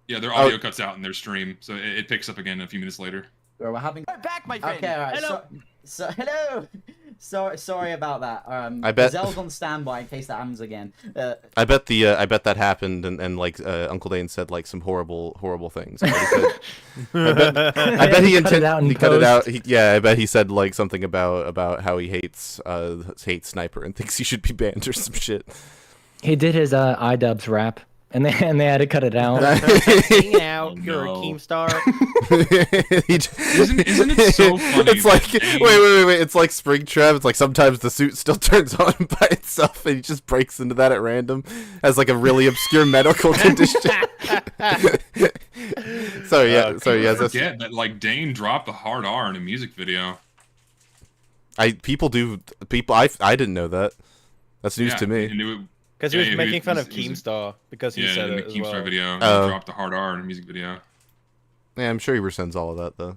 Yeah, their audio cuts out in their stream, so it picks up again a few minutes later. We're having back, my friend. Okay, all right. Hello. So hello. Sorry about that. I bet Zell's on standby in case that happens again. I bet that happened, and like Uncle Dane said like some horrible things. I bet he cut it out. I bet he said like something about how he hates Sniper and thinks he should be banned or some shit. He did his iDubbbz rap, and they had to cut it out. Hang out, you're a Keemstar. Isn't it so funny? It's like wait. It's like Springtrap. It's like sometimes the suit still turns on by itself, and he just breaks into that at random as like a really obscure medical condition. Sorry. Yeah. Forget that like Dane dropped a hard R in a music video. I didn't know that. That's news to me. Because he was making fun of Keemstar because he said it as Keemstar well. video. He dropped a hard R in a music video. Yeah, I'm sure he resends all of that though.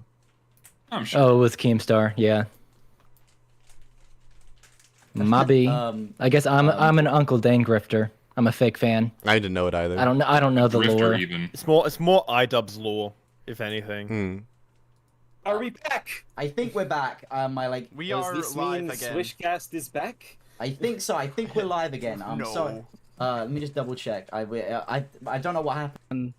I'm sure. Oh, it was Keemstar, yeah. Mobby. I guess I'm an Uncle Dane grifter. I'm a fake fan. I didn't know it either. I don't know the lore. Even. It's more iDubbbz lore, if anything. Are we back? I think we're back. We are this live mean again. Swishcast is back? I think so. I think we're live again. I'm No. sorry. Let me just double check. I don't know what happened.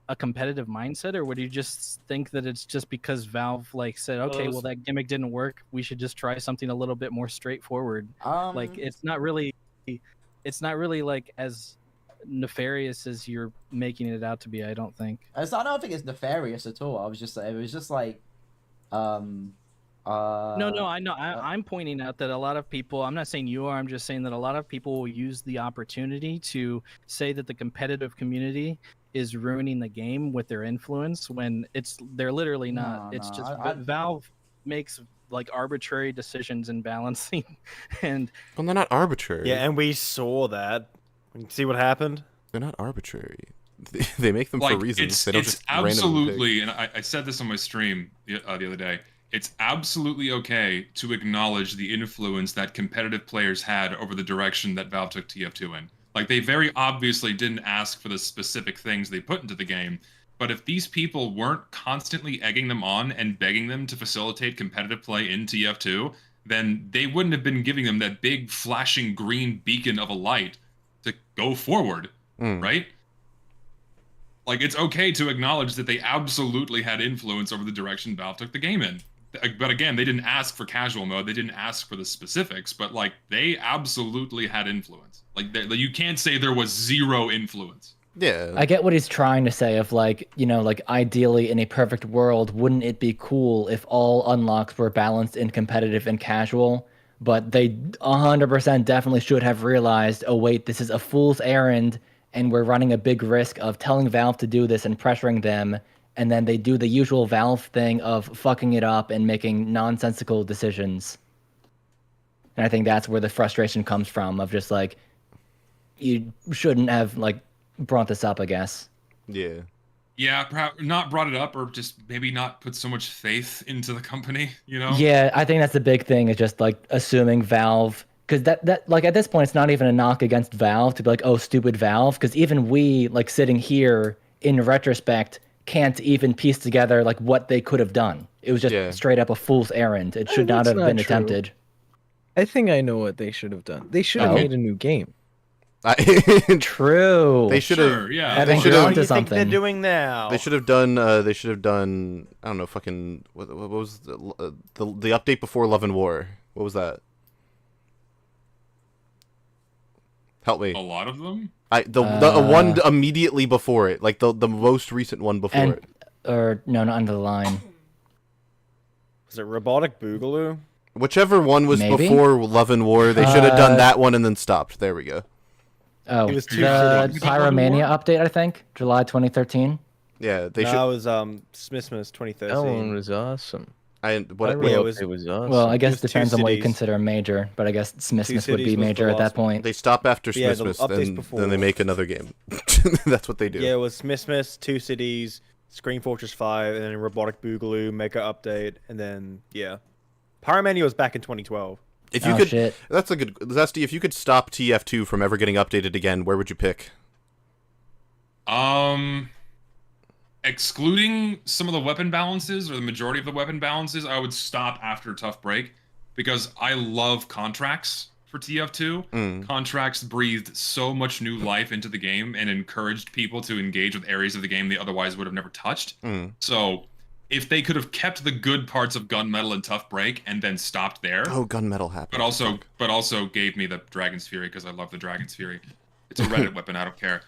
A competitive mindset, or would you just think that it's just because Valve like said, okay, well that gimmick didn't work, we should just try something a little bit more straightforward? Like it's not really like as nefarious as you're making it out to be. I don't think. I don't think it's nefarious at all. It was just like, No, I know. I'm pointing out that a lot of people, I'm not saying you are, I'm just saying that a lot of people will use the opportunity to say that the competitive community is ruining the game with their influence when they're literally not. Valve makes like arbitrary decisions in balancing and well, they're not arbitrary. Yeah, and we saw that. See what happened? They're not arbitrary. They make them for reasons. They don't it's just randomly absolutely, and I said this on my stream the other day. It's absolutely okay to acknowledge the influence that competitive players had over the direction that Valve took TF2 in. Like, they very obviously didn't ask for the specific things they put into the game, but if these people weren't constantly egging them on and begging them to facilitate competitive play in TF2, then they wouldn't have been giving them that big flashing green beacon of a light to go forward, right? Like, it's okay to acknowledge that they absolutely had influence over the direction Valve took the game in. But again, they didn't ask for casual mode. They didn't ask for the specifics, but like they absolutely had influence. Like you can't say there was zero influence. Yeah. I get what he's trying to say of like, like ideally in a perfect world, wouldn't it be cool if all unlocks were balanced in competitive and casual? But they 100% definitely should have realized, oh wait, this is a fool's errand and we're running a big risk of telling Valve to do this and pressuring them. And then they do the usual Valve thing of fucking it up and making nonsensical decisions. And I think that's where the frustration comes from of just like, you shouldn't have like brought this up, I guess. Yeah. Yeah, perhaps not brought it up or just maybe not put so much faith into the company, Yeah, I think that's the big thing is just like assuming Valve, because that like at this point, it's not even a knock against Valve to be like, oh, stupid Valve. Because even we like sitting here in retrospect, can't even piece together like what they could have done. It was just straight up a fool's errand. It should not have been attempted. I think I know what they should have done. They should have made a new game. True. They should have. Sure, yeah. They should What do have you think they're doing now? They should have done. They should have done. I don't know. Fucking. What was the update before Love and War? What was that? Help me. A lot of them. The one immediately before it, like the most recent one before it. Or no, not under the line. Was it Robotic Boogaloo? Whichever one was Maybe? before Love and War, they should have done that one and then stopped. There we go. Oh, It was two the cities. Pyromania update, I think, July 2013. Yeah, they That should. was Smithmas 2013. That one was awesome. What? Yeah, It was awesome. Well, I guess It it was two depends on what you cities. consider a major, but I guess Smithmas would cities be was the major at last that point. They stop after Yeah, the Smithmas, updates then before. they make another game. That's what they do. Yeah, it was Smithmas, Two Cities, Screen Fortress 5, and then Robotic Boogaloo, Mega Update, and then, yeah. Pyromania was back in 2012. If you Oh, could, shit. that's a good Zesty. If you could stop TF2 from ever getting updated again, where would you pick? Excluding some of the weapon balances or the majority of the weapon balances, I would stop after Tough Break because I love contracts for TF2. Contracts breathed so much new life into the game and encouraged people to engage with areas of the game they otherwise would have never touched. So if they could have kept the good parts of Gunmetal and Tough Break and then stopped there. Oh, Gunmetal happened. But also gave me the Dragon's Fury because I love the Dragon's Fury. It's a Reddit weapon, I don't care.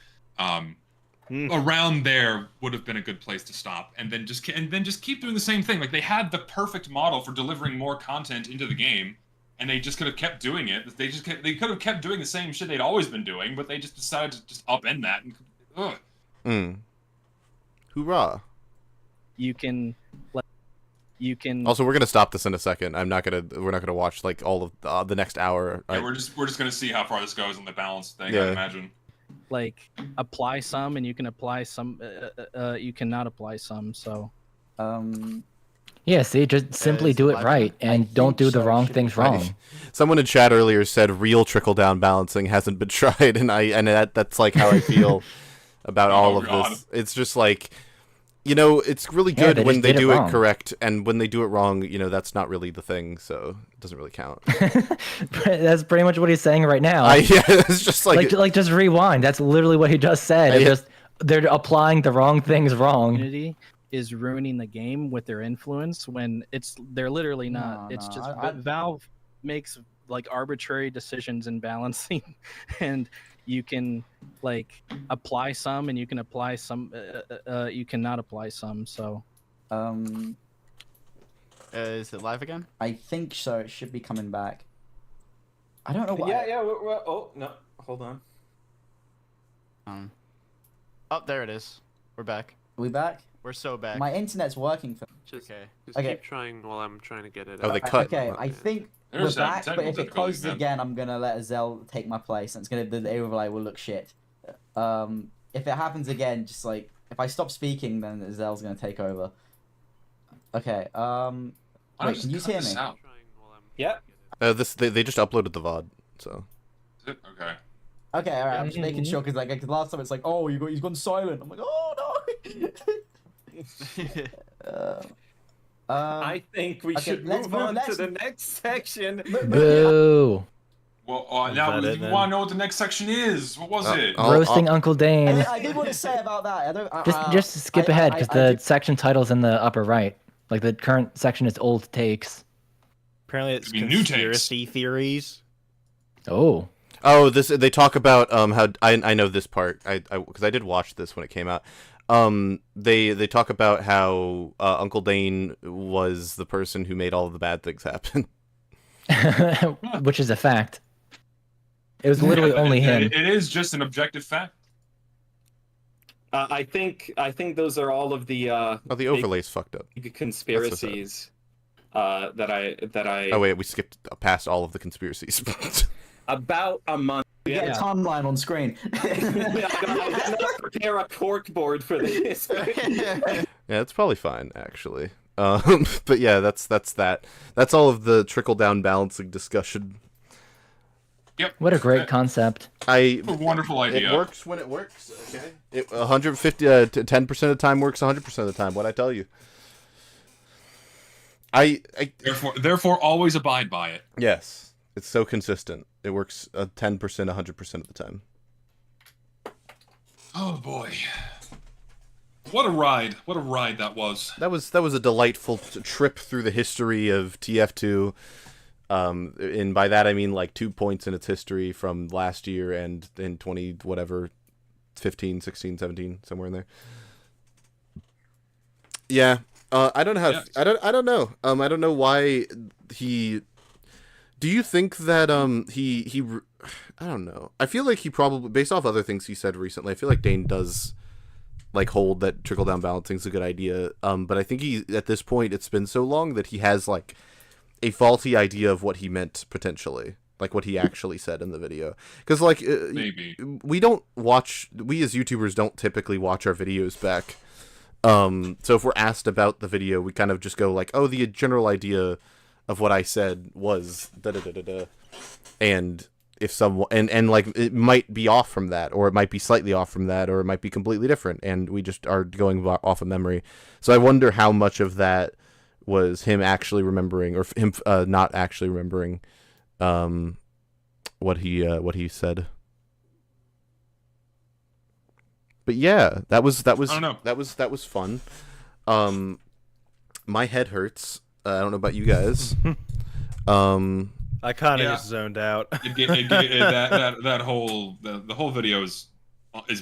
Around there would have been a good place to stop, and then just keep doing the same thing. Like they had the perfect model for delivering more content into the game, and they just could have kept doing it. They could have kept doing the same shit they'd always been doing, but they just decided to just upend that. And, Hoorah! You can. Also, we're gonna stop this in a second. We're not gonna watch like all of the next hour. Yeah, we're just gonna see how far this goes on the balance thing. Yeah. I imagine. Like apply some, and you can apply some. You cannot apply some. So. Yeah, see, just simply do it right and don't do the wrong things wrong. Someone in chat earlier said real trickle down balancing hasn't been tried, and that's like how I feel about all of this. It's just like, you know, it's really Yeah, good they when just they did it do it wrong. correct, and when they do it wrong, you know, that's not really the thing, so it doesn't really count. That's pretty much what he's saying right now. Yeah, it's just like just rewind. That's literally what he just said. It's Yeah. just they're applying the wrong things wrong. Community is ruining the game with their influence when they're literally not. It's just Valve makes like arbitrary decisions in balancing, and you can like apply some, and you can apply some. You cannot apply some. So. Is it live again? I think so. It should be coming back. I don't know why. Yeah. Oh no, hold on. Oh, there it is. We're back. Are we back? We're so back. My internet's working for. Just Okay. keep trying while I'm trying to get it. Oh, they up. cut. Okay, I think There's we're that back, but technical if it difficulty, closes man. again, I'm gonna let Zell take my place, and the overlay will look shit. If it happens again, just like if I stop speaking, then Zell's gonna take over. Okay. Wait, can you hear me? Yeah. They just uploaded the VOD, so. Okay. Okay, all right. I'm just making sure because like last time it's like, oh, he's gone silent. I'm like, oh no. I think we should move on to the next section. Boo! Well, now you want to know what the next section is. What was it? Roasting Uncle Dane. I did want to say about that. I don't. Just skip ahead because the section title's in the upper right. Like the current section is old takes. Apparently, it's Could be new takes. conspiracy theories. Oh. Oh, they talk about how I know this part. I because I did watch this when it came out. They talk about how Uncle Dane was the person who made all of the bad things happen. Which is a fact. It was literally only him. It is just an objective fact. I think those are all of the the overlay's fucked up. Conspiracies that I. Oh wait, we skipped past all of the conspiracies. About a month. You get a timeline on screen. I did not prepare a cork board for this. Yeah, it's probably fine actually. But yeah, that's that. That's all of the trickle down balancing discussion. Yep. What a great concept. A wonderful idea. It works when it works. Okay. 150 to 10% of the time works 100% of the time. What I tell you. Therefore, always abide by it. Yes. It's so consistent. It works 10%, 100% of the time. Oh boy. What a ride. What a ride that was. That was a delightful trip through the history of TF2. And by that I mean like 2 points in its history from last year and in 20 whatever 15, 16, 17, somewhere in there. Yeah. I don't know how I don't know. I don't know why he. Do you think that he I don't know. I feel like he probably, based off other things he said recently, I feel like Dane does like hold that trickle down balancing is a good idea. But I think he, at this point, it's been so long that he has like a faulty idea of what he meant potentially, like what he actually said in the video. Because like maybe we as YouTubers don't typically watch our videos back. So if we're asked about the video, we kind of just go like, oh, the general idea of what I said was da da da da da, and if someone and like it might be off from that, or it might be slightly off from that, or it might be completely different, and we just are going off of memory. So I wonder how much of that was him actually remembering, or him not actually remembering what he said. But yeah, that was I don't know. that was fun. My head hurts. I don't know about you guys. I kind of just zoned out. That whole video is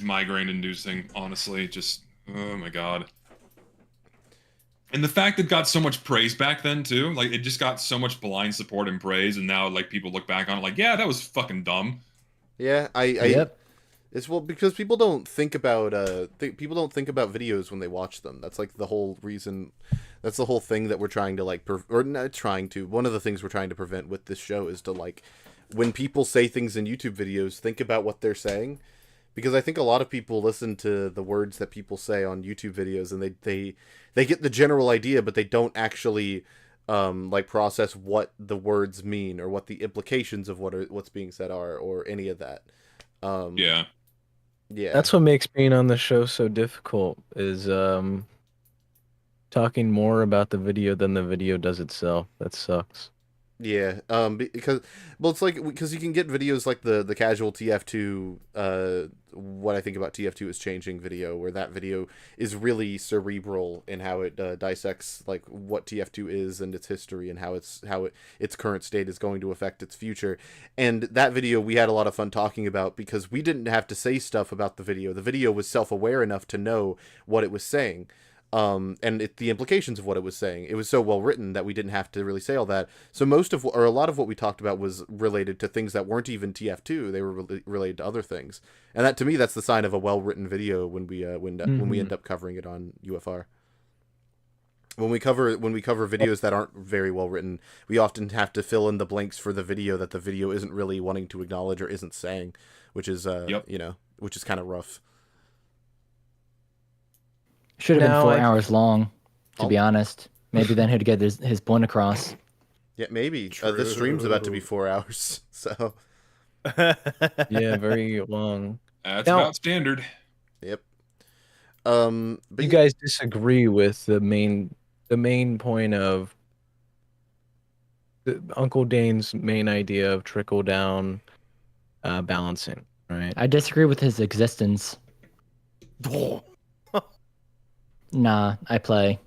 migraine inducing. Honestly, just oh my god. And the fact it got so much praise back then too, like it just got so much blind support and praise, and now like people look back on it like, yeah, that was fucking dumb. Yeah, Yep. It's because people don't think about videos when they watch them. That's like the whole reason. That's the whole thing that we're trying to like, or not trying to. One of the things we're trying to prevent with this show is to like, when people say things in YouTube videos, think about what they're saying, because I think a lot of people listen to the words that people say on YouTube videos, and they get the general idea, but they don't actually like process what the words mean or what the implications of what's being said are, or any of that. Yeah. That's what makes being on the show so difficult, is talking more about the video than the video does itself. That sucks. Yeah, because it's like, because you can get videos like the casual TF2 what I think about TF2 is changing video, where that video is really cerebral in how it dissects like what TF2 is and its history, and how its current state is going to affect its future. And that video we had a lot of fun talking about, because we didn't have to say stuff about the video. The video was self-aware enough to know what it was saying. And the implications of what it was saying. It was so well written that we didn't have to really say all that. So a lot of what we talked about was related to things that weren't even TF2. They were related to other things. And that, to me, that's the sign of a well written video when we end up covering it on UFR. When we cover videos that aren't very well written, we often have to fill in the blanks for the video that the video isn't really wanting to acknowledge or isn't saying, which is which is kind of rough. Should have been 4 hours long, to be honest. Maybe then he'd get his point across. Yeah, maybe. This stream's about to be 4 hours, so. Yeah, very long. That's about standard. Yep. But you guys disagree with the main point of Uncle Dane's main idea of trickle down balancing, right? I disagree with his existence. Nah, I play.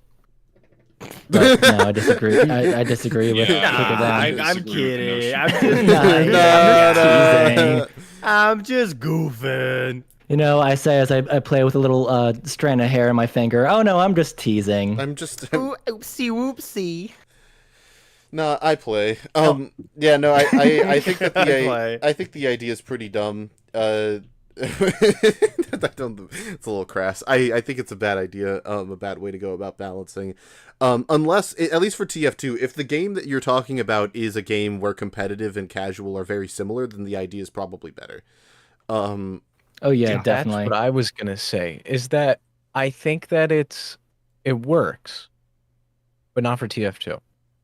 But no, I disagree. I disagree with trickle down. I'm kidding. I'm just goofing. You know, I say as I play with a little strand of hair in my finger. Oh no, I'm just teasing. Ooh, oopsie whoopsie. No, I play. Yeah, no, I think that I think the idea is pretty dumb. It's a little crass. I think it's a bad idea, a bad way to go about balancing. Unless, at least for TF2, if the game that you're talking about is a game where competitive and casual are very similar, then the idea is probably better. Oh yeah, definitely. That's what I was gonna say. Is that I think that it works, but not for TF2.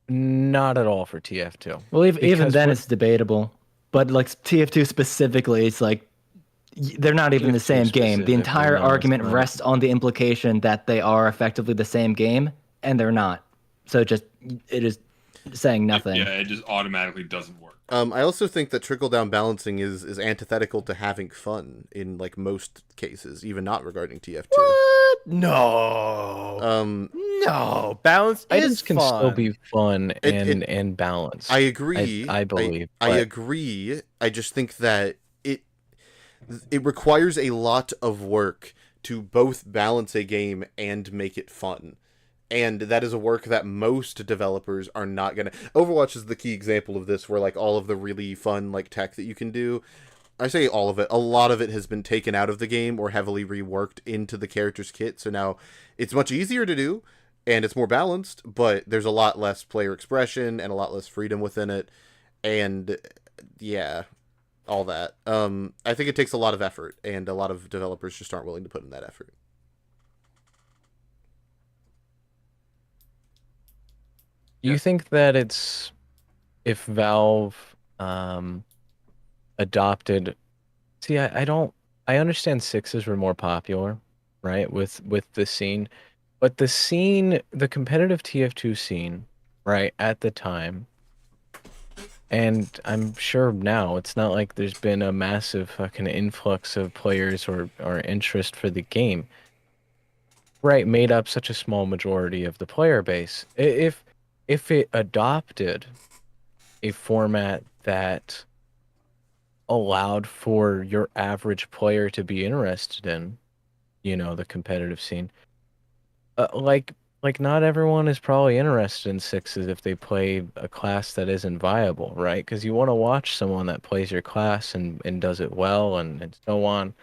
Not at all for TF2. Well, even then it's debatable. But like TF2 specifically, it's like they're not even the same game. The entire argument rests on the implication that they are effectively the same game, and they're not. So it is saying nothing. Yeah, it just automatically doesn't work. I also think that trickle-down balancing is antithetical to having fun in, like, most cases, even not regarding TF2. What? No. No. Balance Items is can fun. still be fun and balanced. I agree. I believe. I agree. I just think that it requires a lot of work to both balance a game and make it fun. And that is a work that most developers are not gonna. Overwatch is the key example of this, where like all of the really fun like tech that you can do, I say all of it, a lot of it has been taken out of the game or heavily reworked into the character's kit. So now it's much easier to do and it's more balanced, but there's a lot less player expression and a lot less freedom within it. And yeah, all that. I think it takes a lot of effort, and a lot of developers just aren't willing to put in that effort. Do you think that if Valve adopted? See, I understand sixes were more popular, right? With the scene, but the competitive TF2 scene, right at the time, and I'm sure now it's not like there's been a massive fucking influx of players or interest for the game. Right, made up such a small majority of the player base. If it adopted a format that allowed for your average player to be interested in, the competitive scene, like not everyone is probably interested in sixes if they play a class that isn't viable, right? Because you want to watch someone that plays your class and does it well and so on,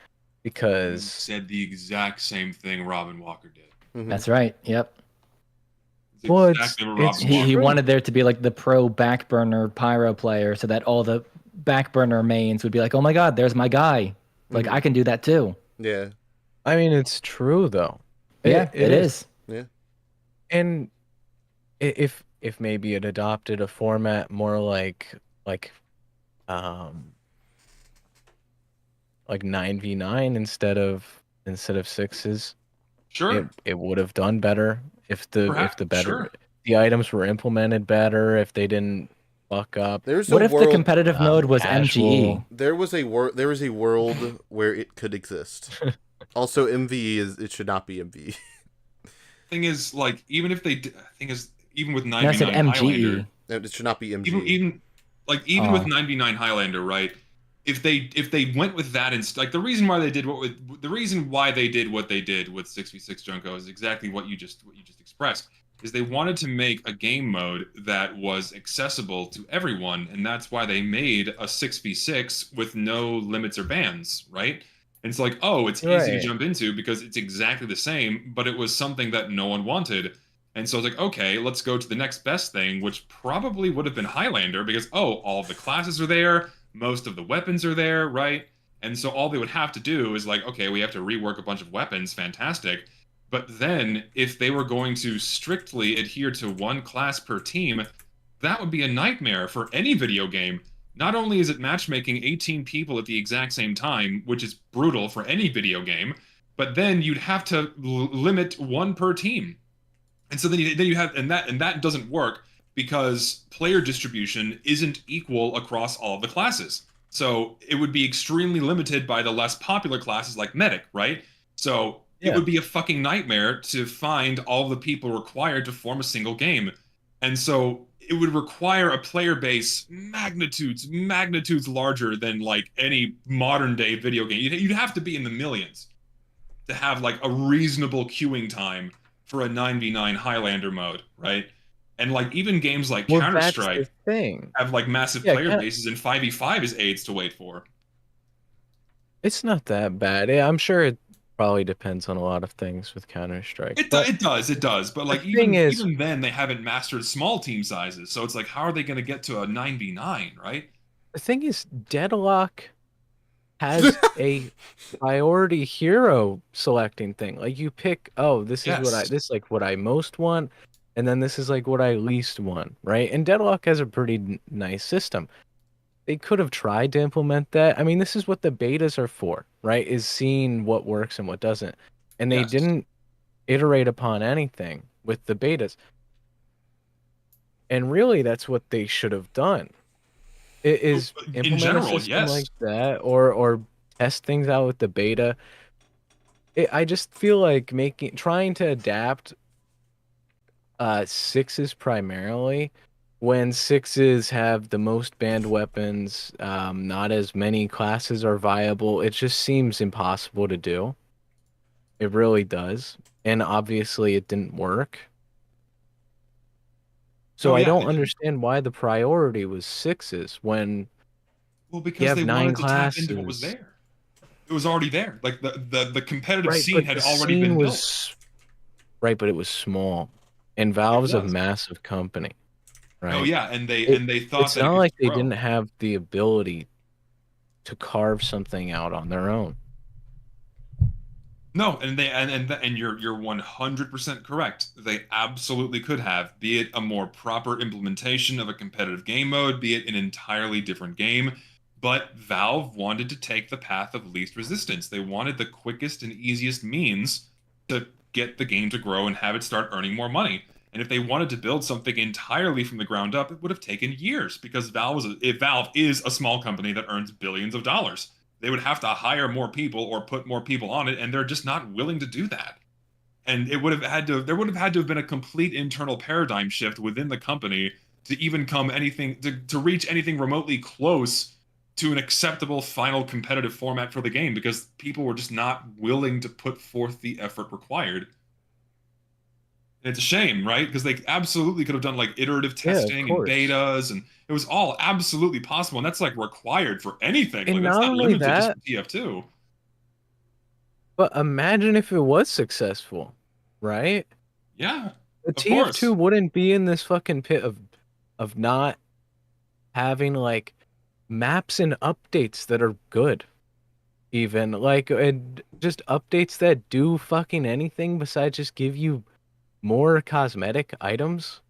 because said the exact same thing Robin Walker did. That's right. Yep. Well, exactly what Robin he Walker wanted there to be like the pro backburner pyro player, so that all the backburner mains would be like, "Oh my god, there's my guy! Like I can do that too." Yeah. I mean, it's true though. Yeah, it is. Yeah. And if maybe it adopted a format more like 9v9 instead of sixes, sure, it would have done better if the sure. the items were implemented better, if they didn't fuck up. What if the competitive mode was MGE? There was a world where it could exist. Also, MVE it should not be MVE. Thing is, like, even if they even with 9v9 I said MGE. Highlander, it should not be MGE. Even with 9v9 Highlander, right? If they went with that and like the reason why they did what they did with 6v6 Junko is exactly what you just expressed. Is they wanted to make a game mode that was accessible to everyone, and that's why they made a 6v6 with no limits or bans, right? And it's like, oh, it's easy to jump into because it's exactly the same, but it was something that no one wanted. And so it's like, okay, let's go to the next best thing, which probably would have been Highlander because, oh, all of the classes are there, most of the weapons are there, right? And so all they would have to do is like, okay, we have to rework a bunch of weapons, fantastic. But then if they were going to strictly adhere to one class per team, that would be a nightmare for any video game. Not only is it matchmaking 18 people at the exact same time, which is brutal for any video game, but then you'd have to limit one per team. And so then you have, and that doesn't work because player distribution isn't equal across all of the classes. So it would be extremely limited by the less popular classes like Medic, right? So it would be a fucking nightmare to find all the people required to form a single game. And so it would require a player base magnitudes larger than like any modern day video game. You'd have to be in the millions to have like a reasonable queuing time for a 9v9 Highlander mode, right? And like even games like Counter-Strike have like massive player bases, and 5v5 is AIDS to wait for. It's not that bad. I'm sure it probably depends on a lot of things with Counter-Strike. It does. But like even then they haven't mastered small team sizes. So it's like, how are they going to get to a 9v9, right? The thing is, Deadlock has a priority hero selecting thing. Like you pick, oh, this is what I most want, and then this is like what I least want, right? And Deadlock has a pretty nice system. They could have tried to implement that. I mean, this is what the betas are for, right? Is seeing what works and what doesn't. And they didn't iterate upon anything with the betas. And really, that's what they should have done. Is In implement general, a system yes. like that, or test things out with the beta. I just feel like trying to adapt sixes primarily when sixes have the most banned weapons, not as many classes are viable. It just seems impossible to do. It really does, and obviously it didn't work. So Oh, I yeah, don't it didn't. understand why the priority was sixes when Well, you because have they 9 wanted to tap into what was classes. there. It was already there. Like the competitive Right, scene but had the already scene been built. was right, but it was small, and Valve's a was. massive company, right? Oh yeah, and they thought It's that it not could like they grow. didn't have the ability to carve something out on their own. No, and you're 100% correct. They absolutely could have, be it a more proper implementation of a competitive game mode, be it an entirely different game. But Valve wanted to take the path of least resistance. They wanted the quickest and easiest means to get the game to grow and have it start earning more money. And if they wanted to build something entirely from the ground up, it would have taken years because Valve is a small company that earns billions of dollars. They would have to hire more people or put more people on it, and they're just not willing to do that. And there would have had to have been a complete internal paradigm shift within the company to even to reach anything remotely close to an acceptable final competitive format for the game, because people were just not willing to put forth the effort required. And it's a shame, right? Because they absolutely could have done like iterative testing and betas, and it was all absolutely possible. And that's like required for anything. And Like that's not not only limited just that, for TF2. but imagine if it was successful, right? Yeah, The of TF2 course. wouldn't be in this fucking pit of not having like maps and updates that are good. Even like and just updates that do fucking anything besides just give you more cosmetic items,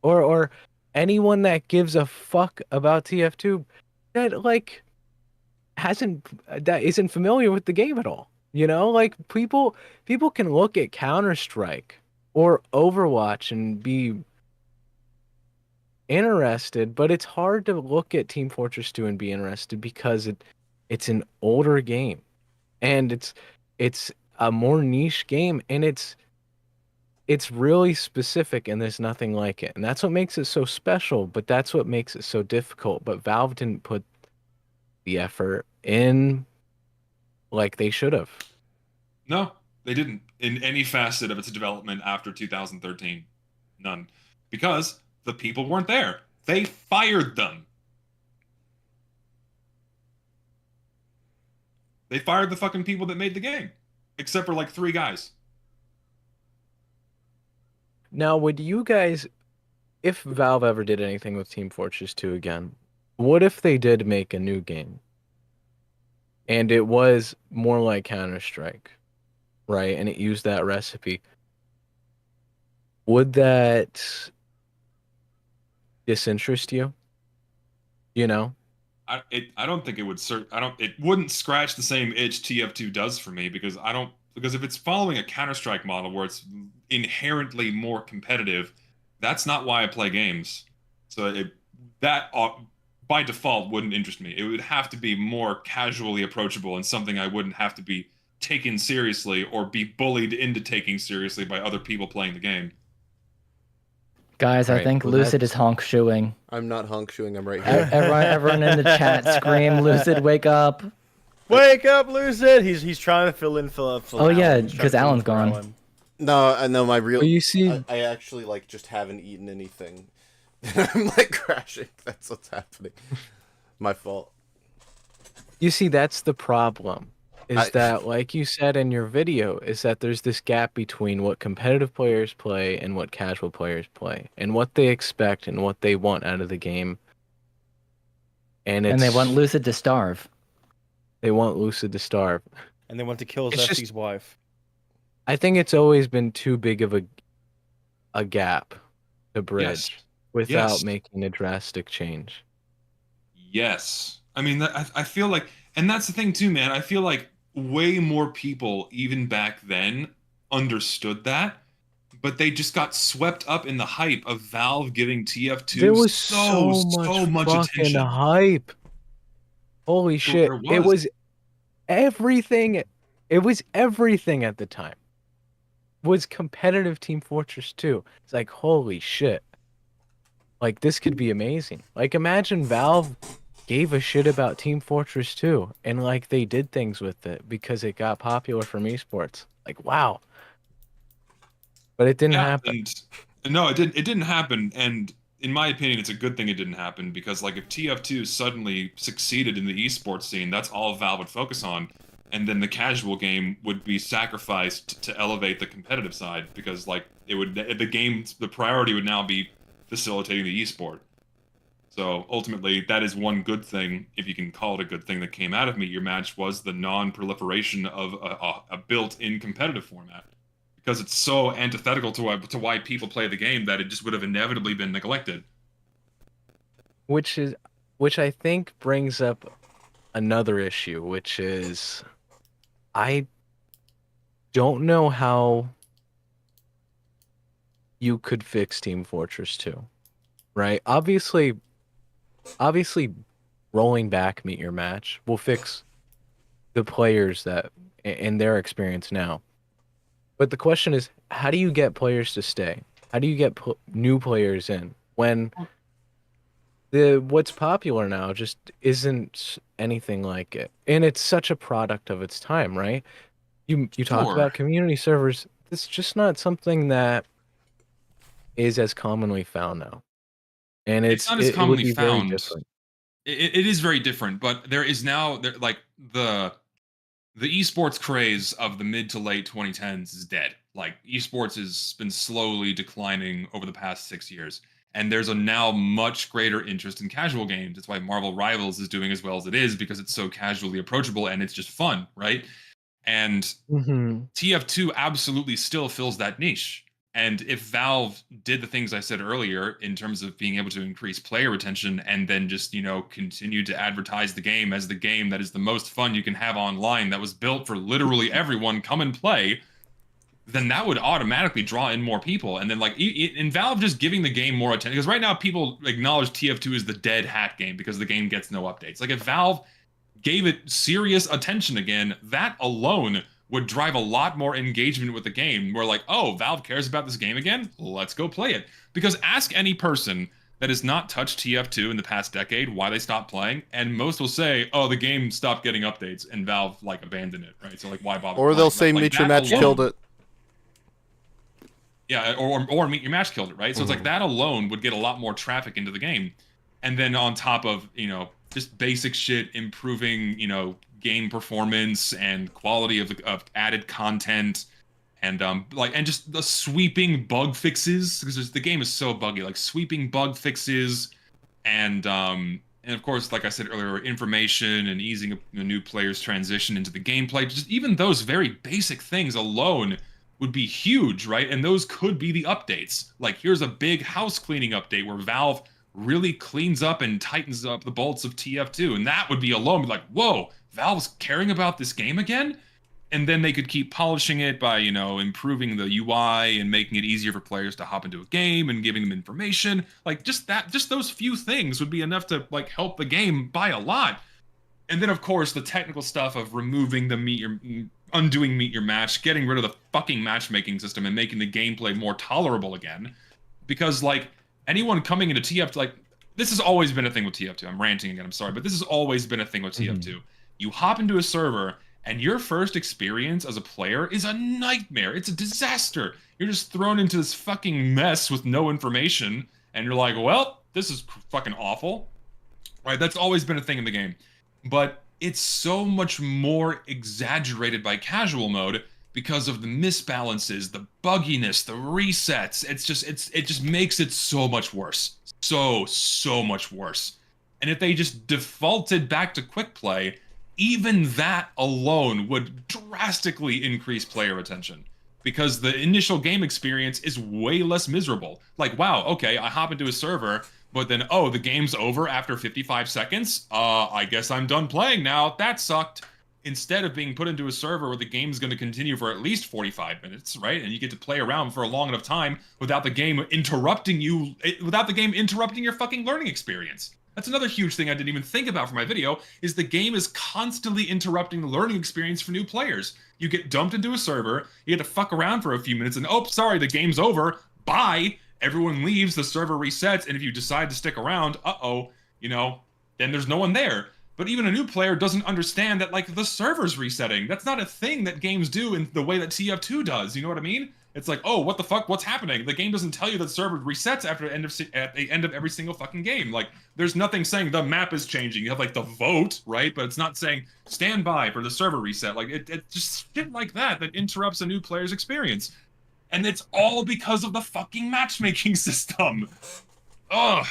or anyone that gives a fuck about TF2 that like that isn't familiar with the game at all. You know, like people can look at Counter-Strike or Overwatch and be interested, but it's hard to look at Team Fortress 2 and be interested because it's an older game, and it's a more niche game, and it's really specific, and there's nothing like it. And that's what makes it so special, but that's what makes it so difficult. But Valve didn't put the effort in like they should have. No, they didn't in any facet of its development after 2013. None. Because the people weren't there. They fired them. They fired the fucking people that made the game. Except for like 3 guys. Now, would you guys, if Valve ever did anything with Team Fortress 2 again, what if they did make a new game? And it was more like Counter-Strike, right? And it used that recipe. Would that disinterest you? You know? I don't think it would it wouldn't scratch the same itch TF2 does for me, because if it's following a Counter-Strike model where it's inherently more competitive, that's not why I play games. So that by default wouldn't interest me. It would have to be more casually approachable and something I wouldn't have to be taken seriously or be bullied into taking seriously by other people playing the game. Guys, I think Lucid is honk shoeing. I'm not honk shoeing. I'm right here. Everyone in the chat, scream, Lucid, wake up! Wake up, Lucid! He's trying to fill in for Oh yeah, Alan. He's trying because to fill in Alan's for gone. Alan. No, I know my real. Well, you see, I actually like just haven't eaten anything. I'm like crashing. That's what's happening. My fault. You see, that's the problem. That, like you said in your video, is that there's this gap between what competitive players play and what casual players play, and what they expect and what they want out of the game. And they want Lucid to starve. They want Lucid to starve. And they want to kill It's Zesty's wife. I think it's always been too big of a gap to bridge without making a drastic change. Yes. I mean, I feel like, and that's the thing too, man. I feel like way more people, even back then, understood that. but they just got swept up in the hype of Valve giving TF2 There was so much fucking attention. hype. Holy shit. There It was everything. It was everything at the time. Was competitive Team Fortress 2. It's like, holy shit. Like, this could be amazing. Like, imagine Valve gave a shit about Team Fortress 2 and, like, they did things with it because it got popular from esports. Like, wow. But it didn't happen. No, it didn't happen. And in my opinion, it's a good thing it didn't happen because, like, if TF2 suddenly succeeded in the esports scene, that's all Valve would focus on. And then the casual game would be sacrificed to elevate the competitive side because, like, the priority would now be facilitating the esport. So ultimately, that is one good thing, if you can call it a good thing, that came out of Meet Your Match was the non-proliferation of a built-in competitive format. Because it's so antithetical to why people play the game that it just would have inevitably been neglected. Which I think brings up another issue, which is I don't know how you could fix Team Fortress 2. Right? Obviously rolling back Meet Your Match will fix the players that in their experience now. But the question is, how do you get players to stay? How do you get new players in when what's popular now just isn't anything like it? And it's such a product of its time, right? You talk Sure. about community servers. It's just not something that is as commonly found now. And It's not as it would commonly be very found. different. It is very different, but there is now like the esports craze of the mid to late 2010s is dead. Like, esports has been slowly declining over the past 6 years, and there's a now much greater interest in casual games. That's why Marvel Rivals is doing as well as it is, because it's so casually approachable and it's just fun, right? And TF2 absolutely still fills that niche. And if Valve did the things I said earlier in terms of being able to increase player retention and then just, continue to advertise the game as the game that is the most fun you can have online, that was built for literally everyone, come and play, then that would automatically draw in more people. And then, like, in Valve just giving the game more attention, because right now people acknowledge TF2 as the dead hat game because the game gets no updates. Like, if Valve gave it serious attention again, that alone would drive a lot more engagement with the game. We're like, oh, Valve cares about this game again? Let's go play it. Because ask any person that has not touched TF2 in the past decade why they stopped playing, and most will say, oh, the game stopped getting updates and Valve, like, abandoned it, right? So, like, why bother? Or they'll say Like, Meet Your that Match alone- killed it. Yeah, or Meet Your Match killed it, right? So it's like that alone would get a lot more traffic into the game. And then on top of, just basic shit, improving, game performance and quality of added content, and just the sweeping bug fixes, because the game is so buggy, like sweeping bug fixes, and of course, like I said earlier, information and easing the new player's transition into the gameplay. Just even those very basic things alone would be huge, right? And those could be the updates. Like, here's a big house cleaning update where Valve really cleans up and tightens up the bolts of TF2, and that would be alone like, whoa, Valve's caring about this game again? And then they could keep polishing it by, improving the UI and making it easier for players to hop into a game and giving them information. Like, just those few things would be enough to, like, help the game by a lot. And then, of course, the technical stuff of removing the undoing Meet Your Match, getting rid of the fucking matchmaking system and making the gameplay more tolerable again. Because, like, anyone coming into TF2, like, this has always been a thing with TF2. I'm ranting again, I'm sorry, but this has always been a thing with TF2. You hop into a server, and your first experience as a player is a nightmare. It's a disaster. You're just thrown into this fucking mess with no information, and you're like, well, this is fucking awful. Right? That's always been a thing in the game. But it's so much more exaggerated by casual mode because of the misbalances, the bugginess, the resets. It just makes it so much worse. So much worse. And if they just defaulted back to quick play, even that alone would drastically increase player retention, because the initial game experience is way less miserable. Like, wow, okay, I hop into a server, but then, oh, the game's over after 55 seconds? I guess I'm done playing now. That sucked. instead of being put into a server where the game is going to continue for at least 45 minutes, right? And you get to play around for a long enough time without the game interrupting you, without the game interrupting your fucking learning experience. That's another huge thing I didn't even think about for my video, is the game is constantly interrupting the learning experience for new players. You get dumped into a server, you get to fuck around for a few minutes, and oh, sorry, the game's over, bye! Everyone leaves, the server resets, and if you decide to stick around, you know, then there's no one there. But even a new player doesn't understand that, like, the server's resetting. That's not a thing that games do in the way that TF2 does, you know what I mean? It's like, oh, what the fuck, what's happening? The game doesn't tell you that the server resets after at the end of every single fucking game. Like, there's nothing saying the map is changing. You have, like, the vote, right? But it's not saying, stand by for the server reset. Like, it just shit like that interrupts a new player's experience. And it's all because of the fucking matchmaking system. Ugh.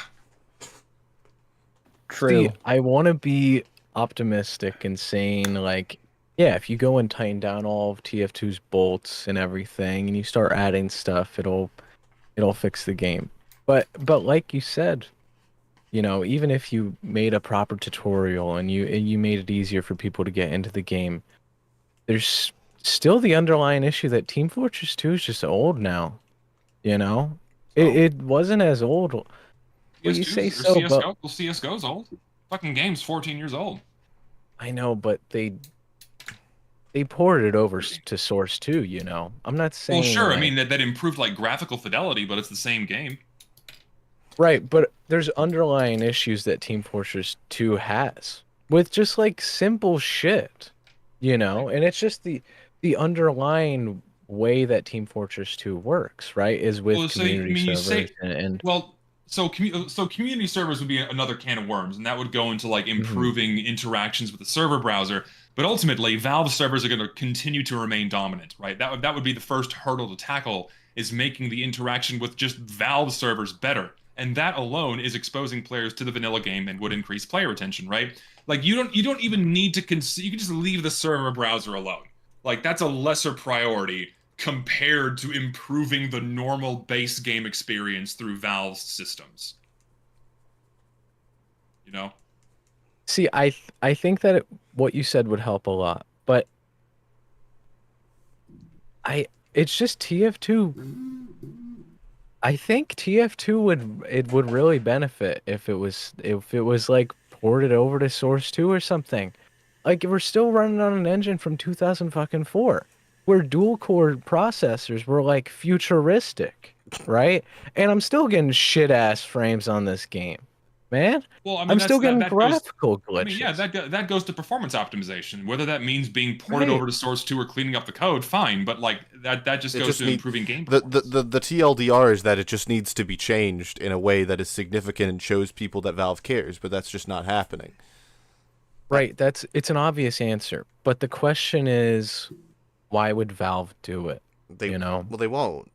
True. See, I want to be optimistic and saying, like, yeah, if you go and tighten down all of TF2's bolts and everything, and you start adding stuff, it'll fix the game. But like you said, you know, even if you made a proper tutorial and you made it easier for people to get into the game, there's still the underlying issue that Team Fortress 2 is just old now. You know, it wasn't as old. Well, you say so, CSGO, but well, CSGO's old. Fucking game's 14 years old. I know, but they ported it over to Source 2, you know. I'm not saying. Well, sure. Like, I mean that improved like graphical fidelity, but it's the same game. Right, but there's underlying issues that Team Fortress 2 has with just like simple shit, you know. And it's just the underlying way that Team Fortress 2 works, right? Is with community servers and well. So community servers would be another can of worms, and that would go into like improving interactions with the server browser. But ultimately, Valve servers are going to continue to remain dominant, right? That would be the first hurdle to tackle, is making the interaction with just Valve servers better. And that alone is exposing players to the vanilla game and would increase player retention, right? Like you don't even need to you can just leave the server browser alone. Like that's a lesser priority compared to improving the normal base game experience through Valve's systems. You know? See, I think that what you said would help a lot, but it's just TF2. I think TF2 would really benefit if it was like ported over to Source 2 or something. Like we're still running on an engine from 2004. Where dual core processors were like futuristic, right? And I'm still getting shit ass frames on this game, man. Well, I mean, I'm still getting that graphical glitches. I mean, yeah, that goes to performance optimization. Whether that means being ported over to Source 2 or cleaning up the code, fine. But like that just goes to improving game performance. The TLDR is that it just needs to be changed in a way that is significant and shows people that Valve cares, but that's just not happening. Right. It's an obvious answer, but the question is, why would Valve do it? You know? Well, they won't.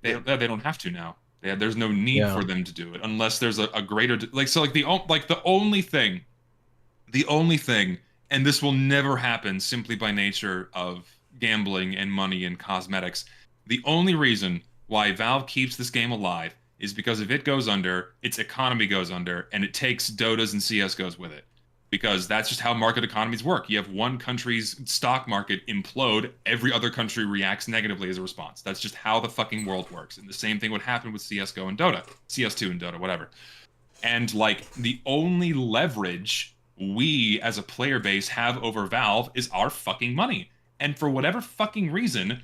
They don't have to now. There's no need for them to do it unless there's a greater the only thing, and this will never happen simply by nature of gambling and money and cosmetics. The only reason why Valve keeps this game alive is because if it goes under, its economy goes under, and it takes Dotas and CS:GOs with it. Because that's just how market economies work. You have one country's stock market implode, every other country reacts negatively as a response. That's just how the fucking world works. And the same thing would happen with CSGO and Dota. CS2 and Dota, whatever. And, like, the only leverage we, as a player base, have over Valve is our fucking money. And for whatever fucking reason,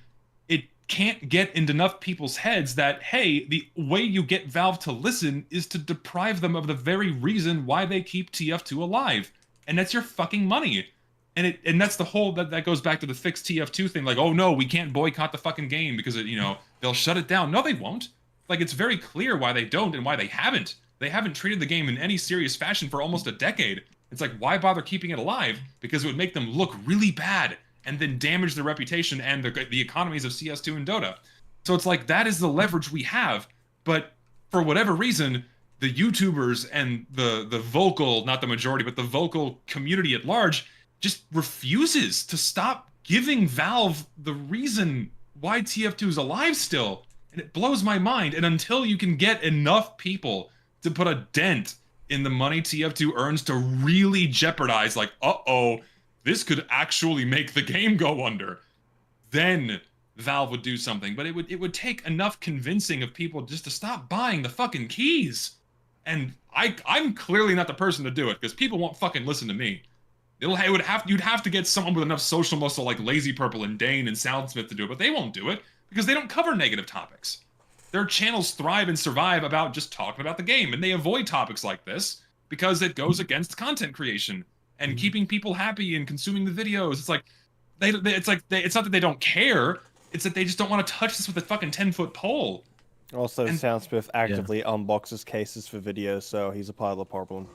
it can't get into enough people's heads that, hey, the way you get Valve to listen is to deprive them of the very reason why they keep TF2 alive. And that's your fucking money. And that's the whole, that goes back to the fixed TF2 thing. Like, oh no, we can't boycott the fucking game because, they'll shut it down. No, they won't. Like, it's very clear why they don't and why they haven't. They haven't treated the game in any serious fashion for almost a decade. It's like, why bother keeping it alive? Because it would make them look really bad and then damage their reputation and the economies of CS2 and Dota. So it's like, that is the leverage we have. But for whatever reason, the YouTubers and the vocal, not the majority, but the vocal community at large just refuses to stop giving Valve the reason why TF2 is alive still. And it blows my mind. And until you can get enough people to put a dent in the money TF2 earns to really jeopardize, like, uh-oh, this could actually make the game go under, then Valve would do something. But it would take enough convincing of people just to stop buying the fucking keys. And I'm clearly not the person to do it, because people won't fucking listen to me. You'd have to get someone with enough social muscle like Lazy Purple and Dane and Soundsmith to do it, but they won't do it because they don't cover negative topics. Their channels thrive and survive about just talking about the game, and they avoid topics like this because it goes against content creation and keeping people happy and consuming the videos. It's like it's not that they don't care; it's that they just don't want to touch this with a fucking 10-foot pole. Also, Soundsmith actively unboxes cases for videos, so he's a part of the problem.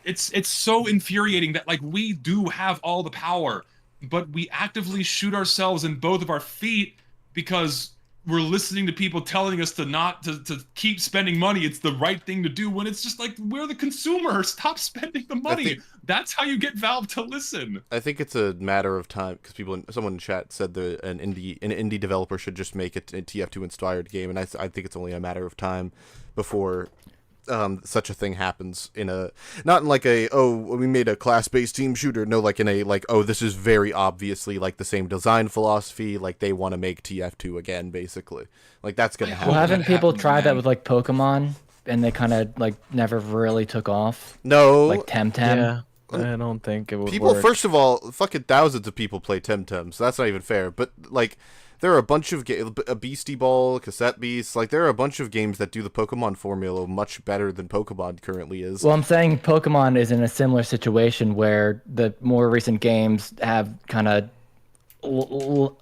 It's so infuriating that, like, we do have all the power, but we actively shoot ourselves in both of our feet because we're listening to people telling us to keep spending money. It's the right thing to do, when it's just like, we're the consumer. Stop spending the money. That's how you get Valve to listen. I think it's a matter of time, because someone in chat said that an indie developer should just make a TF2 inspired game, and I think it's only a matter of time before such a thing happens not in like we made a class-based team shooter. No, like in a this is very obviously like the same design philosophy. Like they want to make TF2 again, basically. Like that's gonna happen. Well, haven't people tried that with like Pokemon, and they kind of like never really took off? No, like Temtem. Yeah, I don't think it would people work. First of all, fucking thousands of people play Temtem, so that's not even fair. But like, there are a bunch of a Beastie Ball, Cassette Beast. Like there are a bunch of games that do the Pokemon formula much better than Pokemon currently is. Well, I'm saying Pokemon is in a similar situation where the more recent games have kind of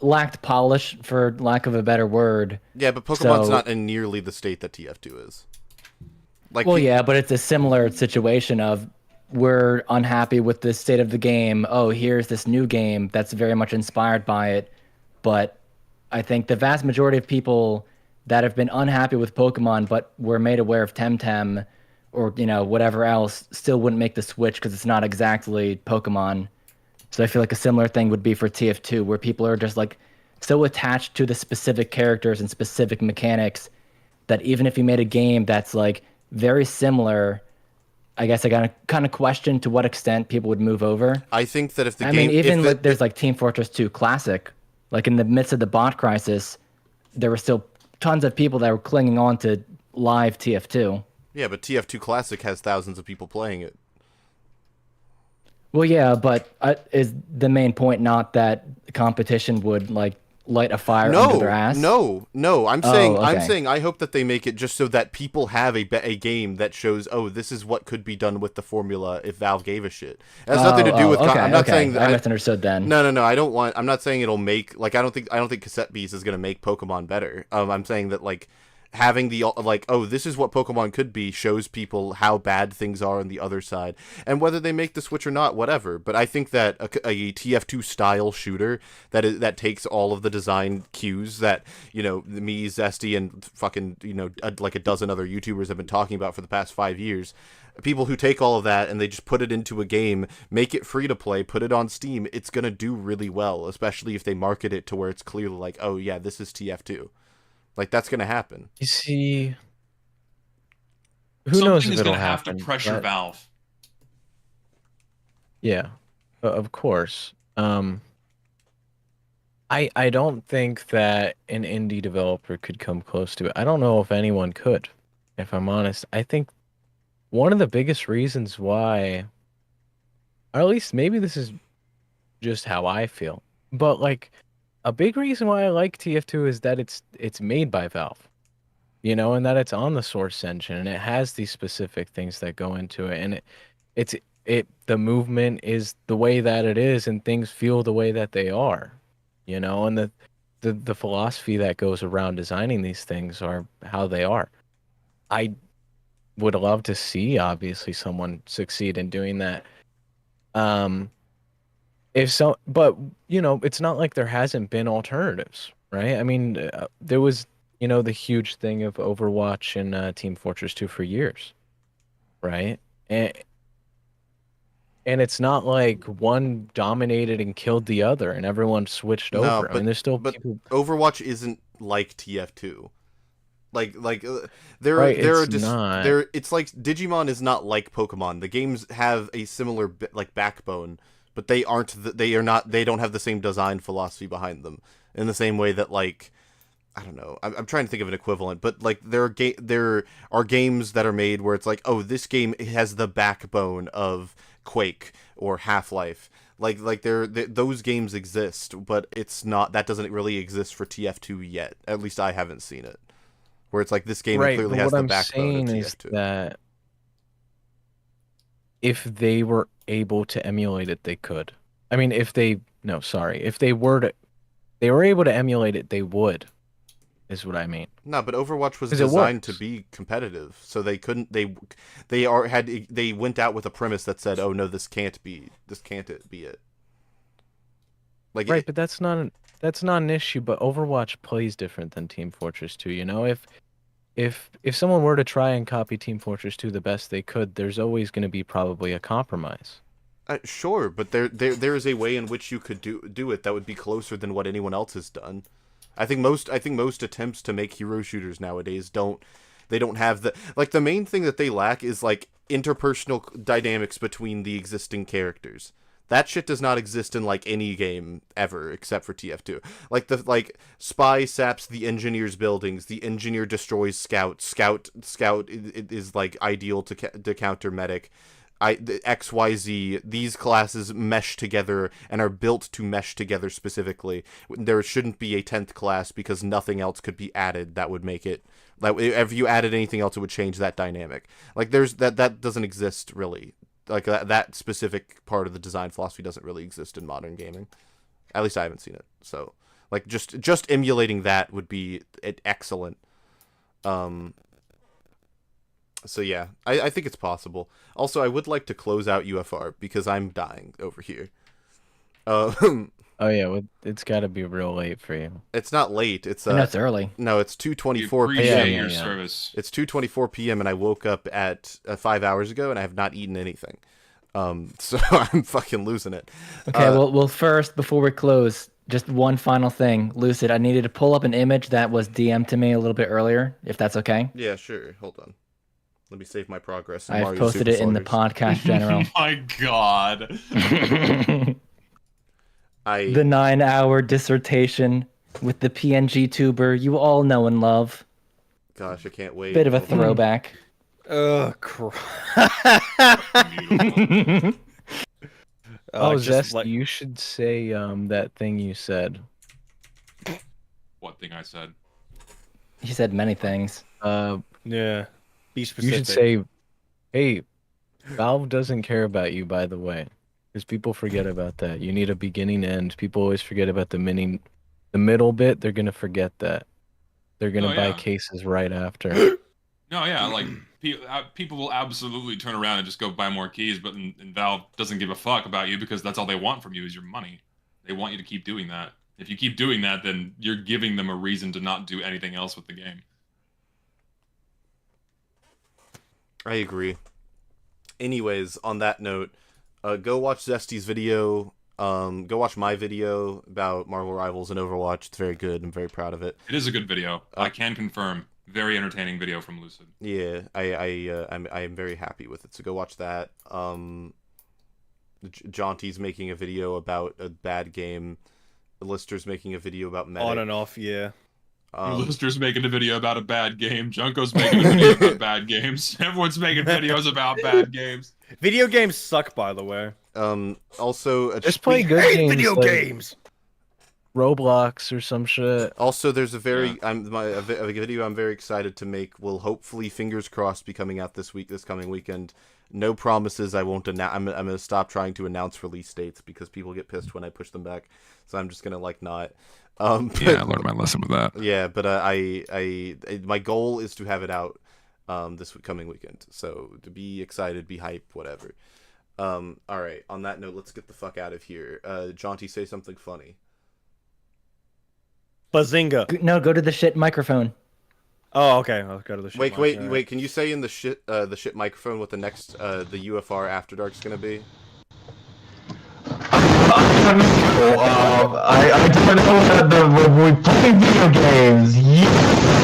lacked polish, for lack of a better word. Yeah, but Pokemon's not in nearly the state that TF2 is. Like, well, yeah, but it's a similar situation of, we're unhappy with the state of the game. Oh, here's this new game that's very much inspired by it. But I think the vast majority of people that have been unhappy with Pokemon but were made aware of Temtem or, whatever else, still wouldn't make the switch because it's not exactly Pokemon. So I feel like a similar thing would be for TF2, where people are just like so attached to the specific characters and specific mechanics that even if you made a game that's like very similar, I guess I got to kind of question to what extent people would move over. I think that if the I game... mean, even there's like Team Fortress 2 Classic. Like in the midst of the bot crisis, there were still tons of people that were clinging on to live TF2. Yeah, but TF2 Classic has thousands of people playing it. Well, yeah, but is the main point not that competition would like light a fire under their ass? No. I'm saying, okay. I hope that they make it just so that people have a game that shows, oh, this is what could be done with the formula if Valve gave a shit. It has nothing to do with. Okay, I'm not saying that. I misunderstood then. No. I don't want. I'm not saying it'll make I don't think Cassette Beast is gonna make Pokemon better. I'm saying that like having the this is what Pokemon could be shows people how bad things are on the other side, and whether they make the switch or not, whatever. But I think that a TF2 style shooter that takes all of the design cues that me, Zesty, and fucking like a dozen other YouTubers have been talking about for the past 5 years. People who take all of that and they just put it into a game, make it free to play, put it on Steam, it's gonna do really well, especially if they market it to where it's clearly like, oh yeah, this is TF2. Like, that's going to happen. You see, who knows if it'll gonna happen? Have to pressure Valve. Yeah, of course. I don't think that an indie developer could come close to it. I don't know if anyone could, if I'm honest. I think one of the biggest reasons why, or at least maybe this is just how I feel, but like, a big reason why I like TF2 is that it's made by Valve, and that it's on the Source engine and it has these specific things that go into it, and the movement is the way that it is, and things feel the way that they are, and the philosophy that goes around designing these things are how they are. I would love to see obviously someone succeed in doing that. If so, but it's not like there hasn't been alternatives, right? I mean, there was, the huge thing of Overwatch and Team Fortress 2 for years, right? And it's not like one dominated and killed the other, and everyone switched over. I mean, there's still people. Overwatch isn't like TF2. It's like Digimon is not like Pokemon. The games have a similar backbone. but they aren't. They are not. They don't have the same design philosophy behind them in the same way that like. I don't know. I'm trying to think of an equivalent, but like there are games that are made where it's like, oh, this game has the backbone of Quake or Half-Life. Like those games exist, but it's not. That doesn't really exist for TF2 yet. At least I haven't seen it. Where it's like this game clearly has the backbone of TF2. Is that if they were able to emulate it, they could. I mean, if they were able to emulate it, they would. Is what I mean. No, but Overwatch was designed to be competitive, so they couldn't. They went out with a premise that said, "Oh no, this can't be it." Like right, but that's not an issue. But Overwatch plays different than Team Fortress 2. You know, if someone were to try and copy Team Fortress 2 the best they could, there's always going to be probably a compromise. Sure, but there is a way in which you could do it that would be closer than what anyone else has done. I think most attempts to make hero shooters nowadays don't have the main thing that they lack is like interpersonal dynamics between the existing characters. That shit does not exist in like any game ever except for TF2. Like spy saps the engineer's buildings, the engineer destroys scout is like ideal to counter medic. The XYZ, these classes mesh together and are built to mesh together specifically. There shouldn't be a 10th class because nothing else could be added that would make it. Like if you added anything else, it would change that dynamic. Like that doesn't exist really. Like that specific part of the design philosophy doesn't really exist in modern gaming. At least I haven't seen it. So like just emulating that would be excellent. So yeah, I think it's possible. Also, I would like to close out UFR because I'm dying over here. Oh yeah, well, it's got to be real late for you. It's not late. It's no, it's early. No, it's 2:24 p.m. p.m. Your service. It's 2:24 p.m. and I woke up at 5 hours ago and I have not eaten anything. So I'm fucking losing it. Okay, well, first before we close, just one final thing, Lucid. I needed to pull up an image that was DM'd to me a little bit earlier, if that's okay. Yeah, sure. Hold on. Let me save my progress. I've posted it in the podcast general. Oh my god. The 9-hour dissertation with the PNG tuber you all know and love. Gosh, I can't wait. Bit of a throwback. Zesty, you should say that thing you said. What thing I said? He said many things. Yeah. Be specific. You should say, "Hey, Valve doesn't care about you." By the way, because people forget about that. You need a beginning end. People always forget about the middle bit. They're gonna forget that. They're gonna buy cases right after. No, yeah, like people will absolutely turn around and just go buy more keys, but and Valve doesn't give a fuck about you because that's all they want from you is your money. They want you to keep doing that. If you keep doing that, then you're giving them a reason to not do anything else with the game. I agree. Anyways, on that note, go watch Zesty's video. Go watch my video about Marvel Rivals and Overwatch. It's very good. I'm very proud of it. It is a good video. I can confirm. Very entertaining video from Lucid. Yeah, I'm very happy with it. So go watch that. Jaunty's making a video about a bad game. Lister's making a video about medic. On and off, yeah. Lister's making a video about a bad game. Junko's making a video about bad games. Everyone's making videos about bad games. Video games suck, by the way. Also, just play good games. Video games. Roblox or some shit. Also, there's a very a video I'm very excited to make. Will hopefully, fingers crossed, be coming out this coming weekend. No promises. I won't announce. I'm gonna stop trying to announce release dates because people get pissed when I push them back. So I'm just gonna not. Yeah, I learned my lesson with that. Yeah, but my goal is to have it out this coming weekend. So to be excited, be hype, whatever. All right. On that note, let's get the fuck out of here. Jaunty, say something funny. Bazinga. No, go to the shit microphone. Oh, okay. I'll go to the shit. Wait. Can you say in the shit microphone what the next the UFR After Dark's gonna be? I don't know that we're playing video games. Yeah.